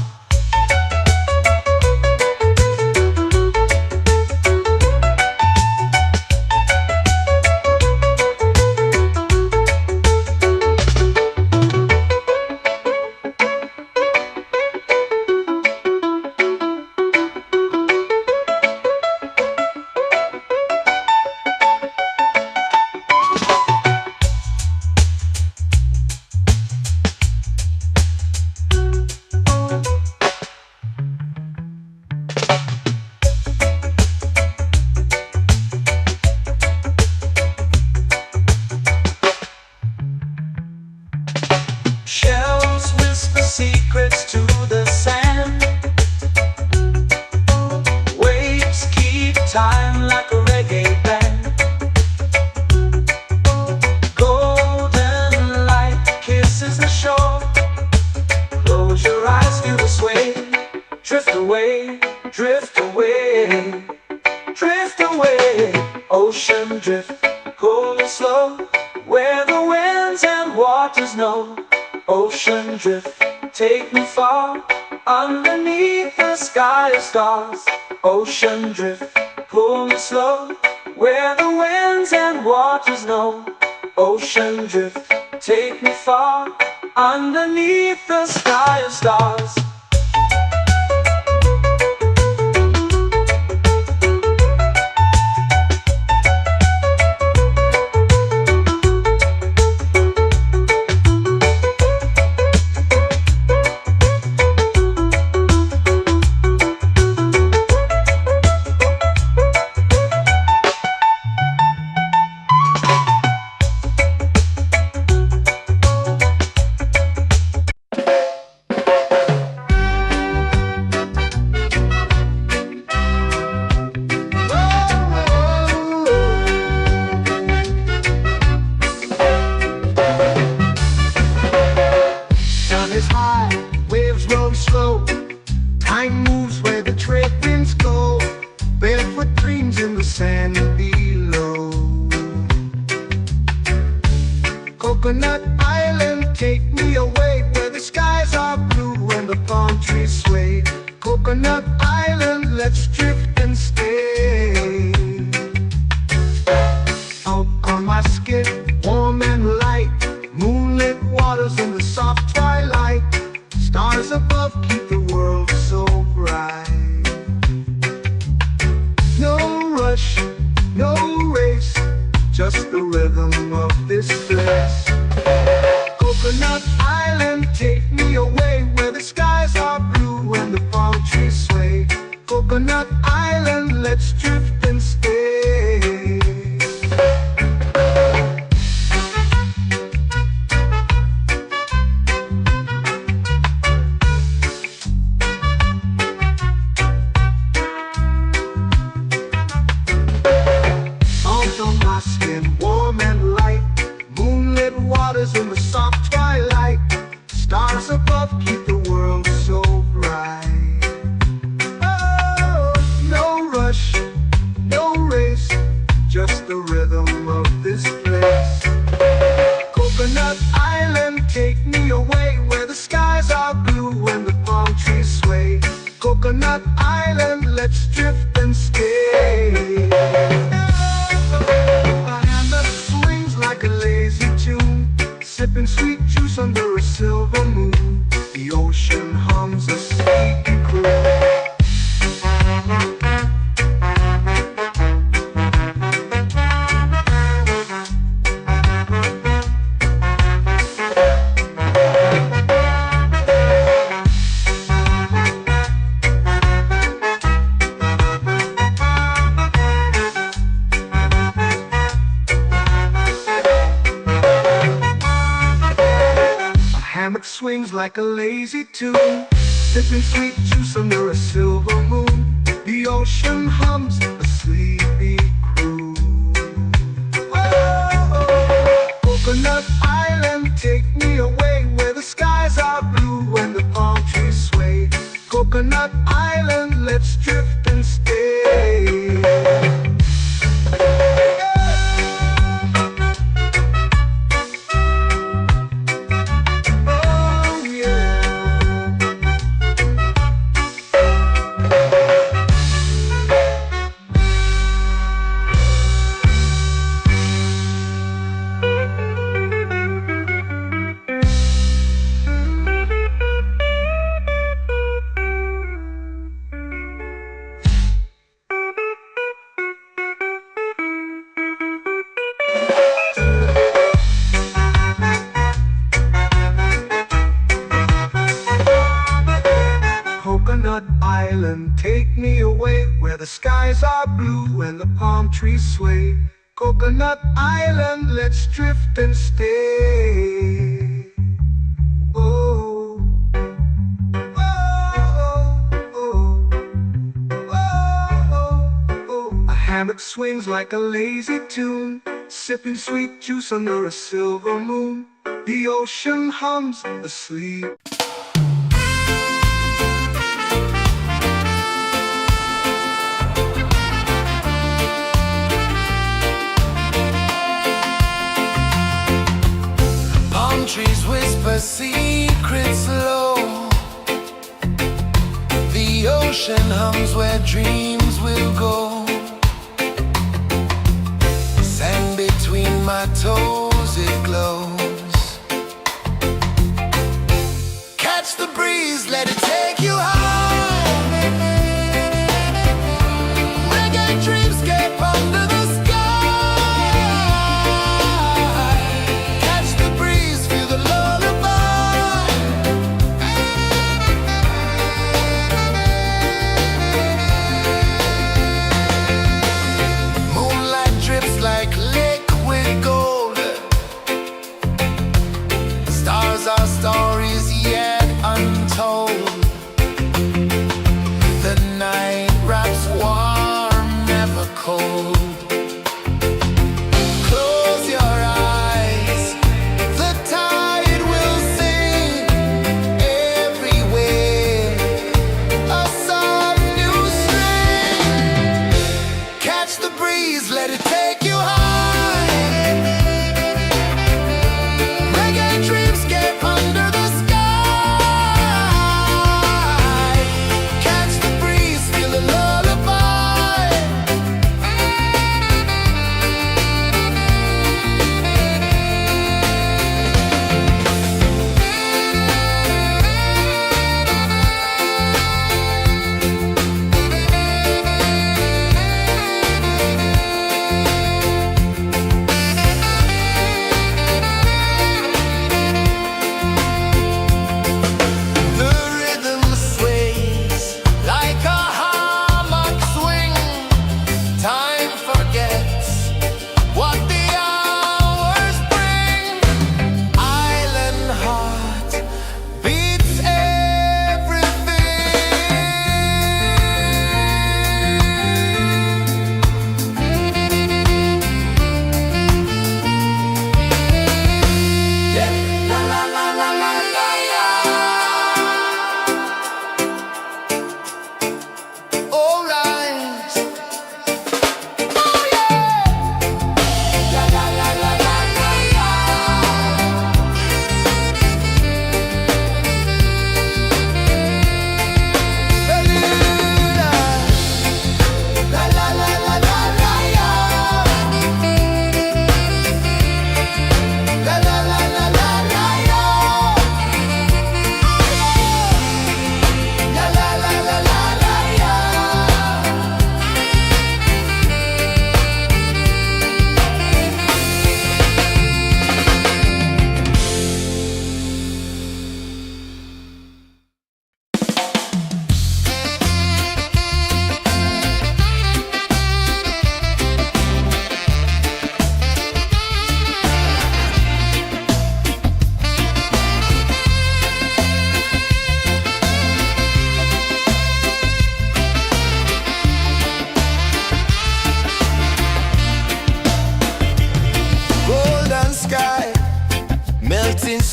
Shells whisper secrets to the sand. Waves keep time like a reggae band. Golden light kisses the shore. Close your eyes, feel the sway. Drift away, drift away, drift away. Ocean drift, pull me slow, where the winds and waters know. Ocean drift, take me far, underneath the sky of stars. Ocean drift, pull me slow, where the winds and waters know. Ocean drift, take me far, underneath the sky of stars. Is high, waves roll slow. Time moves where the trade winds go. Barefoot dreams in the sand below. Coconut Island, take me away, where the skies are blue and the palm trees sway. Coconut Island, let's drift and stay. Out on my skin, warm and light, moonlit waters in the soft twilight. Stars above keep the world so bright. No rush, no race, just the rhythm of this place. Coconut Island, take me away, where the skies are blue and the palm trees sway. Coconut Island, let's drift and stay. swings like a lazy tune, sipping sweet juice under a silver moon. The ocean hums a sleepy crew. Oh, Coconut Island, take me away where the skies are blue and the palm trees sway. Coconut Island, let's drift and stay. Oh yeah. Coconut Island, take me away where the skies are blue and the palm trees sway. Coconut Island, let's drift and stay. Oh, oh, oh, oh, oh. A hammock swings like a lazy tune, sipping sweet juice under a silver moon. The ocean hums asleep. Trees whisper secrets low. The ocean hums where dreams will go. Sand between my toes, it glows. Catch the breeze, let it take you high. Reggae dreamscape under the sky.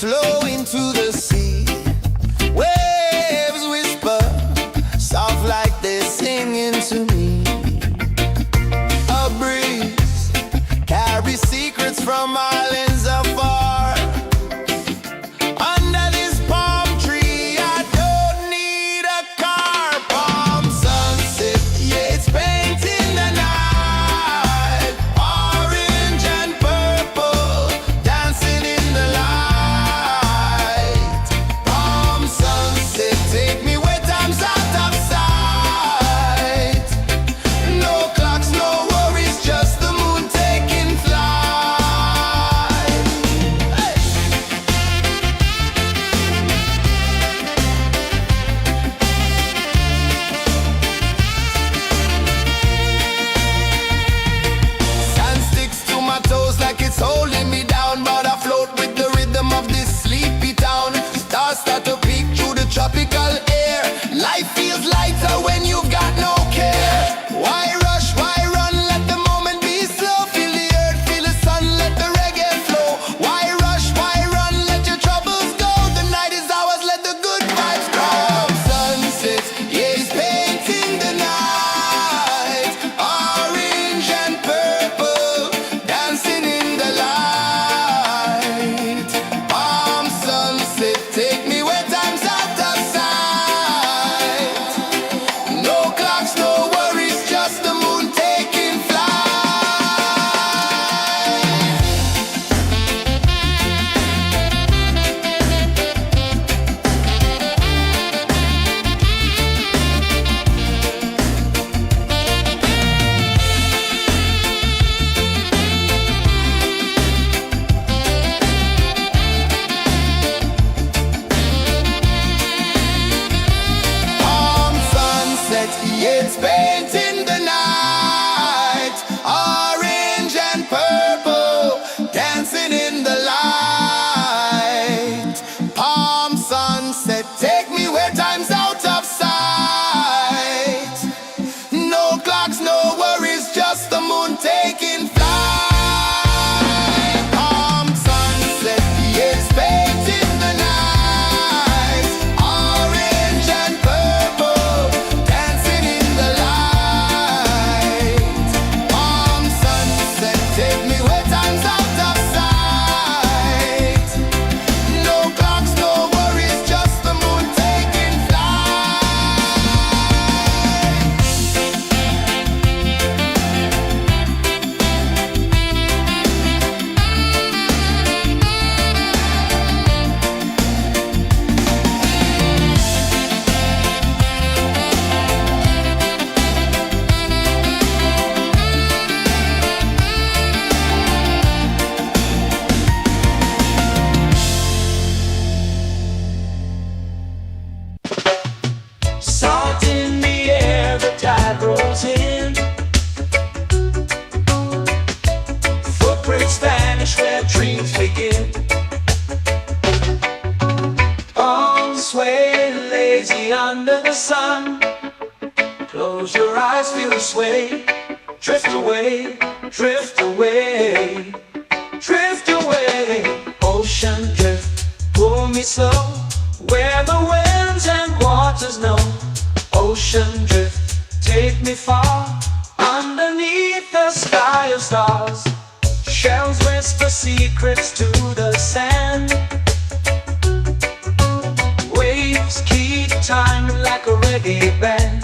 flow into the sea. Waves whisper, soft like they're singing to me. A breeze carries secrets from islands afar. Under this palm tree, I don't need a car. Palm sunset, yeah, it's painting the night. Orange and purple, dancing in the light. Palm sunset, take me where time's out of sight. No clocks, no worries, just the moon taking flight. Hey! Sand sticks to my toes like it's holding me down, but I float with the rhythm of this sleepy town. Stars start to peek through the tropical air. Life feels lighter when you've got no care. Why rush, why run, let the moment be slow. Feel the earth, feel the sun, let the reggae flow. Why rush, why run, let your troubles go. The night is ours, let the good vibes grow. Sunset, yeah, it's painting the night. Orange and purple, dancing in the light. Palm sunset, take me where time's out of sight. No clocks, no worries, just the moon taking flight. Palm sunset, yeah, it's painting the night. Orange and purple, dancing in the light. Palm sunset, take me where time's out of sight. No clocks, no worries, just the moon taking flight. Palm sunset, yeah, it's painting the night. Orange and purple, dancing in the light. Palm sunset, take me where time's out of sight. No clocks, no worries, just the moon taking flight. Salt in the air, the tide rolls in. Footprints vanish where dreams begin. Arms sway lazy under the sun. Close your eyes, feel the sway. Drift away, drift away, drift away. Ocean drift, pull me slow, where the winds and waters know. Ocean drift, take me far, underneath the sky of stars. Shells whisper secrets to the sand. Waves keep time like a reggae band.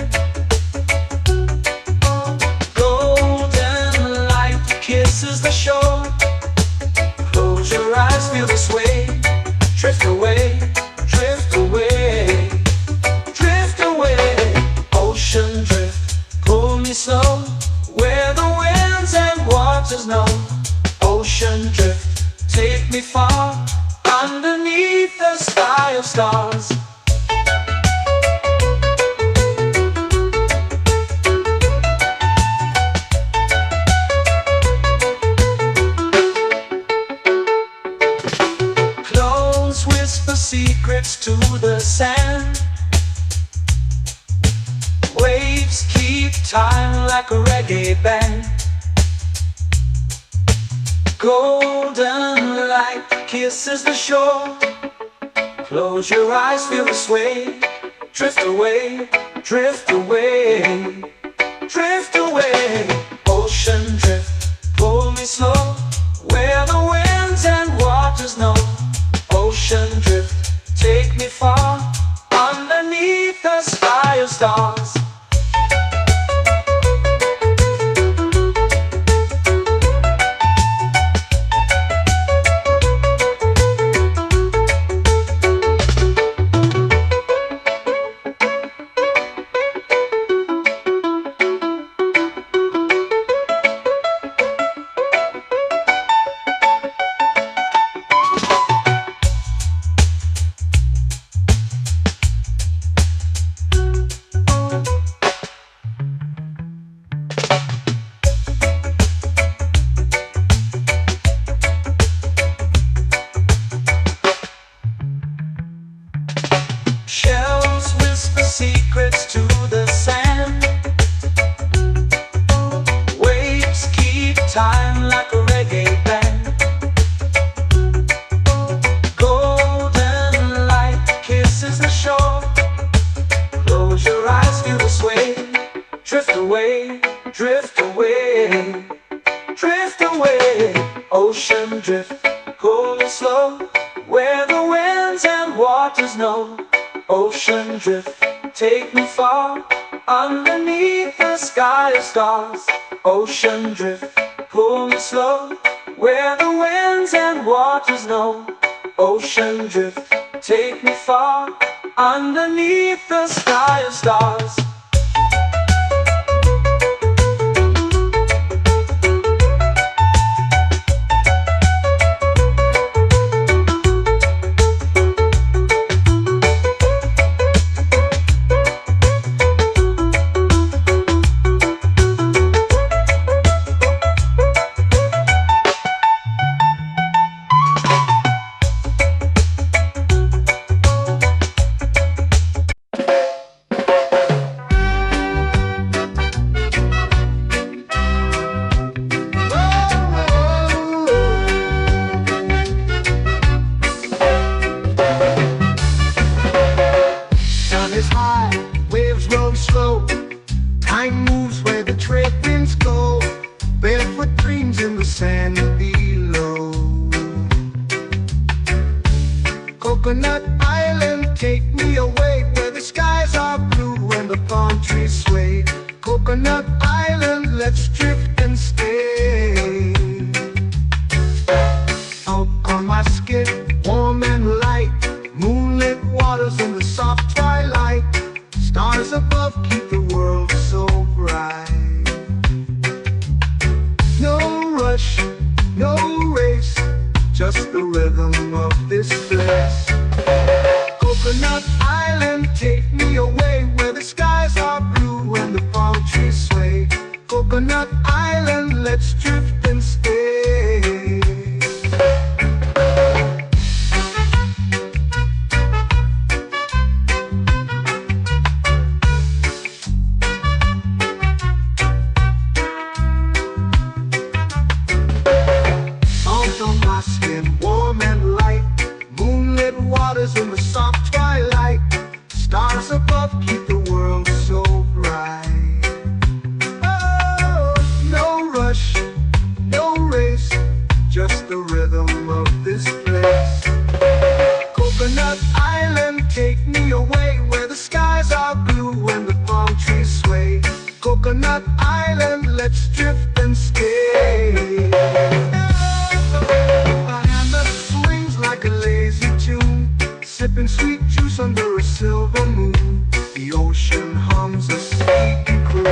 Golden light kisses the shore. Close your eyes, feel the sway. Drift away, drift away, drift away. Ocean drift, pull me slow, where the winds and waters know. Ocean drift, take me far, underneath the sky of stars. Clones whisper secrets to the sand. Waves keep time like a reggae band. Golden light kisses the shore. Close your eyes, feel the sway. Drift away, drift away, drift away. Ocean drift, pull me slow, where the winds and waters know. Ocean drift, take me far, underneath the sky of stars. Shells whisper secrets to the sand. Waves keep time like a reggae band. Golden light kisses the shore. Close your eyes, feel the sway. Drift away, drift away, drift away. Ocean drift, cool and slow, where the winds and waters know. Ocean drift, take me far, underneath the sky of stars. Ocean drift, pull me slow, where the winds and waters know. Ocean drift, take me far, underneath the sky of stars. Sun is high, waves roll slow. Time moves where the trade winds go. Barefoot dreams in the sand below. Coconut Island, take me away, where the skies are blue and the palm trees sway. Coconut Island, let's drift and stay. Out on my skin, warm and light, moonlit waters in the soft twilight. Stars above keep the world so bright. No rush, no race, just the rhythm of this place. Coconut Island, take me away, where the skies are blue and the palm trees sway. Coconut Island, let's drift and stay. Out on my skin, warm and light, moonlit waters in the soft twilight. Stars above keep the world so bright. Oh, no rush, no race, just the rhythm of this place. Coconut Island, take me away, where the skies are blue and the palm trees sway. Coconut Island, let's drift and stay. A hand that swings like a lazy tune, sipping sweet juice under a silver moon. The ocean hums a sleepy croon.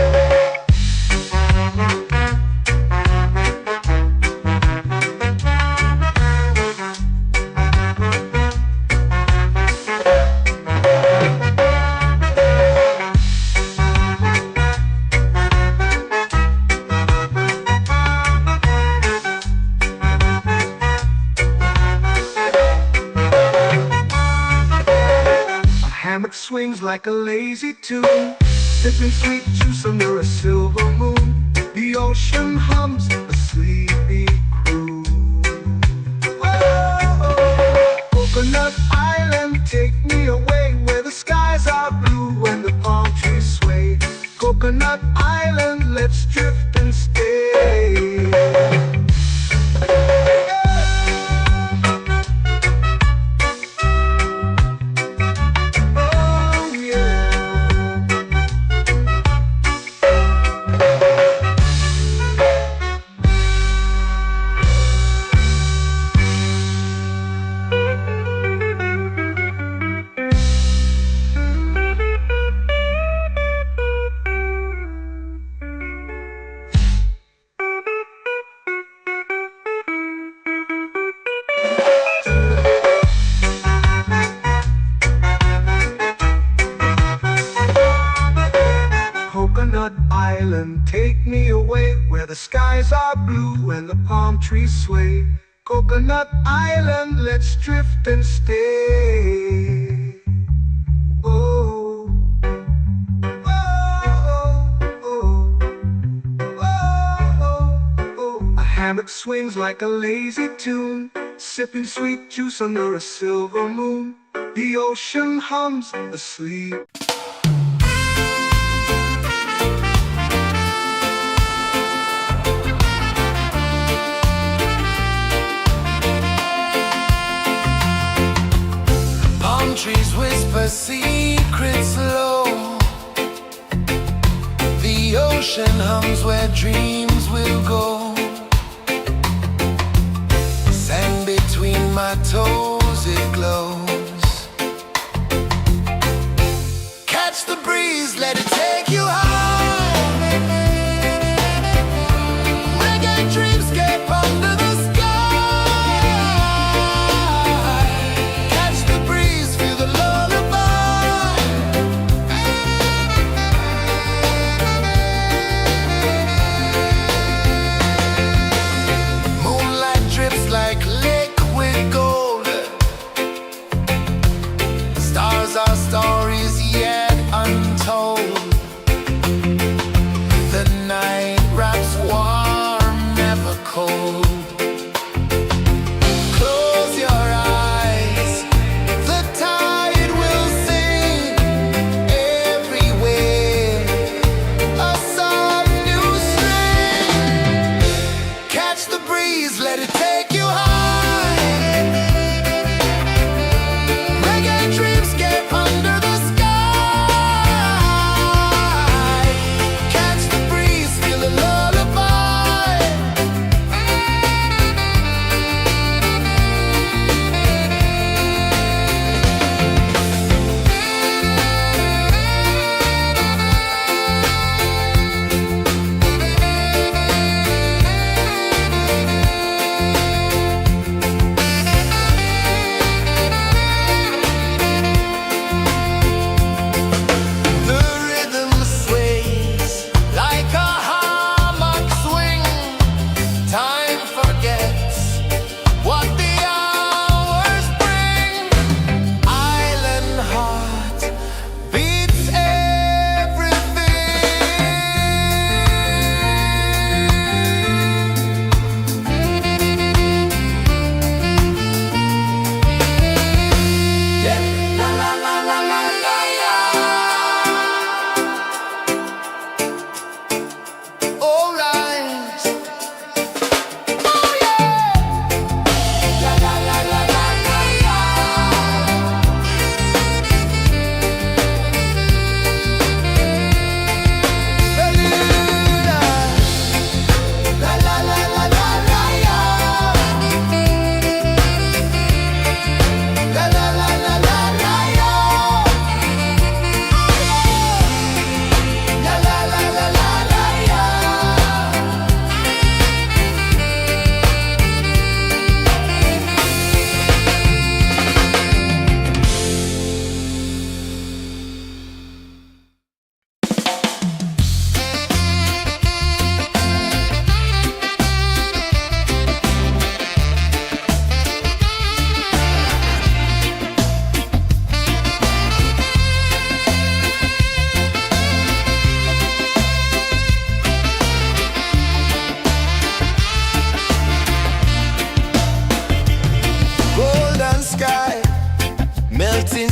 Hammock swings like a lazy tune, sipping sweet juice under a silver moon. The ocean hums a sleepy croon. Whoa. Coconut Island, let's drift and stay. Oh yeah. Coconut Island, take me away where the skies are blue and the palm trees sway. Coconut Island, let's drift and stay. Oh, oh, oh, oh, oh. A hammock swings like a lazy tune, sipping sweet juice under a silver moon. The ocean hums asleep. Trees whisper secrets low. The ocean hums where dreams will go. Sand between my toes, it glows. Catch the breeze, let it take you high. Reggae dreamscape under the sky. Our stories yet untold. The night wraps warm, never cold. Close your eyes, the tide will sing everywhere. A soft new string. Catch the breeze, let it take you high.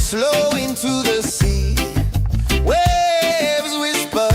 slow into the sea. Waves whisper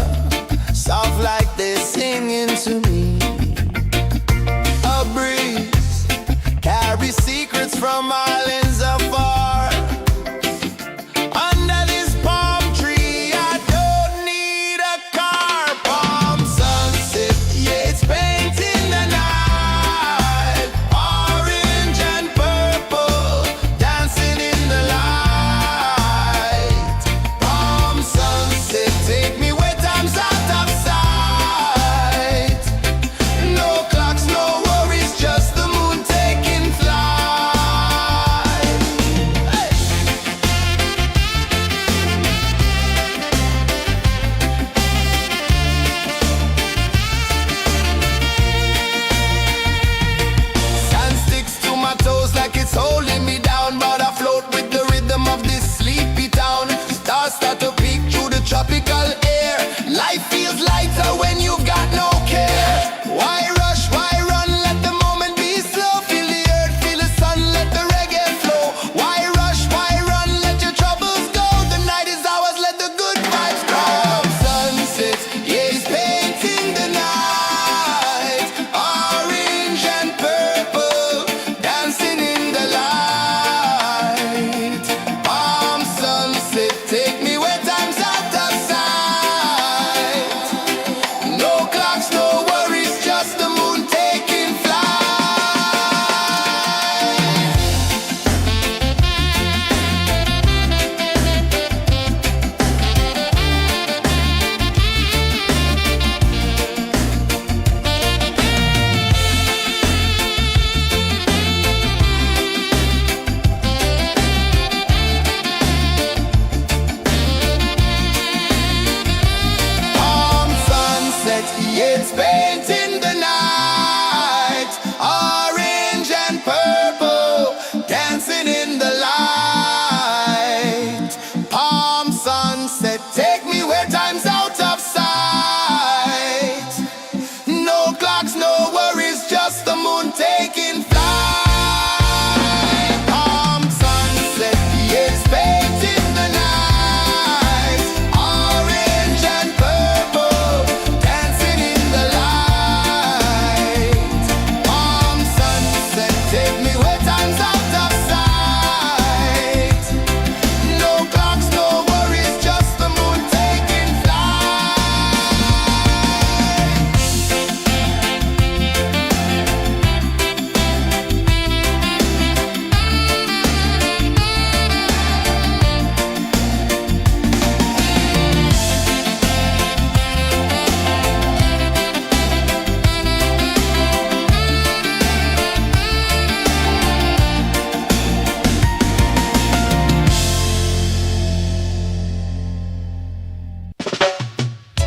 Take me where time's out of sight. No clocks, no worries, just the moon taking flight.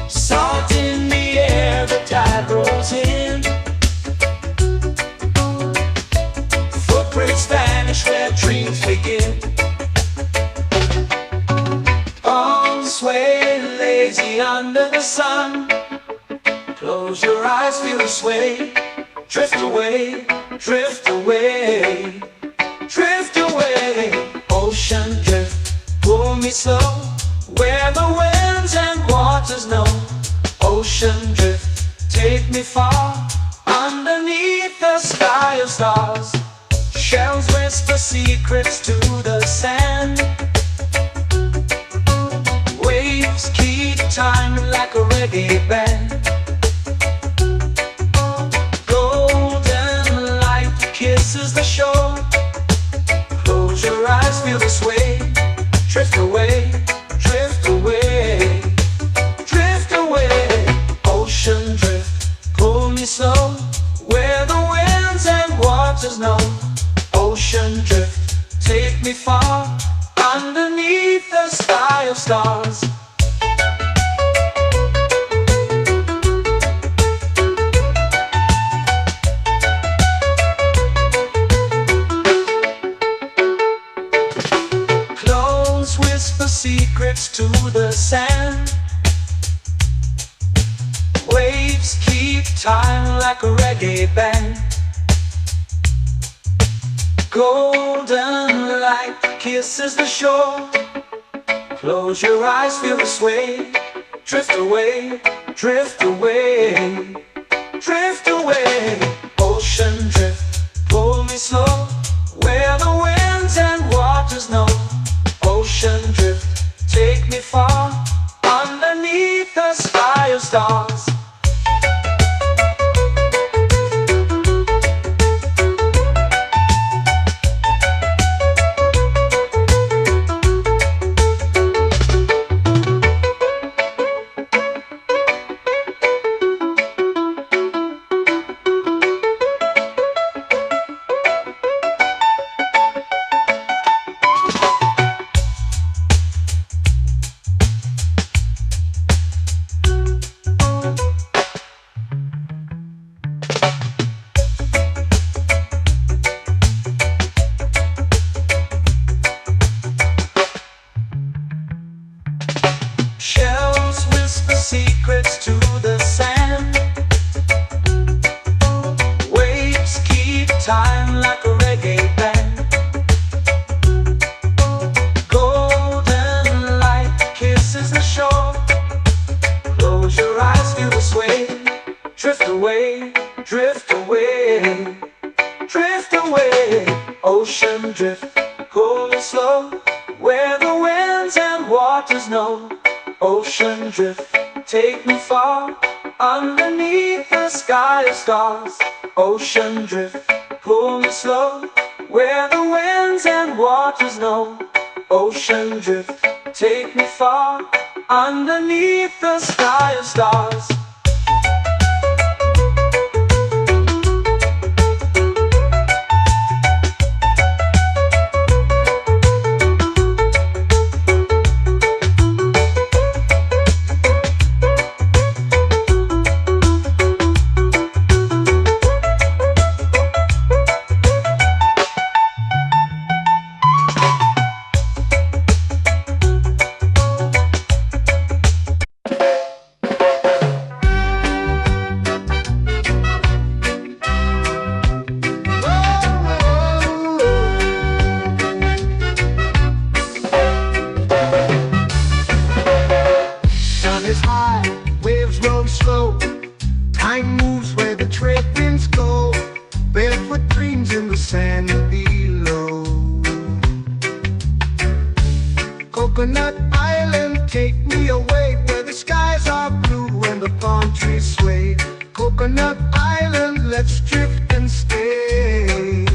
Salt in the air, the tide rolls in. Footprints vanish where dreams begin. Arms sway lazy under the sun. Close your eyes, feel the sway. Drift away, drift away, drift away. Ocean drift, pull me slow, where the winds and waters know. Ocean drift, take me far, underneath the sky of stars. Shells whisper secrets to the sand. Waves keep time like a reggae band. Golden light kisses the shore. Close your eyes, feel the sway. Drift away, drift away, drift away. Ocean drift, pull me slow, where the winds and waters know. Ocean drift, take me far, underneath the sky of stars. Close whisper secrets to the sand. Waves keep time like a reggae band. Golden light kisses the shore. Close your eyes, feel the sway. Drift away, drift away, drift away. Ocean drift, pull me slow, where the winds and waters know. Ocean drift, take me far, underneath the sky of stars. Shells whisper secrets to the sand. Waves keep time like a reggae band. Golden light kisses the shore. Close your eyes, feel the sway. Drift away, drift away, drift away. Ocean drift, pull me slow, where the winds and waters know. Ocean drift, take me far, underneath the sky of stars. Ocean drift, pull me slow, where the winds and waters know. Ocean drift, take me far, underneath the sky of stars. land below. Coconut Island, take me away where the skies are blue and the palm trees sway. Coconut Island, let's drift and stay.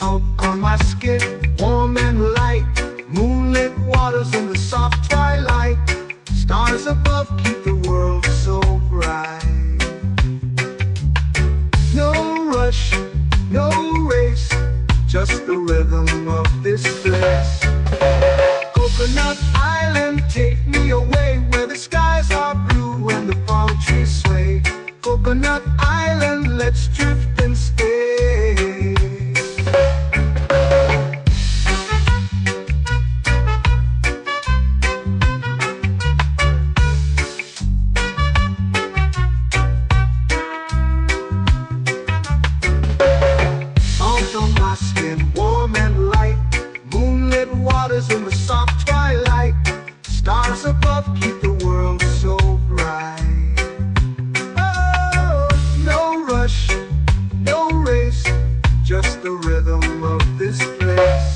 Out on my skin, warm and light, moonlit waters in the soft twilight. Stars above keep the world so bright. No rush, no race, just the rhythm of this place. Coconut Island, take me away where the skies are blue and the palm trees sway. Coconut Island, let's drift and stay. Out on my skin, warm and light, moonlit waters in the soft twilight. Stars above keep the world so bright. Oh, no rush, no race, just the rhythm of this place.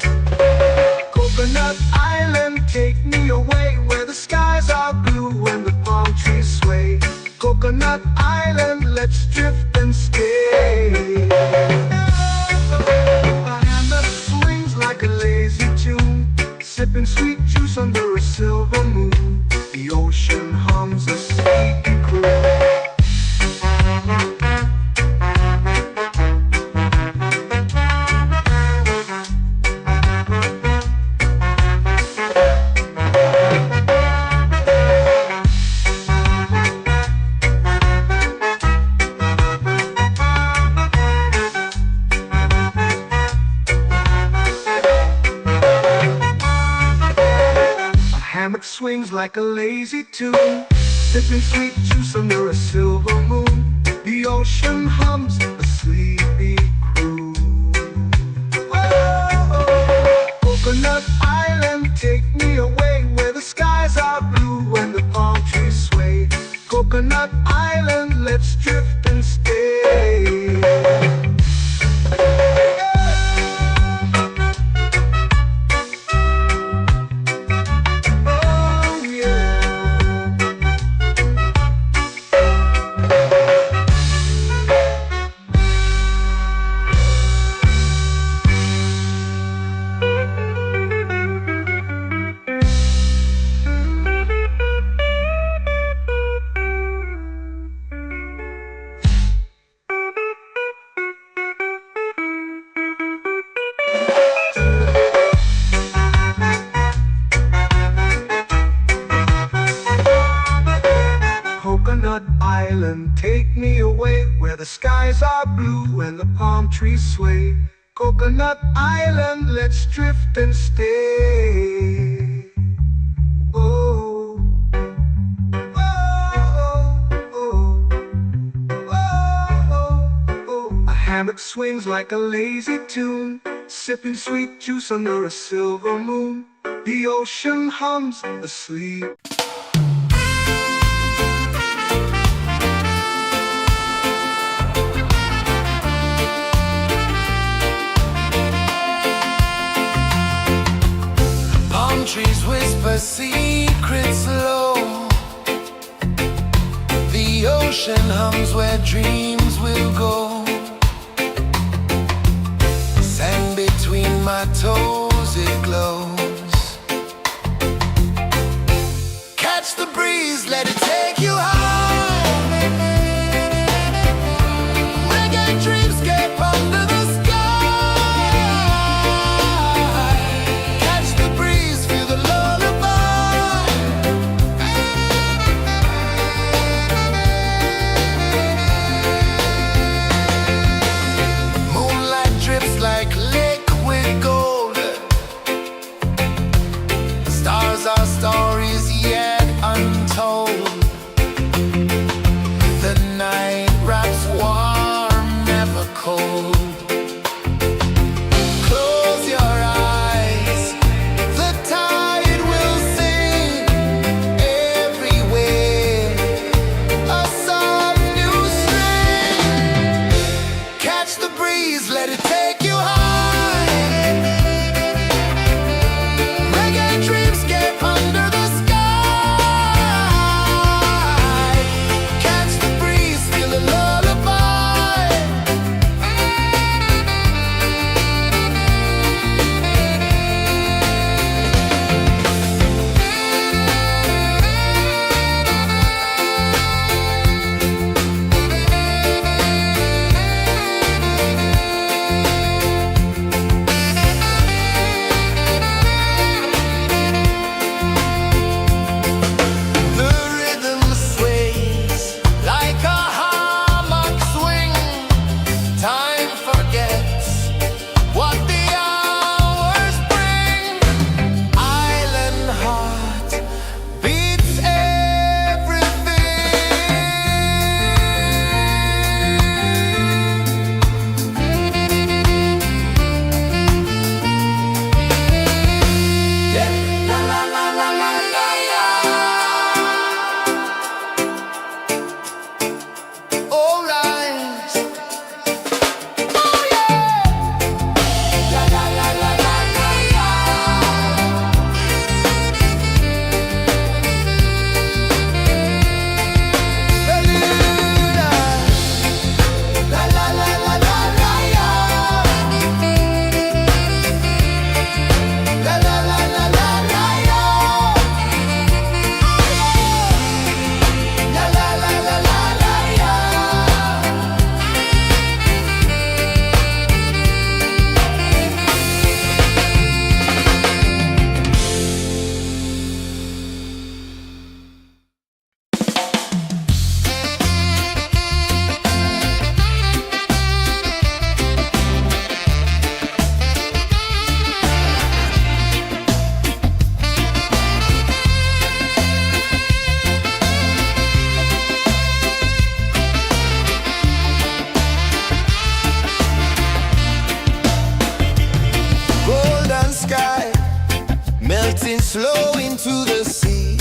Coconut Island, take me away where the skies are blue and the palm trees sway. Coconut Island, let's drift and stay. A hand that swings like a lazy tune, sipping sweet juice under a silver moon. The ocean hums a sleepy croon. Hammock swings like a lazy tune, sipping sweet juice under a silver moon. The ocean hums a sleepy croon. Oh, Coconut Island, take me away where the skies are blue and the palm trees sway. Coconut Island, let's drift and stay. Coconut Island, take me away where the skies are blue and the palm trees sway. Coconut Island, let's drift and stay. Oh, oh, oh, oh, oh. A hammock swings like a lazy tune, sipping sweet juice under a silver moon. The ocean hums asleep. Trees whisper secrets low. The ocean hums where dreams will go. Sand between my toes, it glows. Catch the breeze, let it take you high. Reggae dreamscape under the sky. Catch the breeze, feel the lullaby. Moonlight drips like liquid gold. Stars are stories yet untold. The night wraps warm, never cold. Close your eyes, the tide will sing everywhere. A soft new string. Catch the breeze. breeze, let it take you high. Reggae dreamscape under the sky. Catch the breeze, feel the lullaby. The rhythm sways like a hammock swing. Time forgets what the hours bring. Island heart beats everything. Yeah. La la la la la la la. All right. Oh yeah. La la la la la la la. Bermuda. La la la la la la la. La la la la la la la. La la la la la la la. Golden sky melting slow into the sea.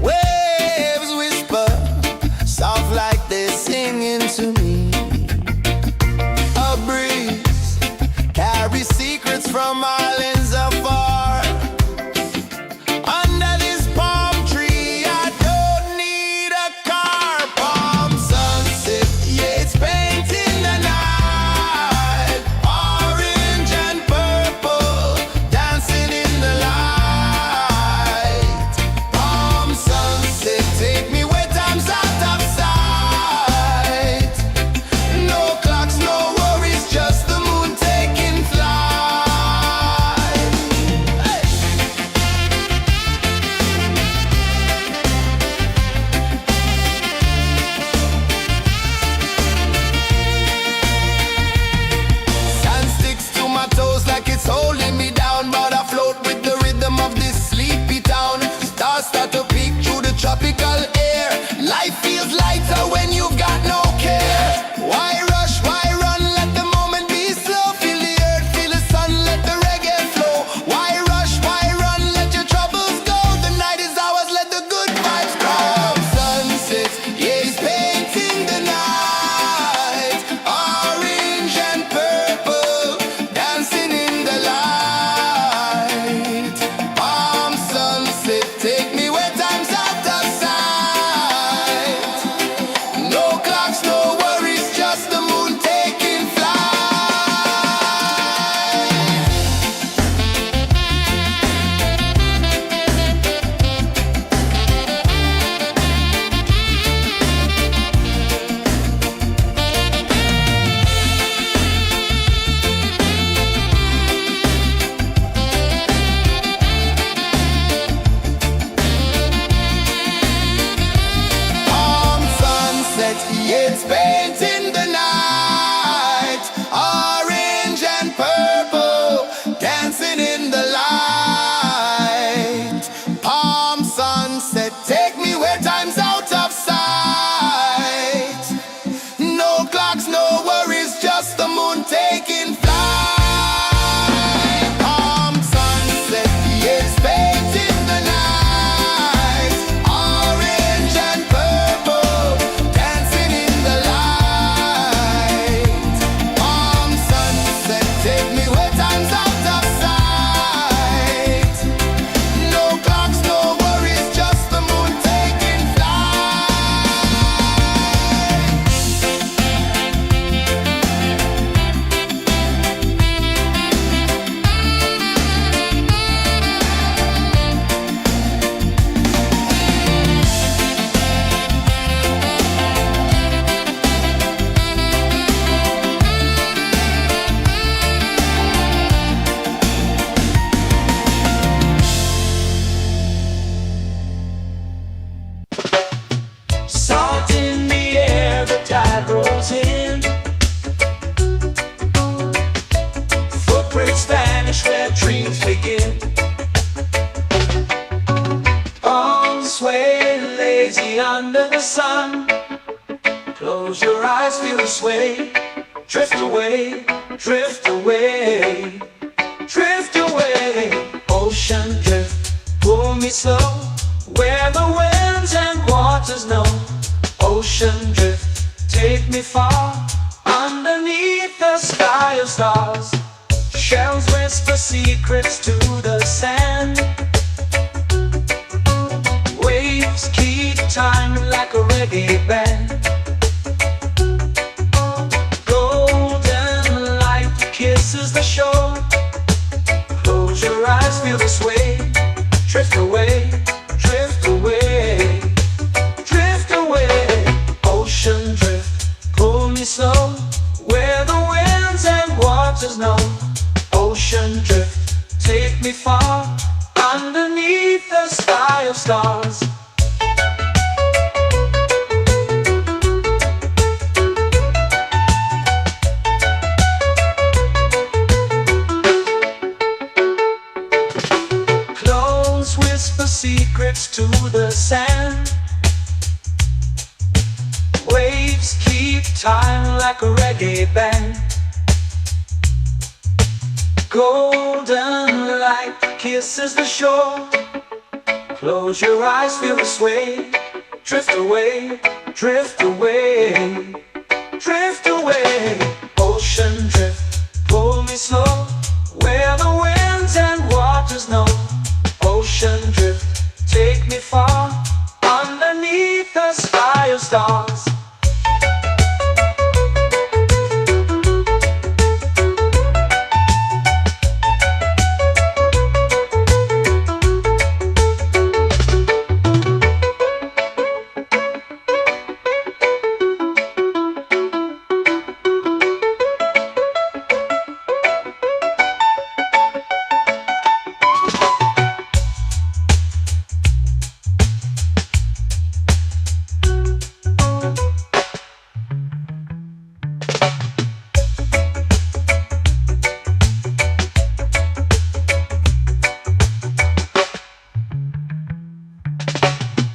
Waves whisper soft like they're singing to me. A breeze carries secrets from islands afar. Under this palm tree, I don't need a car. Palm sunset, yeah, it's painting the night. Orange and purple, dancing in the light. Palm sunset, take me where time's out of sight. No clocks, no worries, just the moon taking flight. dreams begin. Arms sway lazy under the sun. Close your eyes, feel the sway. Drift away, drift away, drift away. Ocean drift, pull me slow, where the winds and waters know. Ocean drift, take me far, underneath the sky of stars. Shells whisper secrets to the sand. Waves keep time like a reggae band. Golden light kisses the shore. Close your eyes, feel the sway. Drift away, drift away, drift away. Ocean drift, pull me slow, where the winds and waters know. Ocean drift, take me far, underneath the sky of stars. Close whisper secrets to the sand. Waves keep time like a reggae band. Golden light kisses the shore. Close your eyes, feel the sway. Drift away, drift away, drift away. Ocean drift, pull me slow, where the winds and waters know. Ocean drift, take me far, underneath the sky of stars.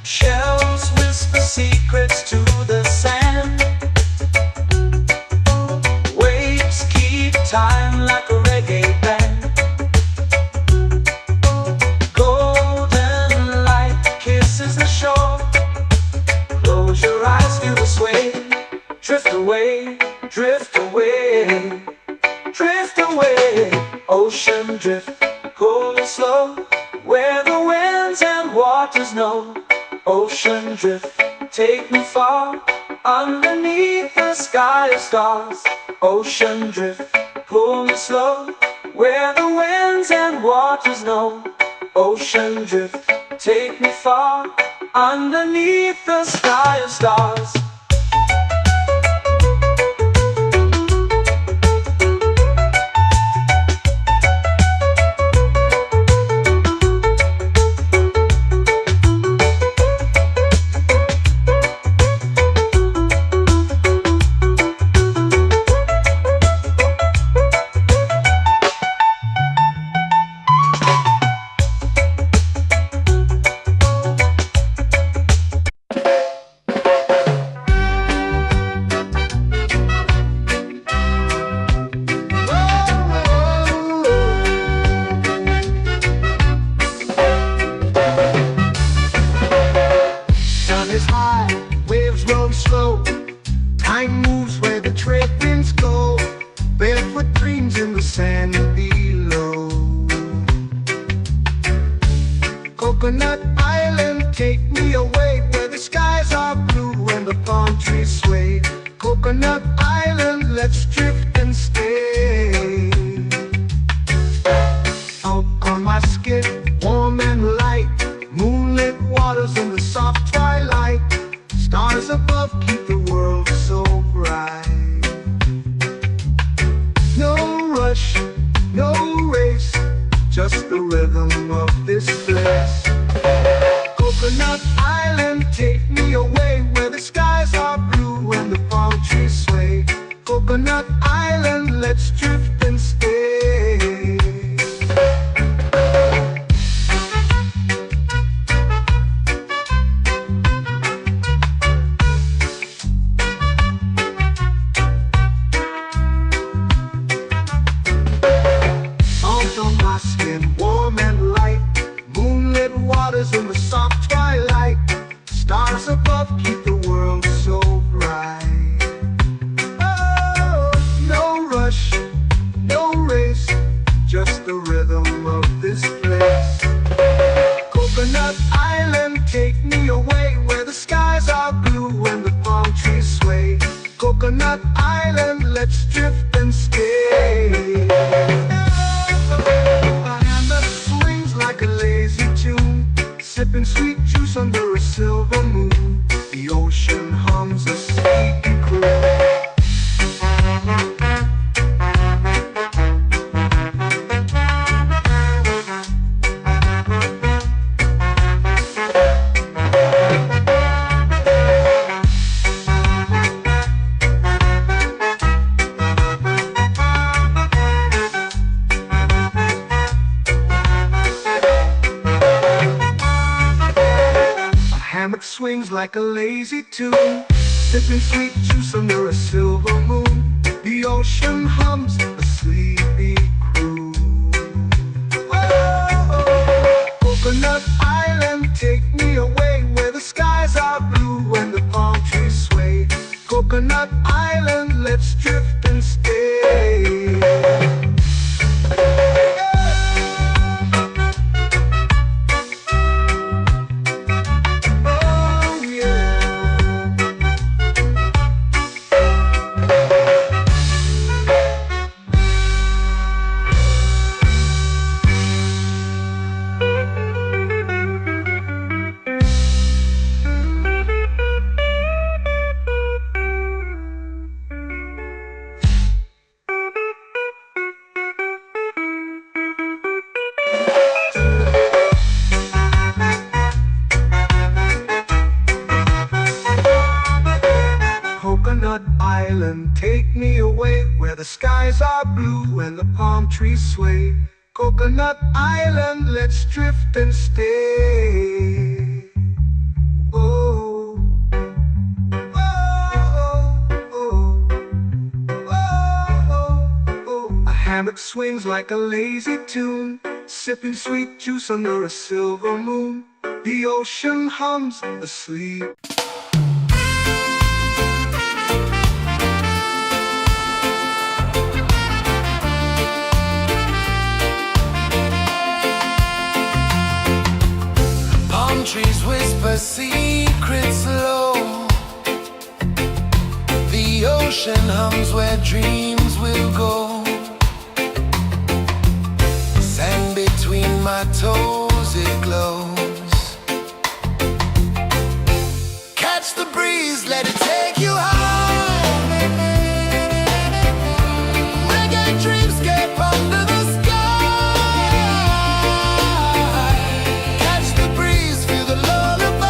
Shells whisper secrets to the sand. Waves keep time like a reggae band. Golden light kisses the shore. Close your eyes, feel the sway. Drift away, drift away, drift away. Ocean drift, pull me slow, where the winds and waters know. Ocean drift, take me far, underneath the sky of stars. Ocean drift, pull me slow, where the winds and waters know. Ocean drift, take me far, underneath the sky of stars. Time moves where the trade winds go. Barefoot dreams in the sand below. Coconut Island, take me away, where the skies are blue and the palm trees sway. Coconut Island, let's drift and stay. Out on my skin, warm and light, moonlit waters in the soft twilight. Stars above keep the world so bright. No rush, no race, just the rhythm of this place. Coconut Island, take me away, where the skies are blue and the palm trees sway. Coconut Island, let's drift and stay. swings like a lazy tune, sipping sweet juice under a silver moon. The ocean hums a sleepy croon. Whoa, Coconut Island, take me away where the skies are blue and the palm trees sway. Coconut Island, let's drift and stay. Coconut Island, take me away where the skies are blue and the palm trees sway. Coconut Island, let's drift and stay. Oh, oh, oh, oh, oh. A hammock swings like a lazy tune, sipping sweet juice under a silver moon. The ocean hums asleep. Trees whisper secrets low. The ocean hums where dreams will go. Sand between my toes, it glows. Catch the breeze, let it take you high. Reggae dreamscape under the sky. Catch the breeze, feel the lullaby.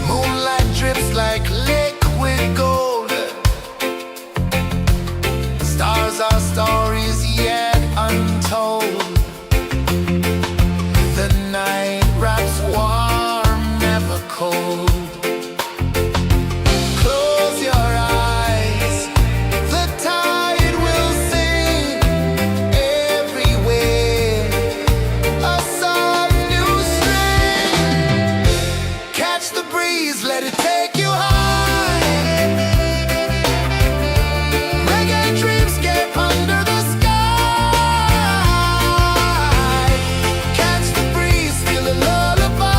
Moonlight drips like liquid gold. Stars are stories yet untold. The night wraps warm, never cold. Close your eyes, the tide will sing everywhere. A soft new string. Catch the breeze, let it take you high. Reggae dreamscape under the sky. Catch the breeze, feel a lullaby.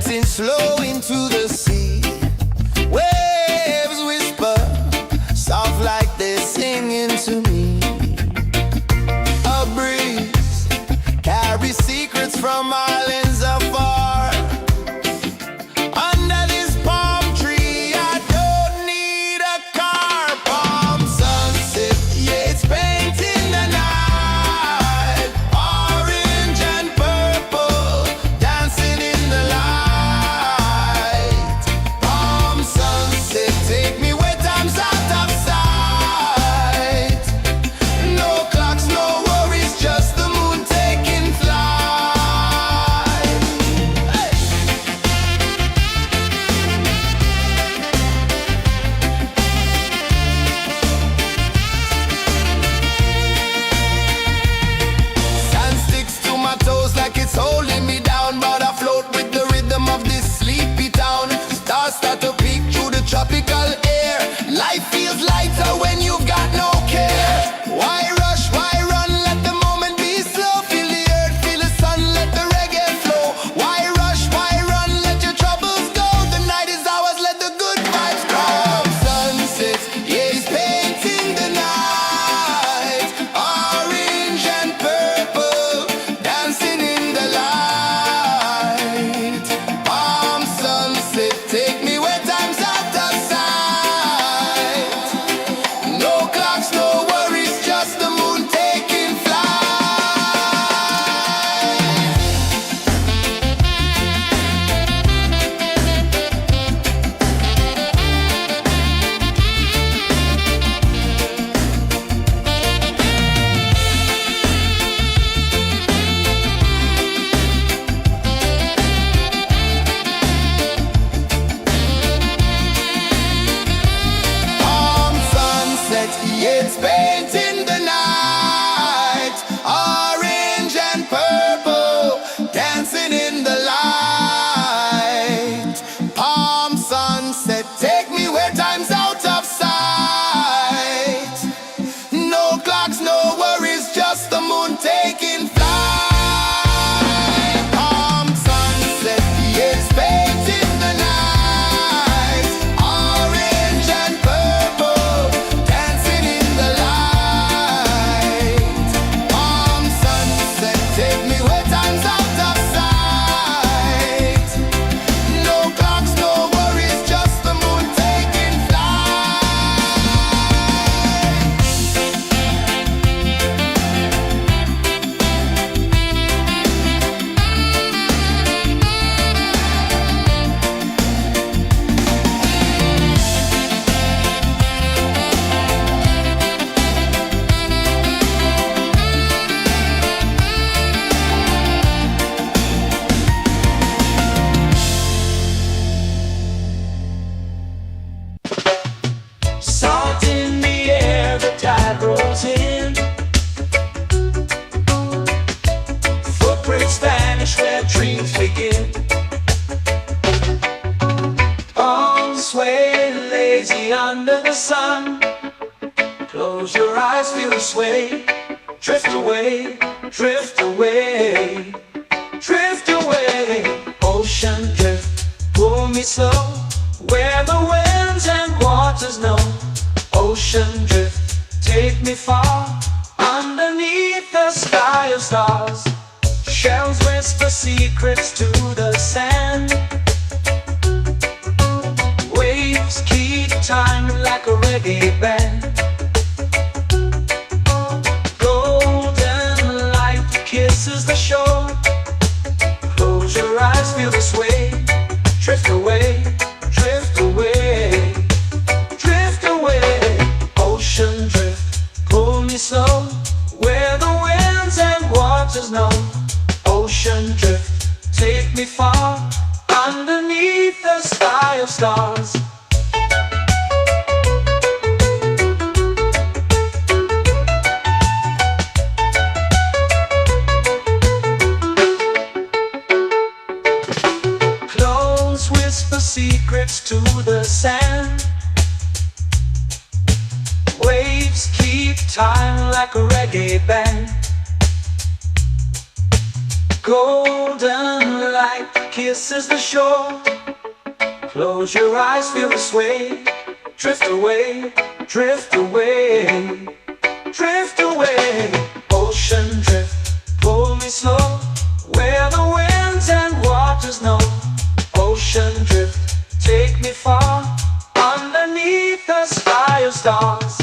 dancing slow into the sea. Waves whisper, soft like they're singing to me. A breeze carries secrets from islands afar. Under this palm tree, I don't need a car. Palm sunset, yeah, it's painting the night. Orange and purple, dancing in the light. Palm sunset, take me where time's out of sight. No clocks, no worries, just the moon taking flight. Hey! Sand sticks to my toes like it's holding me down, but I float with the rhythm of this sleepy town. Stars start to peek through the tropical air. Life feels lighter when you've got no care. Why rush, why run, let the moment be slow. Feel the earth, feel the sun, let the reggae flow. Why rush, why run, let your troubles go. The night is ours, let the good vibes grow. Sunset, yeah, it's painting the night. Orange and purple, dancing in the light. Palm sunset, take me where time's out of sight. No clocks, no worries, just the moon taking flight. Palm sunset, yeah, it's painting the night. Orange and purple, dancing in the light. Palm sunset, take me where time's out of sight. No clocks, no worries, just the moon taking flight. Palm sunset, yeah, it's painting the night. Orange and purple, dancing in the light. Palm sunset, take me where time's out of sight. No clocks, no worries, just the moon taking flight. Salt in the air, the tide rolls in. Footprints vanish where dreams begin. Arms sway lazy under the sun. Close your eyes, feel the sway. Drift away, drift away, drift away. Ocean drift, pull me slow, where the winds and waters know. Ocean drift, take me far, underneath the sky of stars. Shells whisper secrets to the sand. Waves keep time like a reggae band. Golden light kisses the shore. Close your eyes, feel the sway. Drift away, drift away, drift away. Ocean drift, pull me slow, where the winds and waters know. Ocean drift, take me far, underneath the sky of stars. Close whisper secrets to the sand. Waves keep time like a reggae band. Golden light kisses the shore. Close your eyes, feel the sway. Drift away, drift away, drift away. Ocean drift, pull me slow, where the winds and waters know. Ocean drift, take me far, underneath the sky of stars.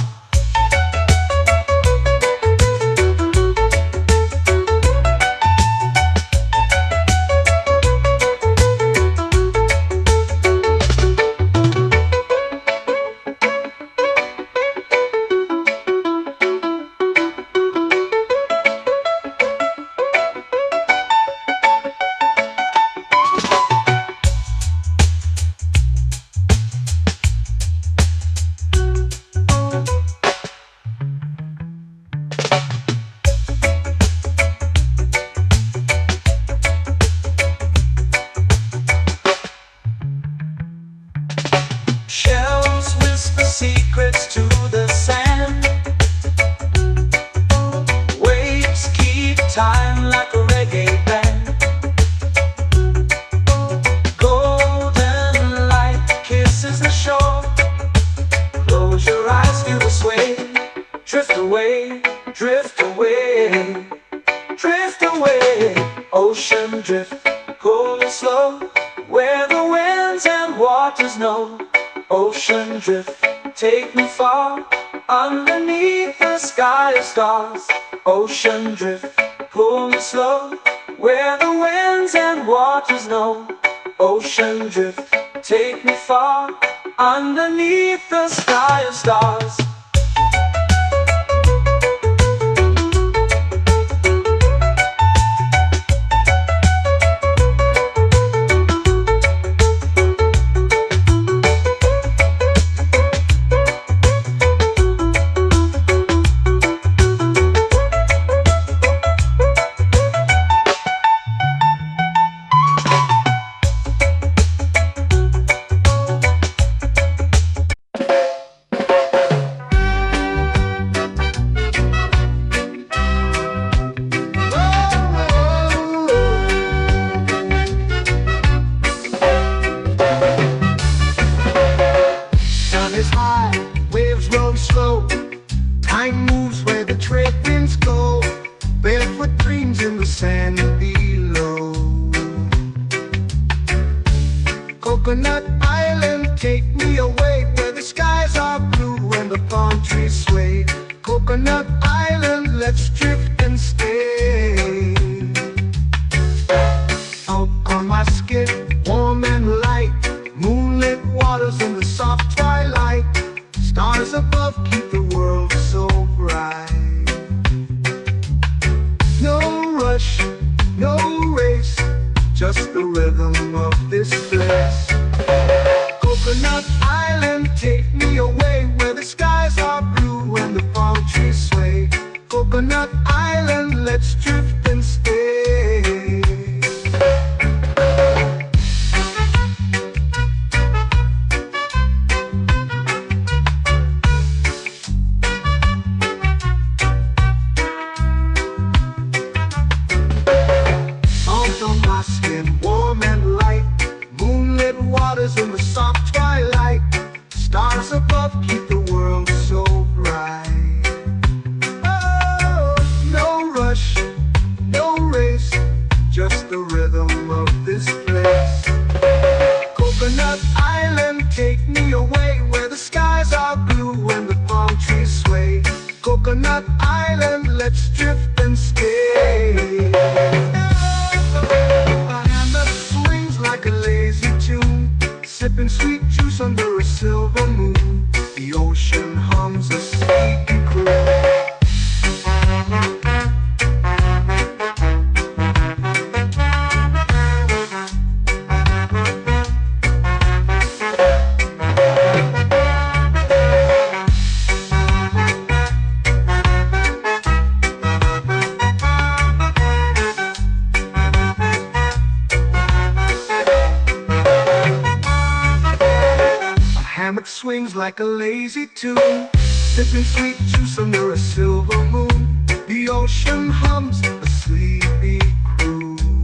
Shells whisper secrets to the sand. Waves keep time like a reggae band. Golden light kisses the shore. Close your eyes, feel the sway. Drift away, drift away, drift away. Ocean drift, cool and slow, where the winds and waters know. Ocean drift, take me far, underneath the sky of stars. Ocean drift, pull me slow, where the winds and waters know. Ocean drift, take me far, underneath the sky of stars. Slow. Time moves where the trade winds go. Barefoot dreams in the sand below. Coconut Island, take me away, where the skies are blue and the palm trees sway. Coconut Island, let's drift and stay. Out on my skin, warm and light, moonlit waters in the soft twilight. Stars above keep the world so bright. No rush, no race, just the rhythm of this place. Coconut Island, take me away, where the skies are blue and the palm trees sway. Coconut Island, let's drift and stay. In the soft twilight, stars above keep the world so bright. Oh, no rush, no race, just the rhythm of this place. Coconut Island, take me away, where the skies are blue and the palm trees sway. Coconut Island, let's drift and stay. My hand that swings like a lazy tune, sipping sweet juice under a silver moon. The ocean hums a sleepy croon. Hammock swings like a lazy tune, sipping sweet juice under a silver moon. The ocean hums a sleepy croon.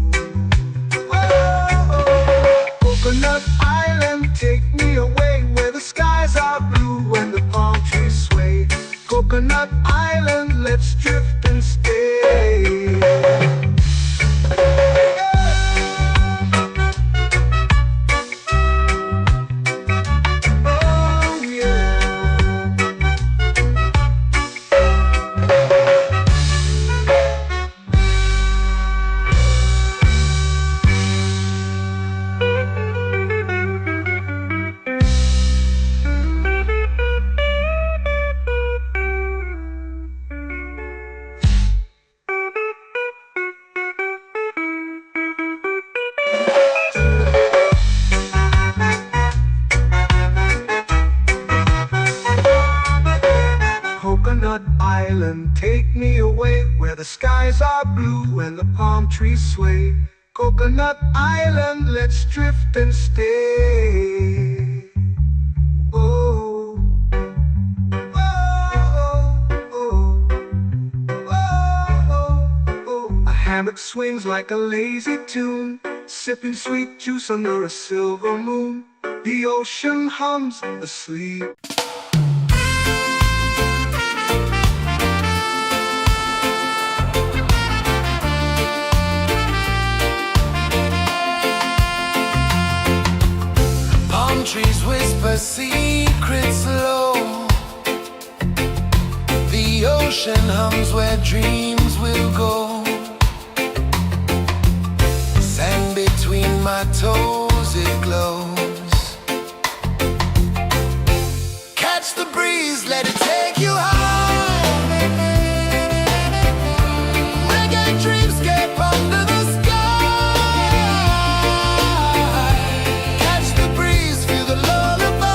the skies are blue and the palm trees sway. Coconut Island, let's drift and stay. Oh, oh, oh, oh, oh. A hammock swings like a lazy tune, sipping sweet juice under a silver moon. The ocean hums asleep. Palm trees whisper secrets low. The ocean hums where dreams will go. Sand between my toes, it glows. Catch the breeze, let it take you high. Reggae dreamscape under the sky. Catch the breeze, feel the lullaby.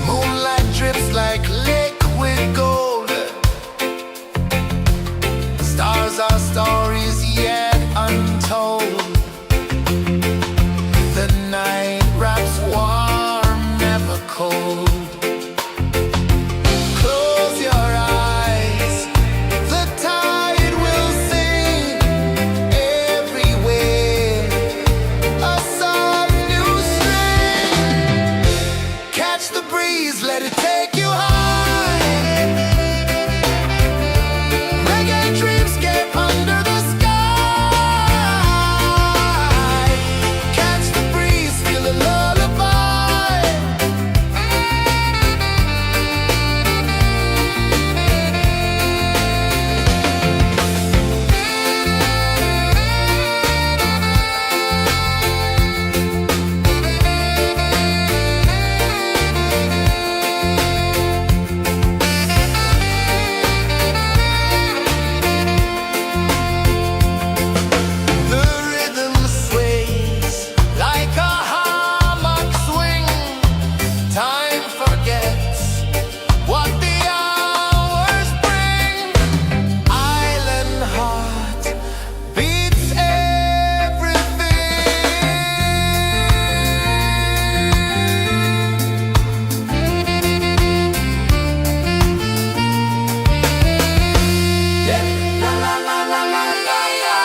Moonlight drips like liquid gold. Stars are stories yet untold. The night wraps warm, never cold. Close your eyes, the tide will sing everywhere. A soft new string. Catch the breeze, let it take you high. Reggae dreamscape under the sky. Catch the breeze, feel a lullaby. The rhythm sways like a hammock swing. Time forgets what the hours bring. Island heart beats everything. Yeah. La la la la la la la.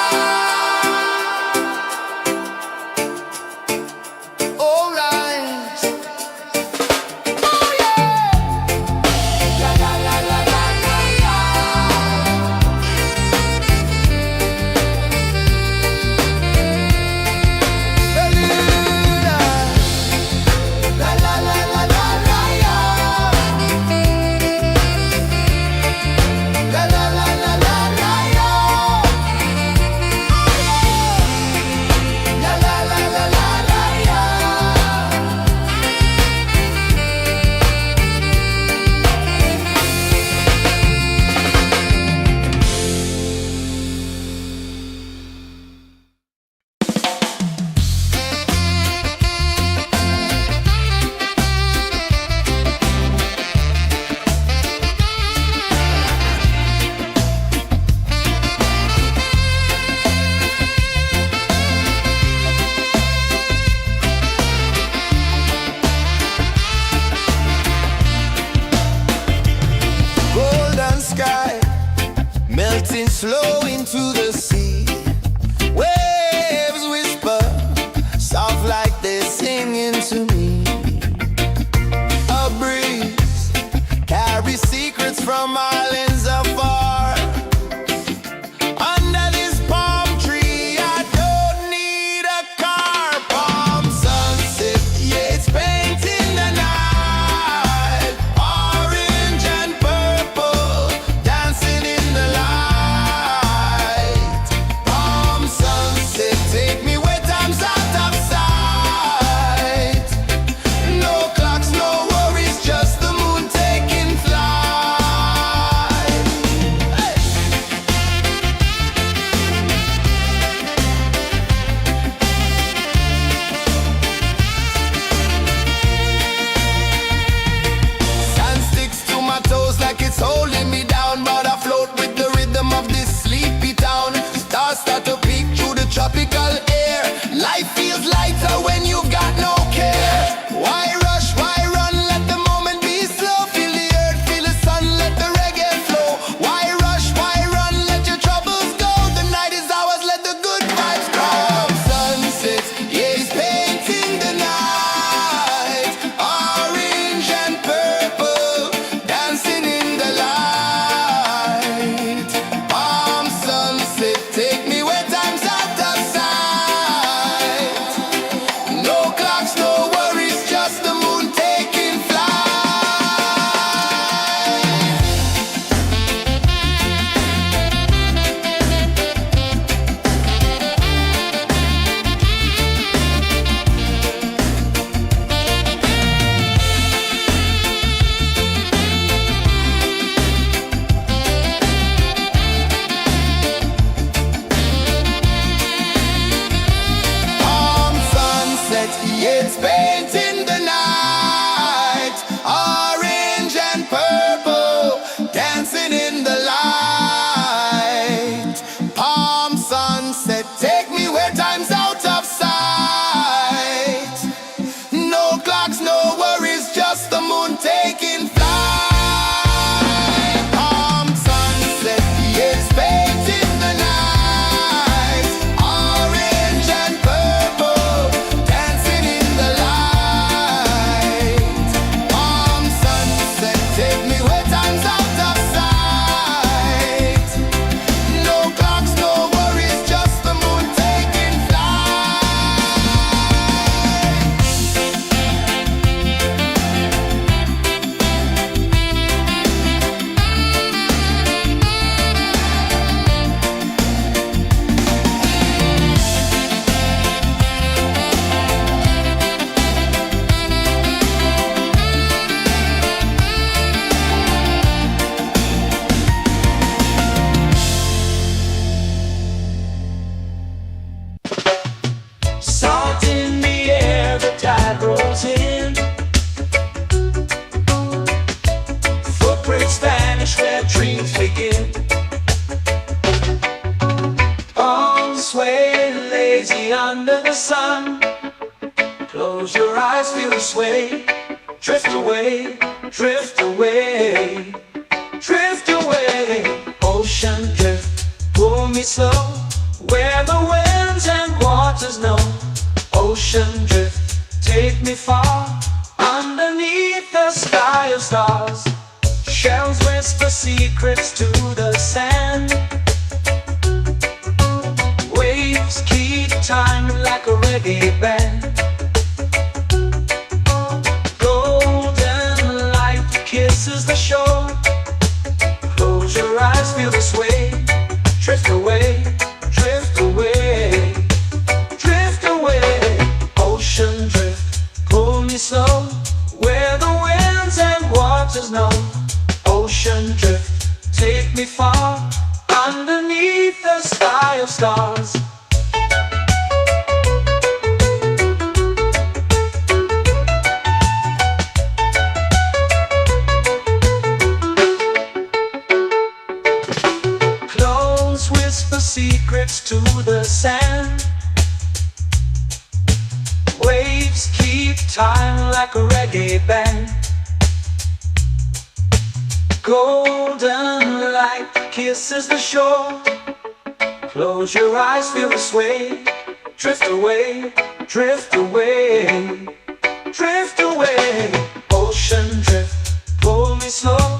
All right. Oh yeah. La la la la la la la. La la la la la la la. La la la la la la la. La la la la la la la. Golden sky melting slow into the sea. Waves whisper soft like they're singing to me. A breeze carries secrets from islands afar. Under this palm tree, I don't need a car. Palm sunset, yeah, it's painting the night. Orange and purple, dancing in the light. Palm sunset, take me where time's out of sight. away, drift away, drift away, drift away. Ocean drift, pull me slow, where the winds and waters know. Ocean drift, take me far, underneath the sky of stars. Shells whisper secrets to the sand. Waves keep time like a reggae band. Golden light kisses the shore. Close your eyes, feel the sway. Drift away, drift away, drift away. Ocean drift, pull me slow, where the winds and waters know. Ocean drift, take me far, underneath the sky of stars. Close whisper secrets to the sand. Waves keep time like a reggae band. Golden light kisses the shore. Close your eyes, feel the sway. Drift away, drift away, drift away. Ocean drift, pull me slow,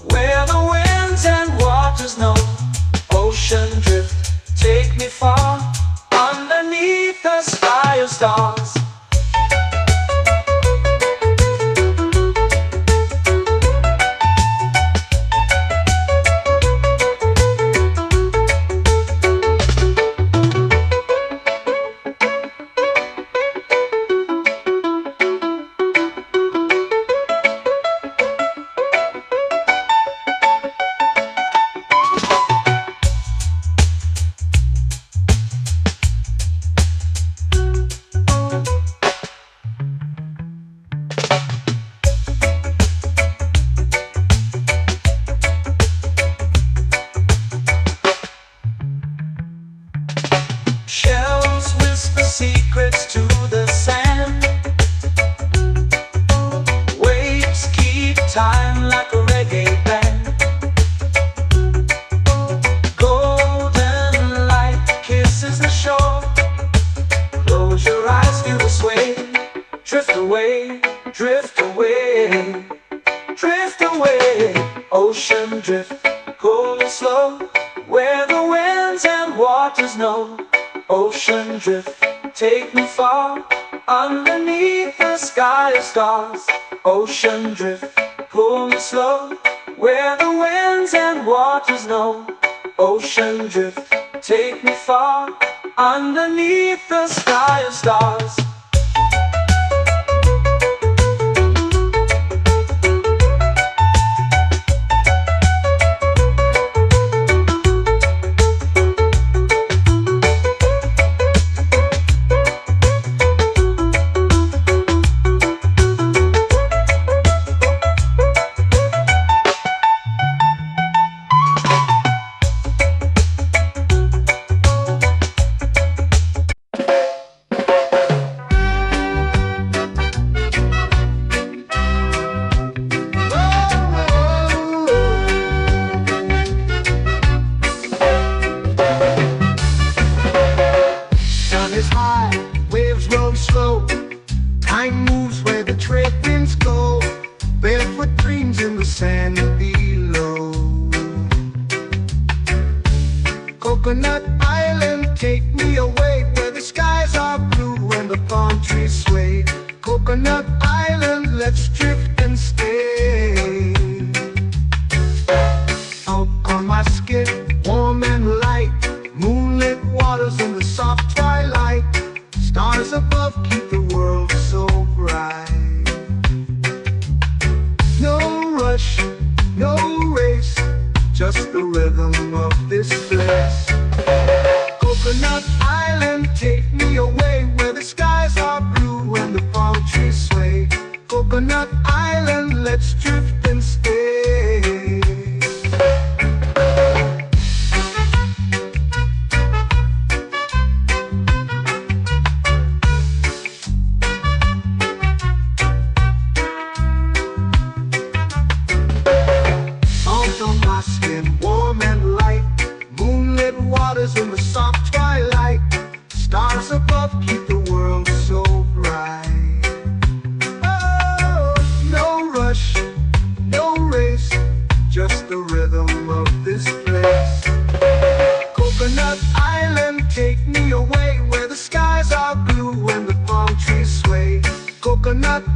where the winds and waters know. Ocean drift, take me far, underneath the sky of stars. Shells whisper secrets to the sand. Waves keep time like a reggae band. Golden light kisses the shore. Close your eyes, feel the sway. Drift away, drift away, drift away. Ocean drift, pull me slow, where the winds and waters know. Ocean drift, take me far, underneath the sky of stars. Ocean drift, pull me slow, where the winds and waters know. Ocean drift, take me far, underneath the sky of stars. Is high, waves roll slow. Time moves where the trade winds go. Barefoot dreams in the sand below. Coconut Island, take me away, where the skies are blue and the palm trees sway. Coconut Island, let's drift and stay. Out on my skin, warm and light, moonlit waters in the soft twilight. Stars above keep the world so bright. No rush, no race, just the rhythm of this place. Coconut Island, take me away, where the skies are blue and the palm trees sway. Coconut Island, let's drift and stay.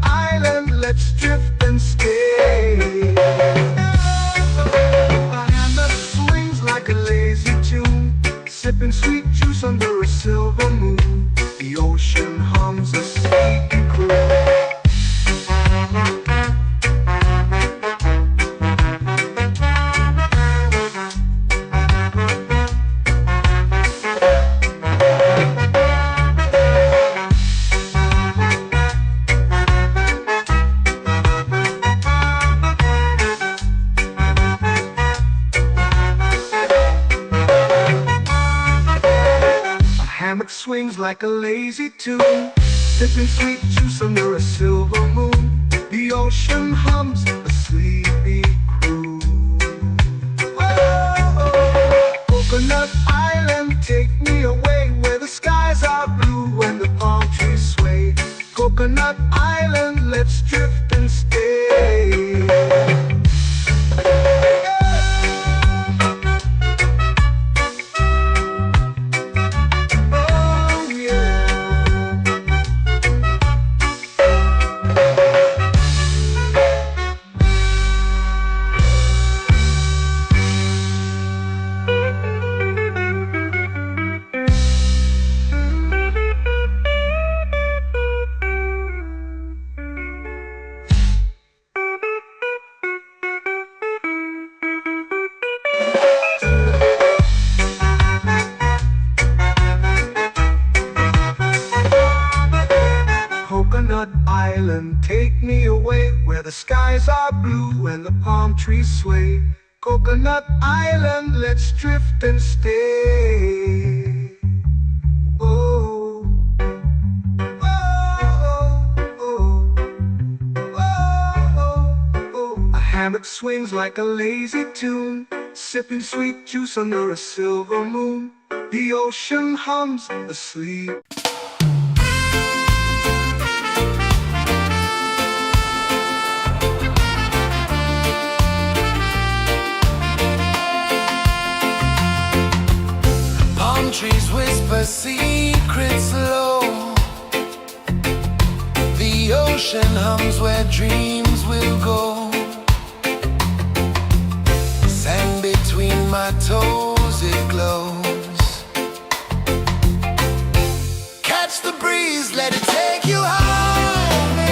island, let's drift and stay. A hand that swings like a lazy tune, sipping sweet juice under a silver moon. The ocean hums a sleepy croon. Hammock swings like a lazy tune, sipping sweet juice under a silver moon. The ocean hums a sleepy croon. Whoa, Coconut Island, take me away where the skies are blue and the palm trees sway. Coconut Island, let's drift and stay. Coconut Island, take me away where the skies are blue and the palm trees sway. Coconut Island, let's drift and stay. Oh, oh, oh, oh, oh. A hammock swings like a lazy tune, sipping sweet juice under a silver moon. The ocean hums asleep. Trees whisper secrets low. The ocean hums where dreams will go. Sand between my toes, it glows. Catch the breeze, let it take you high.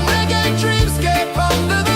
Reggae dreamscape under the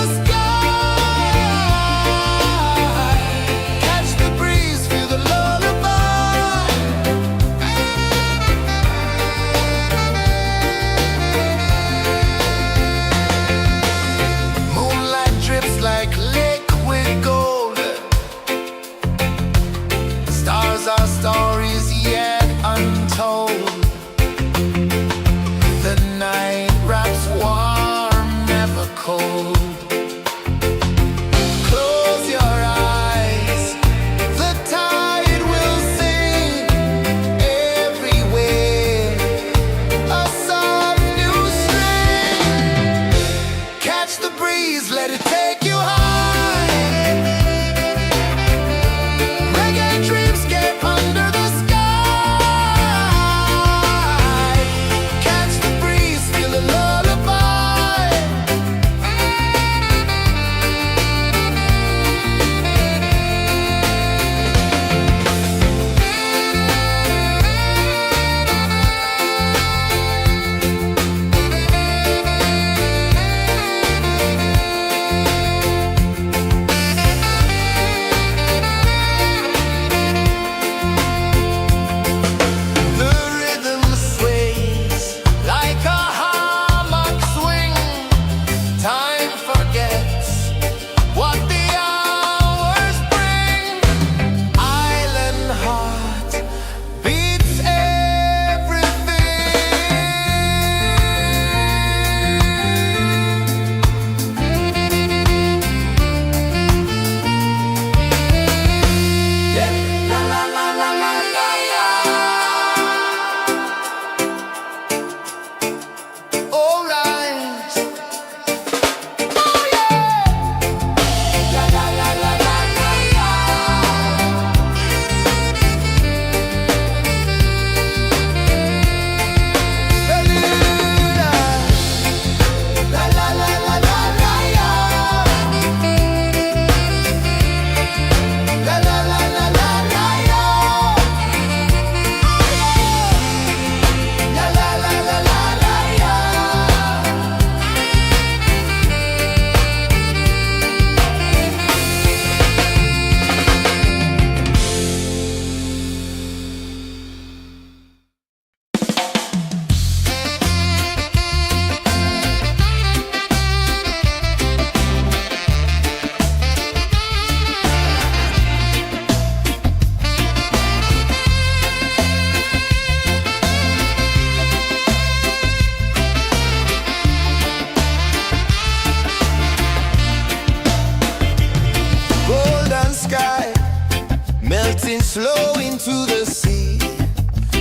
flowing to the sea.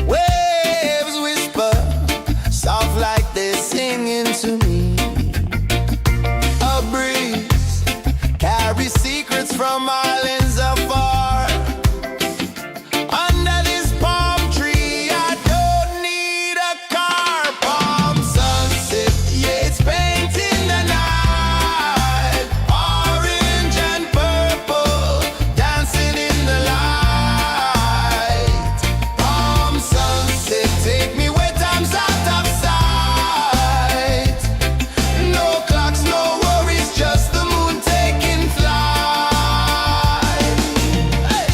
Waves whisper, soft like they're singing to me. A breeze carries secrets from islands afar. Under this palm tree, I don't need a car. Palm sunset, yeah, it's painting the night. Orange and purple, dancing in the light. Palm sunset, take me where time's out of sight. No clocks, no worries, just the moon taking flight. Hey!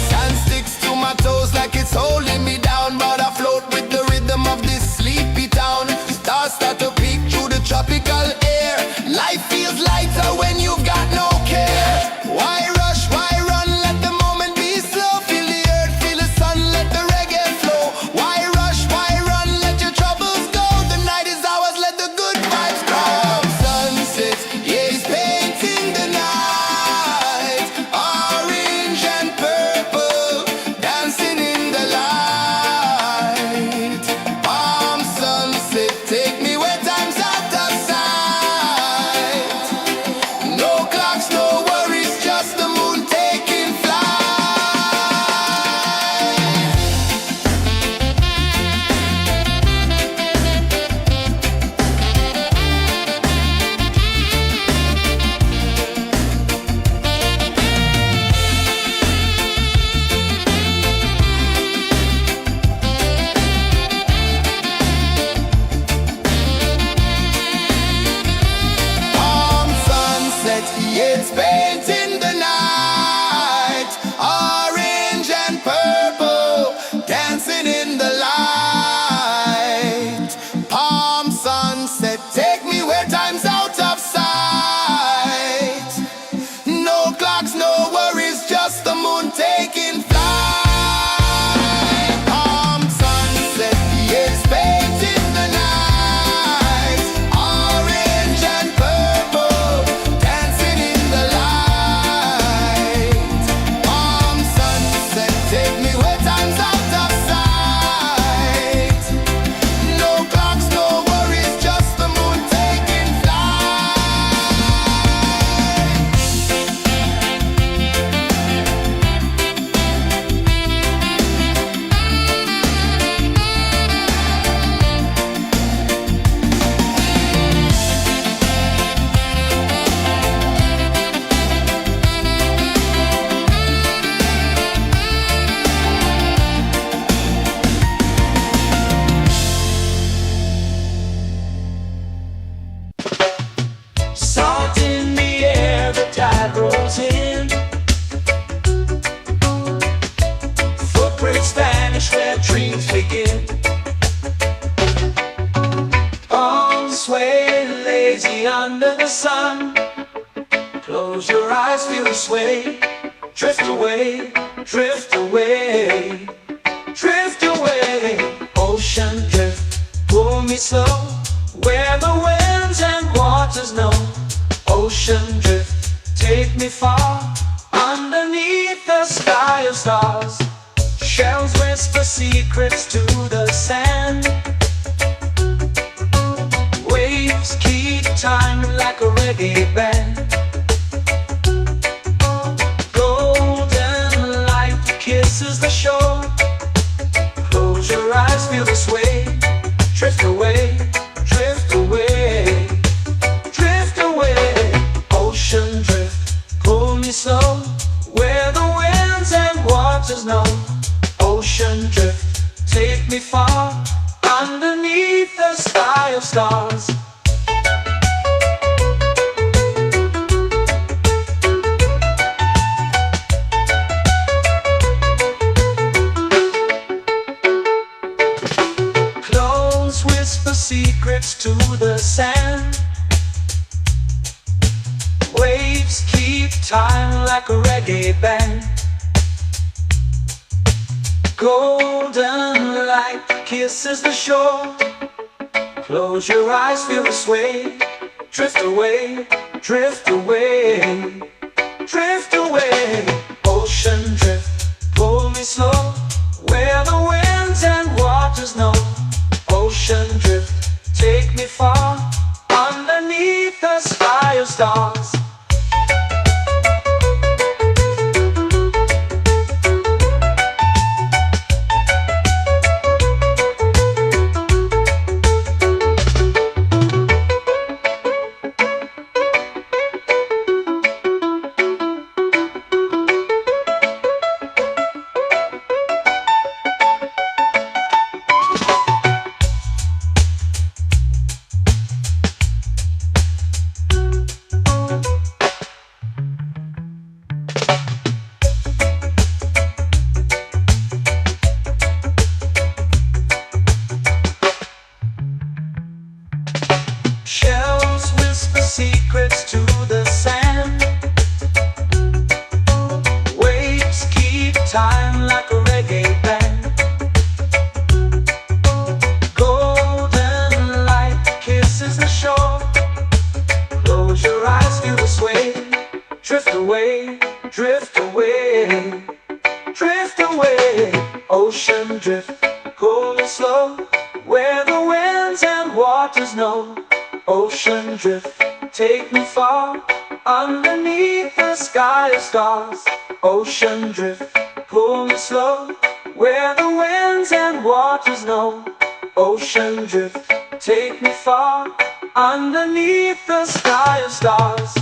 Sand sticks to my toes like it's holding me down, but I float with the rhythm of this sleepy town. Stars start to peek through the tropical air. Life feels lighter when you've got no care. Why rush, why run, let the moment be slow. Feel the earth, feel the sun, let the reggae flow. Why rush, why run, let your troubles go. The night is ours, let the good vibes grow. Sunset, yeah, it's painting the night. Orange and purple, dancing in the light. Palm sunset, take me where time's out of sight. No clocks, no worries, just the moon taking flight. Palm sunset, yeah, it's painting the night. Orange and purple, dancing in the light. Palm sunset, take me where time's out of sight. No clocks, no worries, just the moon taking flight. Palm sunset, yeah, it's painting the night. Orange and purple, dancing in the light. Palm sunset, take me where time's out of sight. No clocks, no worries, just the moon taking flight. Salt in the air, the tide rolls in. Footprints vanish where dreams begin. Arms sway lazy under the sun. Close your eyes, feel the sway. Drift away, drift away, drift away. Ocean drift, pull me slow, where the winds and waters know. Ocean drift, take me far, underneath the sky of stars. Shells whisper secrets to the sand. Waves keep time like a reggae band. Golden light kisses the shore. Close your eyes, feel the sway. Drift away, drift away, drift away. Ocean drift, pull me slow, where the winds and waters know. Ocean drift, take me far, underneath the sky of stars. Clones whisper secrets to the sand. Waves keep time like a reggae band. Golden light kisses the shore. Close your eyes, feel the sway. Drift away, drift away, drift away. Ocean drift, pull me slow, where the winds and waters know. Ocean drift, take me far, underneath the sky of stars. Shells whisper secrets to the sand. Waves keep time like a reggae band. Golden light kisses the shore. Close your eyes, feel the sway. Drift away, drift away, drift away. Ocean drift, cool and slow, where the winds and waters know. Ocean drift, take me far, underneath the sky of stars. Ocean drift, pull me slow, where the winds and waters know. Ocean drift, take me far, underneath the sky of stars.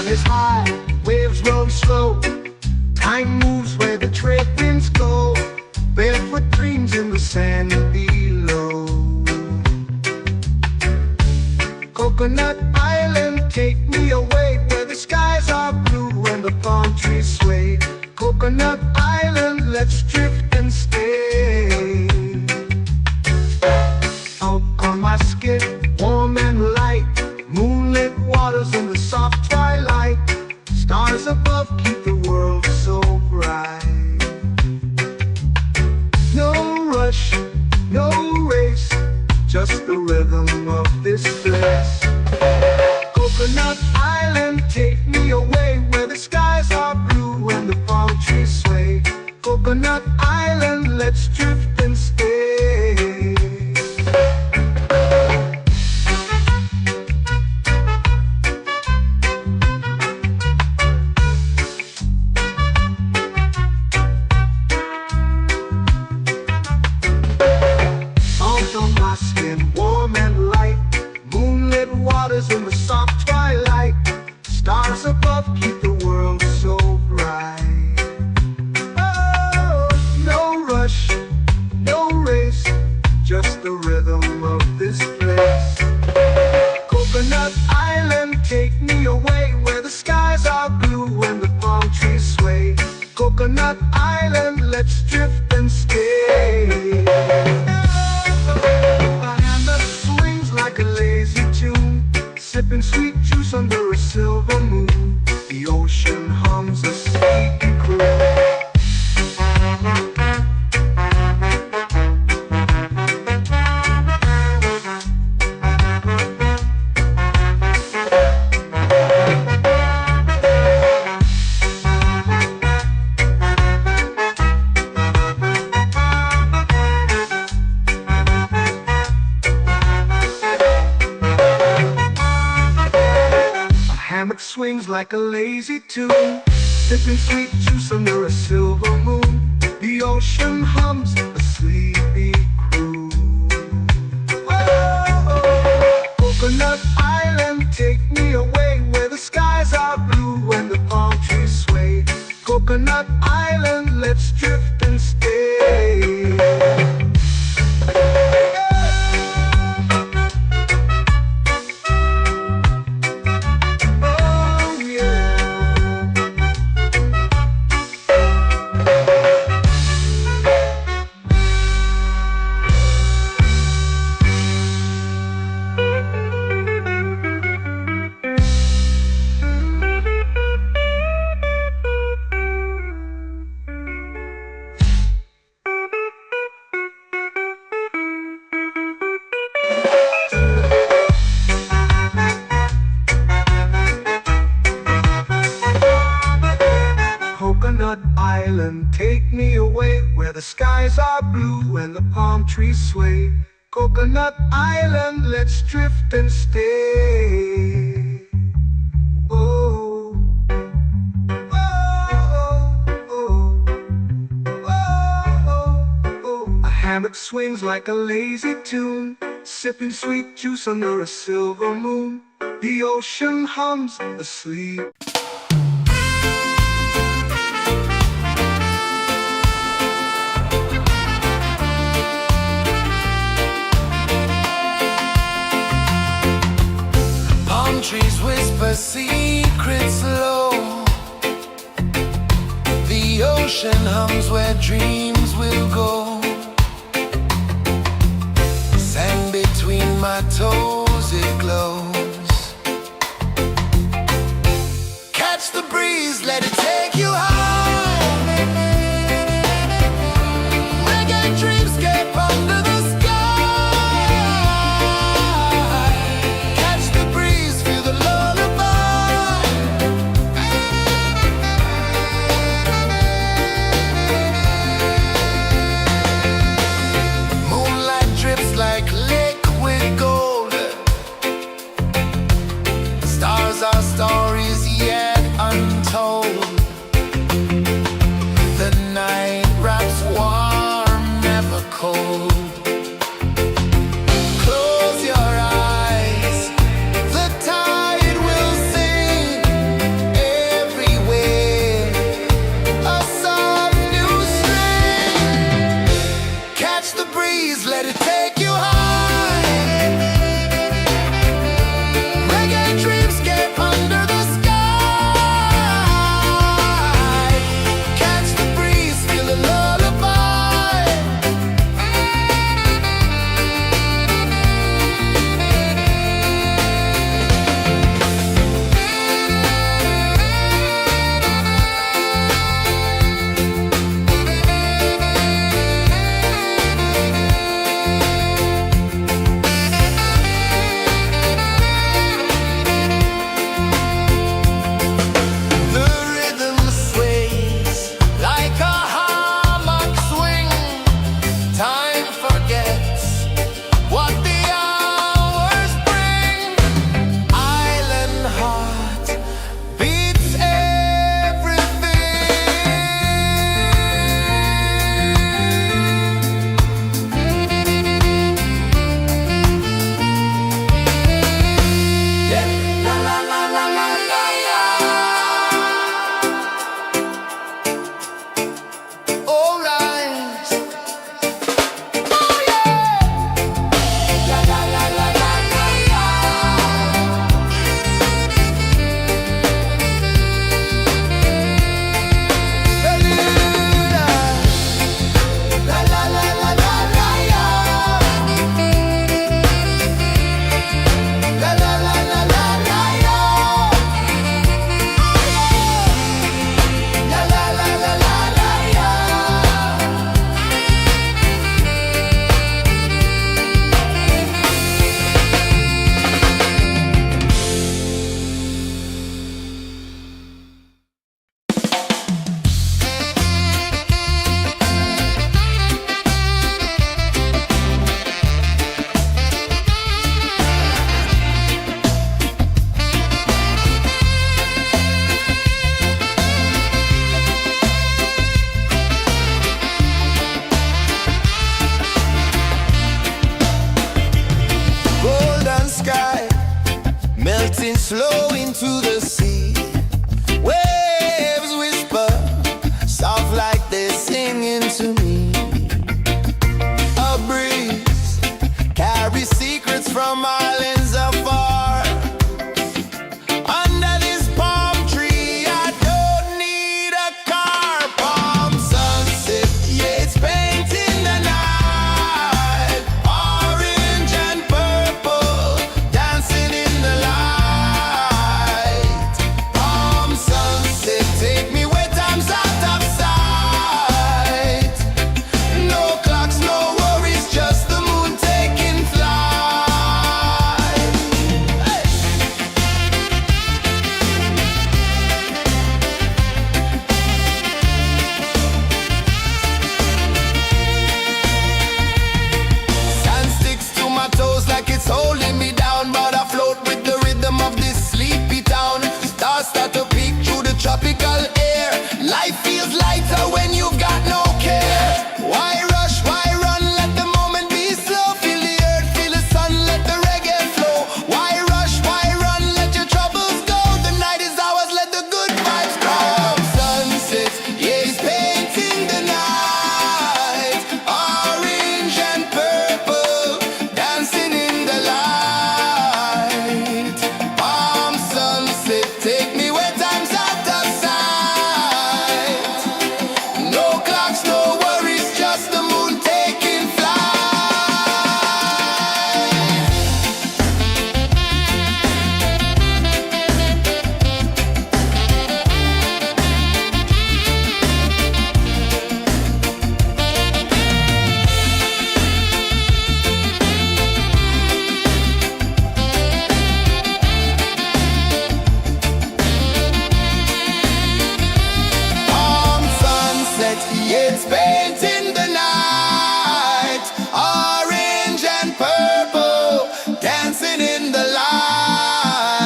Is high, waves roll slow. Time moves where the trade winds go. Barefoot dreams in the sand below. Coconut Island, take me away, where the skies are blue and the palm trees sway. Coconut Island, let's drift and stay. Out on my skin, warm and light, moonlit waters in the soft twilight. Stars above keep the world so bright. No rush, no race, just the rhythm of this place. Coconut Island, take me away, where the skies are blue and the palm trees sway. Coconut Island, let's drift and stay. Warm and light, moonlit waters in the soft twilight. Stars above keep the world so bright. Oh, no rush, no race, just the rhythm of this place. Coconut Island, take me away, where the skies are blue and the palm trees sway. Coconut Island, let's drift and stay. Like a lazy tune, sipping sweet juice under a silver moon. The ocean hums a sleepy croon. Swings like a lazy tune, sipping sweet juice under a silver moon. The ocean hums a sleepy croon. Coconut Island, let's drift and stay. Oh yeah. Coconut Island, take me away where the skies are blue and the palm trees sway. Coconut Island, let's drift and stay. Oh, oh, oh, oh, oh. A hammock swings like a lazy tune, sipping sweet juice under a silver moon. The ocean hums asleep. Trees whisper secrets low. The ocean hums where dreams will go. Sand between my toes, it glows. Catch the breeze, let it take you high. Reggae dreamscape under the sky. Our stories yet untold. The night wraps warm, never cold. Close your eyes, the tide will sing everywhere. A soft new string. Catch the breeze, let it take you high. slow into the sea. Waves whisper sunset, it's painting the night. Orange and purple, dancing in the light.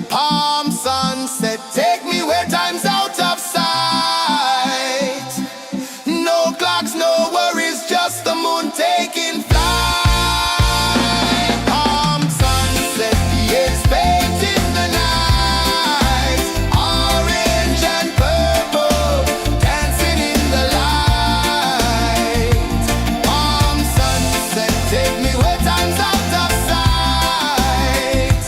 Palm sunset, take me where time's out of sight. No clocks, no worries, just the moon taking flight. Palm sunset, it's painting the night. Orange and purple, dancing in the light. Palm sunset, take me where time's out of sight.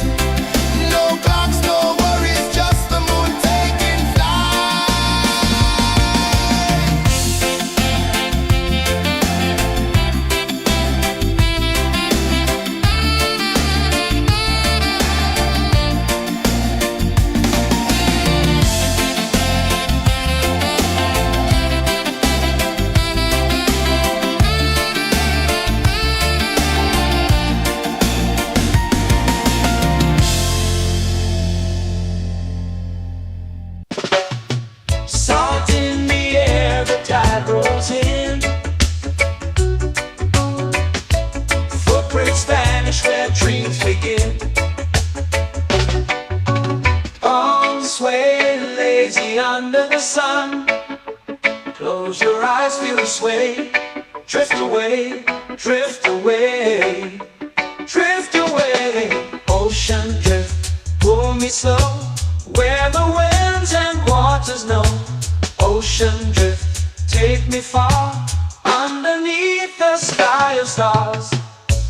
No clocks, no worries, just the moon taking flight. Salt in the air, the tide rolls in. Footprints vanish where dreams begin. Arms sway lazy under the sun. Close your eyes, feel the sway. Drift away, drift away, drift away. Ocean drift, pull me slow, where the winds and waters know. Ocean drift, take me far, underneath the sky of stars.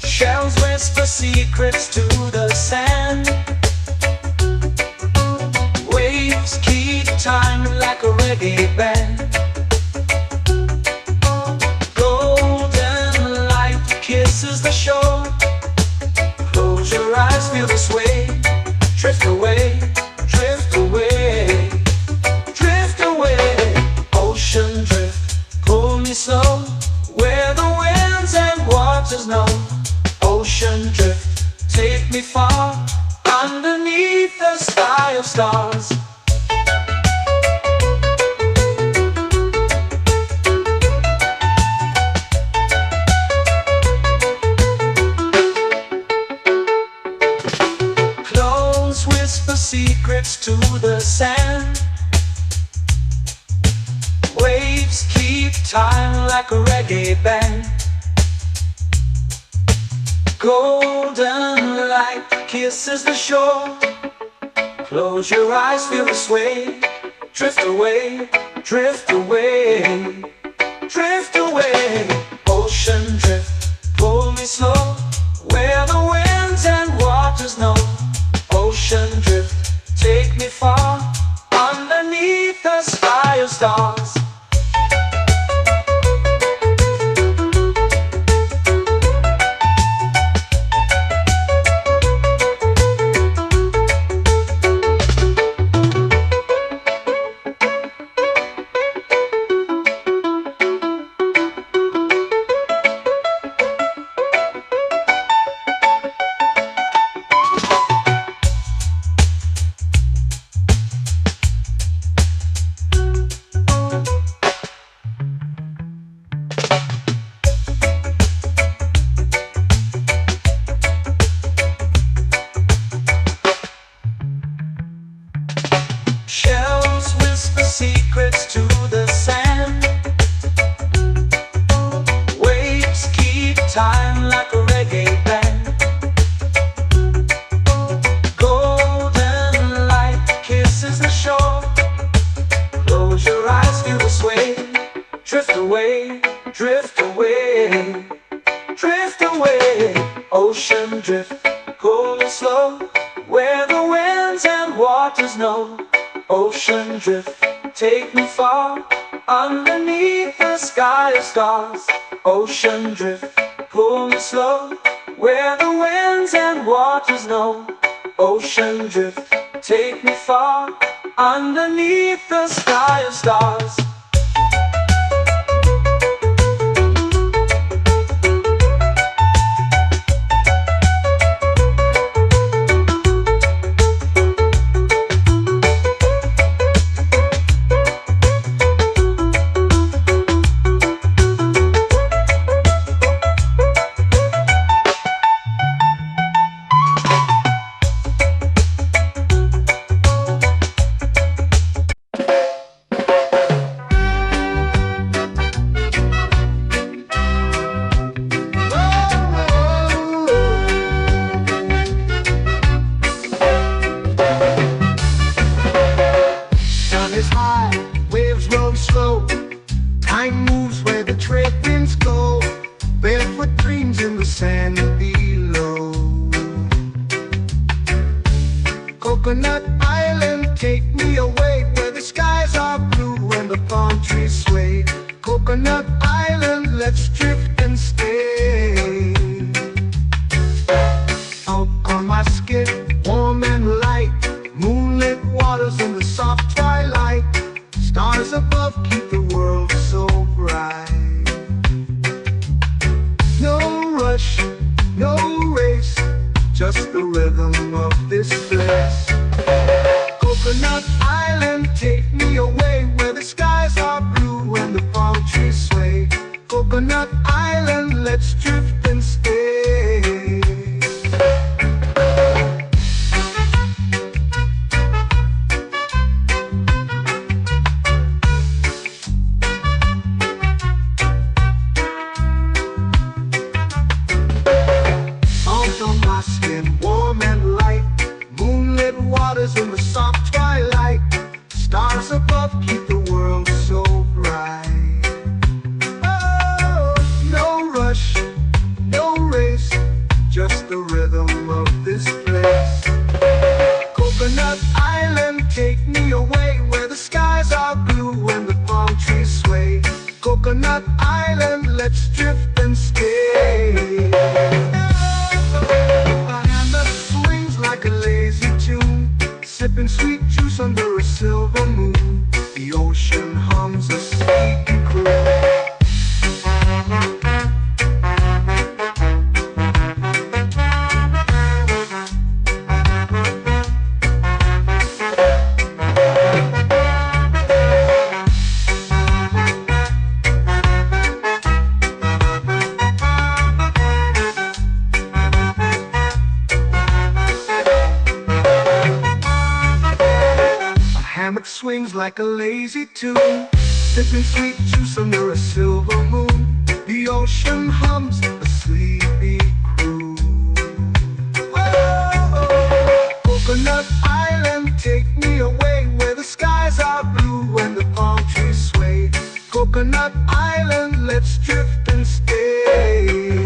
Shells whisper secrets to the sand. Waves keep time like a reggae band. Golden light kisses the shore. Close your eyes, feel the sway. Drift away, drift away, drift away. Ocean drift, pull me slow, where the winds and waters know. Ocean drift, take me far, underneath the sky of stars. Close whisper secrets to the sand. Waves keep time like a reggae band. Golden light kisses the shore. Close your eyes, feel the sway. Drift away, drift away, drift away. Ocean drift, pull me slow, where the winds and waters know. Ocean drift, take me far, underneath the sky of stars. Shells whisper secrets to the sand. Waves keep time like a reggae band. Golden light kisses the shore. Close your eyes, feel the sway. Drift away, drift away, drift away. Ocean drift, cool and slow, where the winds and waters know. Ocean drift, take me far, underneath the sky of stars. Ocean drift, pull me slow, where the winds and waters know. Ocean drift, take me far, underneath the sky of stars. Coconut Island, let's drift and stay. Out on my skin, warm and light, moonlit waters in the soft twilight. Stars above keep the world so bright. No rush, no race, just the rhythm of this place. Coconut Island, take me away where the skies are blue and the palm trees sway. Coconut Island, let's drift and stay. Out on my skin, warm and light, moonlit waters in the soft twilight. Stars above keep the world so bright. Oh, no rush, no race, just the rhythm of this place. Coconut Island, take me away where the skies are blue and the palm trees sway. Coconut Island, let's drift and stay. A hand that swings like a lazy tune, sipping sweet juice under a silver moon. The ocean hums a sleepy croon. Hammock swings like a lazy tune, sipping sweet juice under a silver moon. The ocean hums a sleepy croon. Whoa, Coconut Island, take me away where the skies are blue and the palm trees sway. Coconut Island, let's drift and stay.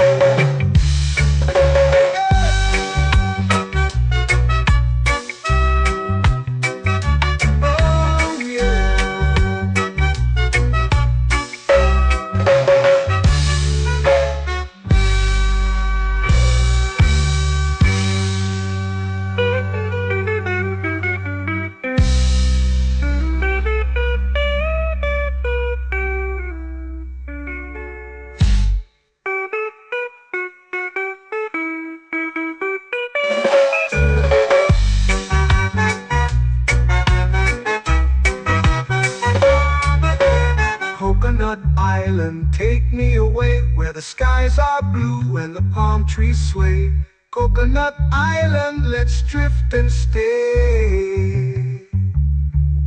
Coconut Island, take me away where the skies are blue and the palm trees sway. Coconut Island, let's drift and stay.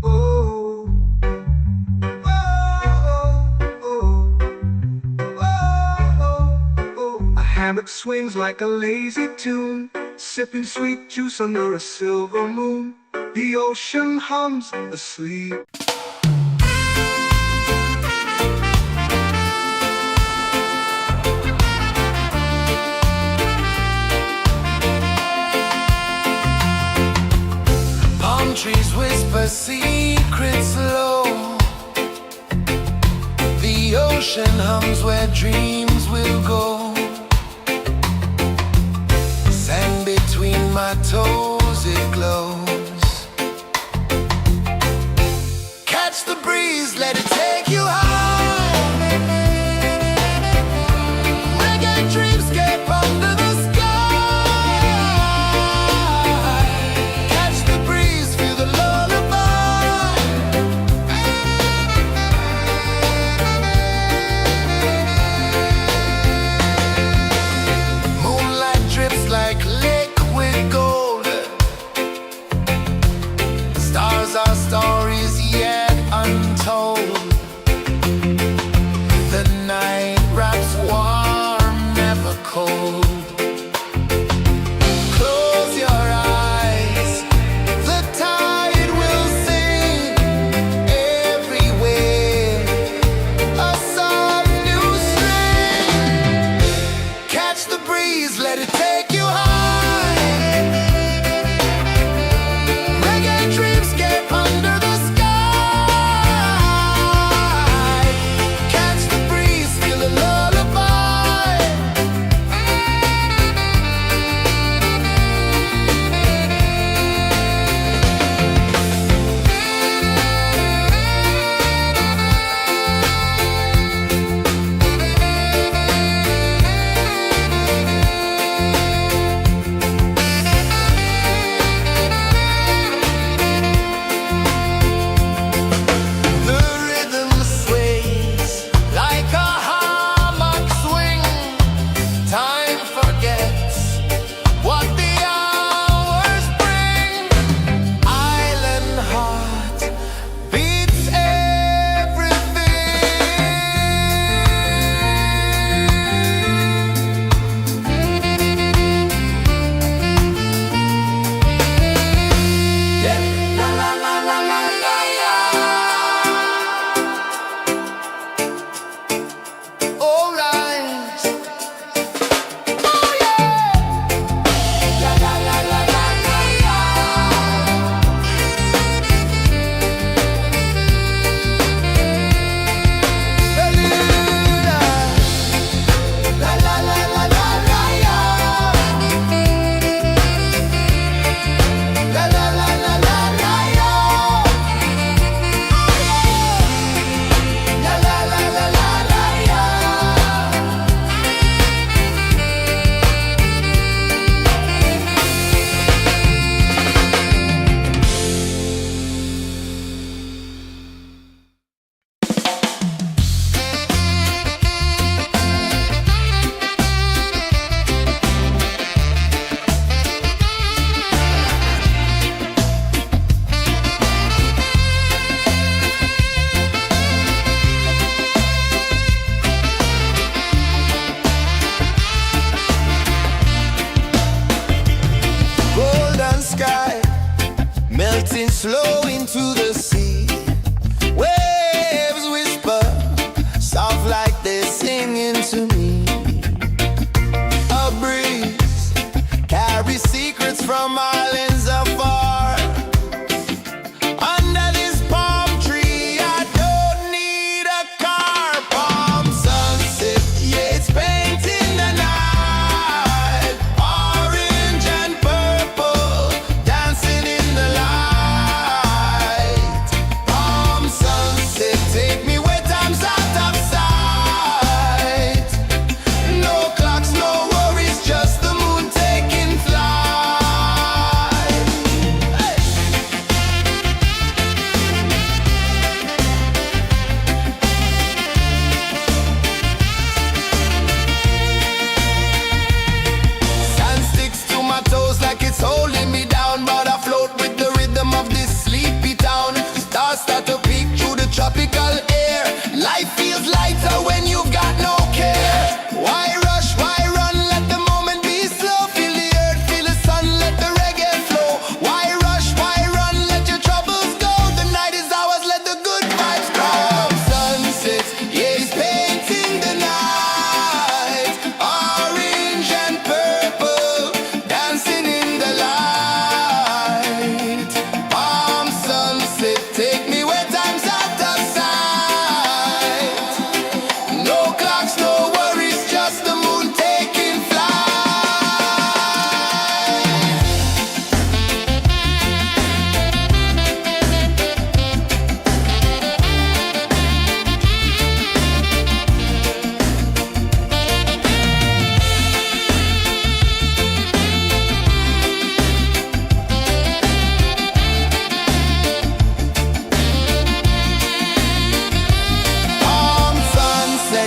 Oh, oh, oh, oh, oh. A hammock swings like a lazy tune, sipping sweet juice under a silver moon. The ocean hums asleep. Trees whisper secrets low. The ocean hums where dreams will go. Sand between my toes, it glows. Catch the breeze, let it take you high. Reggae dreamscape under the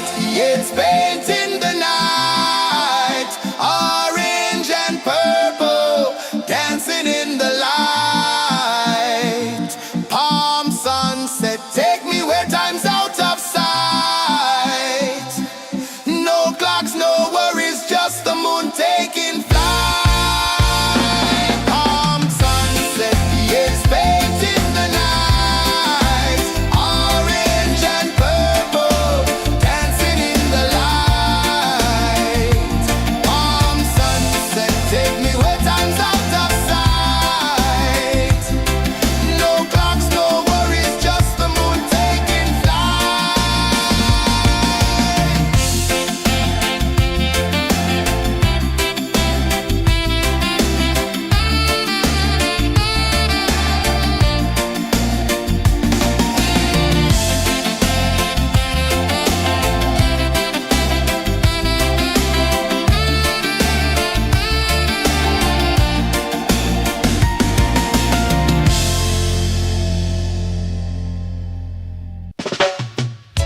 It's painting the night, orange and purple, dancing in the light. Palm sunset, take me where time's out of sight. No clocks, no worries, just the moon taking flight. Palm sunset, it's painting the night, orange and purple, dancing in the light. Palm sunset, take me where time's out of sight. No clocks, no worries, just the moon taking flight.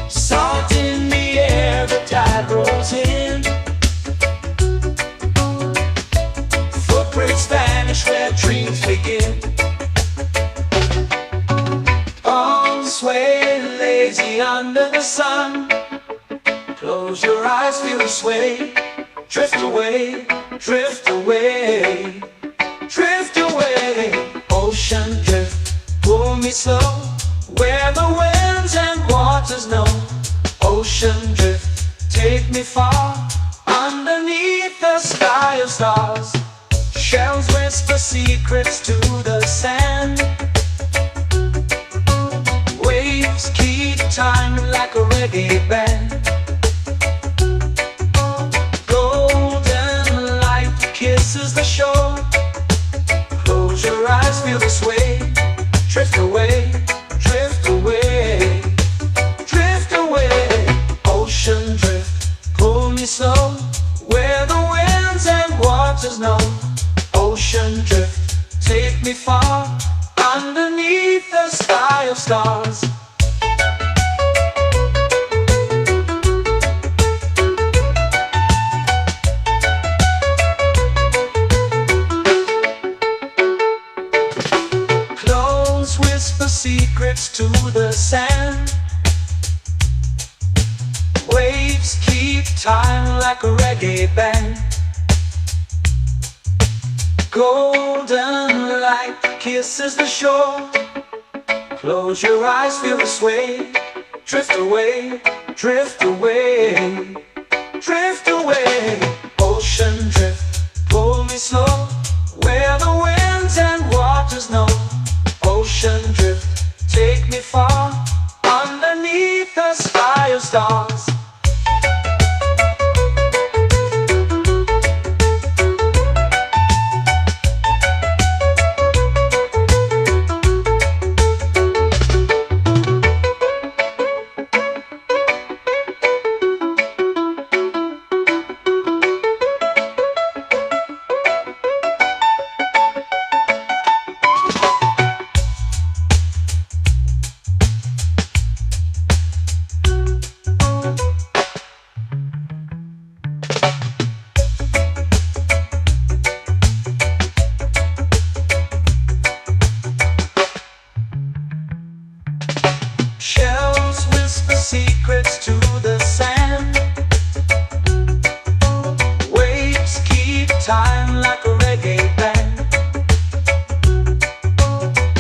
Salt in the air, the tide rolls in. Footprints vanish where dreams begin. Arms sway lazy under the sun. Close your eyes, feel the sway. Drift away, drift away, drift away. Ocean drift, pull me slow, where the winds and waters know. Ocean drift, take me far, underneath the sky of stars. Shells whisper secrets to the sand. Waves keep time like a reggae band. Golden light kisses the shore. Close your eyes, feel the sway. Drift away, drift away, drift away. Ocean drift, pull me slow, where the winds and waters know. Ocean drift, take me far, underneath the sky of stars. Close whisper secrets to the sand. Waves keep time like a reggae band. Golden light kisses the shore. Close your eyes, feel the sway. Drift away, drift away, drift away. Ocean drift, pull me slow, where the winds and waters know. Ocean drift, take me far, underneath the sky of stars. Shells whisper secrets to the sand. Waves keep time like a reggae band.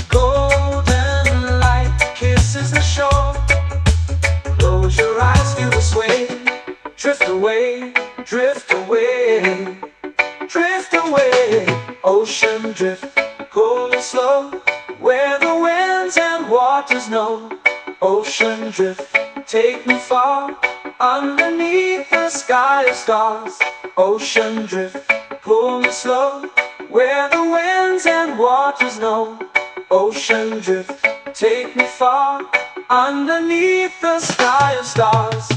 Golden light kisses the shore. Close your eyes, feel the sway. Drift away, drift away, drift away. Ocean drift, pull me slow, where the winds and waters know. Ocean drift, take me far, underneath the sky of stars. Ocean drift, pull me slow, where the winds and waters know. Ocean drift, take me far, underneath the sky of stars.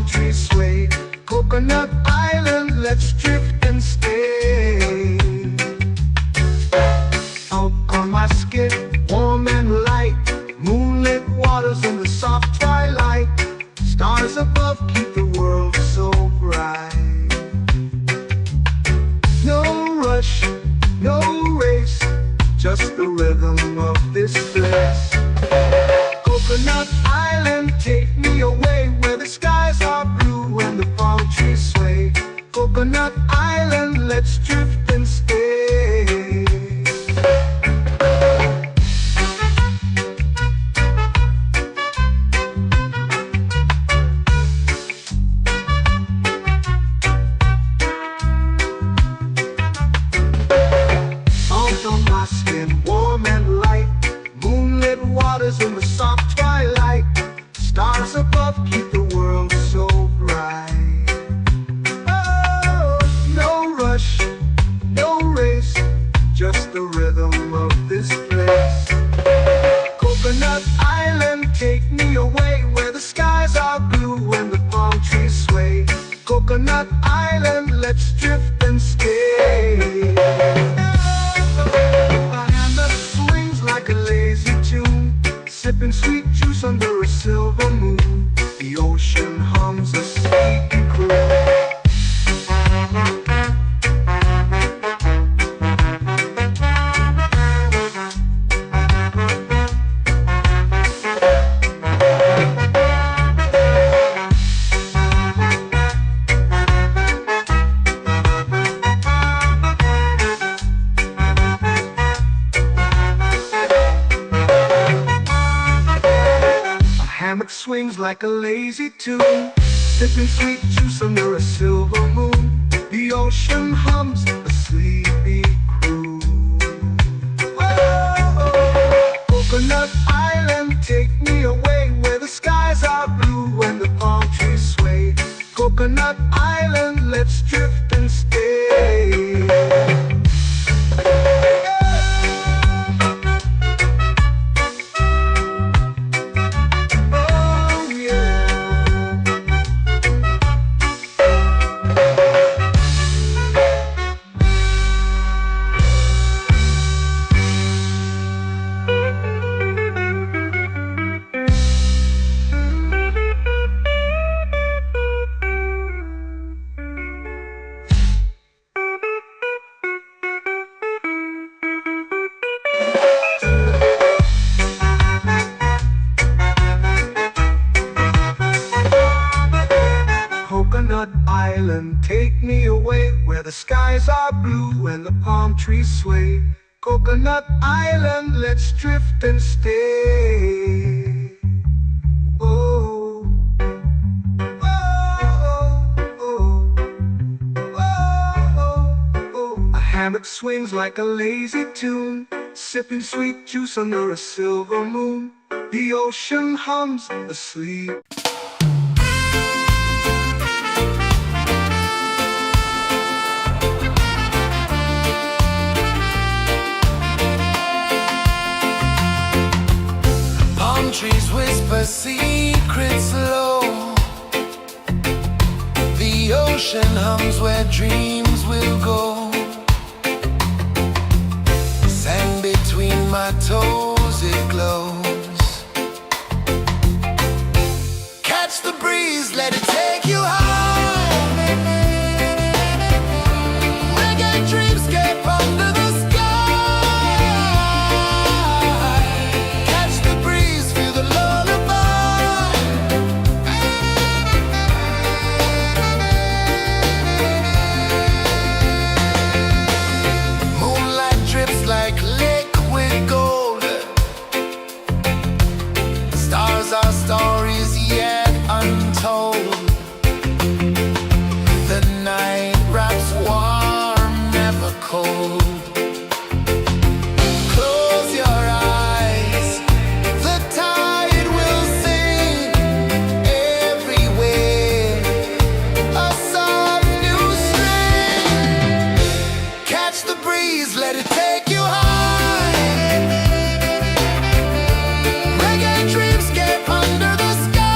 palm trees sway. Coconut Island, let's drift and stay. Out on my skin, warm and light, moonlit waters in the soft twilight. Stars above keep the world so bright. No rush, no race, just the rhythm of this place. Coconut Island, take me away where the skies are blue and the palm trees sway. Coconut Island, let's drift and stay. Out on my skin, warm and light, moonlit waters in the soft twilight. Stars above keep the world so bright. Oh, no rush, no race, just the rhythm of this place. Coconut Island, take me away where the skies are blue and the palm trees sway. Coconut Island, let's drift and stay. A hand that swings like a lazy tune, sipping sweet juice under a silver moon. The ocean hums a sleepy croon. Hammock swings like a lazy tune, sipping sweet juice under a silver moon. The ocean hums a sleepy croon. Whoa, Coconut Island, take me away where the skies are blue and the palm trees sway. Coconut Island, let's drift and stay. Coconut Island, take me away where the skies are blue and the palm trees sway. Coconut Island, let's drift and stay. Oh, oh, oh, oh, oh. A hammock swings like a lazy tune, sipping sweet juice under a silver moon. The ocean hums asleep. Trees whisper secrets low. The ocean hums where dreams will go. Sand between my toes, it glows. Catch the breeze, let it take you high. Reggae dreamscape under the sky. Our stories yet untold. The night wraps warm, never cold. Close your eyes, the tide will sing everywhere. A soft new string. Catch the breeze, let it take you high. Reggae dreamscape under the sky.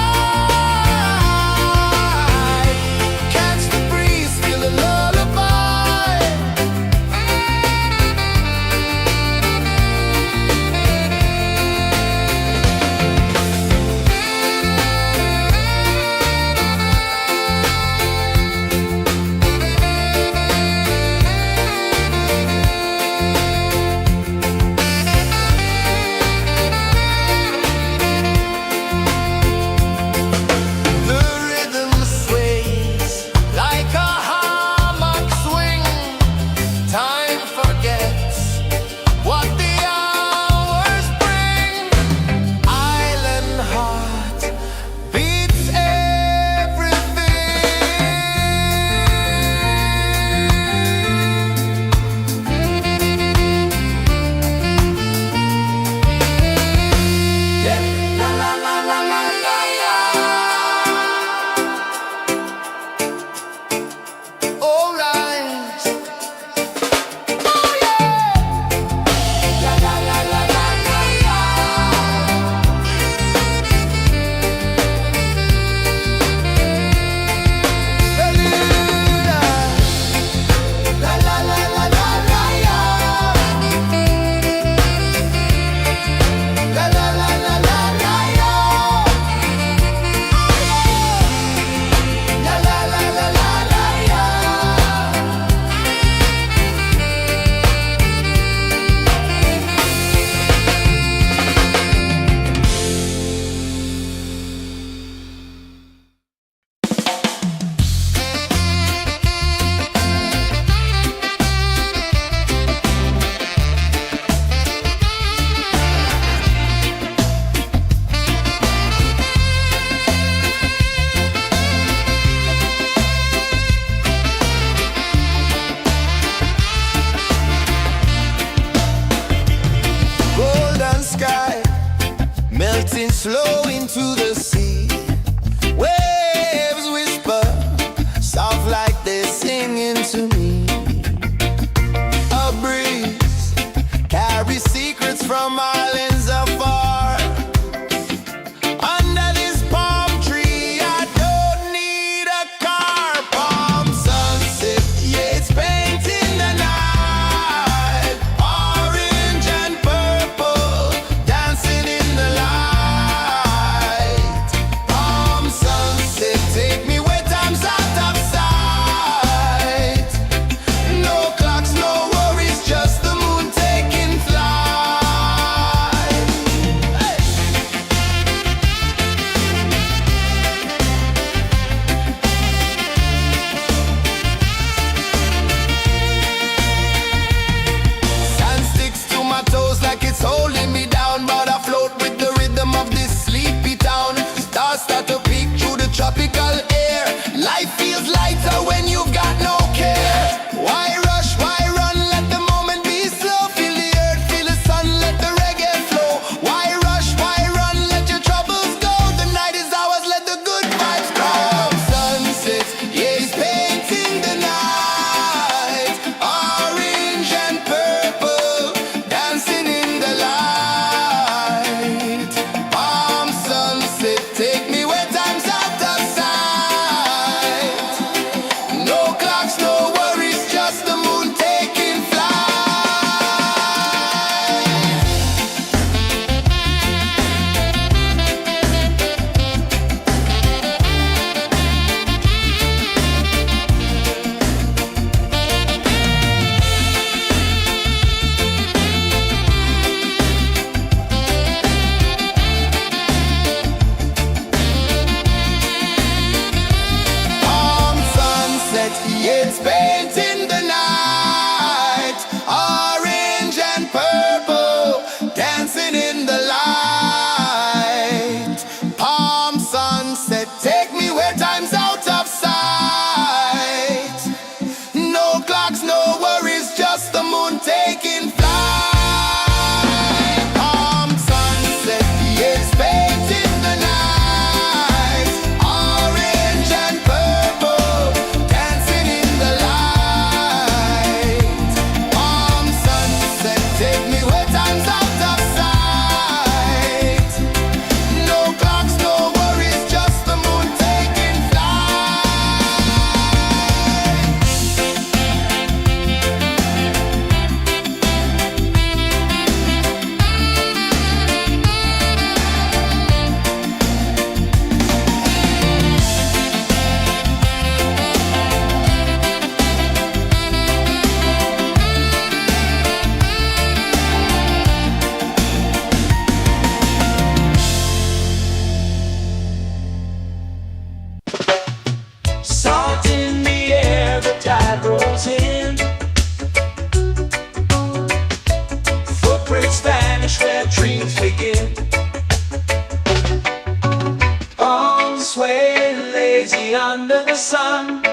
me under the sun.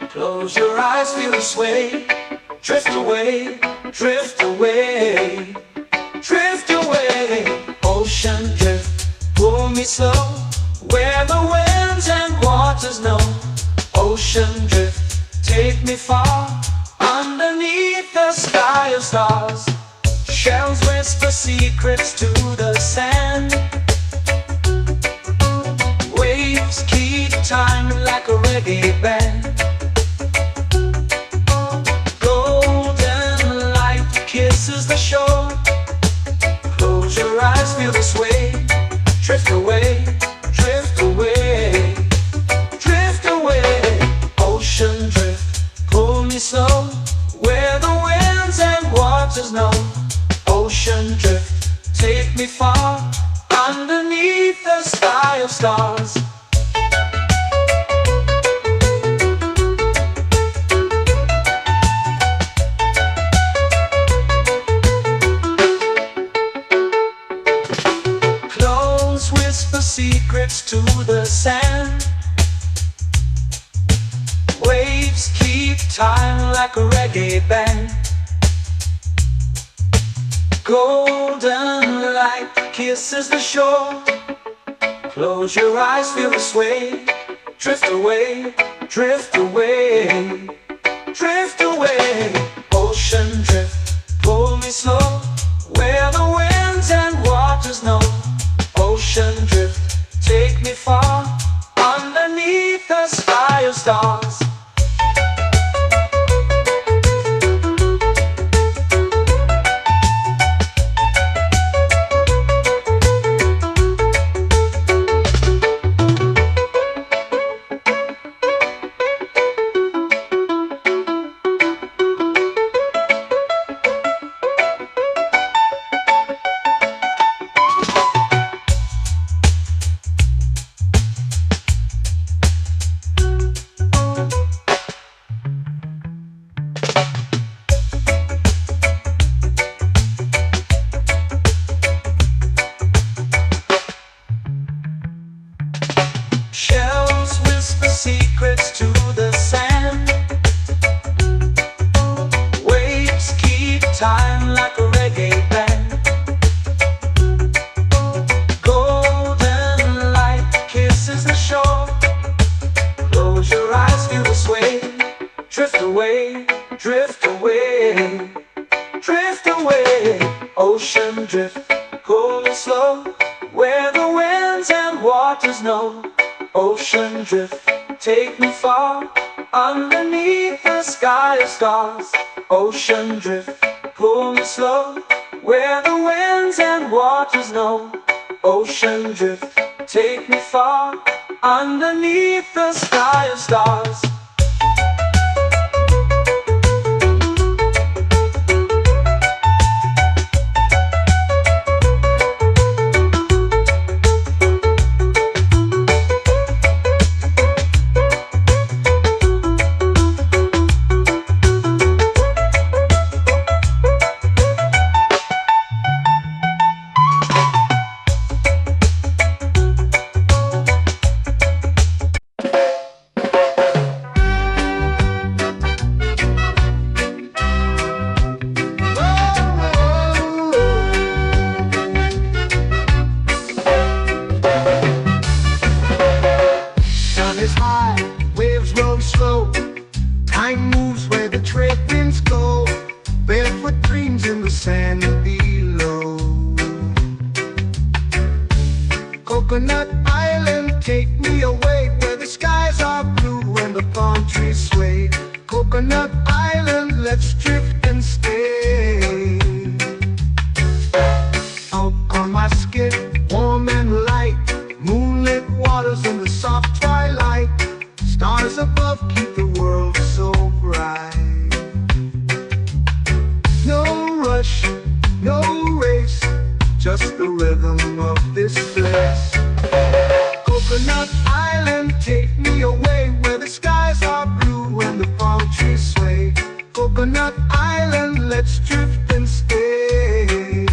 Close your eyes, feel the sway. Drift away, drift away, drift away. Ocean drift, pull me slow, where the winds and waters know. Ocean drift, take me far, underneath the sky of stars. Shells whisper secrets to the sand. Waves keep time like a reggae band. Golden light kisses the shore. Close your eyes, feel the sway. Drift away, drift away, drift away. Ocean drift, pull me slow, where the winds and waters know. Ocean drift, take me far, underneath the sky of stars. Close whisper secrets to the sand. Waves keep time like a reggae band. Golden light kisses the shore. Close your eyes, feel the sway. Drift away, drift away, drift away. Ocean drift, pull me slow, where the winds and waters know. Ocean drift, take me far, underneath the sky of stars. Shells whisper secrets to the sand. Waves keep time like a reggae band. Golden light kisses the shore. Close your eyes, feel the sway. Drift away, drift away, drift away. Ocean drift, pull me slow, where the winds and waters know. Ocean drift, take me far, underneath the sky of stars. Ocean drift, pull me slow, where the winds and waters know. Ocean drift, take me far, underneath the sky of stars. Time moves where the trade winds go. Barefoot dreams in the sand below. Coconut Island, take me away, where the skies are blue and the palm trees sway. Coconut Island, let's drift and stay. Out on my skin, warm and light, moonlit waters in the soft twilight. Stars above keep the world so bright. No rush, no race, just the rhythm of this place. Coconut Island, take me away, where the skies are blue and the palm trees sway. Coconut Island, let's drift and stay.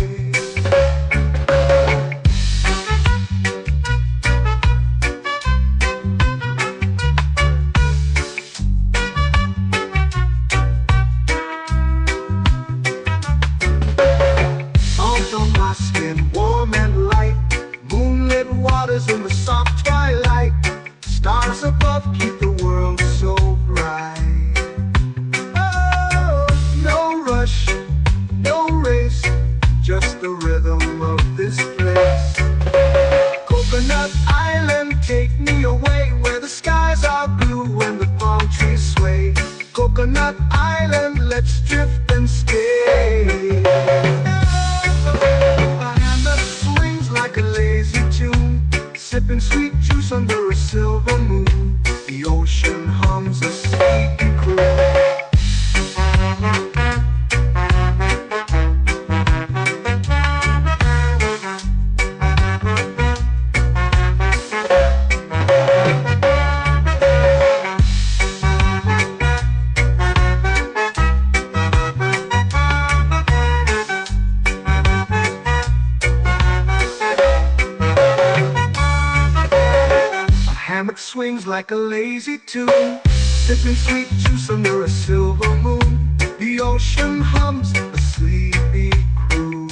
swings like a lazy tune, sipping sweet juice under a silver moon. The ocean hums a sleepy croon.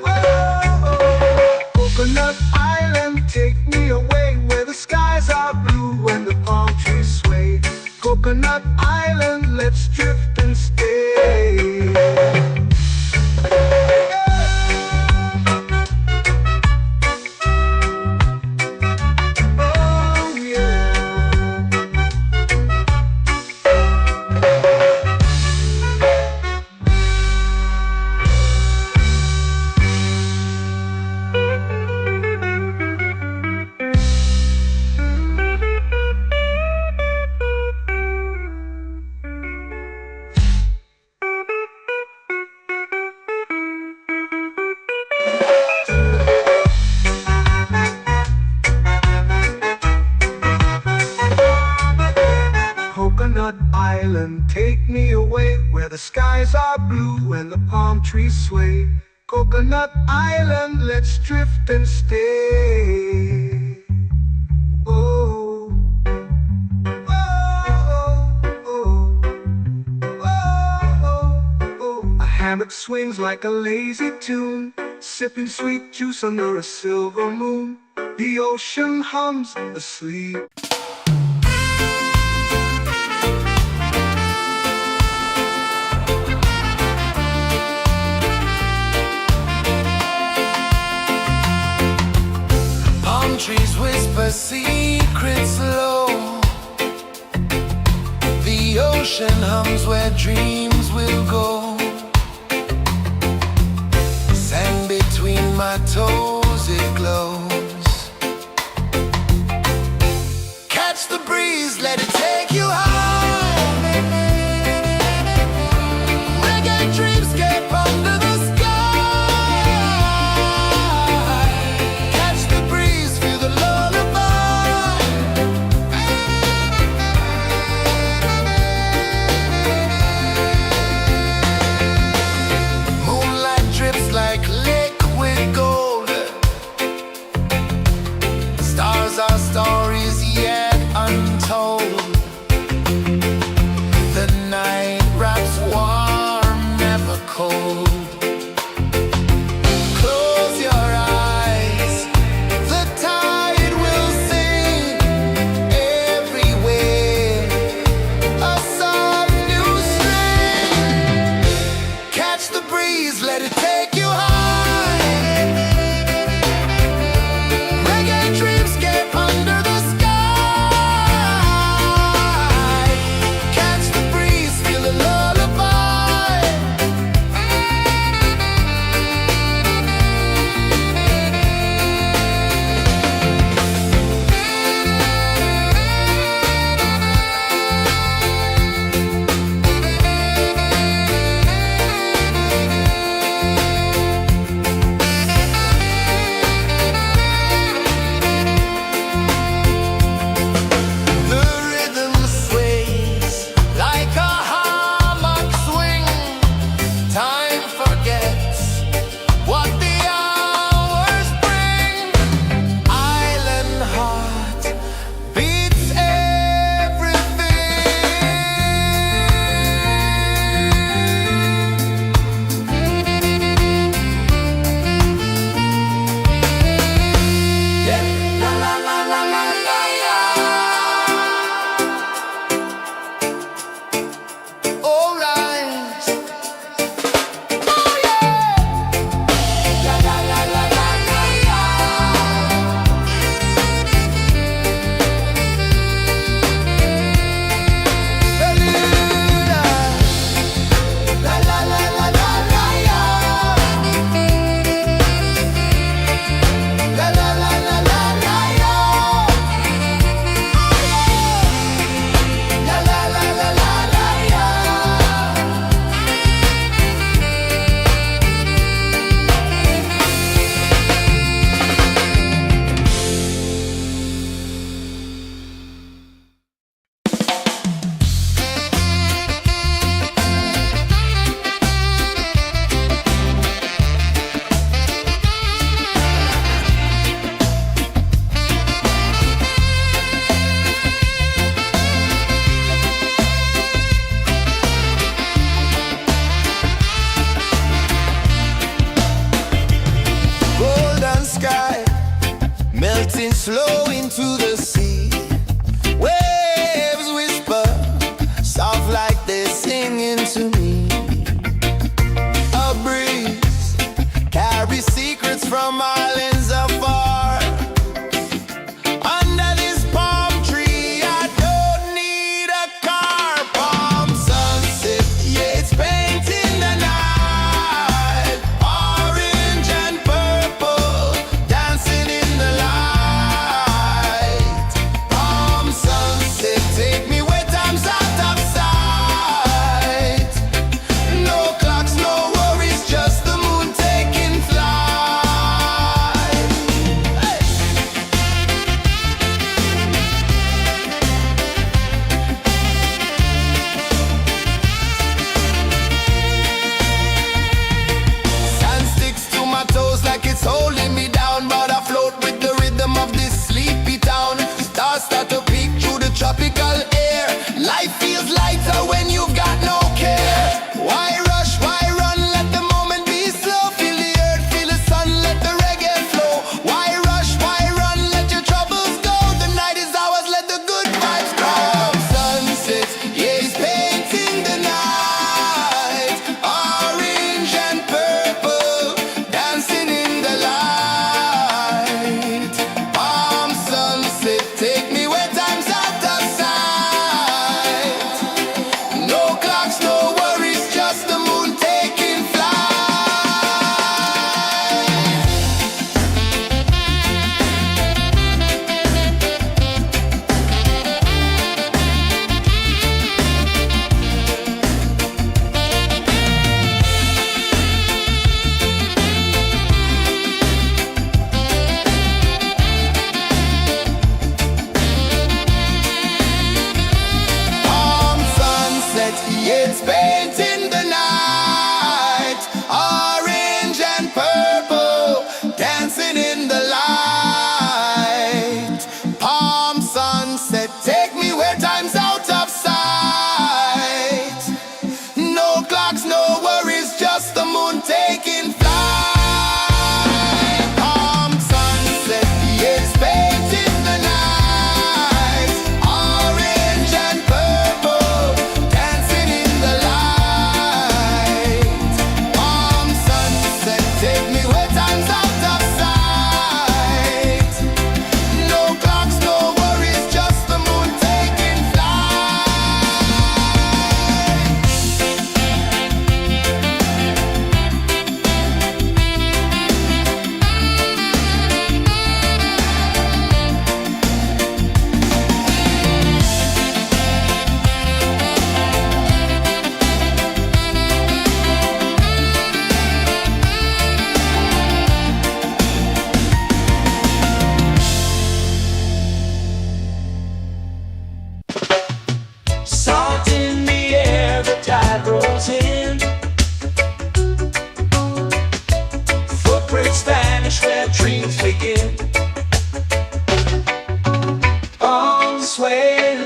Whoa, Coconut Island, take me away where the skies are blue and the palm trees sway. Coconut Island, let's drift and stay. Coconut Island, take me away where the skies are blue and the palm trees sway. Coconut Island, let's drift and stay. Oh, oh, oh, oh, oh. A hammock swings like a lazy tune, sipping sweet juice under a silver moon. The ocean hums asleep. Trees whisper secrets low. The ocean hums where dreams will go. Sand between my toes, it glows. Catch the breeze, let it take you high. Reggae dreamscape under the sky. Our stories yet untold.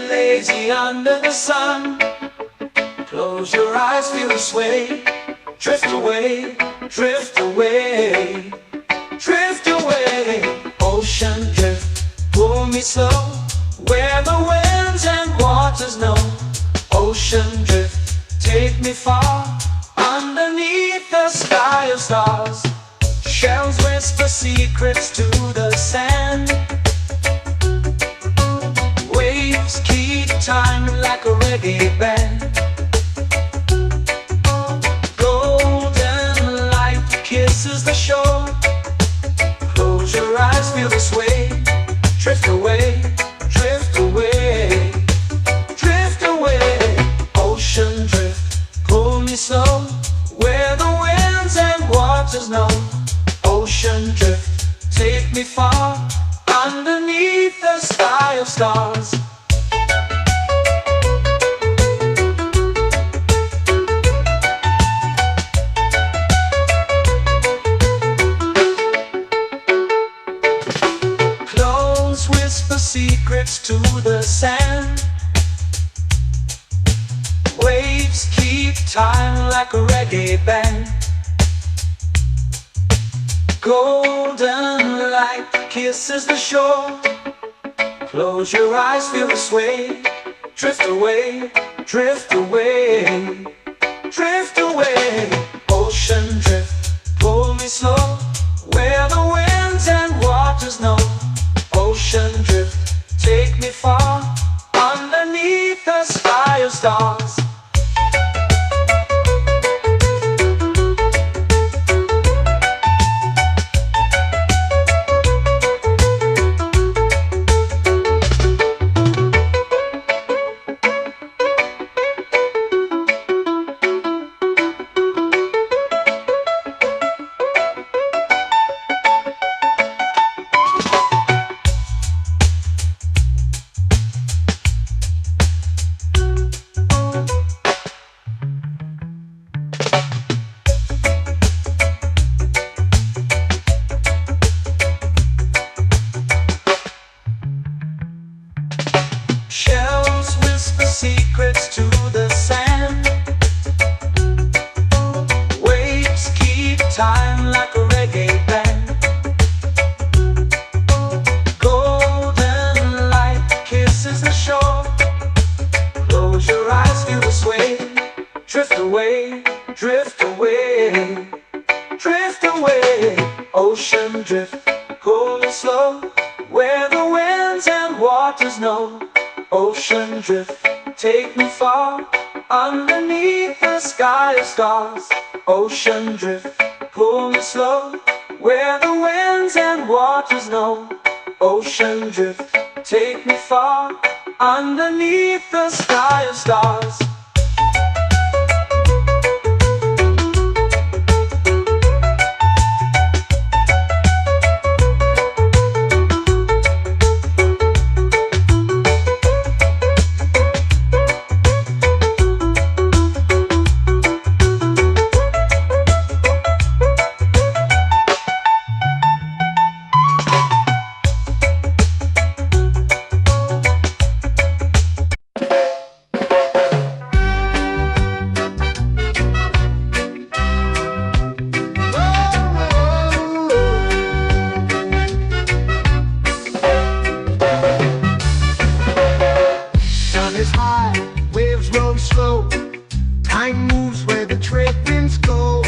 lazy under the sun. Close your eyes, feel the sway. Drift away, drift away, drift away. Ocean drift, pull me slow, where the winds and waters know. Ocean drift, take me far, underneath the sky of stars. Shells whisper secrets to the sand. Waves keep time like a reggae band. Golden light kisses the shore. Close your eyes, feel the sway. Drift away, drift away, drift away. Ocean drift, pull me slow, where the winds and waters know. Ocean drift, take me far, underneath the sky of stars. Close whisper secrets to the sand. Waves keep time like a reggae band. Golden light kisses the shore. Close your eyes, feel the sway. Drift away, drift away, drift away. Ocean drift, pull me slow, where the winds and waters know. Ocean drift, take me far, underneath the sky of stars. Shells whisper secrets to the sand. Waves keep time like a reggae band. Golden light kisses the shore. Close your eyes, feel the sway. Drift away, drift away, drift away. Ocean drift, pull me slow, where the winds and waters know. Ocean drift, take me far, underneath the sky of stars. Ocean drift, pull me slow, where the winds and waters know. Ocean drift, take me far, underneath the sky of stars. Is high, waves roll slow. Time moves where the trade winds go.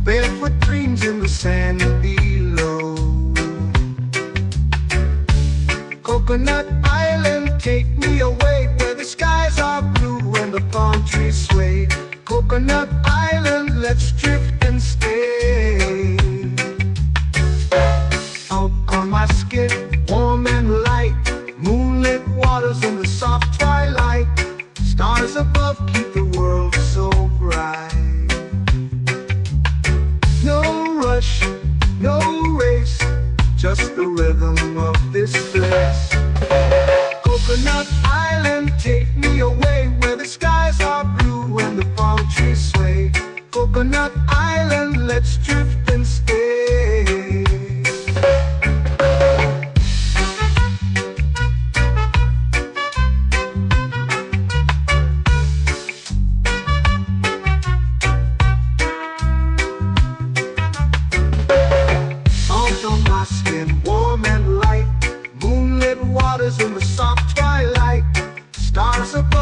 Barefoot dreams in the sand below. Coconut Island, take me away, where the skies are blue and the palm trees sway. Coconut Island, let's drift and stay. Out on my skin, warm and light, moonlit waters in the soft twilight. Stars above keep the world so bright. No rush, no race, just the rhythm of this place. Coconut Island, take me away, where the skies are blue and the palm trees sway. Coconut Island, let's drift and stay.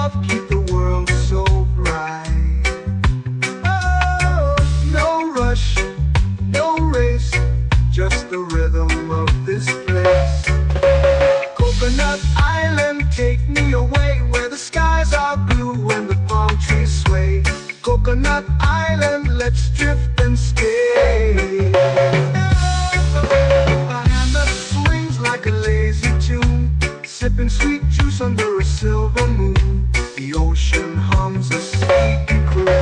love keep the world so bright. Oh, no rush, no race, just the rhythm of this place. Coconut Island, take me away where the skies are blue and the palm trees sway. Coconut Island, let's drift and stay. A hand that swings like a lazy tune, sipping sweet juice under a silver moon. The ocean hums a sleepy croon.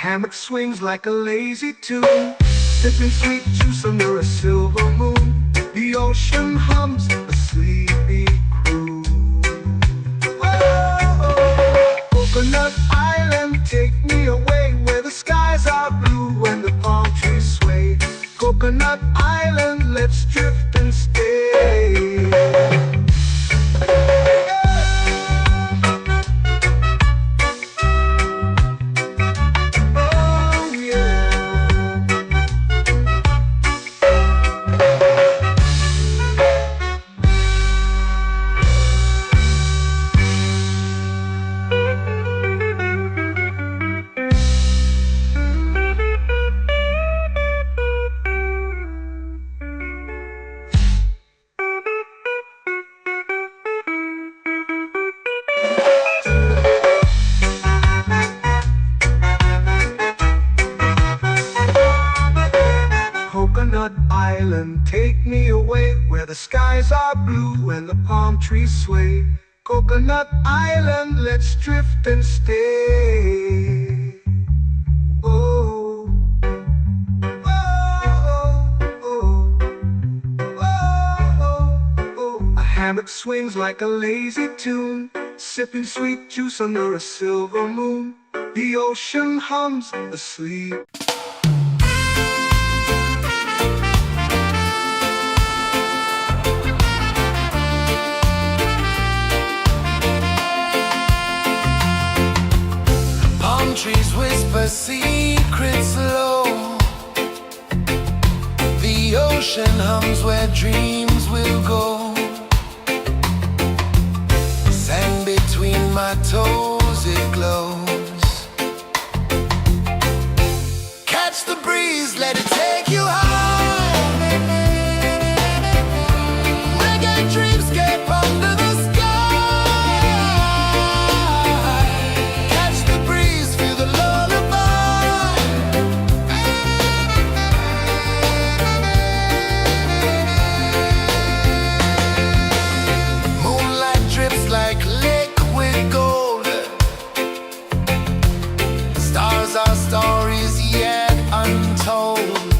Hammock swings like a lazy tune, sipping sweet juice under a silver moon. The ocean hums a sleepy croon. Whoa, Coconut Island, take me away where the skies are blue and the palm trees sway. Coconut Island, let's drift and stay. Coconut Island, take me away where the skies are blue and the palm trees sway. Coconut Island, let's drift and stay. Oh, oh, oh, oh, oh. A hammock swings like a lazy tune, sipping sweet juice under a silver moon. The ocean hums asleep. Trees whisper secrets low. The ocean hums where dreams will go. Sand between my toes, it glows. Catch the breeze, let it take you high. Reggae dreamscape under the our stories yet untold.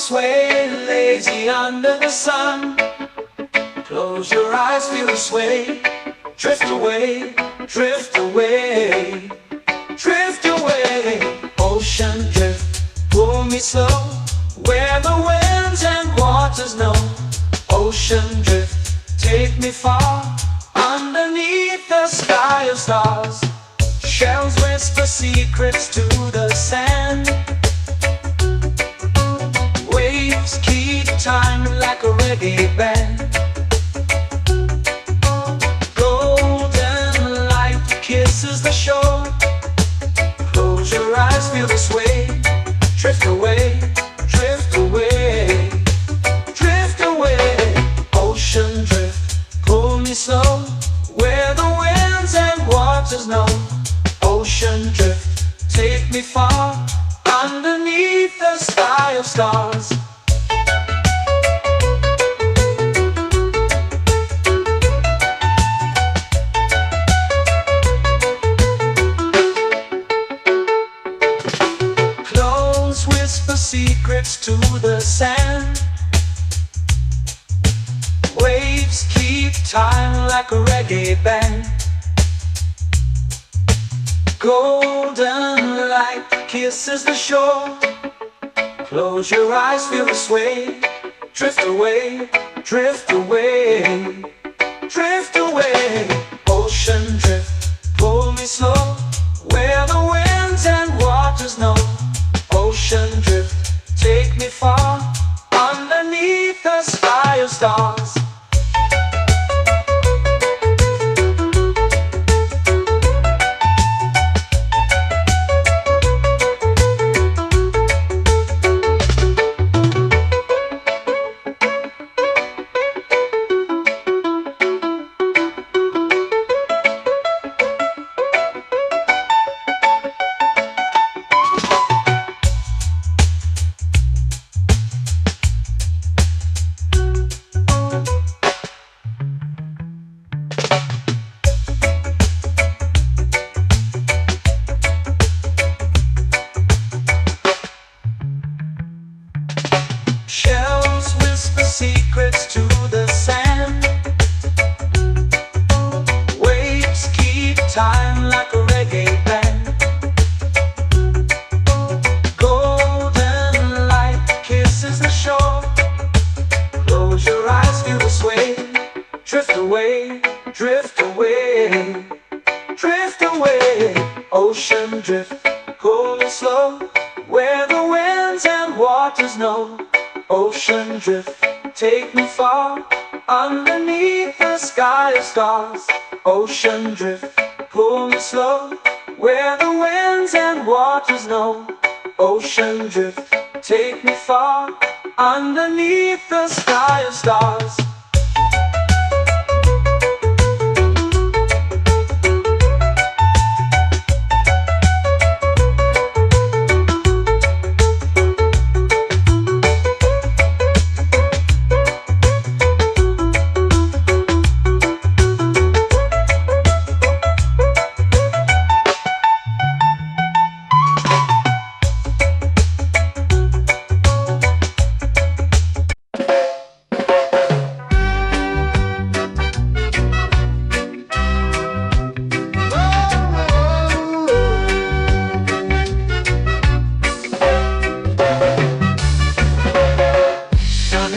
sway, lazy under the sun. Close your eyes, feel the sway. Drift away, drift away, drift away. Ocean drift, pull me slow, where the winds and waters know. Ocean drift, take me far, underneath the sky of stars. Shells whisper secrets to the sand. Waves keep time like a reggae band. Golden light kisses the shore. Close your eyes, feel the sway. Drift away, drift away, drift away. Ocean drift, pull me slow, where the winds and waters know. Ocean drift, take me far, underneath the sky of stars. Close whisper secrets to the sand. Waves keep time like a reggae band. Golden light kisses the shore. Close your eyes, feel the sway. Drift away, drift away, drift away. Ocean drift, pull me slow, where the winds and waters know. Ocean drift, take me far, underneath the sky of stars. Shells whisper secrets to the sand. Waves keep time like a reggae band. Golden light kisses the shore. Close your eyes, feel the sway. Drift away, drift away, drift away. Ocean drift, pull me slow, where the winds and waters know. Ocean drift, take me far, underneath the sky of stars. Ocean drift, pull me slow, where the winds and waters know. Ocean drift, take me far, underneath the sky of stars.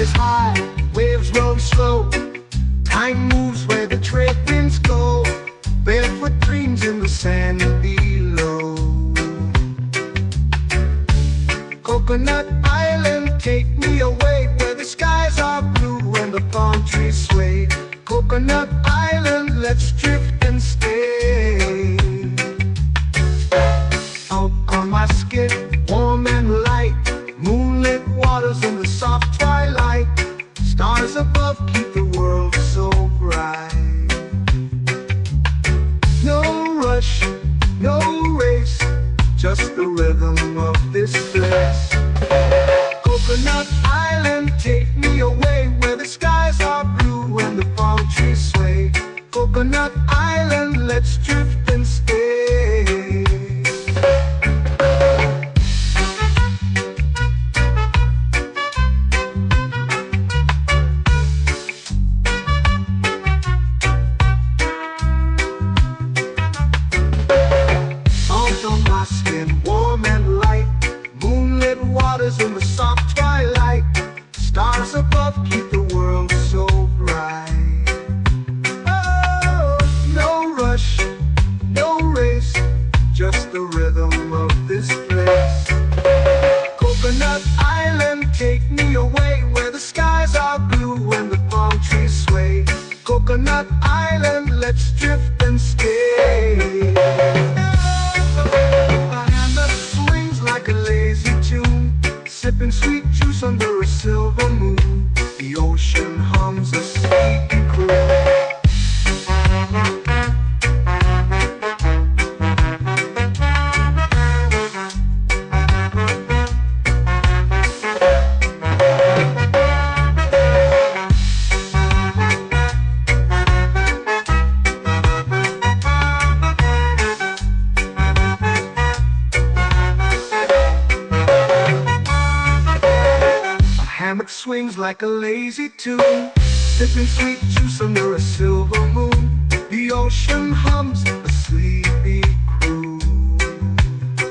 Is high, waves roll slow. Time moves where the trade winds go. Barefoot dreams in the sand below. Coconut Island, take me away, where the skies are blue and the palm trees sway. Coconut Island, let's drift and stay. Out on my skin, warm and light, moonlit waters in the soft twilight. Stars above keep the world so bright. No rush, no race, just the rhythm of this place. Coconut Island, take me away, where the skies are blue and the palm trees sway. Coconut Island, let's drift and stay. island, take me away where the skies are blue and the palm trees sway. Coconut Island, let's drift and stay. A hand that swings like a lazy tune, sipping sweet juice under a silver moon. The ocean hums a sleepy croon. Hammock swings like a lazy tune, sipping sweet juice under a silver moon. The ocean hums a sleepy croon.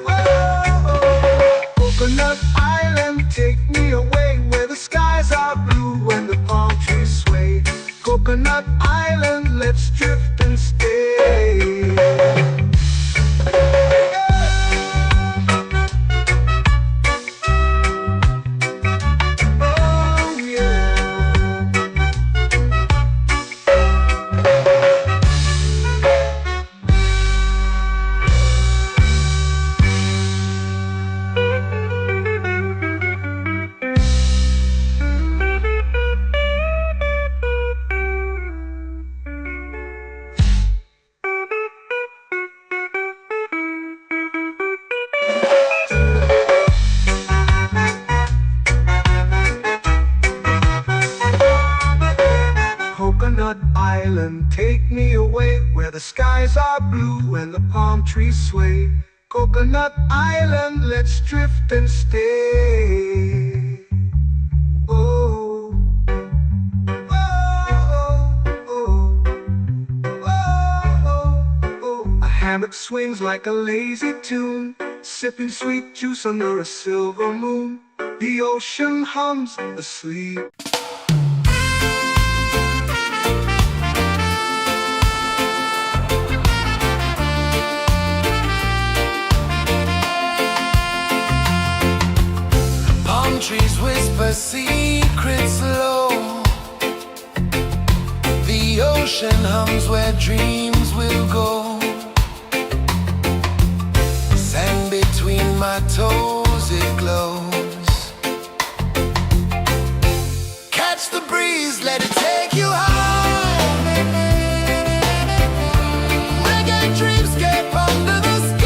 Whoa. Coconut Island, take me away where the skies are blue and the palm trees sway. Coconut Island, let's drift and stay. Coconut Island, take me away where the skies are blue and the palm trees sway. Coconut Island, let's drift and stay. Oh, oh, oh, oh, oh. A hammock swings like a lazy tune, sipping sweet juice under a silver moon. The ocean hums asleep. Trees whisper secrets low. The ocean hums where dreams will go. Sand between my toes, it glows. Catch the breeze, let it take you high. Reggae dreamscape under the sky.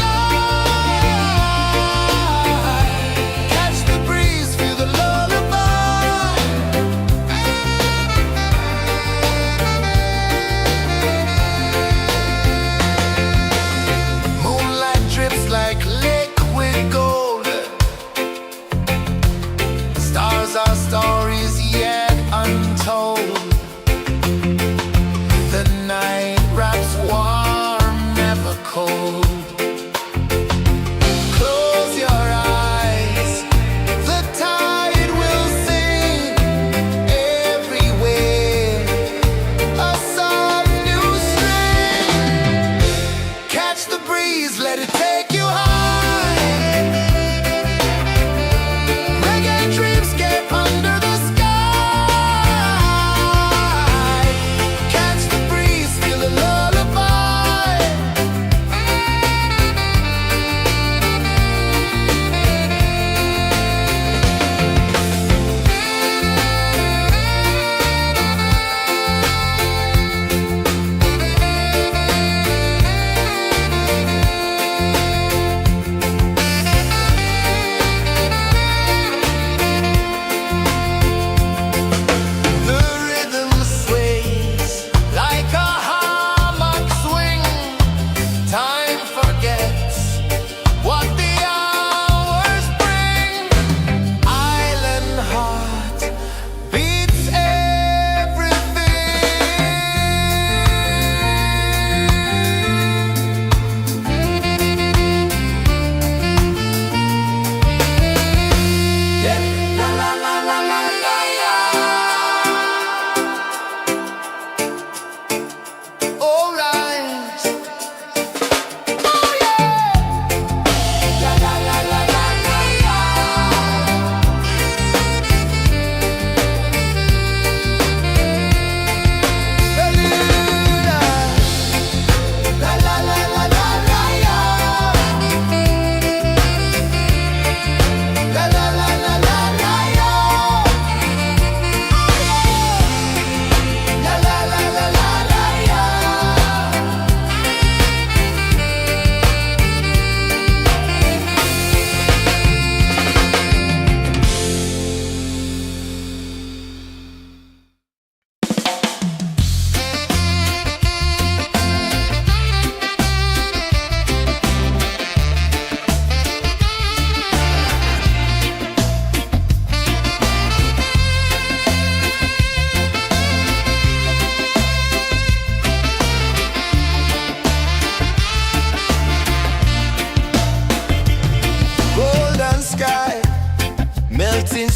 Our stories yet untold.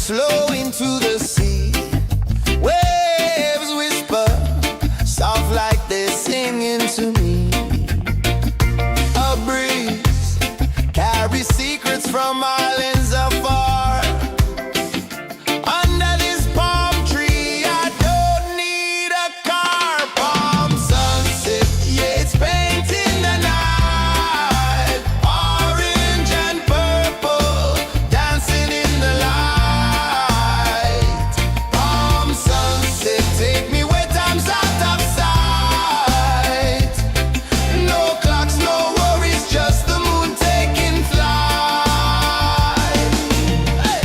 flow into the sea. Waves whisper, soft like they're singing to me. A breeze carries secrets from islands afar. Under this palm tree, I don't need a car. Palm sunset, yeah, it's painting the night. Orange and purple, dancing in the light. Palm sunset, take me where time's out of sight. No clocks, no worries, just the moon taking flight. Hey!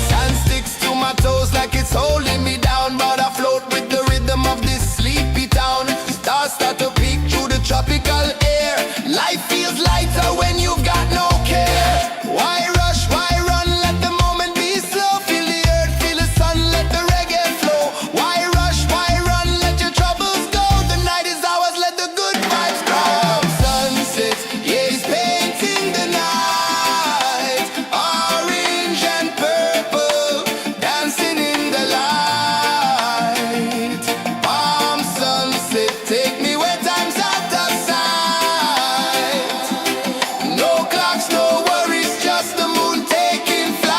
Sand sticks to my toes like it's holding me down, but I float with the rhythm of this sleepy town. Stars start to peek through the tropical air. Life feels lighter when you've got no care. Why rush, why run, let the moment be slow. Feel the earth, feel the sun, let the reggae flow. Why rush, why run, let your troubles go. The night is ours, let the good vibes grow. Sunset, yeah, it's painting the night. Orange and purple, dancing in the light. Palm sunset, take me where time's out of sight. No clocks, no worries, just the moon taking flight.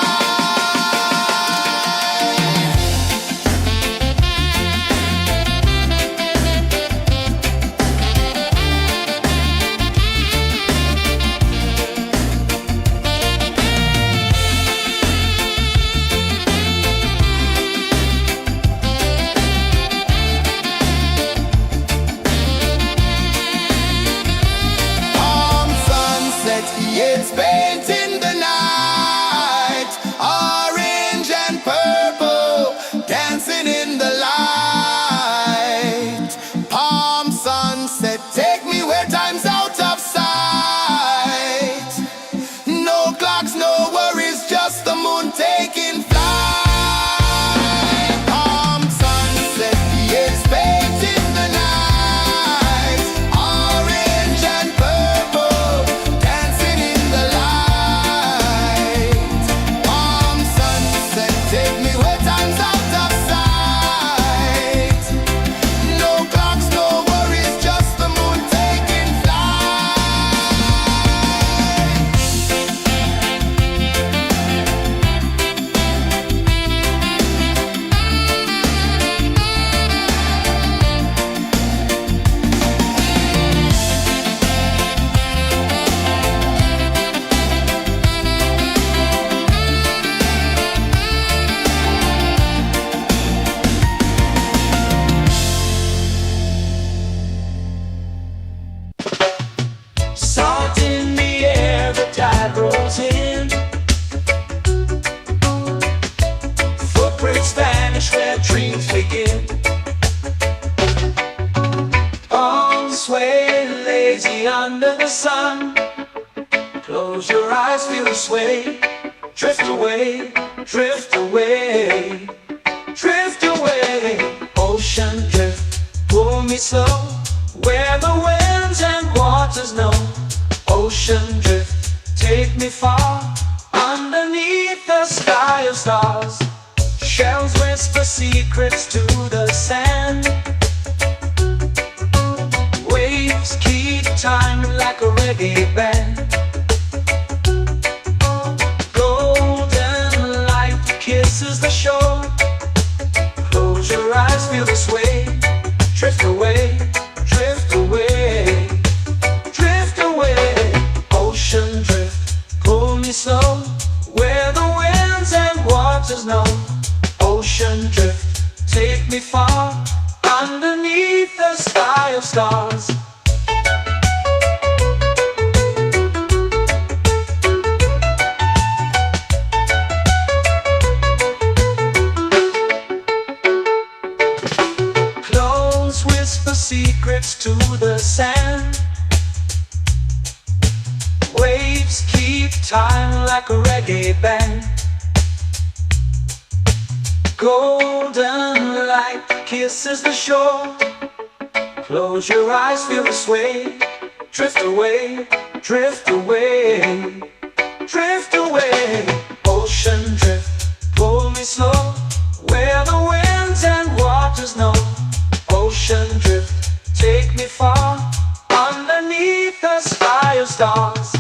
Palm sunset, yeah, it's painting the night. Orange and purple, dancing in the light. Palm sunset, take me where time's out of sight. No clocks, no worries, just the moon taking flight. Palm sunset, yeah, it's painting the night. Orange and purple, dancing in the light. Palm sunset, take me where time's out of sight. No clocks, no worries, just the moon taking flight. Salt in the air, the tide rolls in. Footprints vanish where dreams begin. All sway lazy under the sun. Close your eyes, feel the sway. Drift away, drift away, drift away. Ocean drift, pull me slow, where the winds and waters know. Ocean drift, take me far, underneath the sky of stars. Shells whisper secrets to the sand. Waves keep time like a reggae band. Golden light kisses the shore. Close your eyes, feel the sway. Drift away, drift away, drift away. Ocean drift, pull me slow, where the winds and waters know. Ocean drift, take me far, underneath the sky of stars. Clones whisper secrets to the sand. Waves keep time like a reggae band. Golden light kisses the shore. Close your eyes, feel the sway. Drift away, drift away, drift away. Ocean drift, pull me slow, where the winds and waters know. Ocean drift, take me far, underneath the sky of stars.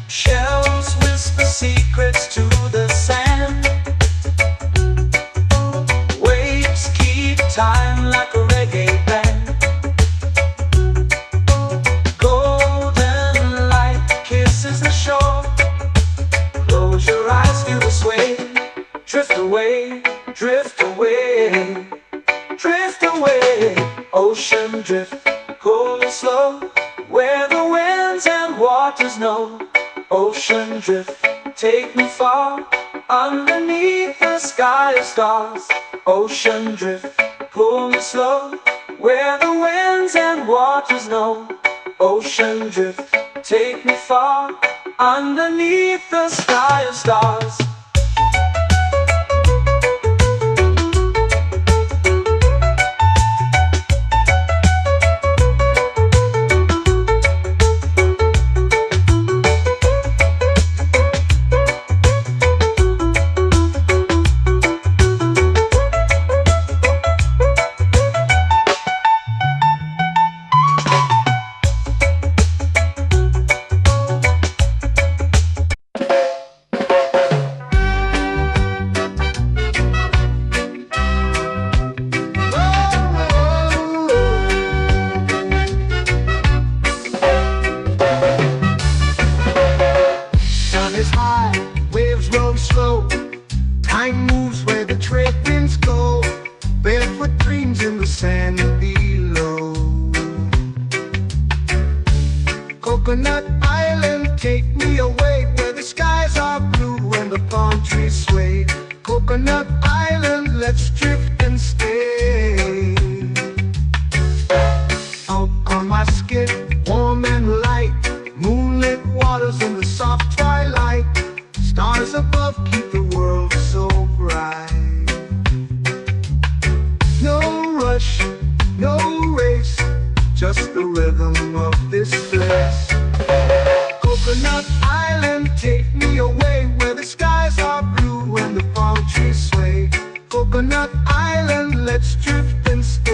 Shells whisper secrets to the sand. Waves keep time like a reggae band. Golden light kisses the shore. Close your eyes, feel the sway. Drift away, drift away, drift away. Ocean drift, cool and slow, where the winds and waters know. Ocean drift, take me far, underneath the sky of stars. Ocean drift, pull me slow, where the winds and waters know. Ocean drift, take me far, underneath the sky of stars. Time moves where the trade winds go. Barefoot dreams in the sand below. Coconut Island, take me away, where the skies are blue and the palm trees sway. Coconut Island, let's drift and stay. Out on my skin, warm and light, moonlit waters in the soft twilight. Stars above keep the world so bright. No rush, no race, just the rhythm of this place. Coconut Island, take me away, where the skies are blue and the palm trees sway. Coconut Island, let's drift and stay.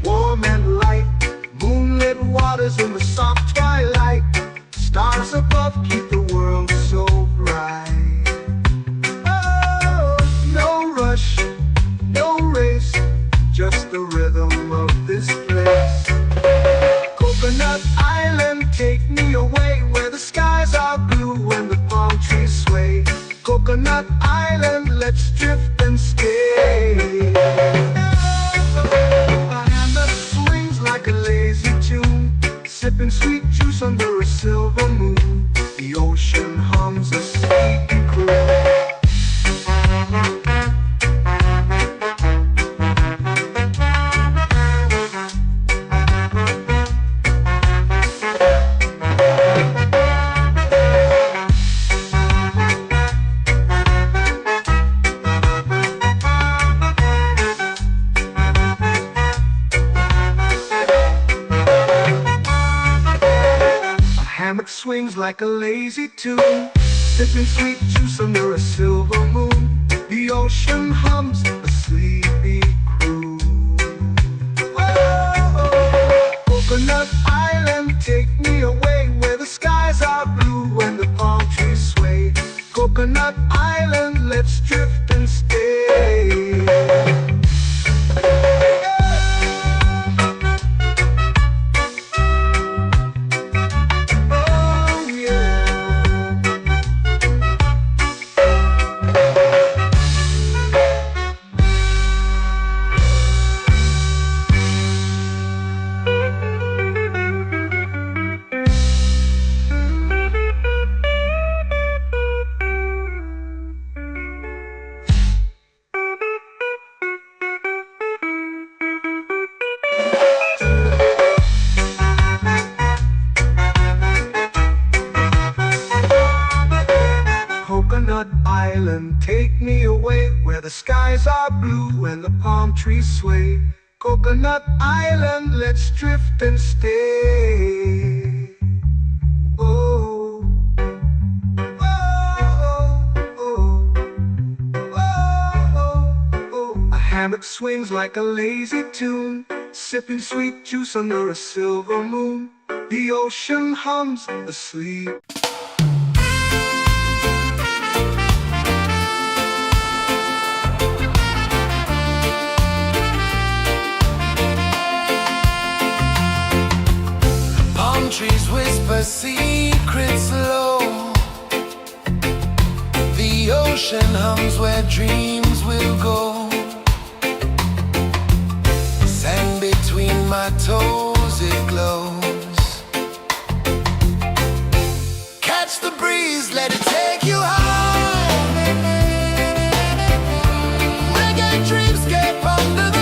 Warm and light, moonlit waters in the soft twilight. Stars above keep the world so bright. Oh, no rush, no race, just the rhythm of this place. Coconut Island, take me away, where the skies are blue and the palm trees sway. Coconut Island, let's drift and stay. Like a lazy tune, sipping sweet juice under a silver moon. The ocean hums a sleepy croon. Swings like a lazy tune, sipping sweet juice under a silver moon. The ocean hums a sleepy croon. Coconut Island, take me away where the skies are blue and the palm trees sway. Coconut Island, let's drift and stay. Oh yeah. Coconut Island, take me away where the skies are blue and the palm trees sway. Coconut Island, let's drift and stay. Oh, oh, oh, oh, oh, oh. A hammock swings like a lazy tune, sipping sweet juice under a silver moon. The ocean hums asleep. Trees whisper secrets low. The ocean hums where dreams will go. Sand between my toes, it glows. Catch the breeze, let it take you high. Reggae dreamscape under the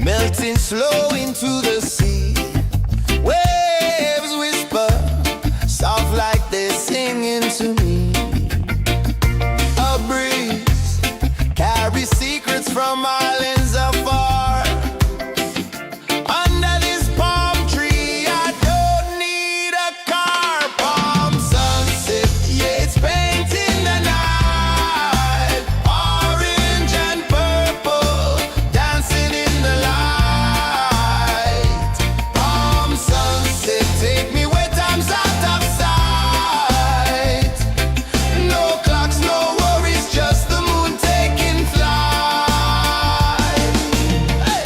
melting slow into the sea. Waves whisper, soft like they're singing to me. A breeze carries secrets from islands afar. Under this palm tree, I don't need a car. Palm sunset, yeah, it's painting the night. Orange and purple, dancing in the light. Palm sunset, take me where time's out of sight. No clocks, no worries, just the moon taking flight. Hey!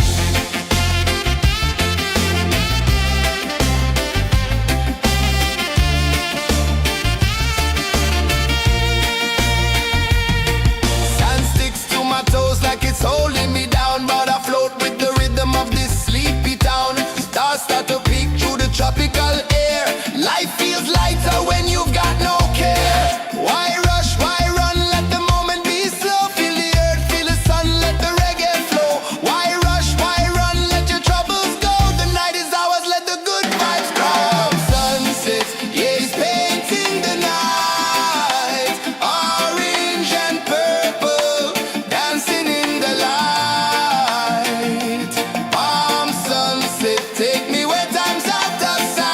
Sand sticks to my toes like it's holding me down, but I float with the rhythm of this sleepy town. Stars start to peek through the tropical air. Life feels lighter when you've got no care. Why rush, why run, let the moment be slow. Feel the earth, feel the sun, let the reggae flow. Why rush, why run, let your troubles go. The night is ours, let the good vibes grow. Sunset, yeah, it's painting the night. Orange and purple, dancing in the light. Palm sunset, take me where time's out of sight.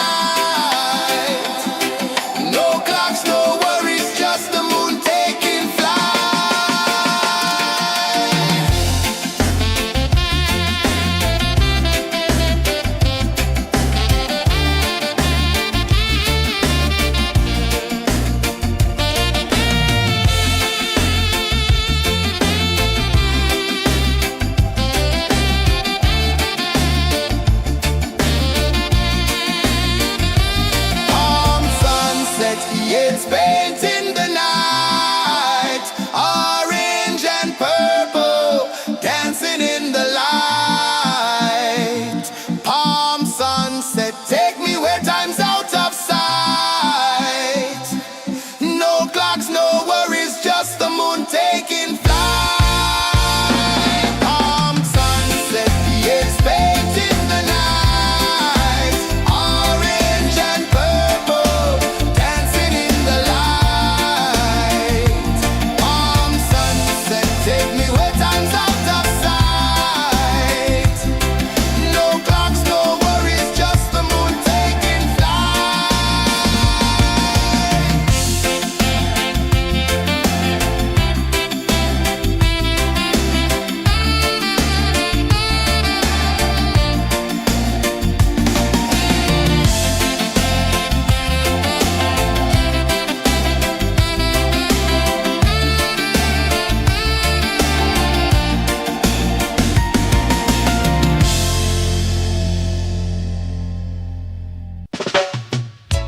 No clocks, no worries, just the moon taking flight. Palm sunset, yeah, it's painting the night. Orange and purple, dancing in the light. Palm sunset, take me where time's out of sight. No clocks, no worries, just the moon taking flight. Palm sunset, yeah, it's painting the night. Orange and purple, dancing in the light. Palm sunset, take me where time's out of sight. No clocks, no worries, just the moon taking flight.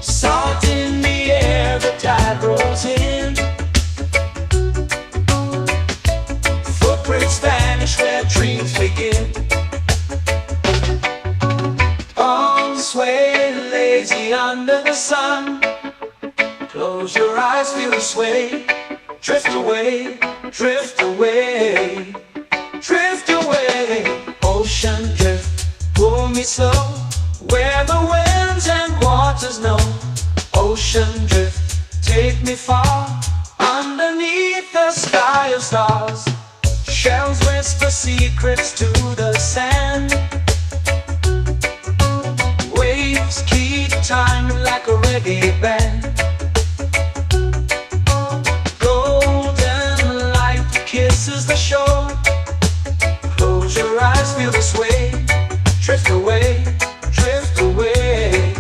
Salt in the air, the tide rolls in. Footprints vanish where dreams begin. Palms sway lazy under the sun. Close your eyes, feel the sway. Drift away, drift away, drift away. Ocean drift, pull me slow, where the winds and waters know. Ocean drift, take me far, underneath the sky of stars. Shells whisper secrets to the sand. Waves keep time like a reggae band. Golden light kisses the shore. Close your eyes, feel the sway. Drift away, drift away,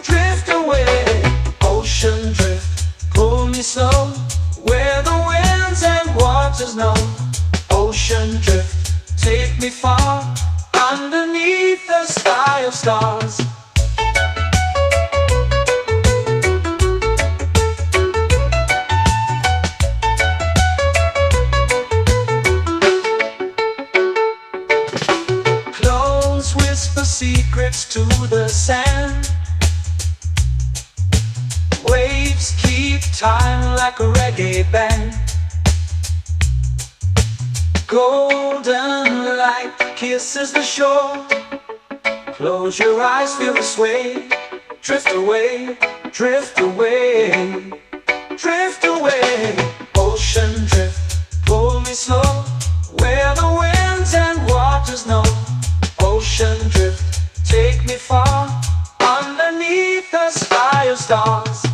drift away. Ocean drift, pull me slow, where the winds and waters know. Ocean drift, take me far, underneath the sky of stars. Close whisper secrets to the sand. Waves keep time like a reggae band. Golden light kisses the shore. Close your eyes, feel the sway. Drift away, drift away, drift away. Ocean drift, pull me slow, where the winds and waters know. Ocean drift, take me far, underneath the sky of stars.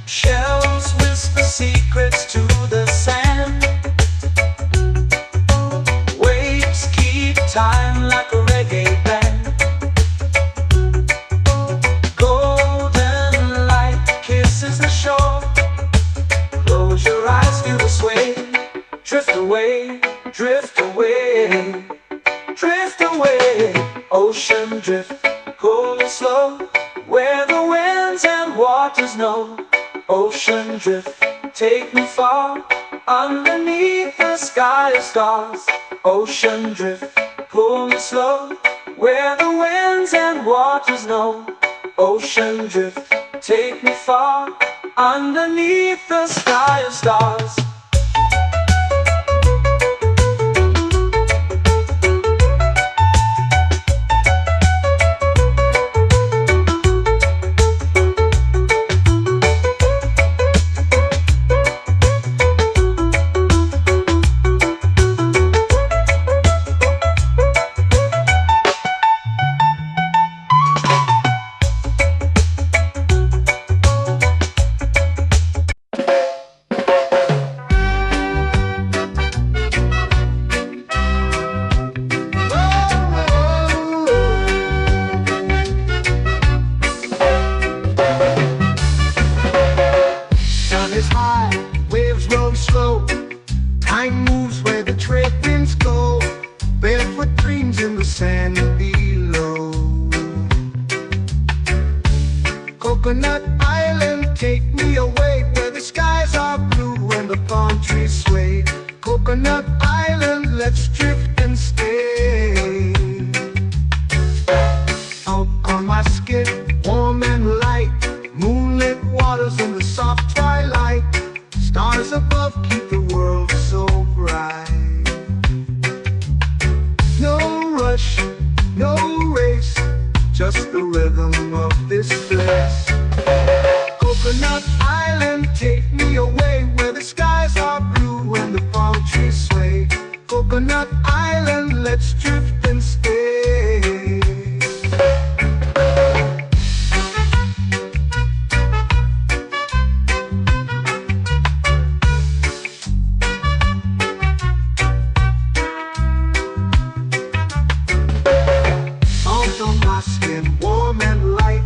Shells whisper secrets to the sand. Waves keep time like a reggae band. Golden light kisses the shore. Close your eyes, feel the sway. Drift away, drift away, drift away. Ocean drift, pull me slow, where the winds and waters know. Ocean drift, take me far, underneath the sky of stars. Ocean drift, pull me slow, where the winds and waters know. Ocean drift, take me far, underneath the sky of stars. Time moves where the trade winds go. Barefoot dreams in the sand below. Coconut Island, take me away, where the skies are blue and the palm trees sway. Coconut Island, let's drift and stay. Out on my skin, warm and light, moonlit waters in the soft twilight. Stars above keep the world so bright. No rush, no race, just the rhythm of this place. Coconut Island, take me away, where the skies are blue and the palm trees sway. Coconut Island, let's drift and stay. Warm and light,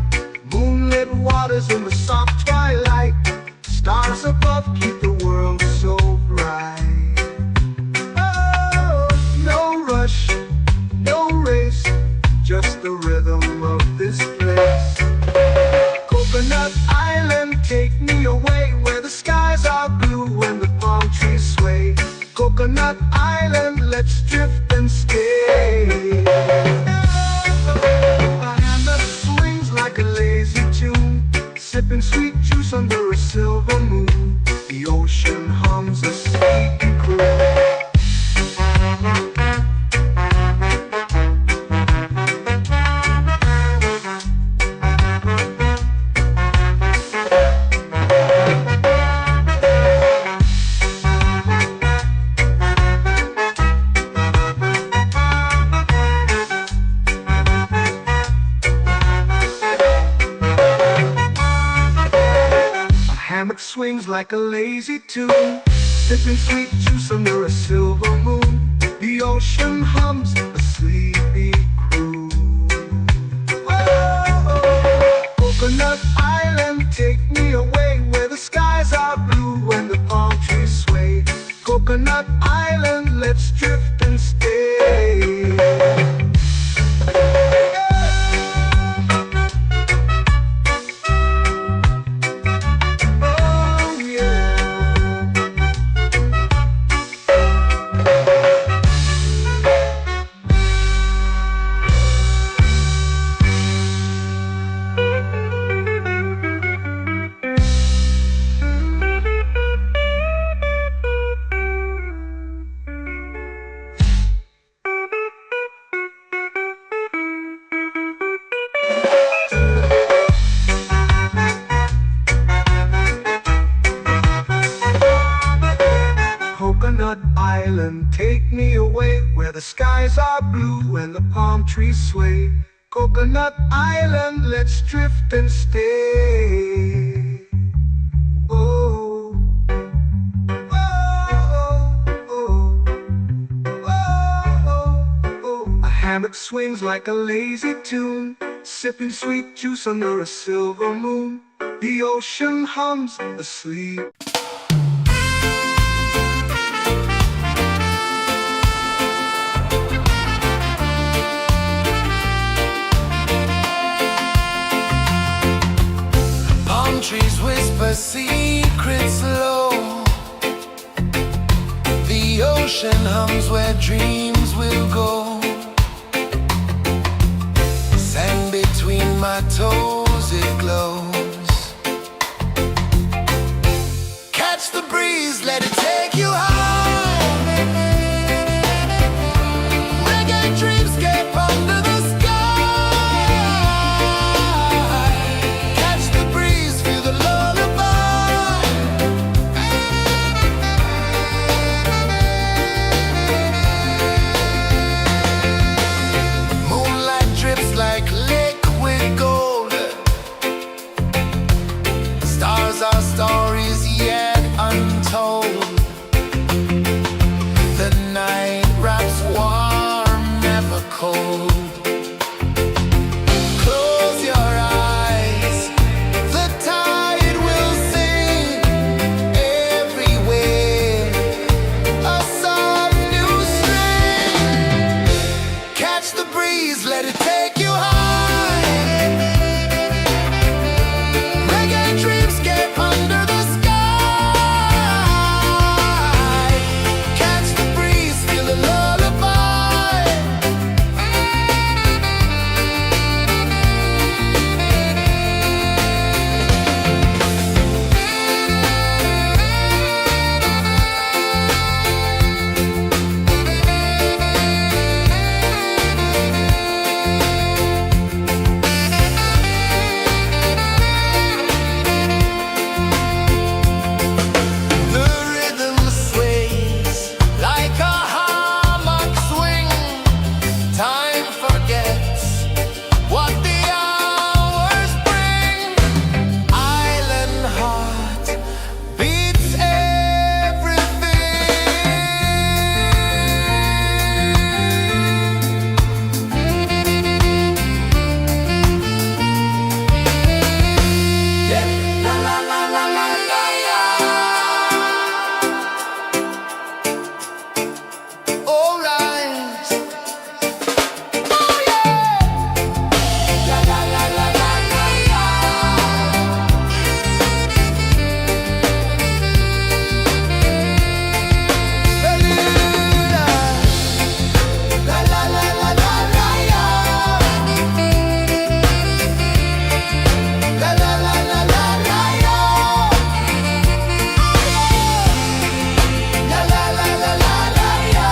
moonlit waters in the soft twilight. Stars above keep the world so bright. Oh, no rush, no race, just the rhythm of this place. Coconut Island, take me away, where the skies are blue and the palm trees sway. Coconut Island, let's drift and stay. Sipping sweet juice under a silver moon. The ocean hums a sleepy croon. Hammock swings like a lazy tune, sipping sweet juice under a silver moon. The ocean hums a sleepy croon. island, take me away where the skies are blue and the palm trees sway. Coconut Island, let's drift and stay. Oh, oh, oh, oh, oh. A hammock swings like a lazy tune, sipping sweet juice under a silver moon. The ocean hums asleep. Palm trees whisper secrets low. The ocean hums where dreams will go. Sand between my toes, it glows. Catch the breeze, let it take you high. Reggae dreamscape under the sky. Catch the breeze, feel the lullaby. Moonlight drips like liquid gold. Stars are stories yet untold. The night wraps warm, never cold. Close your eyes, the tide will sing everywhere. A soft new string. Catch the breeze, let it take you high. Reggae dreamscape under the sky. Catch the breeze, feel the lullaby. The rhythm sways like a hammock swing. Time forgets what the hours bring. Island heart beats everything. Yeah. La la la la la la la. All right. Oh yeah. La la la la la la la. Beluga. La la la la la la la. La la la la la la la. La la la la la la la.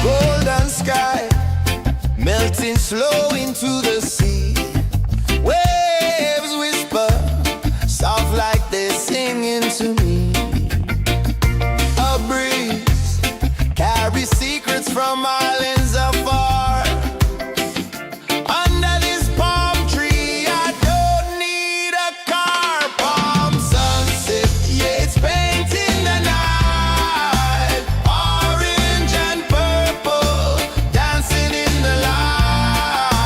Golden sky melting slow into the sea. Waves whisper soft like they're singing to me. A breeze carries secrets from islands afar. Under this palm tree, I don't need a car. Palm sunset, yeah, it's painting the night. Orange and purple dancing in the light.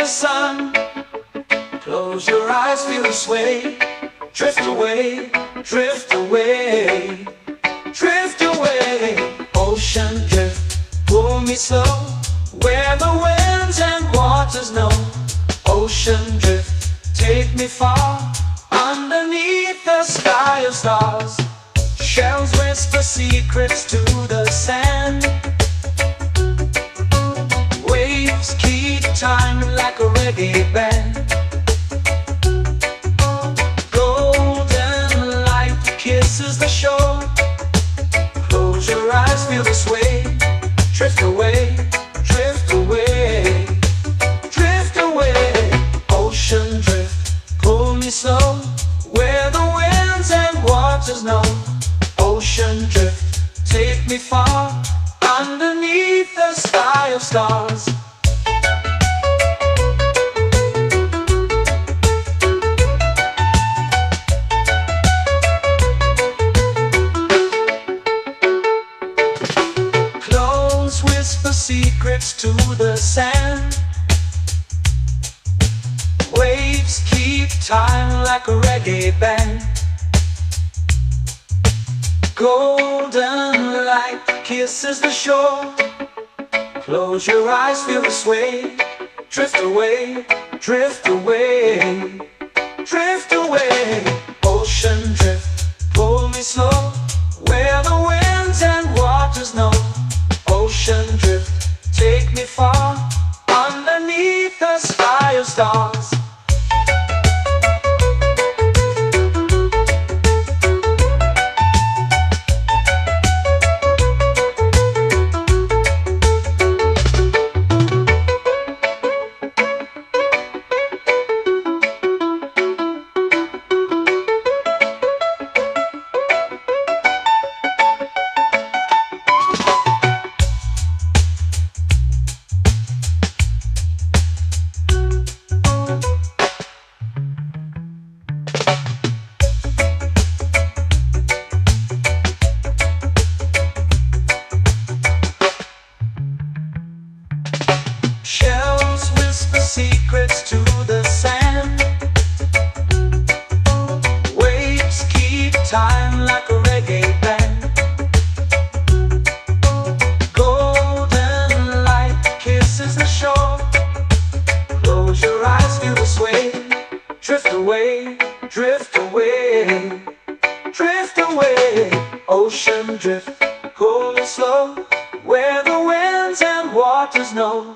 sun. Close your eyes, feel the sway. Drift away, drift away, drift away. Ocean drift, pull me slow, where the winds and waters know. Ocean drift, take me far, underneath the sky of stars. Shells whisper secrets to the sand. Waves keep time like a reggae band. Golden light kisses the shore. Close your eyes, feel the sway. Drift away, drift away, drift away. Ocean drift, pull me slow, where the winds and waters know. Ocean drift, take me far, underneath the sky of stars. Close whisper secrets to the sand. Waves keep time like a reggae band. Golden light kisses the shore. Close your eyes, feel the sway. Drift away, drift away, drift away. Ocean drift, pull me slow, where the winds and waters know. Ocean drift, take me far, underneath the sky of stars. Shells whisper secrets to the sand. Waves keep time like a reggae band. Golden light kisses the shore. Close your eyes, feel the sway. Drift away, drift away, drift away. Ocean drift, pull me slow, where the winds and waters know.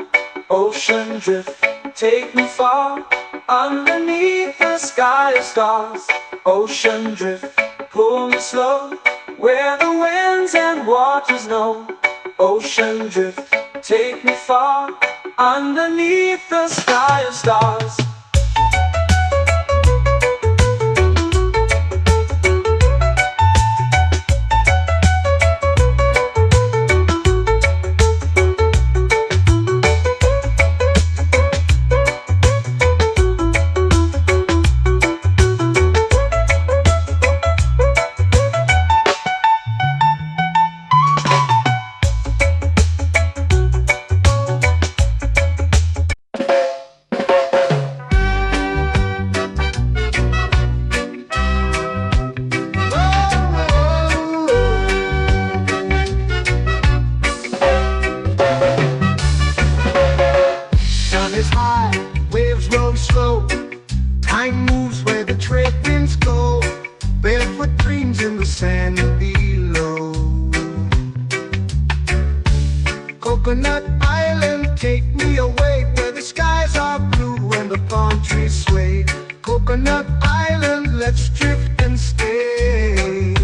Ocean drift, take me far, underneath the sky of stars. Ocean drift, pull me slow, where the winds and waters know. Ocean drift, take me far, underneath the sky of stars. Sun is high, waves roll slow. Time moves where the trade winds go. Barefoot dreams in the sand below. Coconut Island, take me away, where the skies are blue and the palm trees sway. Coconut Island, let's drift and stay.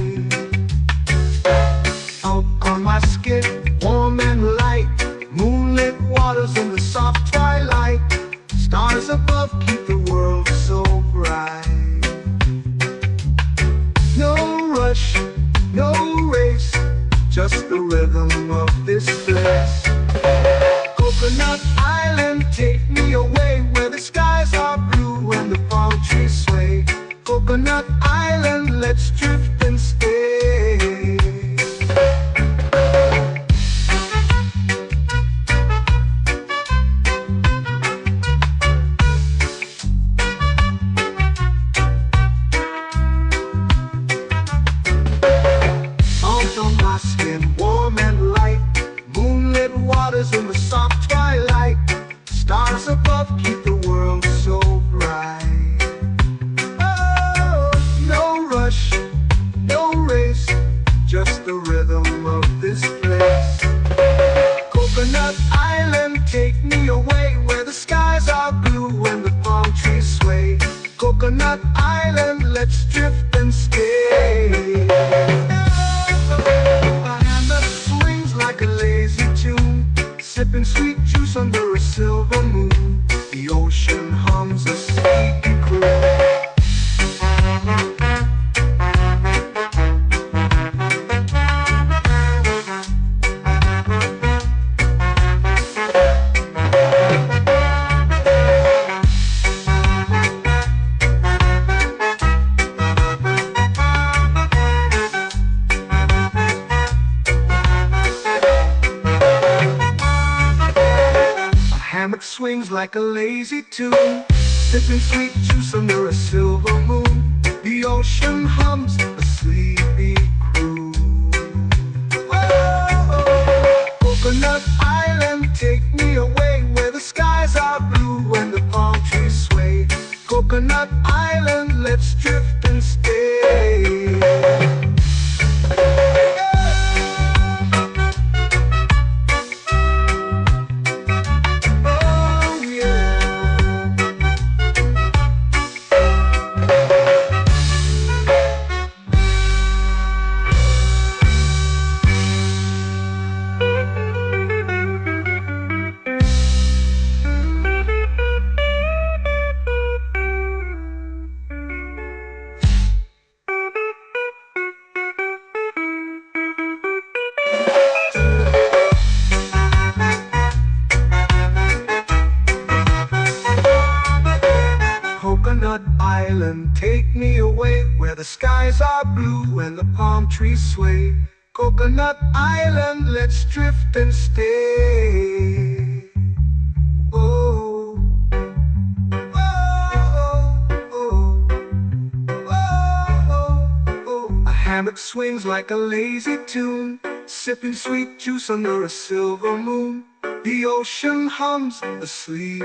Out on my skin, warm and light, moonlit waters in the soft twilight. Stars above keep the world so bright. No rush, no race, just the rhythm of this place. Coconut Island, take me away, where the skies are blue and the palm trees sway. Coconut Island, let's drift and stay. like a lazy tune, sipping sweet juice under a silver moon. The ocean hums a sleepy croon. Hammock swings like a lazy tune, sipping sweet juice under a silver moon. The ocean hums a sleepy croon. Whoa, Coconut Island, take me away where the skies are blue and the palm trees sway. Coconut Island, let's drift and stay. Coconut Island, take me away where the skies are blue and the palm trees sway. Coconut Island, let's drift and stay. Oh, oh, oh, oh, oh. A hammock swings like a lazy tune, sipping sweet juice under a silver moon. The ocean hums asleep.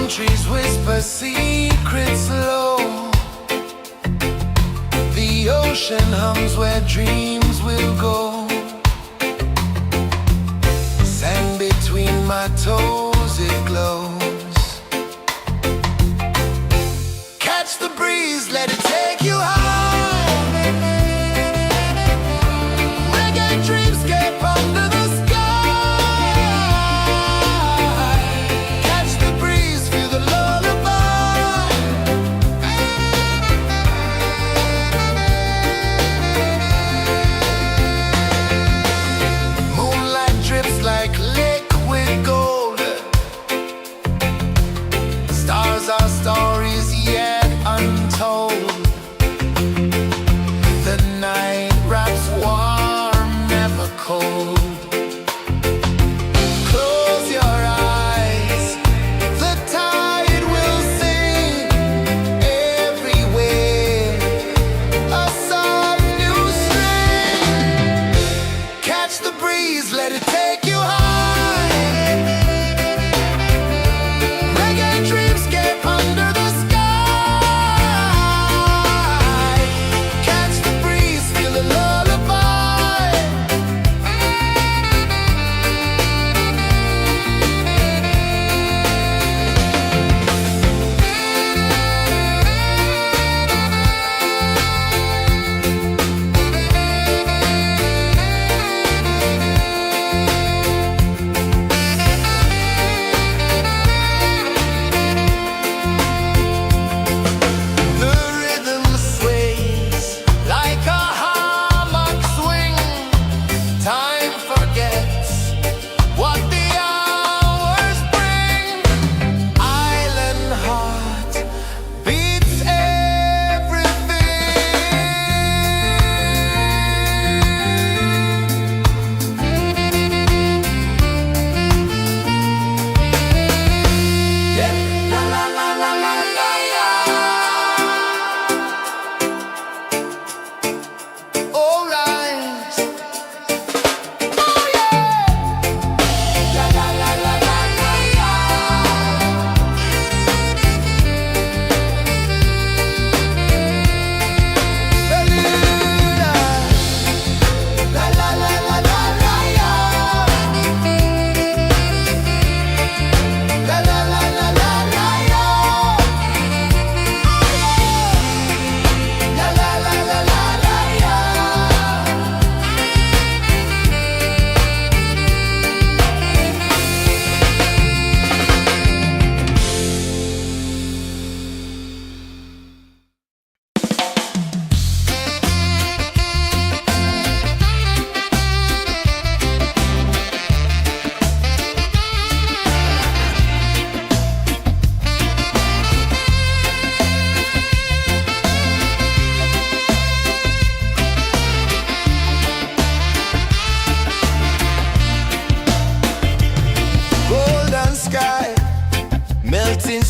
Trees whisper secrets low. The ocean hums where dreams will go. Sand between my toes, it glows. Catch the breeze, let it take you high. Reggae dreamscape under the sky. Like liquid gold,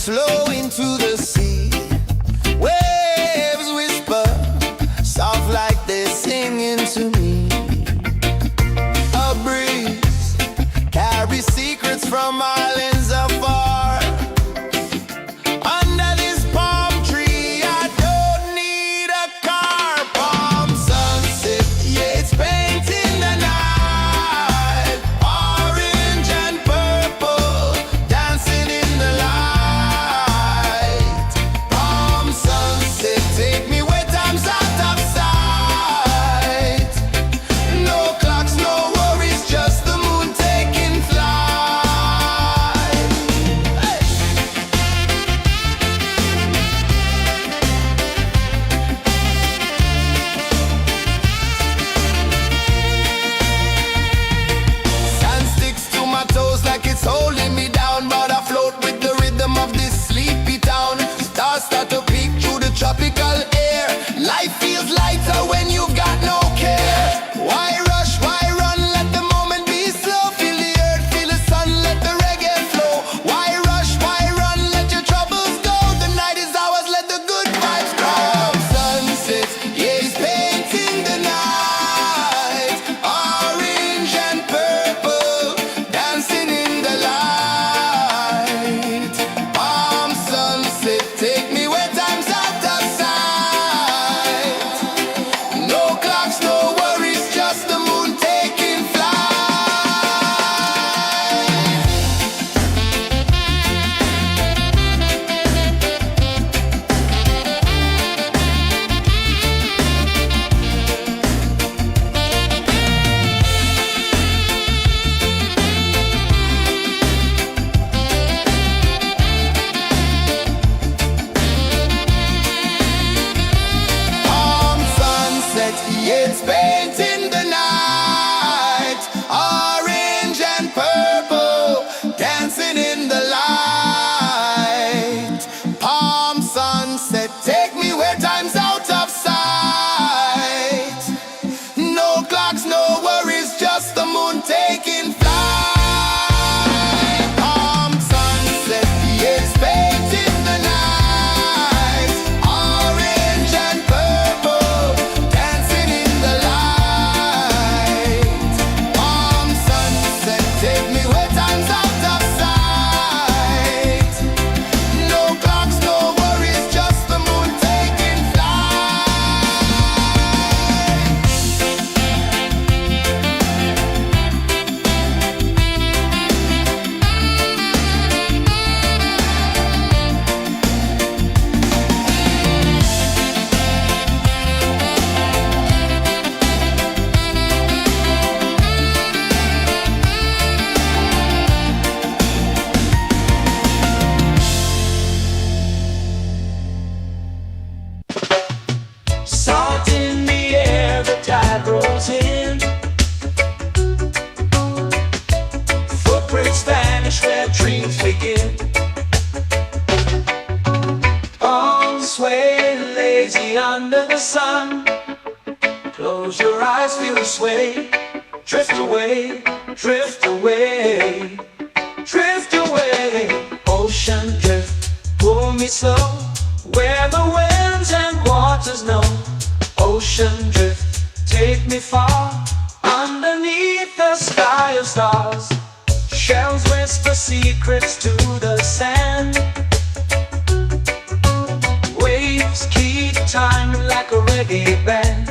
flow into the sea. Waves whisper, soft like they're singing to me. A breeze carries secrets from islands afar. Under this palm tree, I don't need a car. Palm sunset, yeah, it's painting the night. Orange and purple, dancing in the light. Palm sunset, take me where time's out of sight. No clocks, no worries, just the moon taking flight. Hey! Sand sticks to my toes like it's holding me down, but I float with the rhythm of this sleepy town. Stars start to peek through the tropical air. Life feels lighter when you've got no care. Why rush, why run, let the moment be slow. Feel the earth, feel the sun, let the reggae flow. Why rush, why run, let your troubles go. The night is ours, let the good vibes grow. Sunset, yeah, it's painting the night. Orange and purple, dancing in the light. Palm sunset, take me where time's out of sight. No clocks, no worries, just the moon taking flight. Palm sunset, yeah, it's painting the night. Orange and purple, dancing in the light. Palm sunset, take me where time's out of sight. No clocks, no worries, just the moon taking flight. Palm sunset, yeah, it's painting the night. Orange and purple, dancing in the light. Palm sunset, take me where time's out of sight. No clocks, no worries, just the moon taking flight. Salt in the air, the tide rolls in. Footprints vanish where dreams begin. Arms sway lazy under the sun. Close your eyes, feel the sway. Drift away, drift away, drift away. Ocean drift, pull me slow, where the winds and waters know. Ocean drift, take me far, underneath the sky of stars. Shells whisper secrets to the sand. Waves keep time like a reggae band.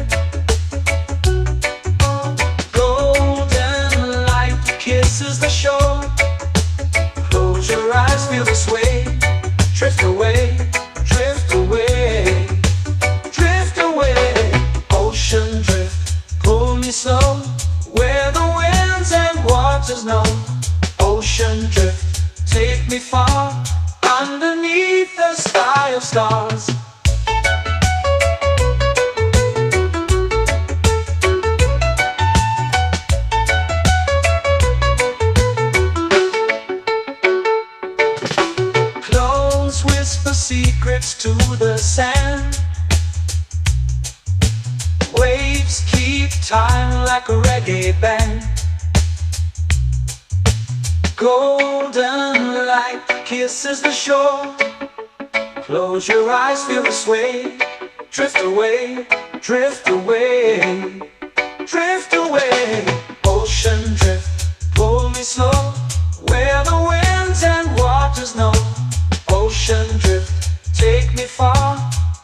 Golden light kisses the shore. Close your eyes, feel the sway. Drift away, drift away, drift away. Ocean drift, pull me slow, where the winds and waters know. Ocean drift, take me far, underneath the sky of stars. Close whisper secrets to the sand. Waves keep time like a reggae band. Golden light kisses the shore. Close your eyes, feel the sway. Drift away, drift away, drift away. Ocean drift, pull me slow, where the winds and waters know. Ocean drift, take me far,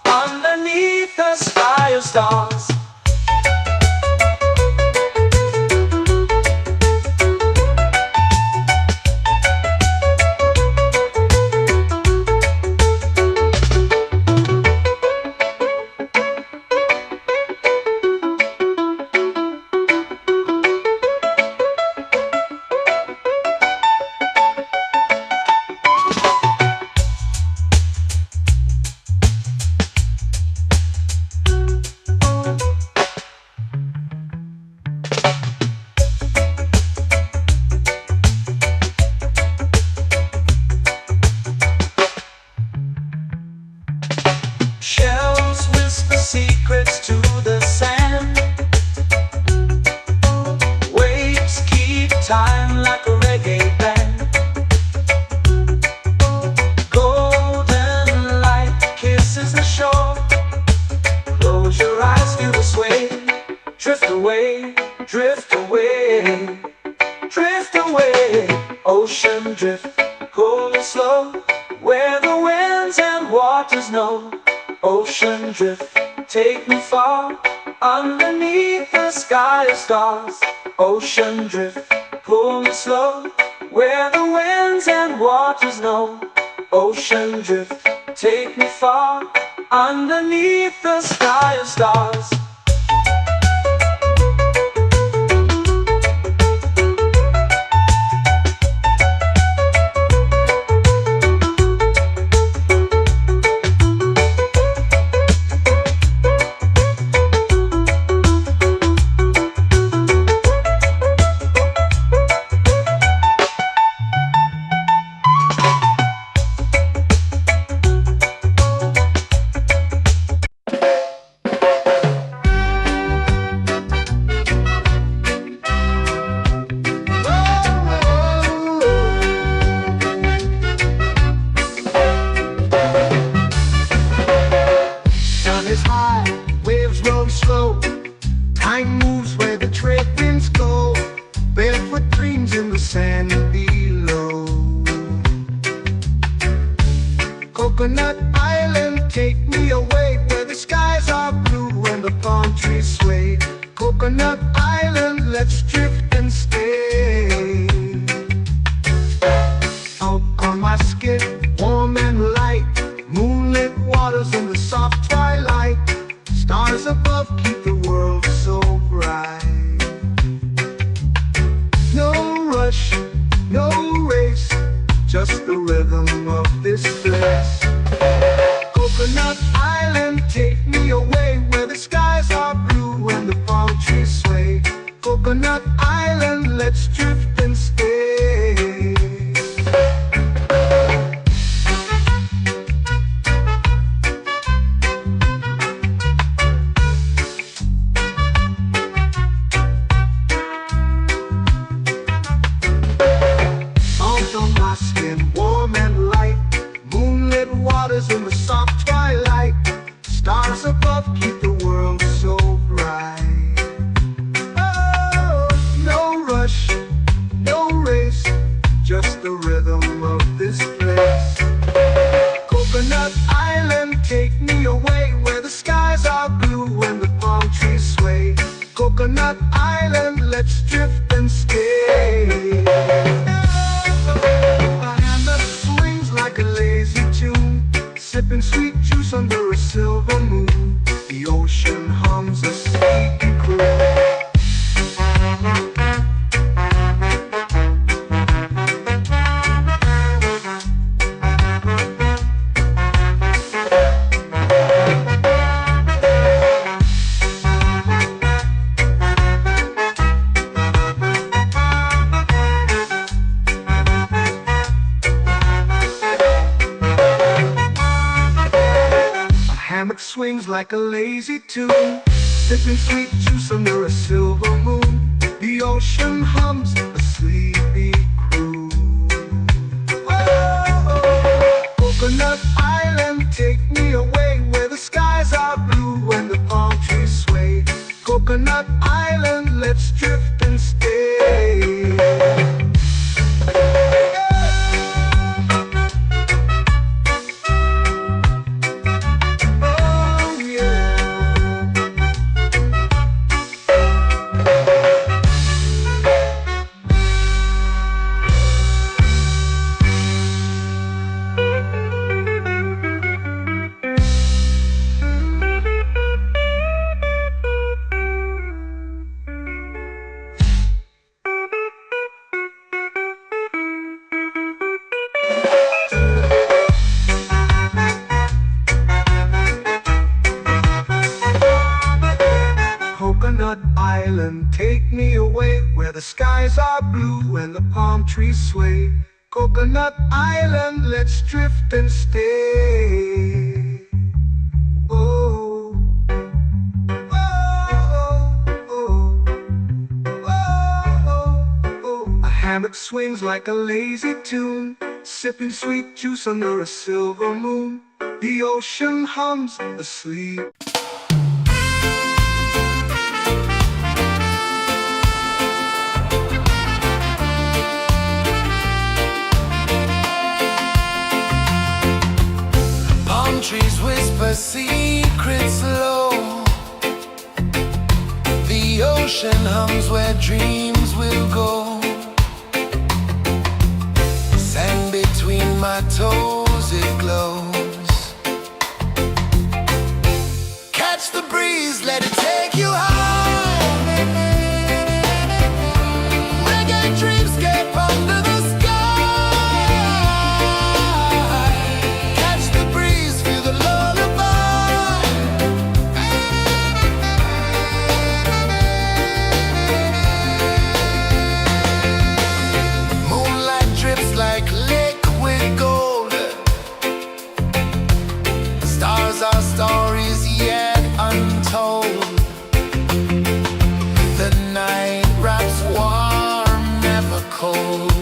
underneath the sky of stars. Shells whisper secrets to the sand. Waves keep time like a reggae band. Golden light kisses the shore. Close your eyes, feel the sway. Drift away, drift away, drift away. Ocean drift, cool and slow, where the winds and waters know. Ocean drift, take me far, underneath the sky of stars. Ocean drift, pull me slow, where the winds and waters know. Ocean drift, take me far, underneath the sky of stars. Is high, waves roll slow. Time moves where the trade winds go. Barefoot dreams in the sand below. Coconut Island, take me away, where the skies are blue and the palm trees sway. Coconut Island, let's drift and stay. Out on my skin, warm and light, moonlit waters in the soft twilight. Stars above keep the world so bright. No rush, no race, just the rhythm of this place. Coconut Island, take me away, where the skies are blue and the palm trees sway. Coconut Island, let's drift and stay. In the soft twilight, stars above keep the world so bright. Oh, no rush, no race, just the rhythm of this place. Coconut Island, take me away, where the skies are blue and the palm trees sway. Coconut Island, let's drift and stay. A hand that swings like a lazy tune, sipping sweet juice under a silver moon. The ocean hums a sleepy croon. Hammock swings like a lazy tune, sipping sweet juice under a silver moon. The ocean hums a sleepy croon. Whoa. Coconut Island, take me away where the skies are blue and the palm trees sway. Coconut Island, let's drift and stay. Oh yeah. Coconut Island, take me away where the skies are blue and the palm trees sway. Coconut Island, let's drift and stay. Oh, oh, oh, oh, oh. A hammock swings like a lazy tune, sipping sweet juice under a silver moon. The ocean hums asleep. Palm trees whisper secrets low. The ocean hums where dreams will go. Sand between my toes, it glows. Catch the breeze, let it take you high. Reggae dreamscape under the sky. Catch the breeze, feel the lullaby. Moonlight drips like liquid gold. Stars are stories yet untold. The night wraps warm, never cold.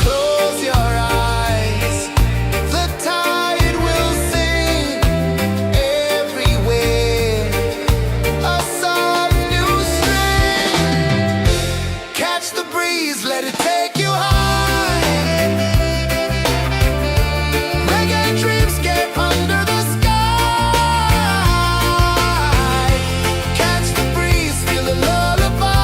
Close your eyes, the tide will sing everywhere. A soft new string. Catch the breeze, let it take you high. Reggae dreamscape under the sky. Catch the breeze, feel the lullaby.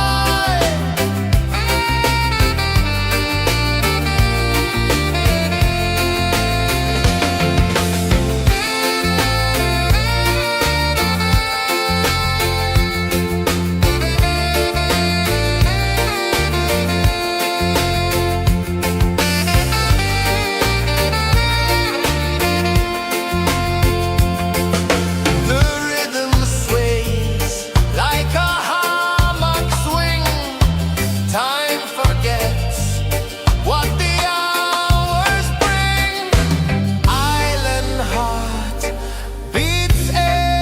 The rhythm sways like a hammock swing. Time forgets what the hours bring. Island heart beats everything.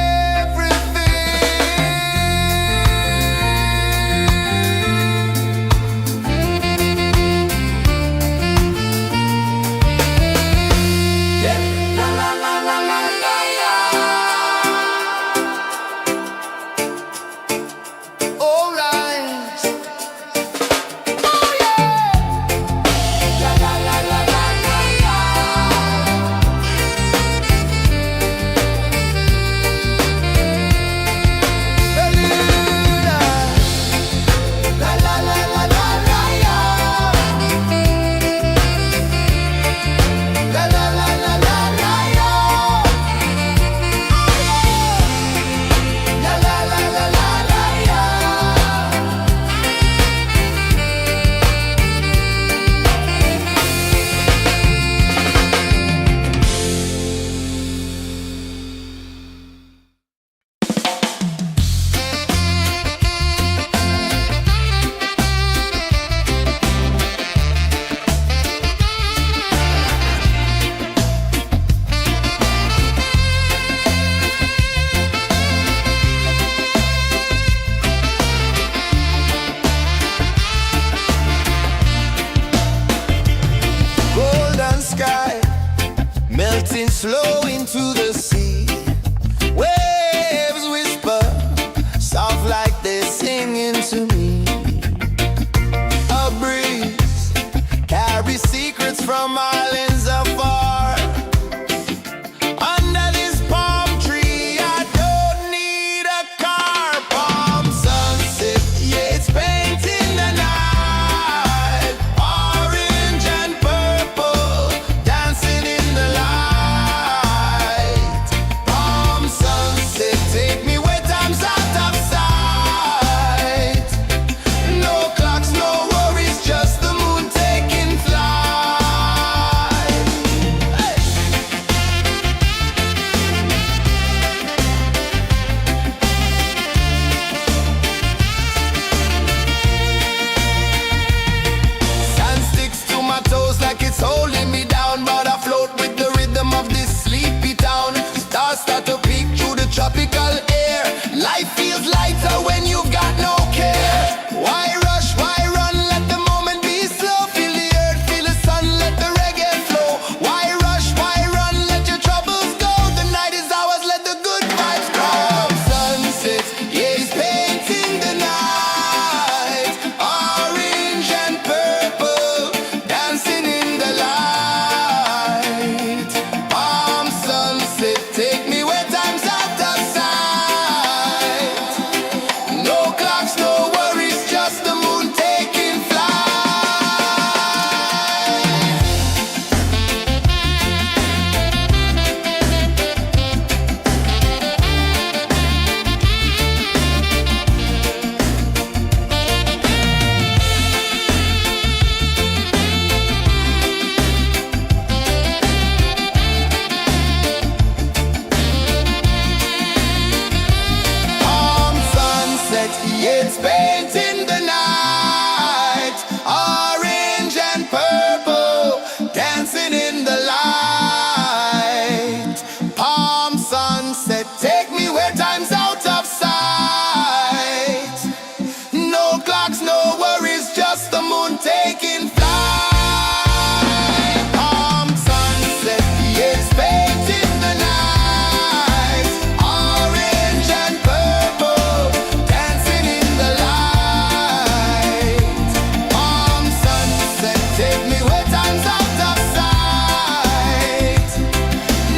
Yeah. La la la la la la la. All rise. Oh yeah. La la la la la la la. La la la la la la la. La la la la la la la. La la la la la la la. Golden sky, melting slow into the sea. Waves whisper, soft like they're singing to me. A breeze carries secrets from islands afar. Under this palm tree, I don't need a car. Palm sunset, yeah, it's painting the night. Orange and purple, dancing in the light. Palm sunset, take me where time's out of sight. No clocks, no worries, just the moon taking flight. Hey! Sand sticks to my toes like it's holding me down, but I float with the rhythm of this sleepy town. Stars start to peek through the tropical air. Life feels lighter when you've got no care. Why rush, why run, let the moment be slow. Feel the earth, feel the sun, let the reggae flow. Why rush, why run, let your troubles go. The night is ours, let the good vibes grow. Sunset, yeah, it's painting the night. Orange and purple, dancing in the light. Palm sunset, take me where time's out of sight. No clocks, no worries, just the moon taking flight. Palm sunset, yeah, it's painting the night. Orange and purple, dancing in the light. Palm sunset, take me where time's out of sight. No clocks, no worries, just the moon taking flight. Palm sunset, yeah, it's painting the night. Orange and purple, dancing in the light. Palm sunset, take me where time's out of sight.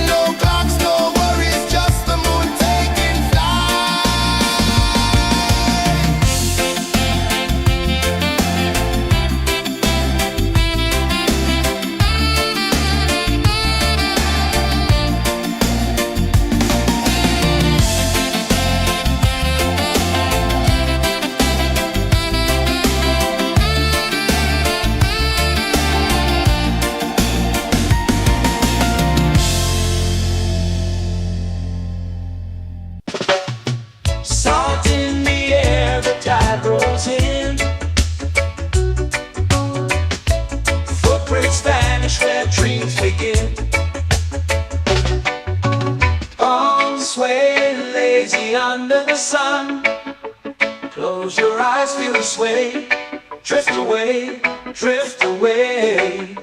No clocks, no worries, just the moon taking flight. Salt in the air, the tide rolls in. Footprints vanish where dreams begin. Arms sway lazy under the sun. Close your eyes, feel the sway. Drift away, drift away,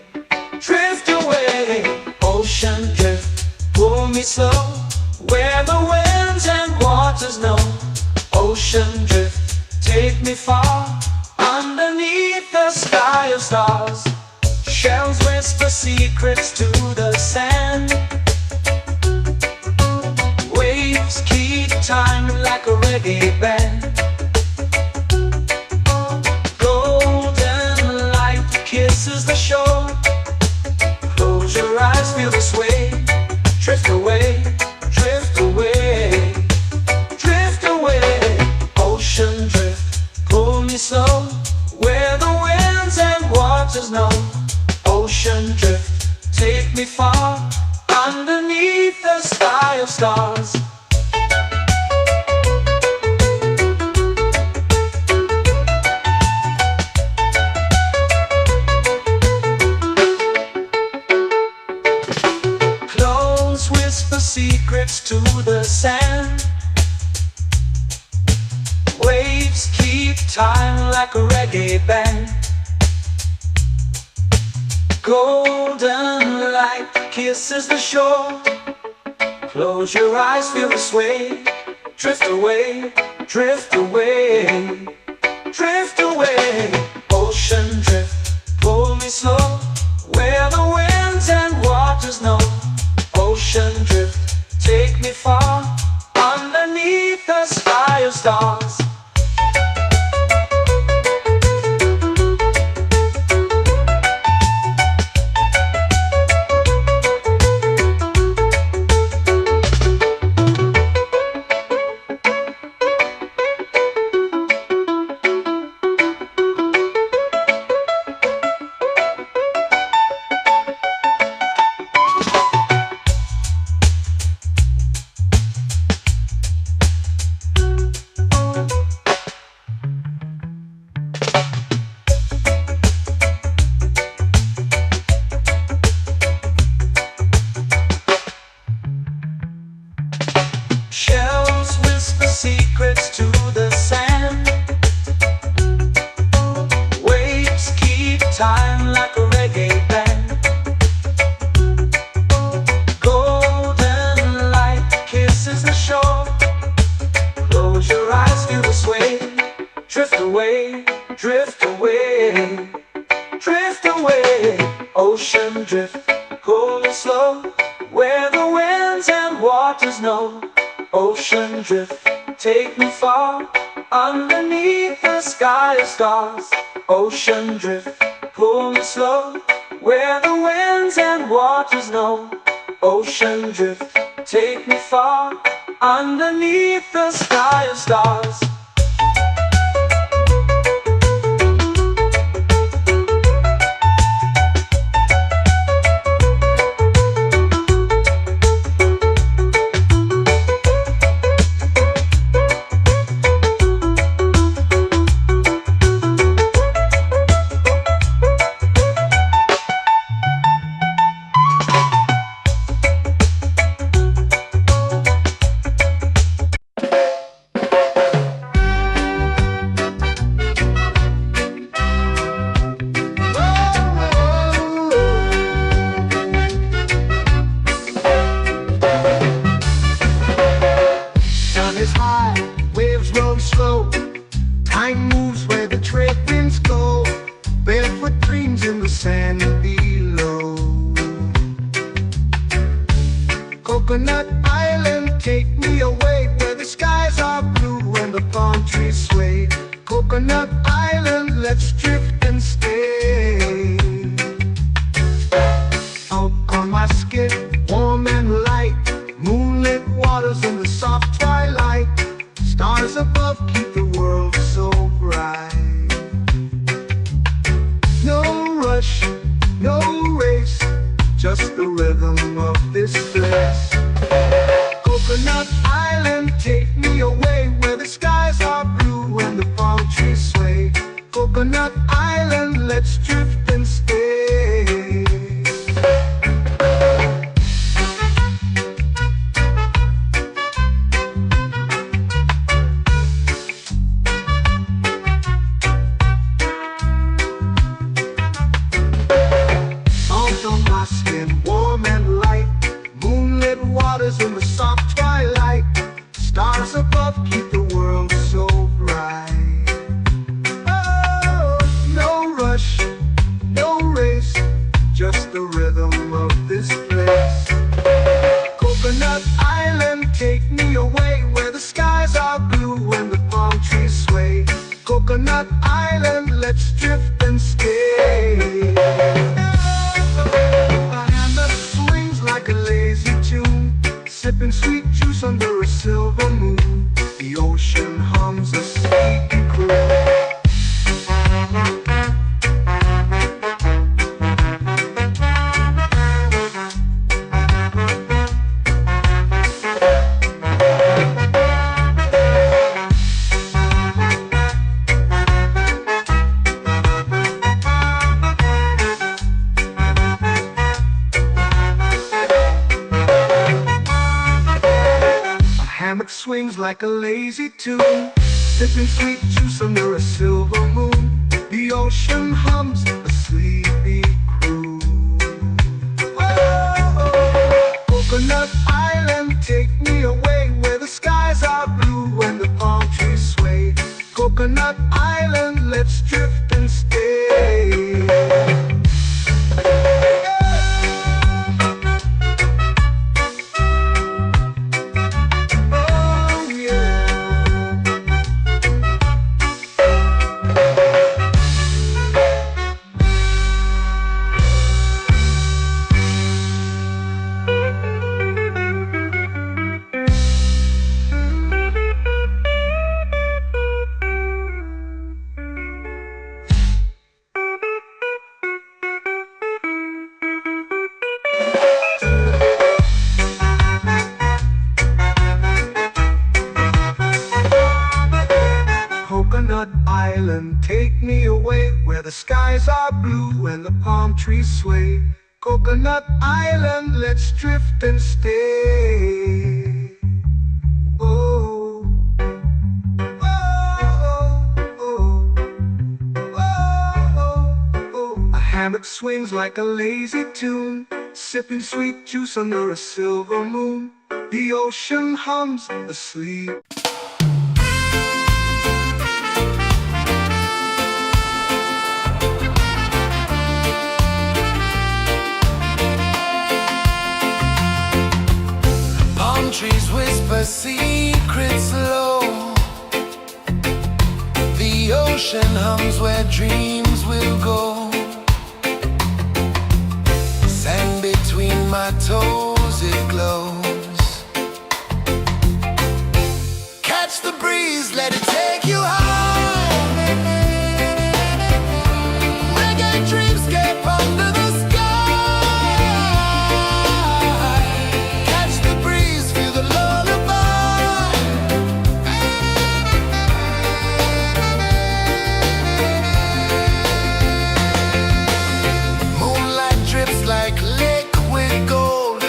drift away. Ocean drift, pull me slow, where the winds and waters know. Ocean drift, take me far, underneath the sky of stars. Shells whisper secrets to the sand. Waves keep time like a reggae band. Golden light kisses the shore. Close your eyes, feel the sway. Drift away, drift away, drift away. Ocean drift, pull me slow, where the winds and waters know. Ocean drift, take me far, underneath the sky of stars. Close whisper secrets to the sand. Waves keep time like a reggae band. Golden light kisses the shore. Close your eyes, feel the sway. Drift away, drift away, drift away. Ocean drift, pull me slow, where the winds and waters know. Ocean drift, take me far, underneath the sky of stars. Shells whisper secrets to the sand. Waves keep time like a reggae band. Golden light kisses the shore. Close your eyes, feel the sway. Drift away, drift away, drift away. Ocean drift, cool and slow, where the winds and waters know. Ocean drift, take me far, underneath the sky of stars. Ocean drift, pull me slow, where the winds and waters know. Ocean drift, take me far, underneath the sky of stars. Is high, waves roll slow. Time moves where the trade winds go. Barefoot dreams in the sand below. Coconut Island, take me away, where the skies are blue and the palm trees sway. Coconut Island, let's drift and stay. Out on my skin, warm and light, moonlit waters in the soft twilight. Stars above keep the world so bright. No rush, no race, just the rhythm of this place. Coconut Island, take me away, where the skies are blue and the palm trees sway. Coconut Island, let's drift and stay. Warm and light, moonlit waters in the soft twilight. Stars above keep the world so bright. Oh, no rush, no race, just the rhythm of this place. Coconut Island, take me away, where the skies are blue and the palm trees sway. Coconut Island, let's drift and stay. Like a lazy tune, sipping sweet juice under a silver moon. The ocean hums a sleepy croon. Swings like a lazy tune, sipping sweet juice under a silver moon. The ocean hums a sleepy croon. Oh, trees sway. Coconut Island, let's drift and stay. Oh, oh, oh, oh, oh. A hammock swings like a lazy tune, sipping sweet juice under a silver moon. The ocean hums asleep. Palm trees whisper secrets low. The ocean hums where dreams will go. Sand between my toes, it glows. Catch the breeze, let it take you high. Reggae dreamscape under the sky. Catch the breeze, feel the lullaby. Moonlight drips like liquid gold.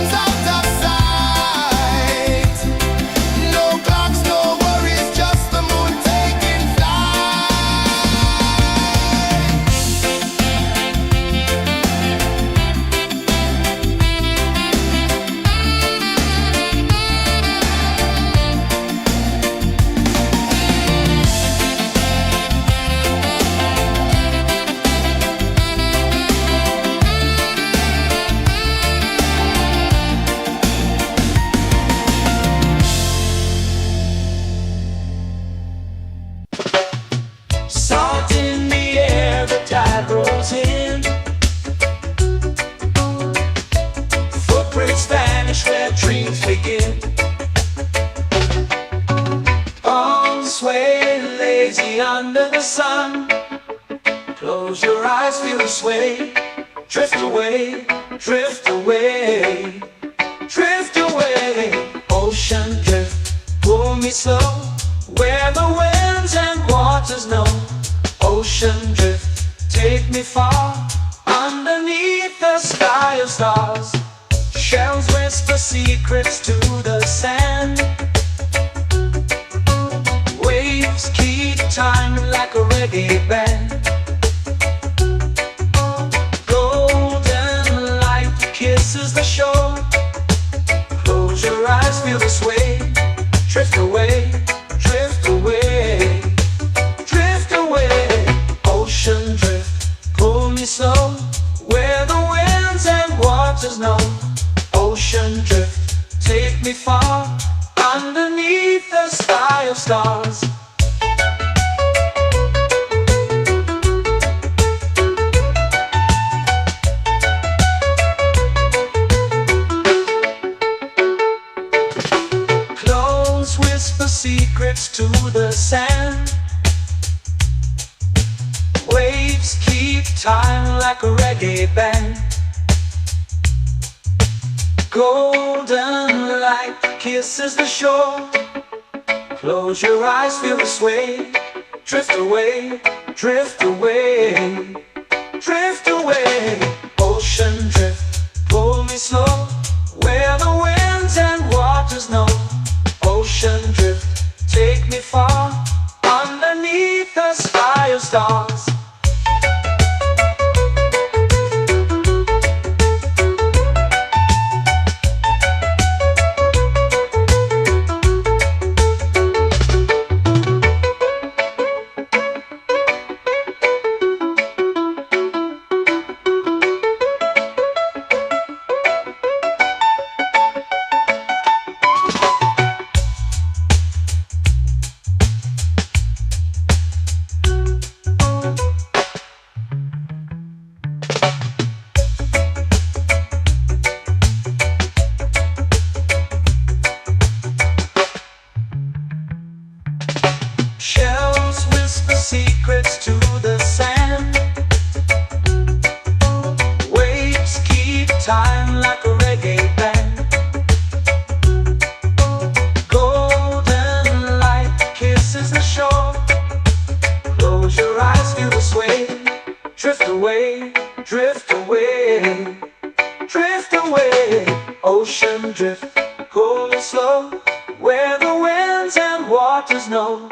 oceans out of sight. No clocks, no worries, just the moon taking flight. Salt in the air, the tide rolls in. Footprints vanish where dreams begin. Arms sway lazy under the sun. Close your eyes, feel the sway. Drift away, drift away, drift away. Ocean drift, pull me slow, where the winds and waters know. Ocean drift, take me far, underneath the sky of stars. Shells whisper secrets to the sand. Waves keep time like a reggae band. Golden light kisses the shore. Close your eyes, feel the sway. Drift away, drift away, drift away. Ocean drift, pull me slow, where the winds and waters know. Ocean drift, take me far, underneath the sky of stars. Clothes whisper secrets to the sand. Waves keep time like a reggae band. Golden light kisses the shore. Close your eyes, feel the sway. Drift away, drift away, drift away. Ocean drift, pull me slow, where the winds and waters know. Ocean drift, take me far, underneath the sky of stars. Shells whisper secrets to the sand. Waves keep time like a reggae band. Golden light kisses the shore. Close your eyes, feel the sway. Drift away, drift away, drift away. Ocean drift, pull me slow, where the winds and waters know.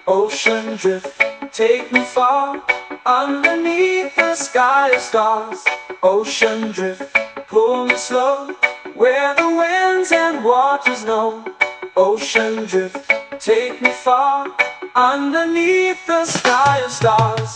Ocean drift, take me far, underneath the sky of stars. Ocean drift, pull me slow, where the winds and waters know. Ocean drift, take me far, underneath the sky of stars.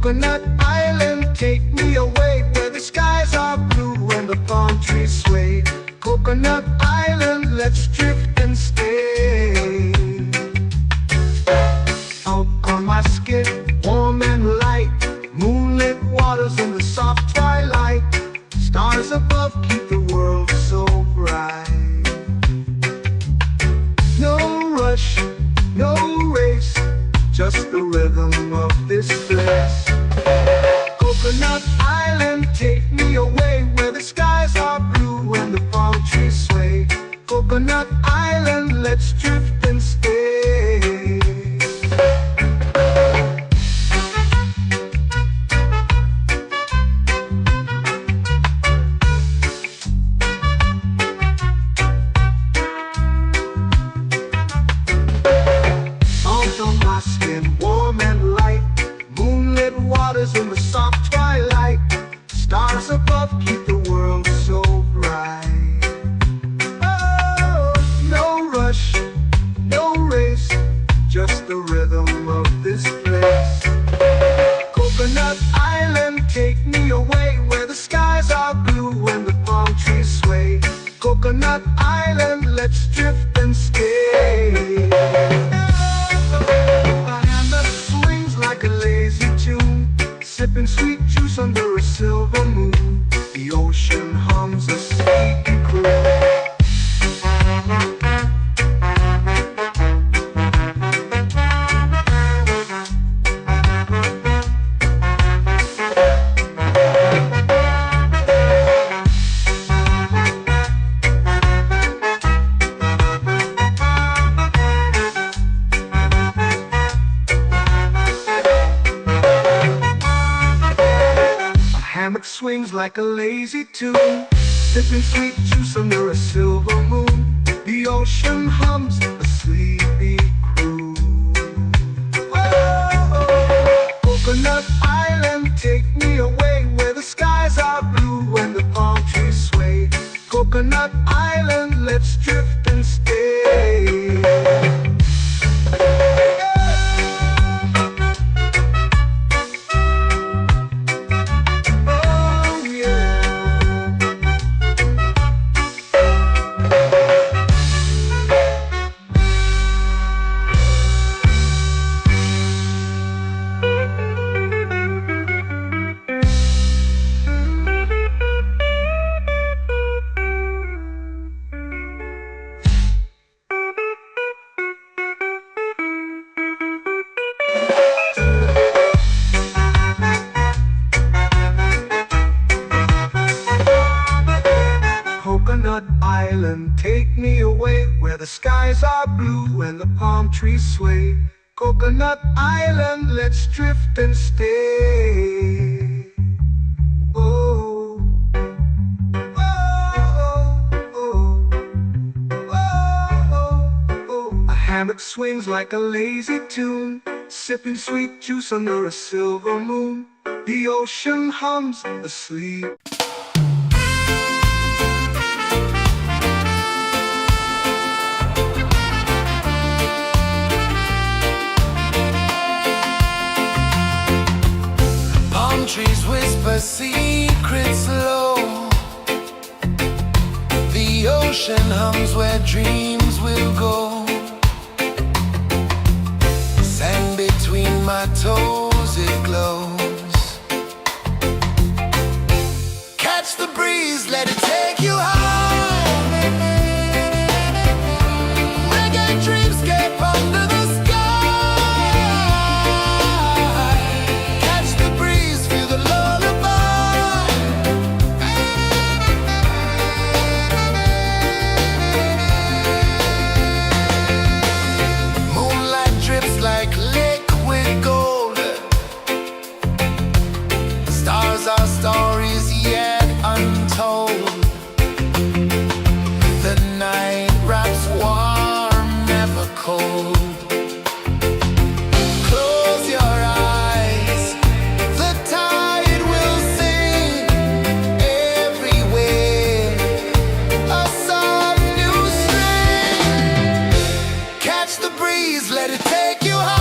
Coconut Island, take me away where the skies are blue and the palm trees sway. Coconut Island, let's drift and stay. Out on my skin, warm and light, moonlit waters in the soft twilight. Stars above keep the world so bright. No rush, no race, just the rhythm of this place. Coconut Island, take me away where the skies are blue and the palm trees sway. Coconut Island, let's drift and stay. Out on my skin, warm and light, moonlit waters in the soft twilight. Stars above keep the world so bright. Oh, no rush, no race, just the rhythm of this place. Coconut Island, take me away where the skies are blue and the palm trees sway. Coconut Island, let's drift and stay. A hand that swings like a lazy tune, sipping sweet juice under a silver moon. The ocean hums a sleepy croon. Hammock swings like a lazy tune, sipping sweet juice under a silver moon. The ocean hums a sleepy croon. Oh, Coconut Island, take me away where the skies are blue and the palm trees sway. Coconut Island, let's drift and stay. Coconut Island, take me away where the skies are blue and the palm trees sway. Coconut Island, let's drift and stay. Oh, oh, oh, oh, oh. A hammock swings like a lazy tune, sipping sweet juice under a silver moon. The ocean hums asleep. Trees whisper secrets low. The ocean hums where dreams will go. Sand between my toes, it glows. Catch the breeze, let it take you high. Reggae dreamscape under the our stories yet untold. The night wraps warm, never cold. Close your eyes, the tide will sing everywhere. A soft new string. Catch the breeze, let it take you high.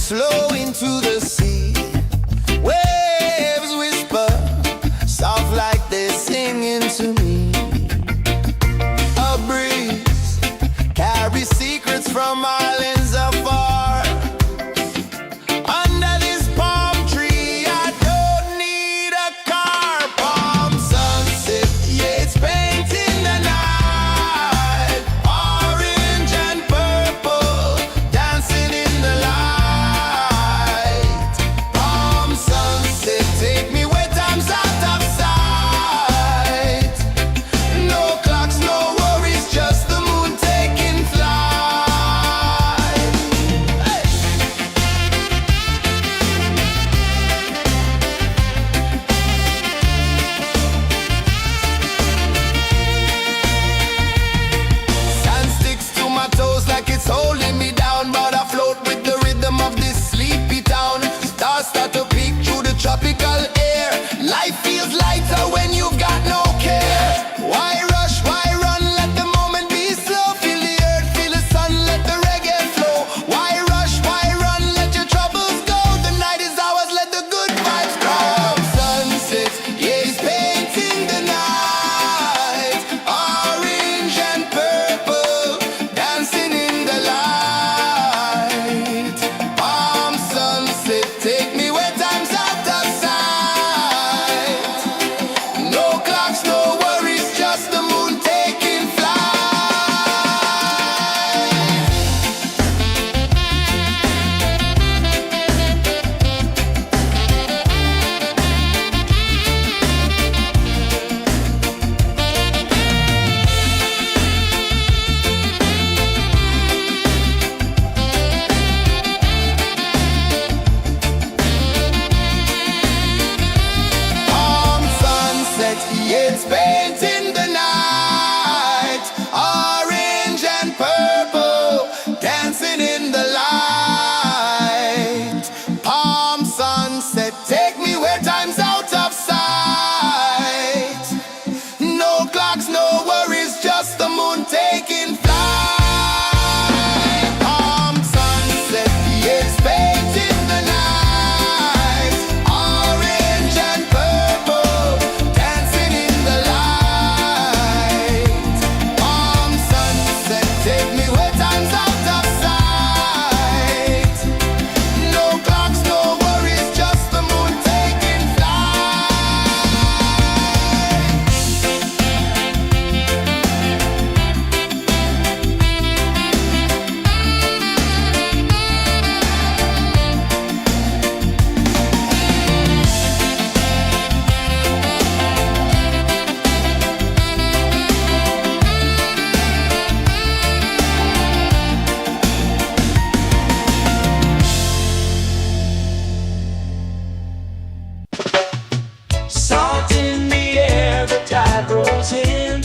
slow into the sea. Waves whisper, soft like they're singing to me. A breeze carries secrets from islands afar. Under this palm tree, I don't need a car. Palm sunset, yeah, it's painting the night. Orange and purple, dancing in the light. Palm sunset, take me where time's out of sight. No clocks, no worries, just the moon taking flight. Hey! Sand sticks to my toes like it's holding me down, but I float with the rhythm of this sleepy town. Stars start to peek through the tropical air. Life feels lighter when you've got no care. Why rush, why run, let the moment be slow. Feel the earth, feel the sun, let the reggae flow. Why rush, why run, let your troubles go. The night is ours, let the good vibes grow. Sunset, yeah, it's painting the night. Orange and purple, dancing in the light. Palm sunset, take me where time's out of sight. No clocks, no worries, just the moon taking flight. Palm sunset, yeah, it's painting the night. Orange and purple, dancing in the light. Palm sunset, take me where time's out of sight. No clocks, no worries, just the moon taking flight. Palm sunset, yeah, it's painting the night. Orange and purple, dancing in the light. Palm sunset, take me where time's out of sight. No clocks, no worries, just the moon taking flight. Salt in the air, the tide rolls in.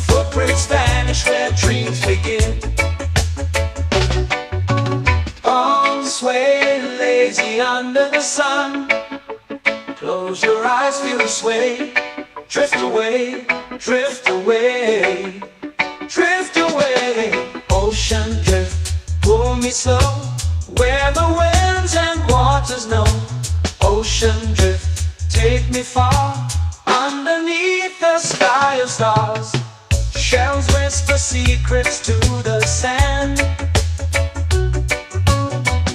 Footprints vanish where dreams begin. Palms sway lazy under the sun. Close your eyes, feel the sway. Drift away, drift away, drift away. Ocean drift, pull me slow, where the winds and waters know. Ocean drift, take me far, underneath the sky of stars. Shells whisper secrets to the sand.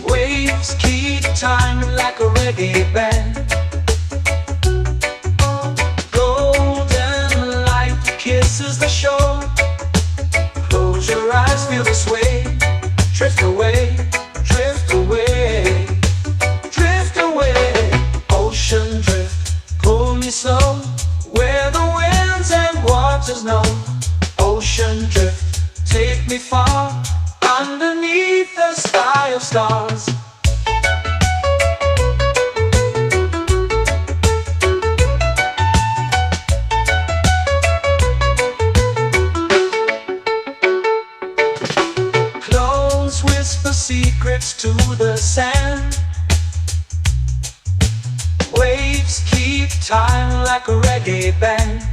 Waves keep time like a reggae band. Golden light kisses the shore. Close your eyes, feel the sway. Drift away, drift away, drift away. Ocean drift, pull me slow, where the winds and waters know. Ocean drift, take me far, underneath the sky of stars. Close whisper secrets to the sand. Waves keep time like a reggae band.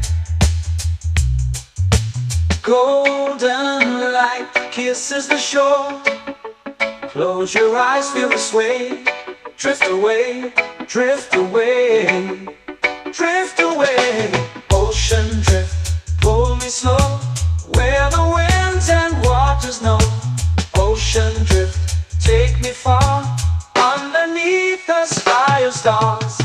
Golden light kisses the shore. Close your eyes, feel the sway. Drift away, drift away, drift away. Ocean drift, pull me slow, where the winds and waters know. Ocean drift, take me far, underneath the sky of stars.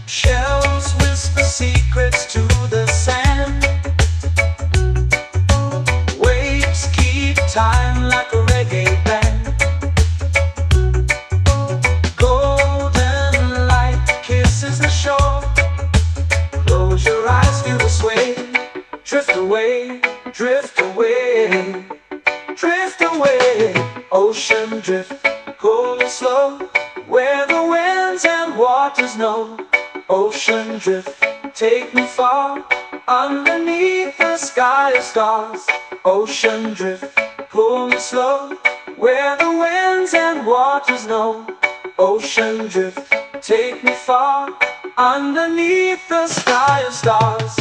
Shells whisper secrets to the sand. Waves keep time like a reggae band. Golden light kisses the shore. Close your eyes, feel the sway. Drift away, drift away, drift away. Ocean drift, cool and slow, where the winds and waters know. Ocean drift, take me far, underneath the sky of stars. Ocean drift, pull me slow, where the winds and waters know. Ocean drift, take me far, underneath the sky of stars.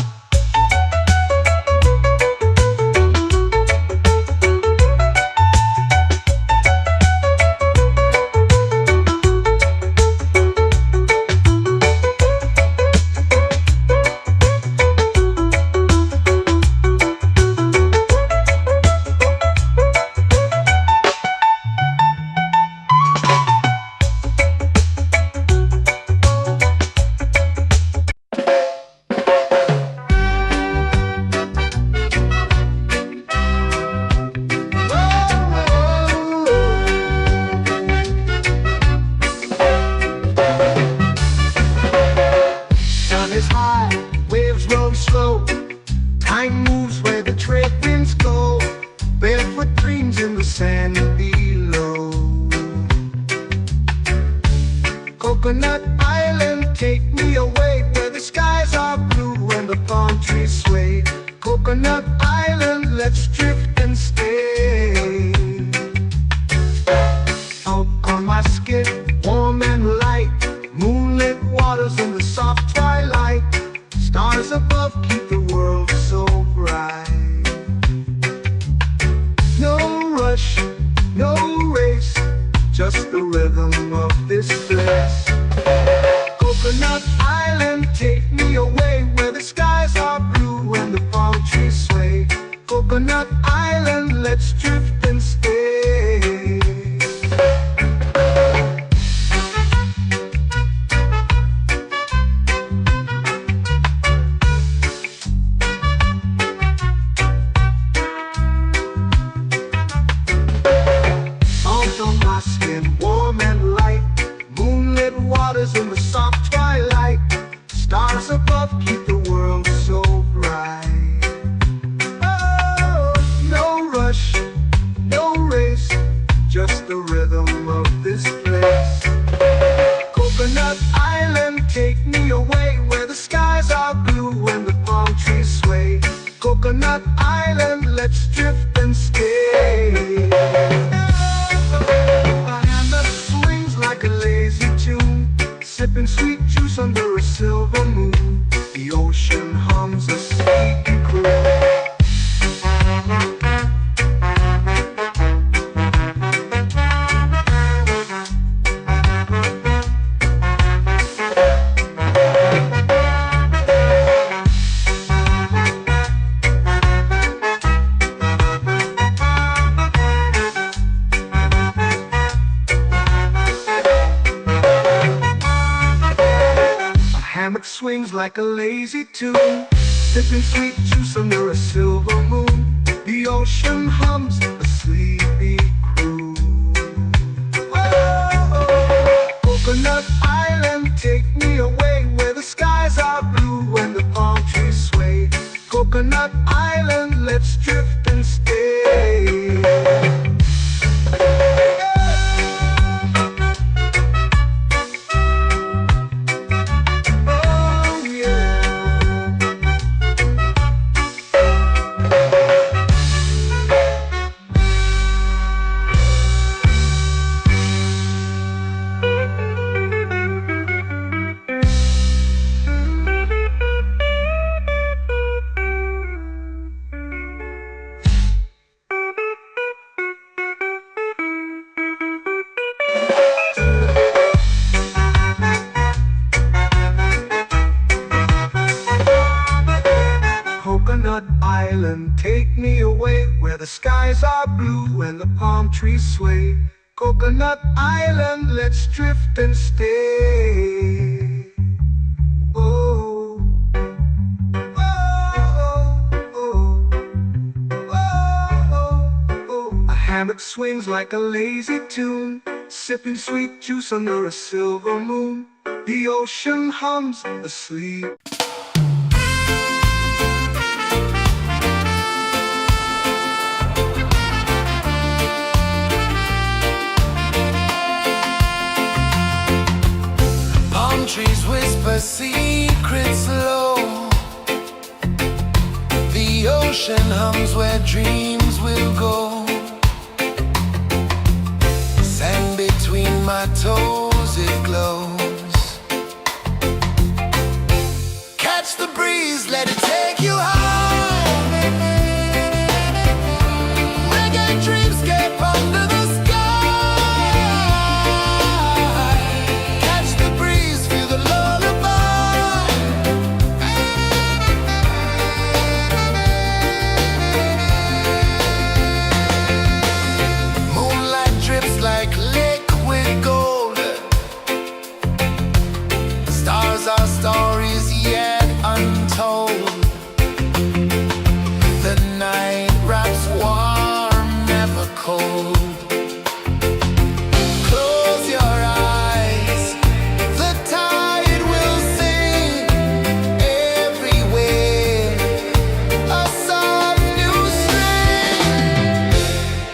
Time moves where the trade winds go. Barefoot dreams in the sand below. Coconut Island, take me away, where the skies are blue and the palm trees sway. Coconut Island, let's drift and stay. Out on my skin, warm and light, moonlit waters in the soft twilight. Stars above keep the world so bright. No rush, no race, just the rhythm of this place. Coconut Island, take me away, where the skies are blue and the palm trees sway. Coconut Island, let's drift and stay. Warm and light, moonlit waters in the soft twilight. Stars above keep the world so bright. Oh, no rush, no race, just the rhythm of this place. Coconut Island, take me away, where the skies are blue and the palm trees sway. Coconut Island, let's drift and stay. Sipping sweet juice under a silver moon. The ocean hums a sleepy croon. Hammock swings like a lazy tune, sipping sweet juice under a silver moon. The ocean hums a sleepy croon. Oh, take me away where the skies are blue and the palm trees sway. Coconut Island, let's drift and stay. Oh, oh, oh, oh, oh. A hammock swings like a lazy tune, sipping sweet juice under a silver moon. The ocean hums asleep. Palm trees whisper secrets low. The ocean hums where dreams will go. Sand between my toes, it glows. Catch the breeze, let it take you high. Reggae dreamscape under the sky. Catch the breeze, feel the lullaby. Moonlight drips like liquid gold. Stars are stories yet untold. The night wraps warm, never cold. Close your eyes, the tide will sing everywhere. A soft new string.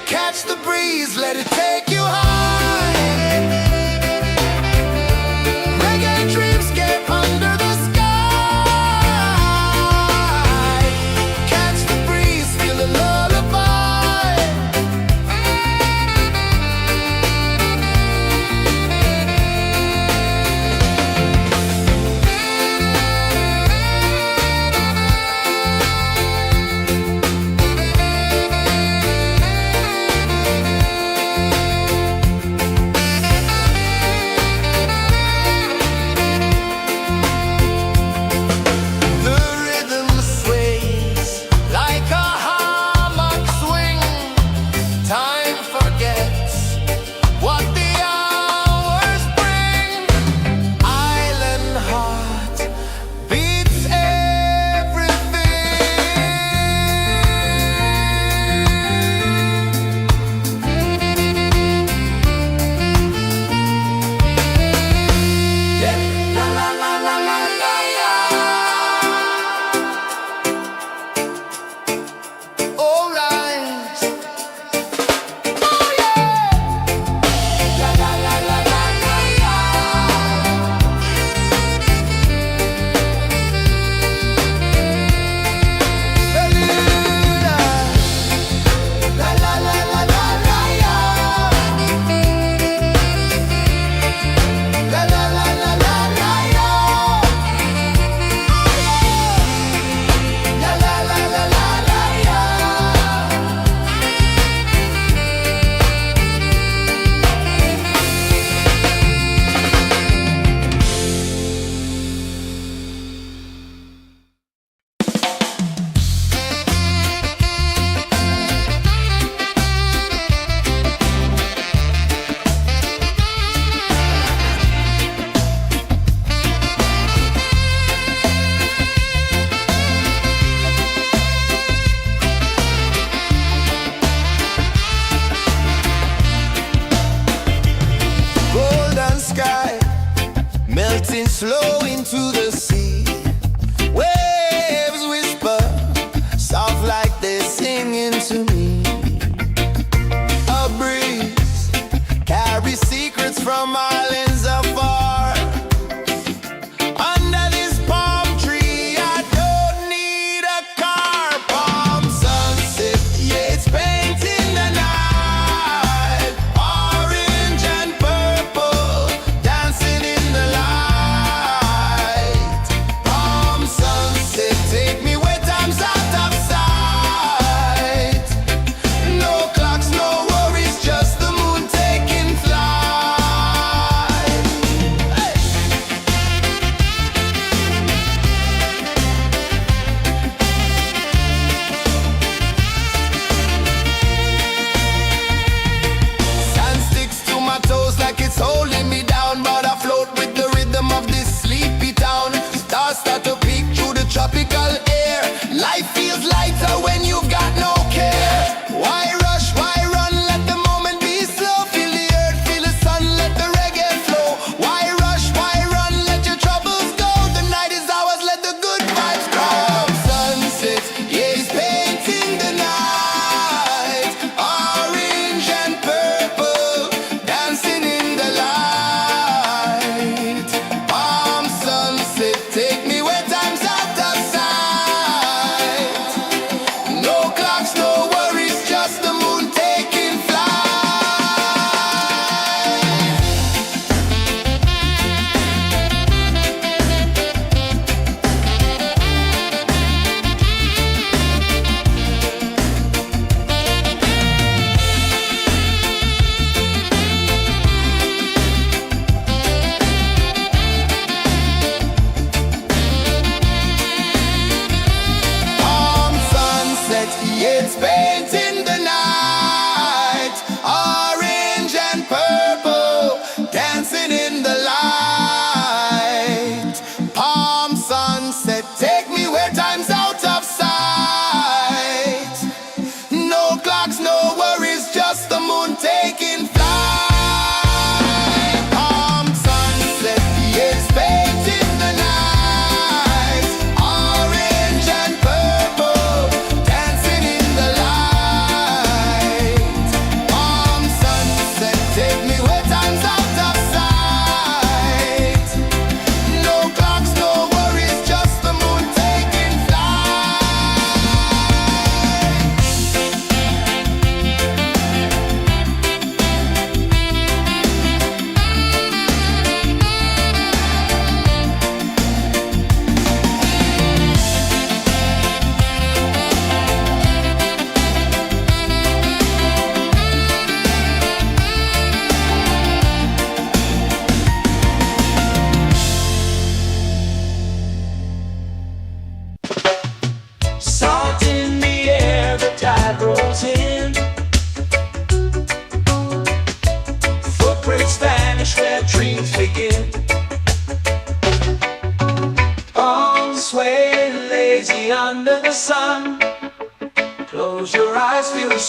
Catch the breeze, let it take you high. Reggae dreamscape under the sky. Catch the breeze, feel the lullaby.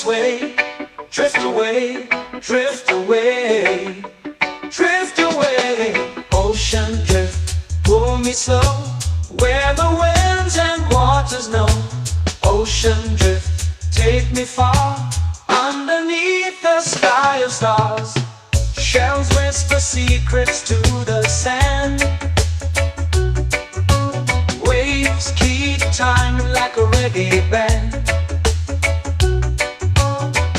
sway. Drift away, drift away, drift away. Ocean drift, pull me slow, where the winds and waters know. Ocean drift, take me far, underneath the sky of stars. Shells whisper secrets to the sand. Waves keep time like a reggae band.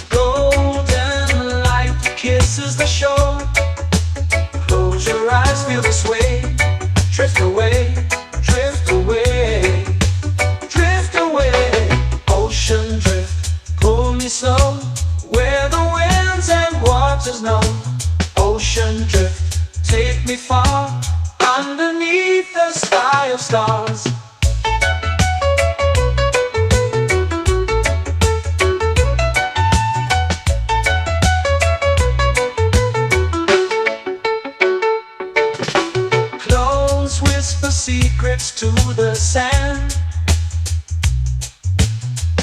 Golden light kisses the shore. Close your eyes, feel the sway. Drift away, drift away, drift away. Ocean drift, pull me slow, where the winds and waters know. Ocean drift, take me far, underneath the sky of stars. Close whisper secrets to the sand.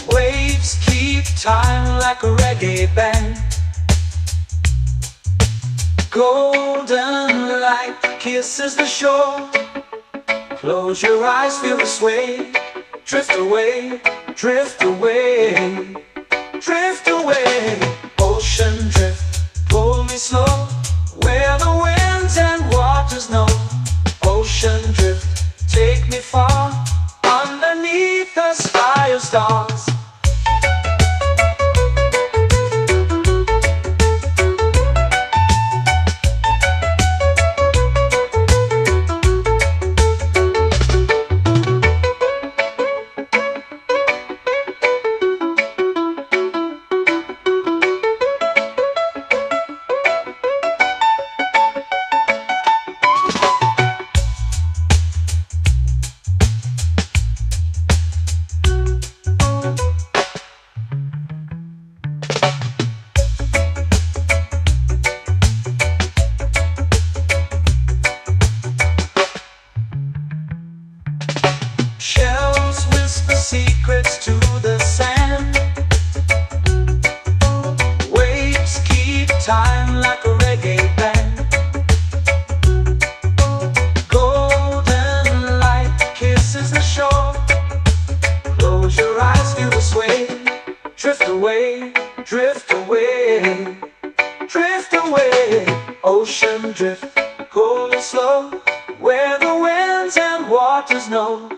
Waves keep time like a reggae band. Golden light kisses the shore. Close your eyes, feel the sway. Drift away, drift away, drift away. Ocean drift, pull me slow, where the winds and waters know. Ocean drift, take me far, underneath the sky of stars. Shells whisper secrets to the sand. Waves keep time like a reggae band. Golden light kisses the shore. Close your eyes, feel the sway. Drift away, drift away, drift away. Ocean drift, pull me slow, where the winds and waters know.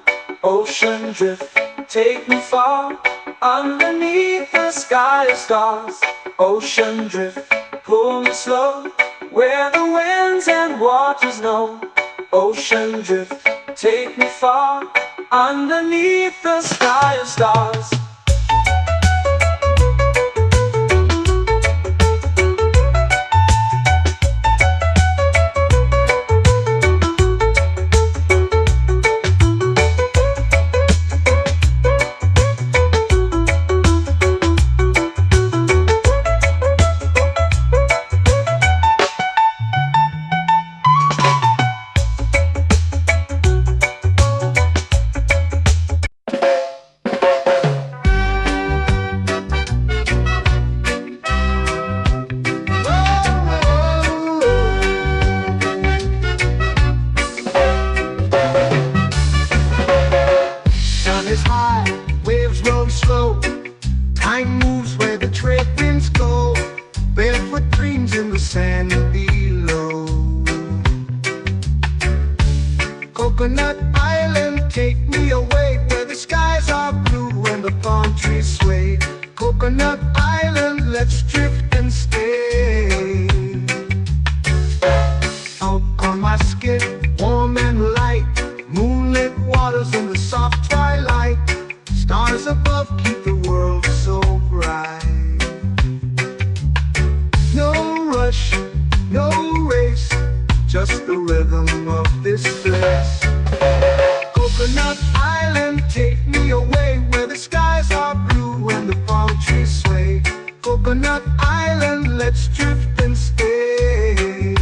Ocean drift, take me far, underneath the sky of stars. Ocean drift, pull me slow, where the winds and waters know. Ocean drift, take me far, underneath the sky of stars. Time moves where the trade winds go. Barefoot dreams in the sand below. Coconut Island, take me away, where the skies are blue and the palm trees sway. Coconut Island, let's drift and stay. Out on my skin, warm and light, moonlit waters in the soft twilight. Stars above keep the world so bright. No rush, no race, just the rhythm of this place. Coconut Island, take me away, where the skies are blue and the palm trees sway. Coconut Island, let's drift and stay.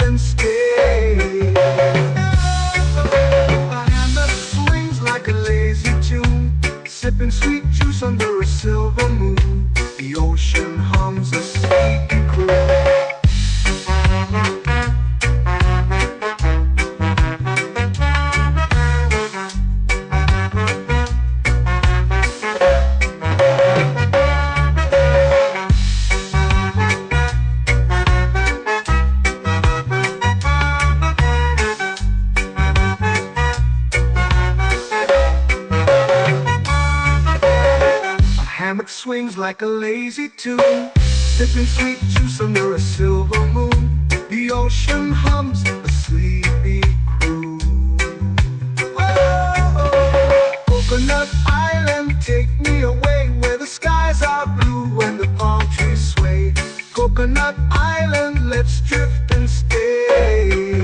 and stay. A hand that swings like a lazy tune, sipping sweet juice under a silver moon. The ocean hums a sleepy croon. Hammock swings like a lazy tune, sipping sweet juice under a silver moon. The ocean hums a sleepy croon. Whoa, Coconut Island, take me away where the skies are blue and the palm trees sway. Coconut Island, let's drift and stay.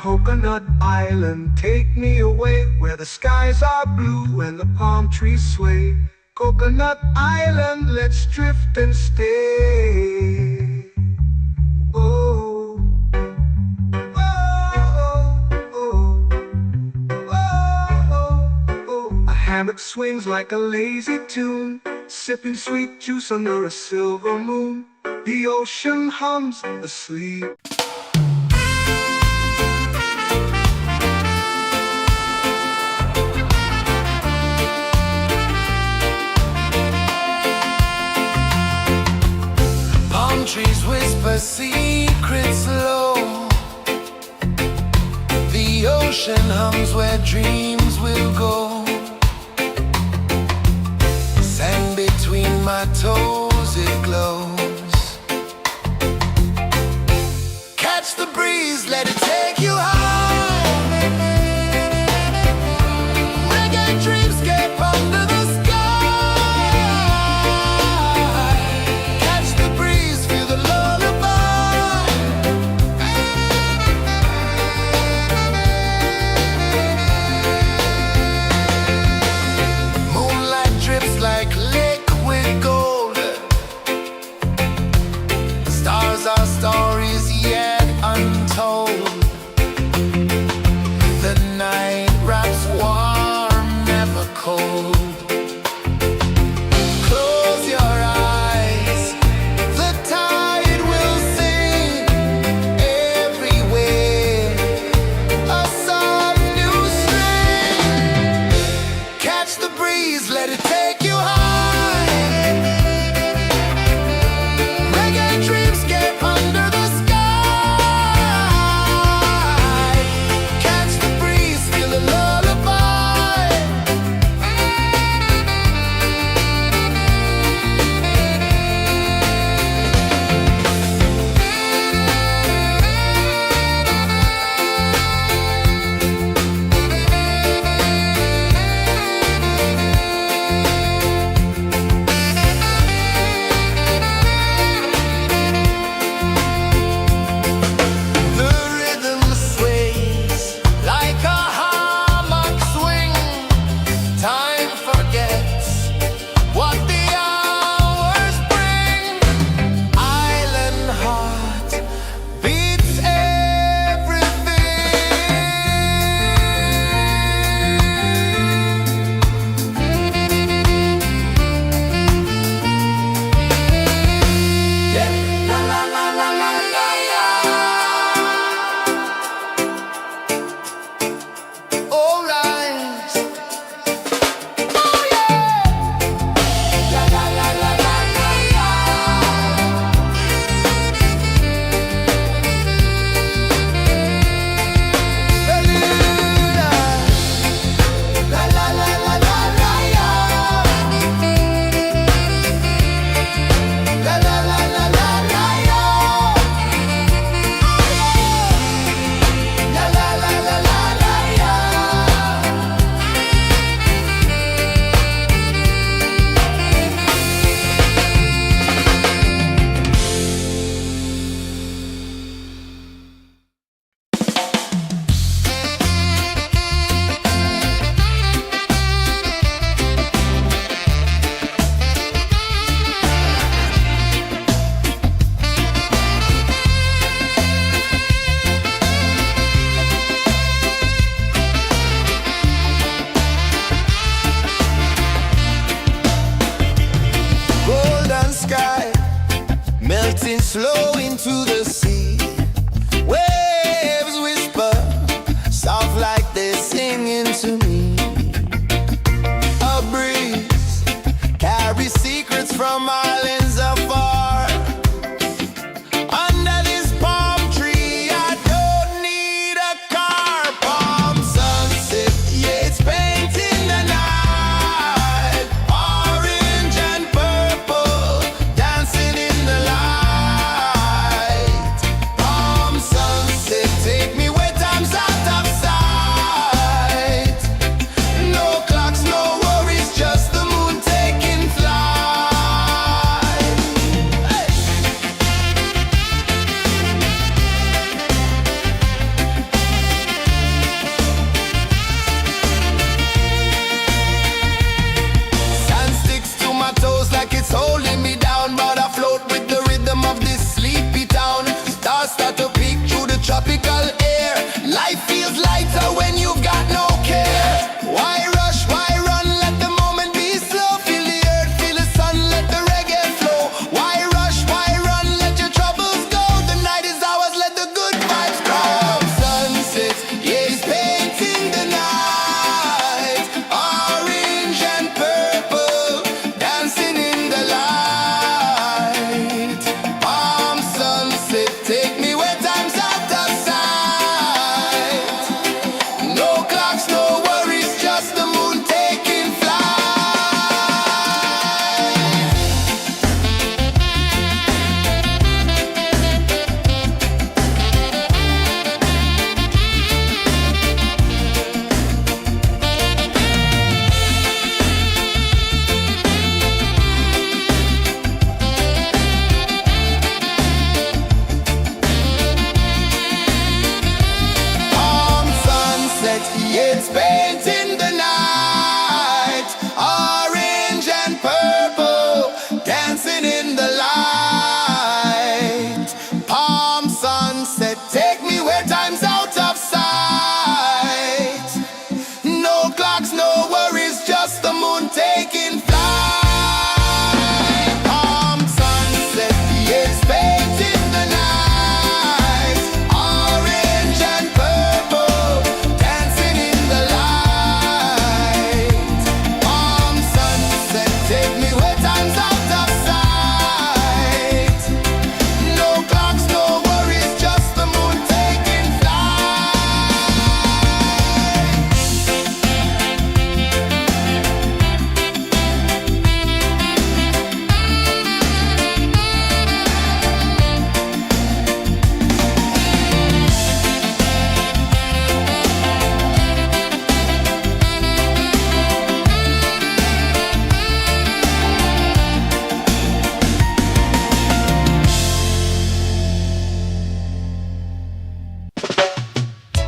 Coconut Island, take me away where the skies are blue and the palm trees sway. Coconut Island, let's drift and stay. Oh, oh, oh, oh, oh. A hammock swings like a lazy tune, sipping sweet juice under a silver moon. The ocean hums asleep. Trees whisper secrets low. The ocean hums where dreams will go. Sand between my toes, it glows. Catch the breeze, let it take you high. Reggae dreamscape under the sky. Catch the breeze, feel the lullaby. Moonlight drips like liquid gold. Stars are stories yet untold. The night wraps warm, never cold. Close your eyes, the tide will sing everywhere. A soft new string. Catch the breeze, let it take you high. Reggae dreamscape under the sky. Catch the breeze, feel the lullaby. flow into the sea. Waves whisper, soft like they're singing to me. A breeze carries secrets from islands afar. Under this palm tree, I don't need a car. Palm sunset, yeah, it's painting the night. Orange and purple, dancing in the light. Palm sunset, take me where time's out of sight. No clocks, no worries, just the moon taking flight. Hey! Sand sticks to my toes like it's holding me down, but I float with the rhythm of this sleepy town. Stars start to peek through the tropical air. Life feels lighter when you've got no care. Why rush, why run, let the moment be slow. Feel the earth, feel the sun, let the reggae flow. Why rush, why run, let your troubles go. The night is ours, let the good vibes come. Sunset, yeah, it's painting the night. Orange and purple, dancing in the light. Palm sunset, take me where time's out of sight. No clocks, no worries, just the moon taking flight. Palm sunset, yeah, it's painting the night. Orange and purple, dancing in the light. Palm sunset, take me where time's out of sight. No clocks, no worries, just the moon taking flight. Palm sunset, yeah, it's painting the night. Orange and purple, dancing in the light. Palm sunset, take me where time's out of sight. No clocks, no worries, just the moon taking flight.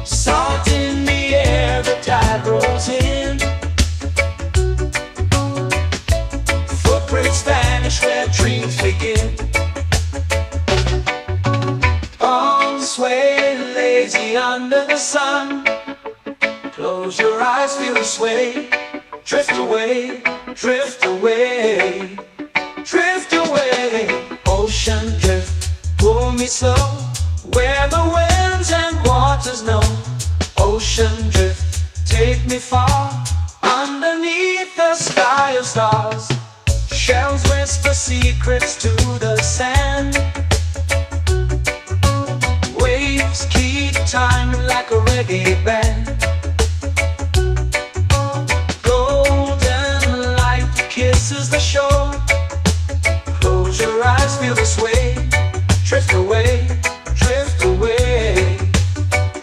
Salt in the air, the tide rolls in. Footprints vanish where dreams begin. Palms sway lazy under the sun. Close your eyes, feel the sway. Drift away, drift away, drift away. Ocean drift, pull me slow, where the winds and waters know. Ocean drift, take me far, underneath the sky of stars. Shells whisper secrets to the sand. Waves keep time like a reggae band. Golden light kisses the shore. Close your eyes, feel the sway. Drift away, drift away,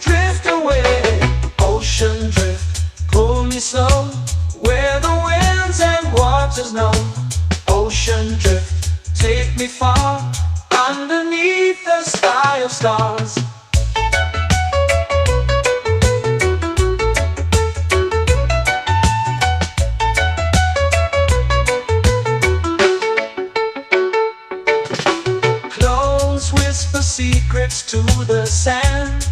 drift away. Ocean drift, pull me slow, where the winds and waters know. Ocean drift, take me far, underneath the sky of stars. Close whisper secrets to the sand.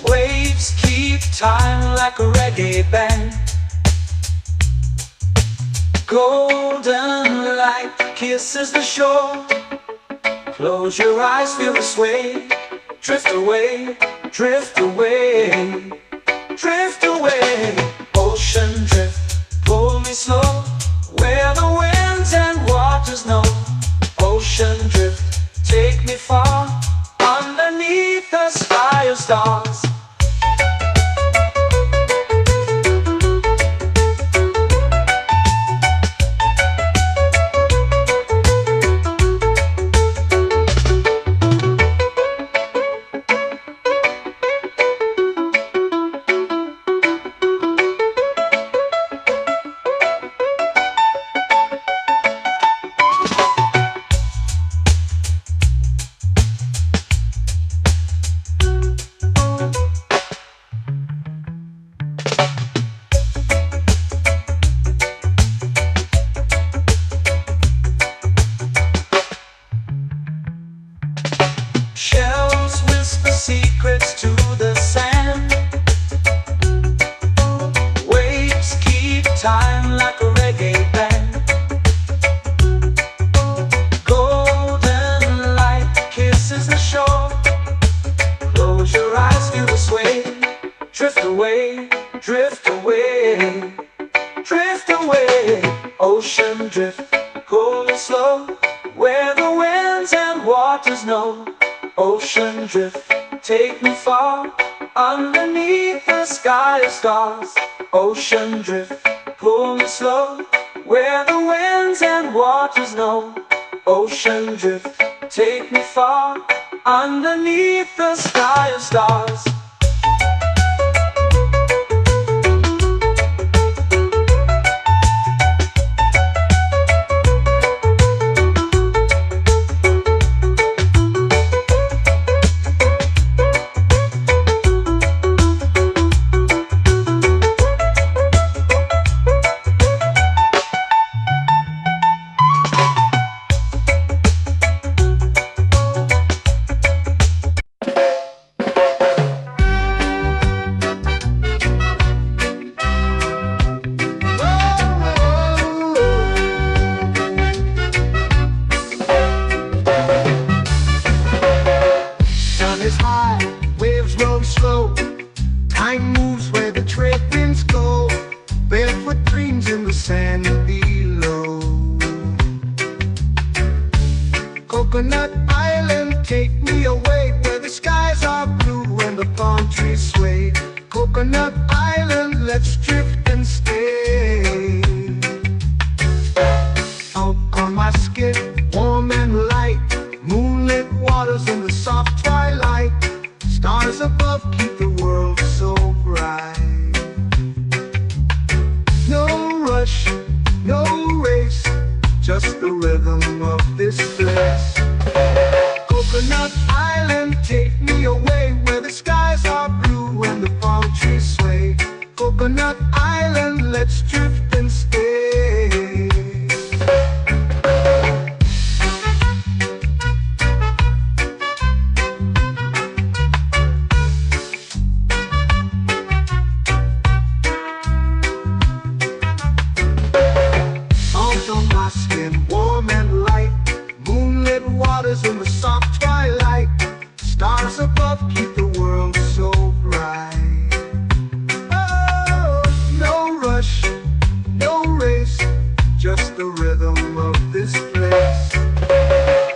Waves keep time like a reggae band. Golden light kisses the shore. Close your eyes, feel the sway. Drift away, drift away, drift away. Ocean drift, pull me slow, where the winds and waters know. Ocean drift, take me far, underneath the sky of stars. Shells whisper secrets to the sand. Waves keep time like a reggae band. Golden light kisses the shore. Close your eyes, feel the sway. Drift away, drift away, drift away. Ocean drift, cool and slow, where the winds and waters know. Ocean drift, take me far, underneath the sky of stars. Ocean drift, pull me slow, where the winds and waters know. Ocean drift, take me far, underneath the sky of stars. Is high, waves roll slow. Time moves where the trade winds go. Barefoot dreams in the sand below. Coconut Island, take me away, where the skies are blue and the palm trees sway. Coconut Island, let's drift and stay. Out on my skin, warm and light, moonlit waters in the soft twilight. Stars above keep the world so bright. No rush, no race, just the rhythm of this place. Coconut Island, take me away, where the skies are blue and the palm trees sway. Coconut Island, let's drift and stay. Warm and light, moonlit waters in the soft twilight. Stars above keep the world so bright. Oh, no rush, no race, just the rhythm of this place.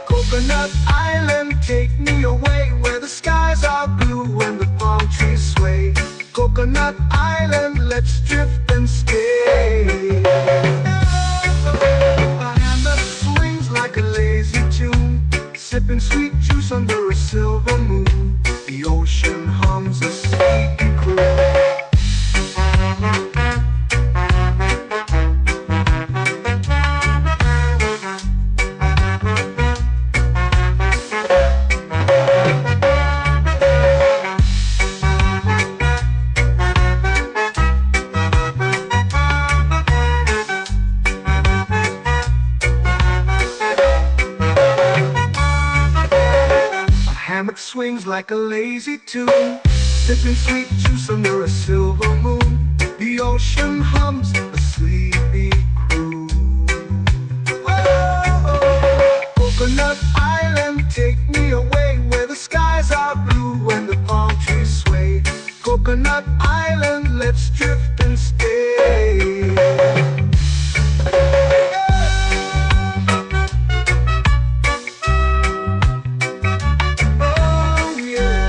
Coconut Island, take me away, where the skies are blue and the palm trees sway. Coconut Island, let's drift and stay. Like a lazy tune, sipping sweet juice under a silver moon. The ocean hums a sleepy croon. Hammock swings like a lazy tune, sipping sweet juice under a silver moon. The ocean hums a sleepy croon. drift and stay. Oh yeah.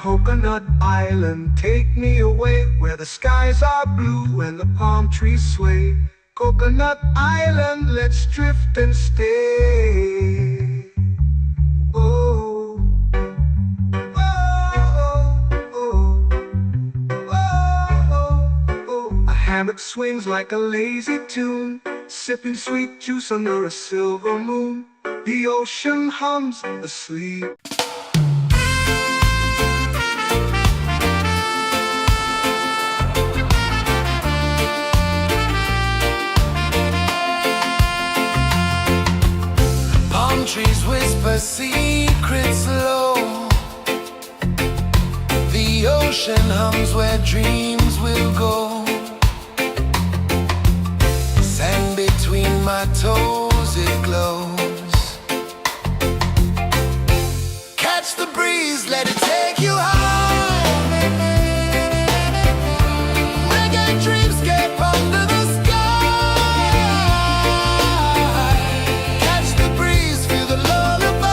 Coconut Island, take me away where the skies are blue and the palm trees sway. Coconut Island, let's drift and stay. Oh, oh, oh, oh, oh. A hammock swings like a lazy tune, sipping sweet juice under a silver moon. The ocean hums asleep. Palm trees whisper secrets low. The ocean hums where dreams will go. Sand between my toes, it glows. Catch the breeze, let it take you high. Reggae dreamscape under the sky. Catch the breeze, feel the lullaby.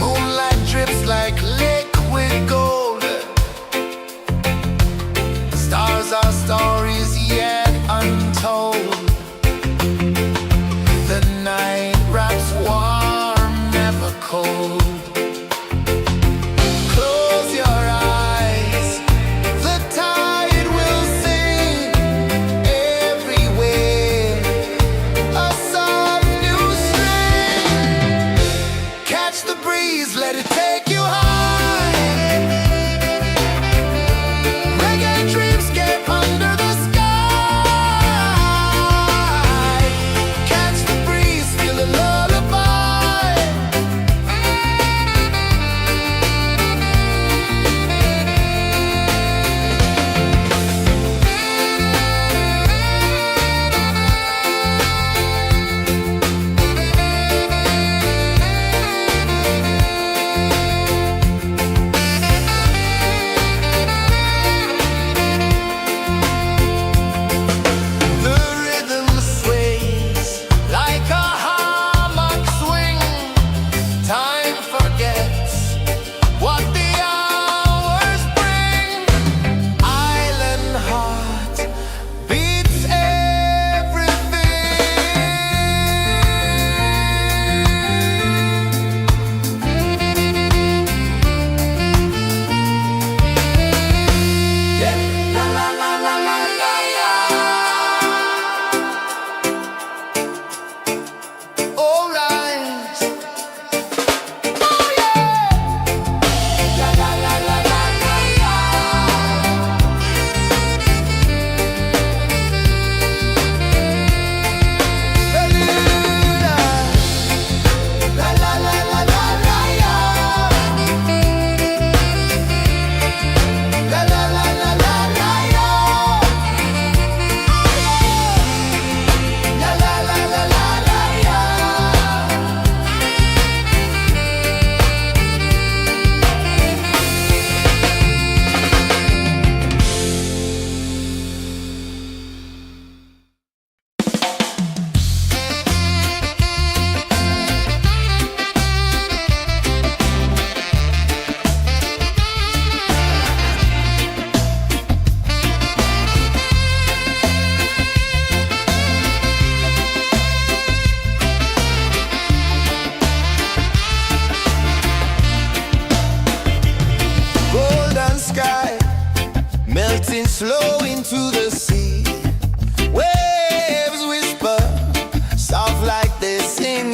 Moonlight drips like liquid gold. Stars are stories yet untold. The night wraps warm, never cold. Close your eyes, the tide will sing everywhere. A soft new string. Catch the breeze, let it take you high. Reggae dreamscape under the sky. Catch the breeze, feel a lullaby. The rhythm sways like a hammock swing. Time forgets what the hours bring. Island heart beats everything. Yeah. La la la la la la la. All rise. Oh yeah. La la la la la la la. Bermuda. La la la la la la la. La la la la la la la. La la la la la la la. Golden sky melting slow into the sea. Waves whisper soft like they sing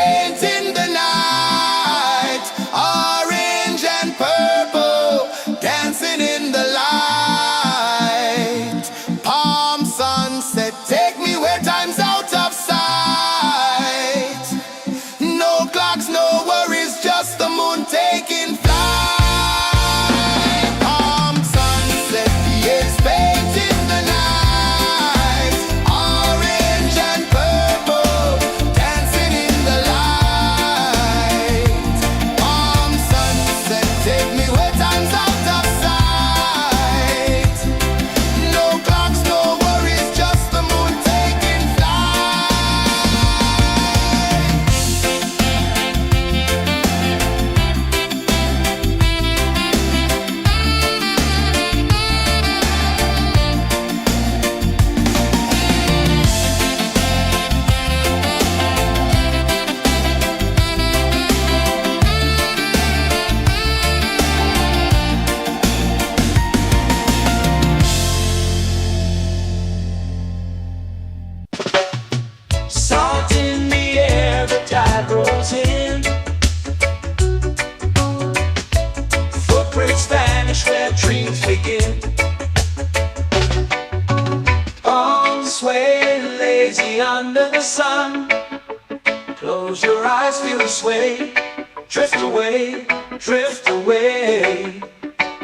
paint in the night, orange and purple, dancing in the light. Palm sunset, take me where time's out of sight. No clocks, no worries, just the moon taking flight. Palm sunset, yes, paint in the night, orange and purple, dancing in the light. Palm sunset, take me where time's out of sight. No clocks, no worries, just the moon taking flight. Salt in the air, the tide rolls in. Footprints vanish where dreams begin. Arms sway lazy under the sun. Close your eyes, feel the sway. Drift away, drift away,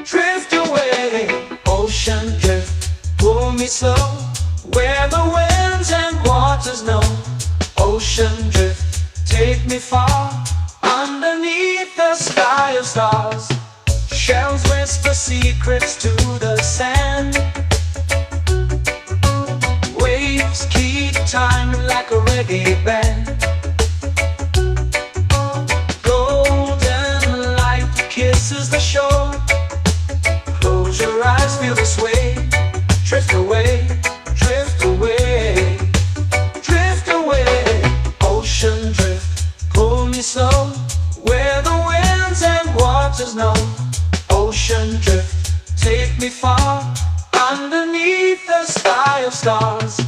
drift away. Ocean drift, pull me slow, where the winds and waters know. Ocean drift, take me far, underneath the sky of stars. Shells whisper secrets to the sand. Waves keep time like a reggae band. Golden light kisses the shore. Close your eyes, feel the sway. Drift away, drift away, drift away. Ocean drift, pull me slow, where the winds and waters know. Ocean drift, take me far, underneath the sky of stars.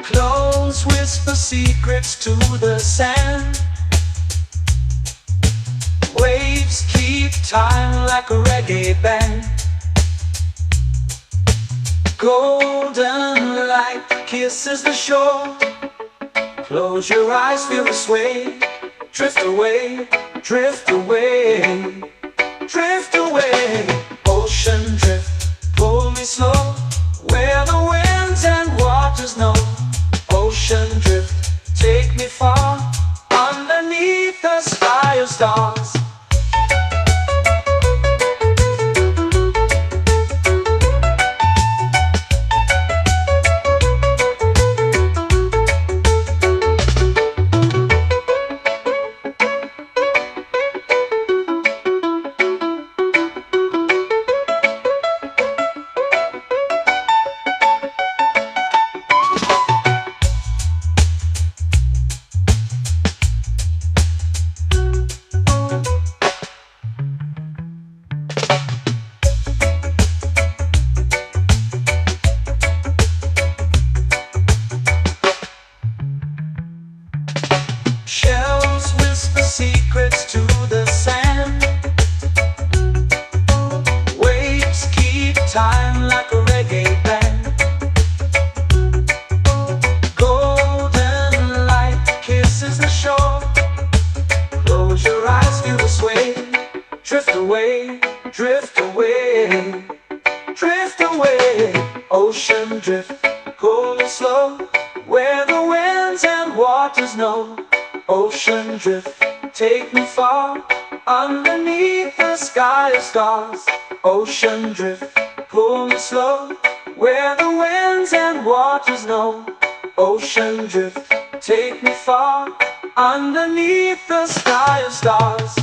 Clothes whisper secrets to the sand. Waves keep time like a reggae band. Golden light kisses the shore. Close your eyes, feel the sway. Drift away, drift away, drift away. Ocean drift, pull me slow, where the winds and waters know. Ocean drift, take me far, underneath the sky of stars. Shells whisper secrets to the sand. Waves keep time like a reggae band. Golden light kisses the shore. Close your eyes, feel the sway. Drift away, drift away, drift away. Ocean drift, cool and slow, where the winds and waters know. Ocean drift, take me far, underneath the sky of stars. Ocean drift, pull me slow, where the winds and waters know. Ocean drift, take me far, underneath the sky of stars.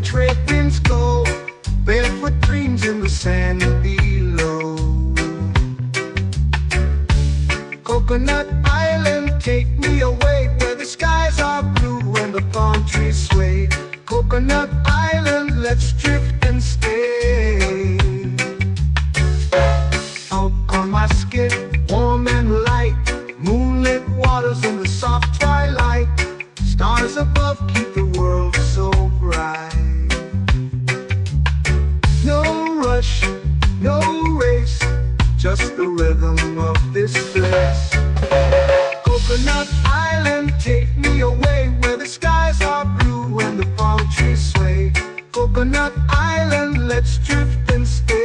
the trade winds go, barefoot dreams in the sand below. Coconut Island, take me away where the skies are blue and the palm trees sway. Coconut Island, let's drift and stay. Out on my skin, warm and light, moonlit waters in the soft twilight. Stars above keep the world so bright. No rush, no race, just the rhythm of this place. Coconut Island, take me away where the skies are blue and the palm trees sway. Coconut Island, let's drift and stay.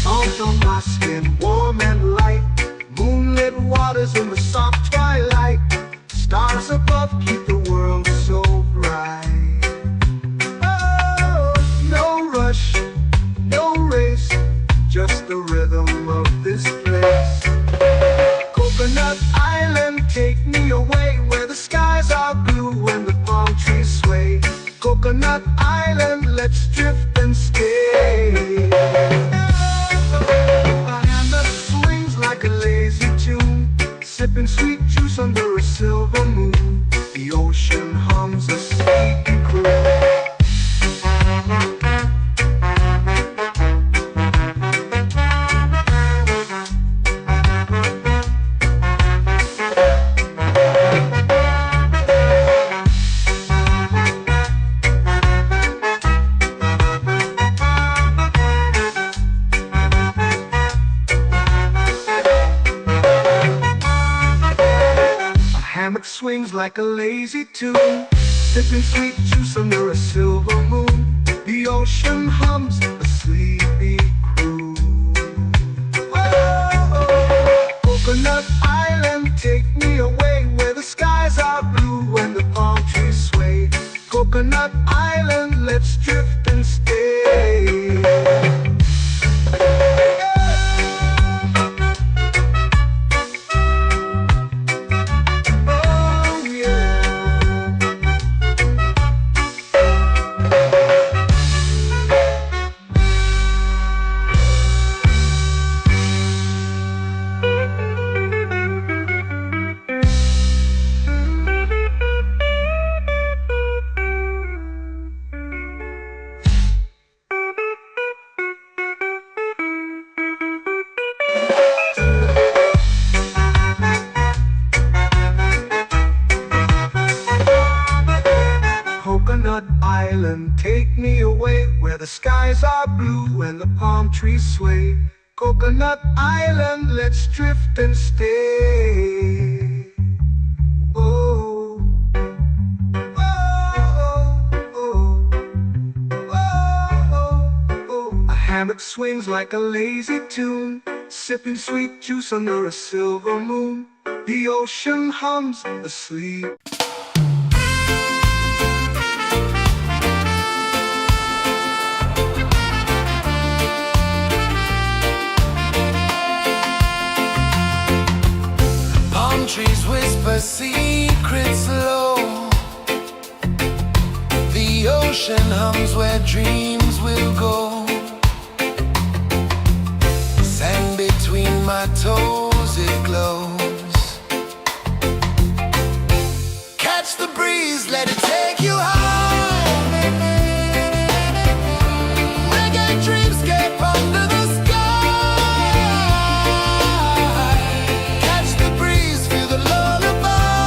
Salt on my skin, warm and light, moonlit waters in the soft twilight. Stars above keep the world so bright. Oh, no rush, no race, just the rhythm of this place. Coconut Island, take me away where the skies are blue and the palm trees sway. Coconut Island, let's drift and stay. A hand that swings like a lazy tune, sipping sweet juice under a silver moon. The ocean hums a sleepy croon. Hammock swings like a lazy tune, sipping sweet juice under a silver moon. The ocean hums a sleepy croon. Whoa, Coconut Island, take me away where the skies are blue and the palm trees sway. Coconut Island, let's drift and stay. Coconut Island, take me away where the skies are blue and the palm trees sway. Coconut Island, let's drift and stay. Oh, oh, oh, oh, oh. A hammock swings like a lazy tune, sipping sweet juice under a silver moon. The ocean hums asleep. Trees whisper secrets low. The ocean hums where dreams will go. Sand between my toes, it glows. Catch the breeze, let it